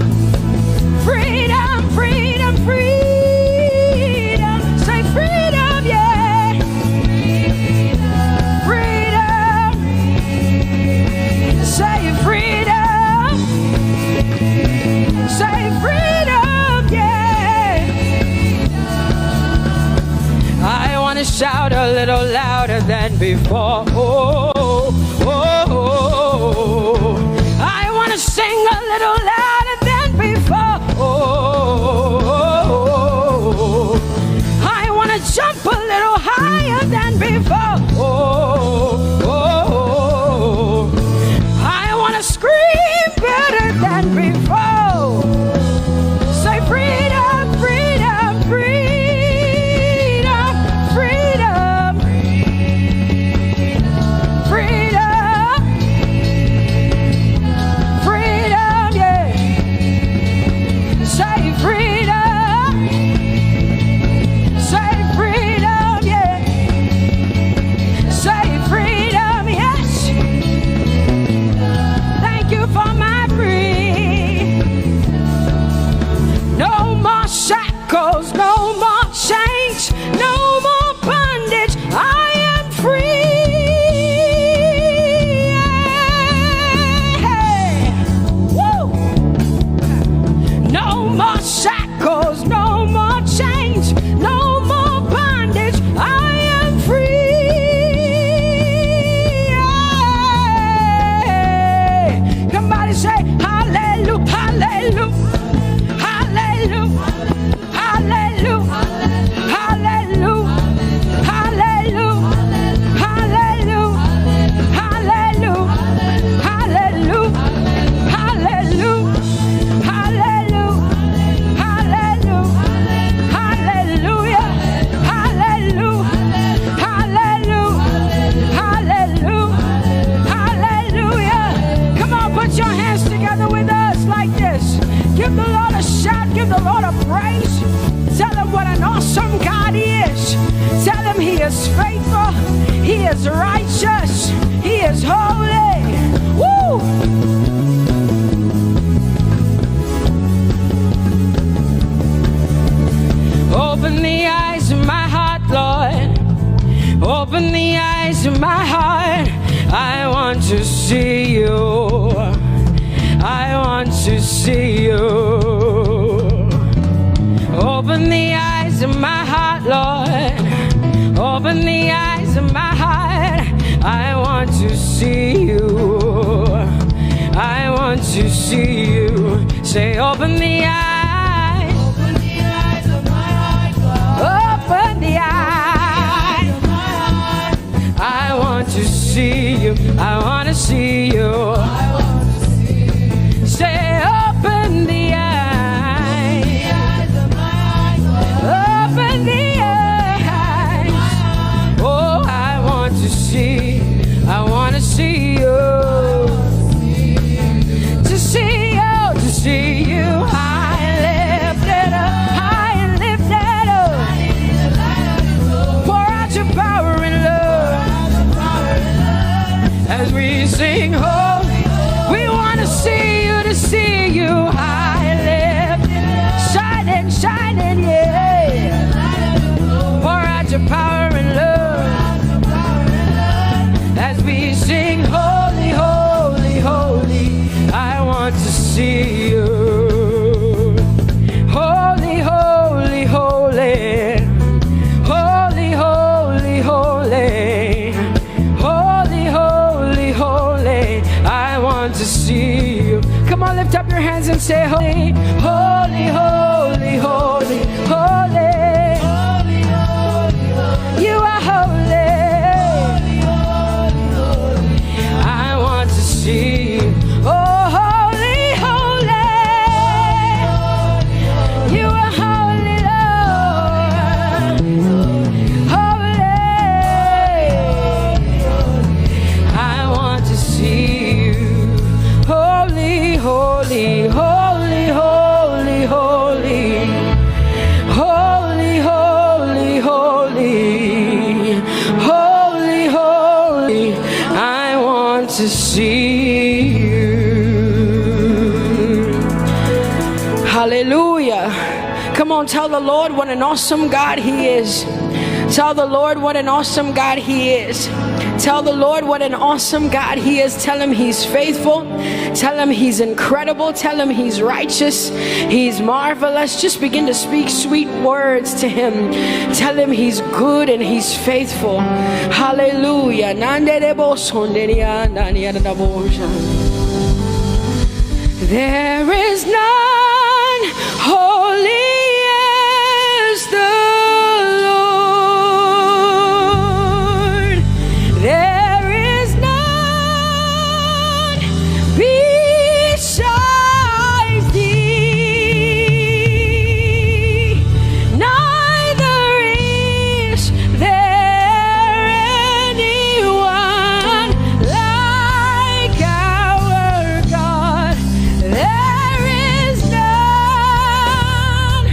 freedom, freedom, freedom. Say freedom, yeah. Freedom. Say freedom. Say freedom, yeah. I want to shout a little louder than before. Oh, oh, oh, oh. I want to sing a little louder than before. Oh, oh, oh. I want to jump a little higher than before. Oh, oh, oh. I want to scream better than before. Say freedom, freedom, freedom. shackles, no more chains, no more bondage. I am free. Woo! No more shackles, no more chains, no more bondage. I am free. Somebody say hallelujah, hallelujah. Give the Lord a shout, give the Lord a praise. Tell him what an awesome God he is. Tell him he is faithful, he is righteous, he is holy. Woo! Open the eyes of my heart, Lord. Open the eyes of my heart. I want to see you. I want to see you. Open the eyes of my heart, Lord. Open the eyes of my heart. I want to see you. I want to see you. Say, open the eyes. Open the eyes of my heart, Lord. Open the eyes of my heart. I want to see you. I want to see you. Say, open the eyes of my eyes. Open the eyes. Oh, I want to see. I want to see you. To see you, to see you. High and lifted up, high and lifted up. Pour out your power and love as we sing holy. We want to see you. To see you high lifted, shining, shining, yeah. Pour out your power and love as we sing holy, holy, holy. I want to see you. Holy, holy, holy. Holy, holy, holy. Holy, holy, holy. I want to see you. Come on, lift up your hands and say, holy, holy, holy, holy, holy. Holy, holy, holy. You are holy. Holy, holy, holy. I want to see you. Oh, holy, holy. You are holy, Lord. Holy. I want to see you. Holy, holy, holy, holy, holy. Holy, holy, holy. Holy, holy. I want to see you. Hallelujah. Come on, tell the Lord what an awesome God he is. Tell the Lord what an awesome God he is. Tell the Lord what an awesome God he is. Tell him he's faithful. Tell him he's incredible. Tell him he's righteous. He's marvelous. Just begin to speak sweet words to him. Tell him he's good and he's faithful. Hallelujah. There is none holy as the Lord. There is none beside thee. Neither is there anyone like our God. There is none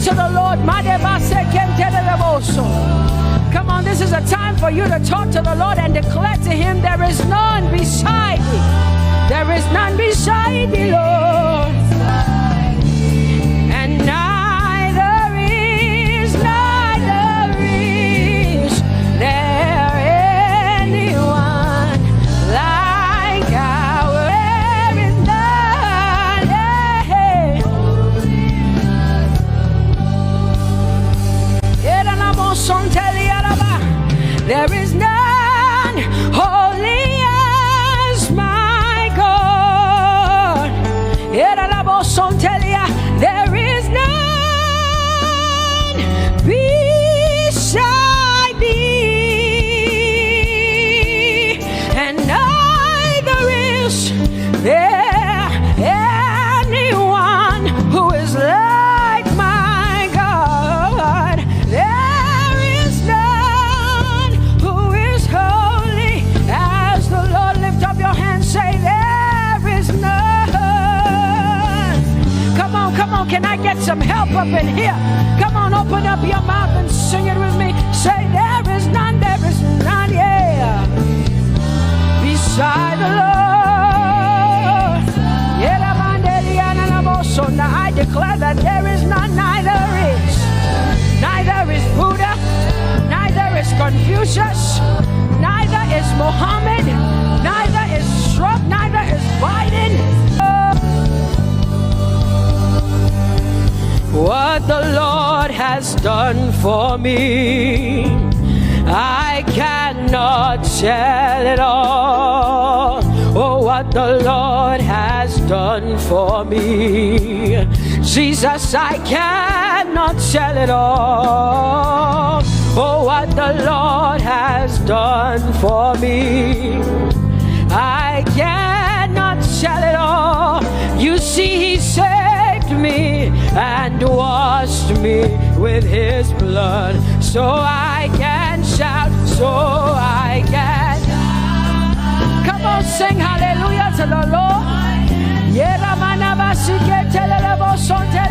to the Lord. Come on, this is a time for you to talk to the Lord and declare to him, there is none beside thee. There is none beside thee, Lord. And neither is there anyone like our. There is none. There is none holy as my God. There is none beside thee, and neither is there anyone who is like my God. There is none who is holy as the Lord. Lift up your hands, say there is none. Come on, can I get some help up in here? Come on, open up your mouth and sing it with me. Say there is none, yeah, beside the Lord. So now I declare that there is none, neither is Buddha, neither is Confucius, neither is Muhammad, neither is Trump, neither is Biden. What the Lord has done for me, I cannot tell it all. Oh, what the Lord has done for me, Jesus, I cannot tell it all. Oh, what the Lord has done for me, I cannot tell it all. You see, he saved me and washed me with his blood, so I can shout, so I can. Come on, sing hallelujah to the Lord.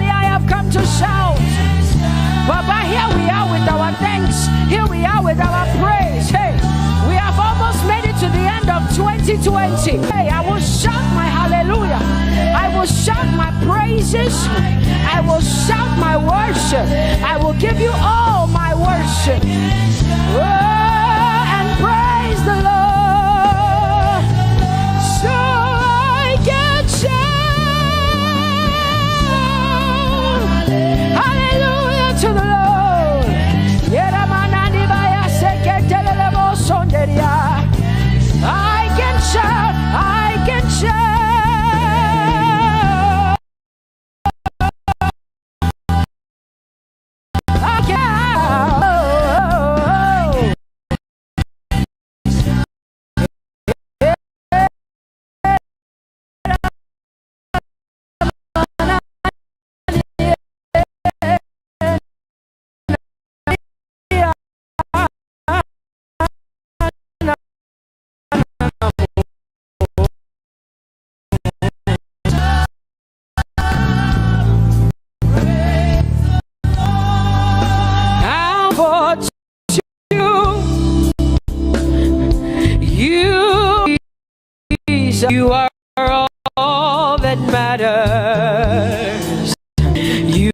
I have come to shout. Baba, here we are with our thanks. Here we are with our praise. Hey, we have almost made it to the end of 2020. Hey, I will shout my hallelujah. I will shout my praises. I will shout my worship. I will give you all my worship. Oh, and praise the Lord. So I can shout hallelujah to the Lord. I can shout, I can shout. You are all that matters. You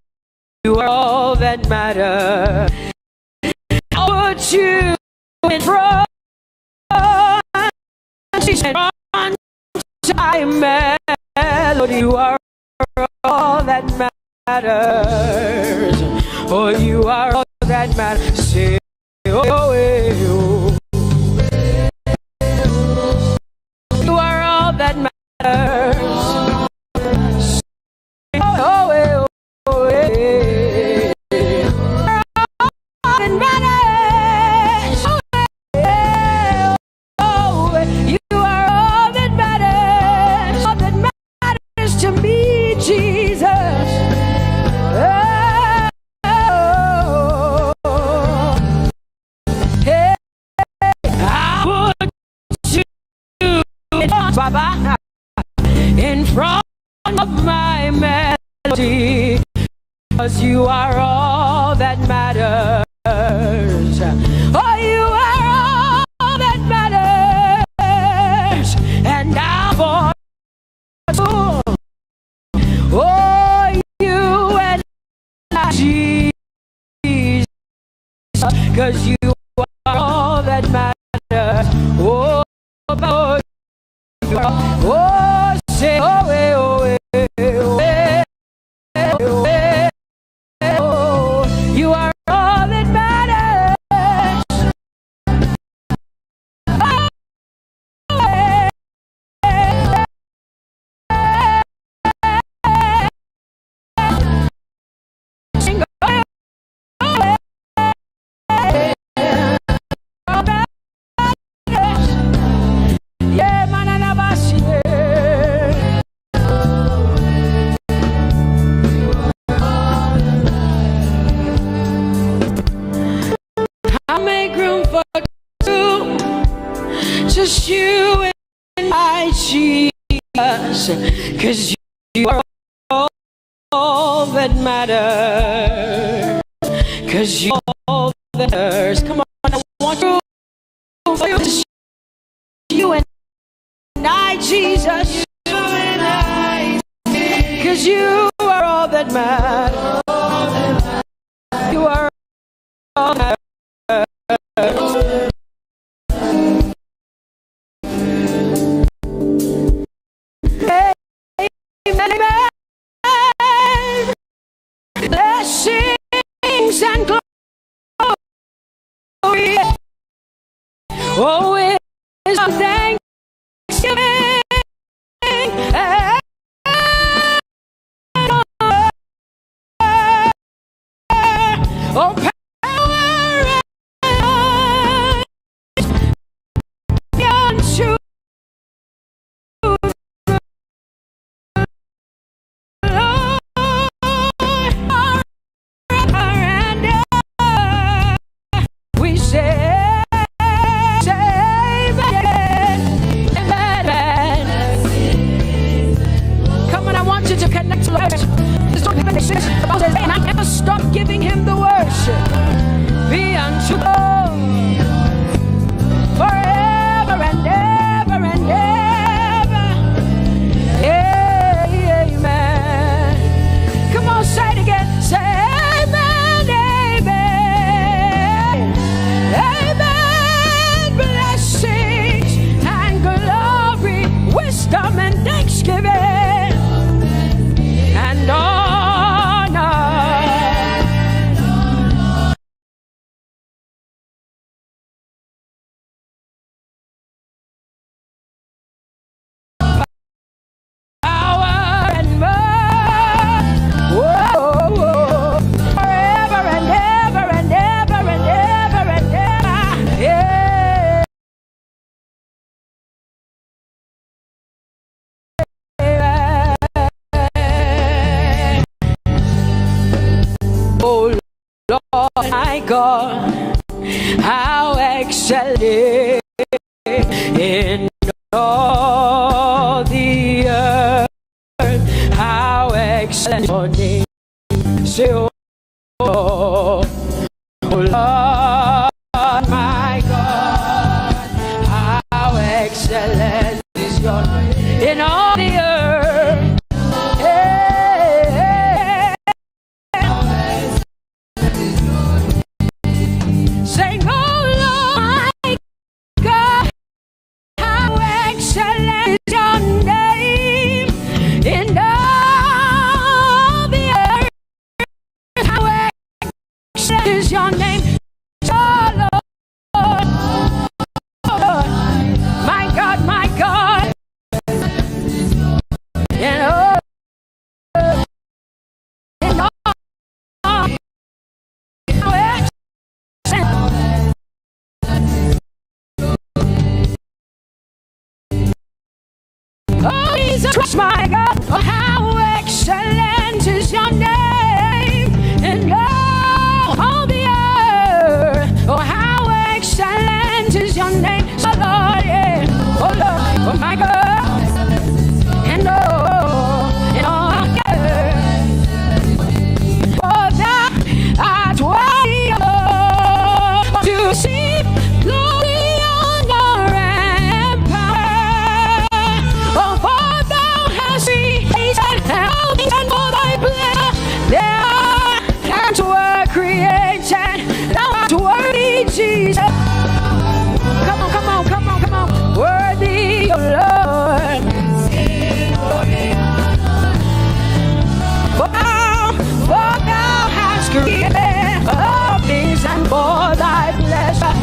are all that matters. I'll put you in front. Melody. You are all that matters. Oh, you are all that matters. Say, oh, oh, oh. That matters. Oh, oh, oh, oh, that matters. Oh, oh, you are all that matters. All that matters to me, Jesus. Oh, hey, I put you, Baba, in front of my melody. 'cause you are all that matters. Oh, you are all that matters. And our voice, oh, you and I, Jesus, 'cause you are all that matters. Oh, oh, oh, say, oh, oh, oh, oh, you are all that matters. Yeah, manana basi. I make room for two, just you and I, Jesus, 'cause you are all that matters. 'Cause you are all that matters. Come on, I want you for you, just you and I, Jesus. 'Cause you are all that matters. You are all that matters. Amen. Blessings and glory. Oh, it's a thanksgiving. Oh, power and truth. We say, come on, I want you to connect to Lord. This song says, and I never stop giving him the worship. Be unto God forever and ever and ever. Amen. Come on, say it again. Say amen, amen. Amen. Blessings and glory, wisdom and thanksgiving and honor. Power and might. Whoa, whoa. Forever and ever and ever and ever and ever. Yeah. Oh Lord, my God, how excellent in all the earth, how excellent your name. Say, oh, oh Lord, my God, how excellent is your name in all the earth. Hey, sing, oh Lord, my God, how excellent is your name in all the earth. How excellent is your name, oh Lord. My God, my God. And oh, and oh, how excellent. Oh, Jesus, my God, oh, how excellent is your name in all the earth. creator of things and for thy pleasure.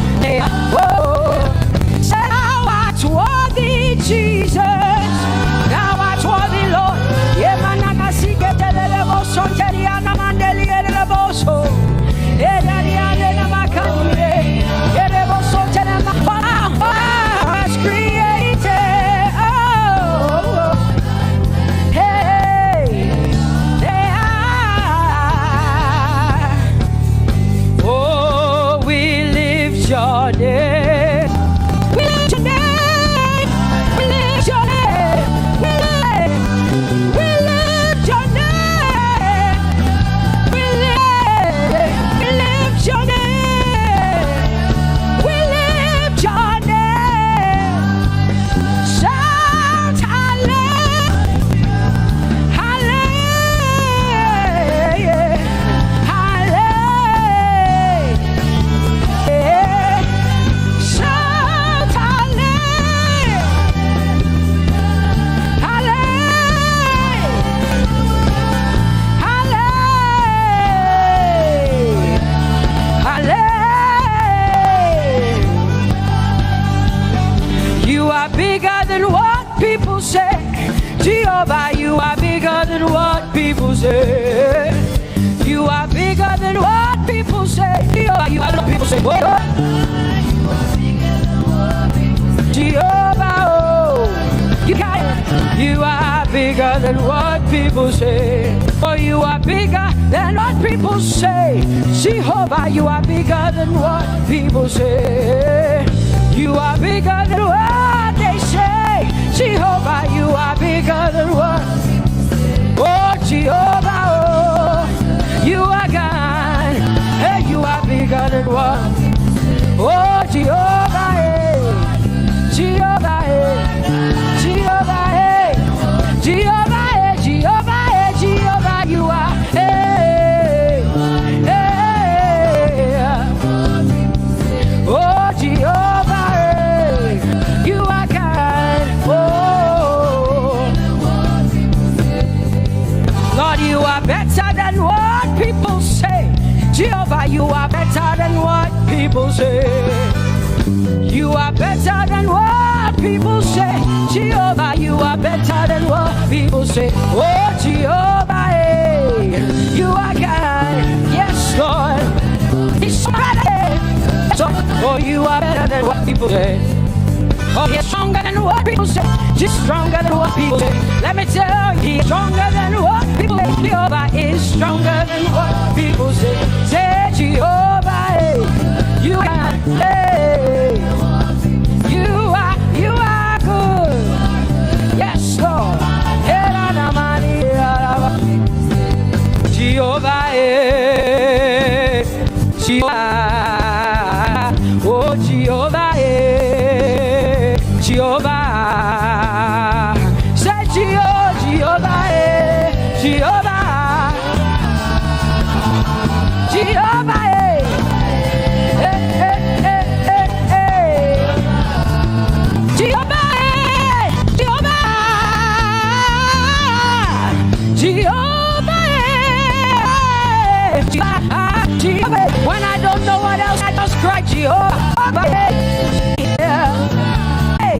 Oh, say thou art worthy, Jesus. Thou art worthy, Lord. Yemanaka sikete lelebo sonteri anamandeli lelebo so. Edariane namakande. Lelebo sonteri namakande. Was created. Oh, hey, they are. Oh, we lift your name. We lift your name. We lift your name. We lift your name. We lift your name. We lift your name. Shout hallelujah. Hallelujah. Hallelujah. Shout hallelujah. You are bigger than what people say. Jehovah, you are bigger than what people say. You are bigger than what people say. Jehovah, you are what people say. Jehovah, oh, you got it. You are bigger than what people say. Oh, you are bigger than what people say. Jehovah, you are bigger than what people say. You are bigger than what they say. Jehovah, you are bigger than what. Oh, Jehovah, oh, you are God. Hey, you are bigger than what. Oh, Jehovah, hey. Jehovah, hey. Jehovah, hey. Jehovah, hey. Jehovah, hey. Jehovah, you are. Hey, hey. Oh, Jehovah, hey. You are God. Oh, Lord, you are better than what people say. Jehovah, you are better than what people say. You are better than what people say. Jehovah, you are better than what people say. Oh, Jehovah, hey, you are God. Yes, Lord. It's better. So, oh, you are better than what people say. Oh, he's stronger than what people say. Just stronger than what people say. Let me tell you, he's stronger than what people say. Jehovah is stronger than what people say. Say, Jehovah, hey, you are, hey, you are good. Yes, Lord. Jehovah, hey, Jehovah, oh, Jehovah, hey, Jehovah, say Jehovah, hey, Jehovah, Jehovah, hey, hey, hey, hey, hey, hey. Jehovah, hey, Jehovah, Jehovah, hey, Jehovah. When I don't know what else, I just cry Jehovah. Yeah. Hey,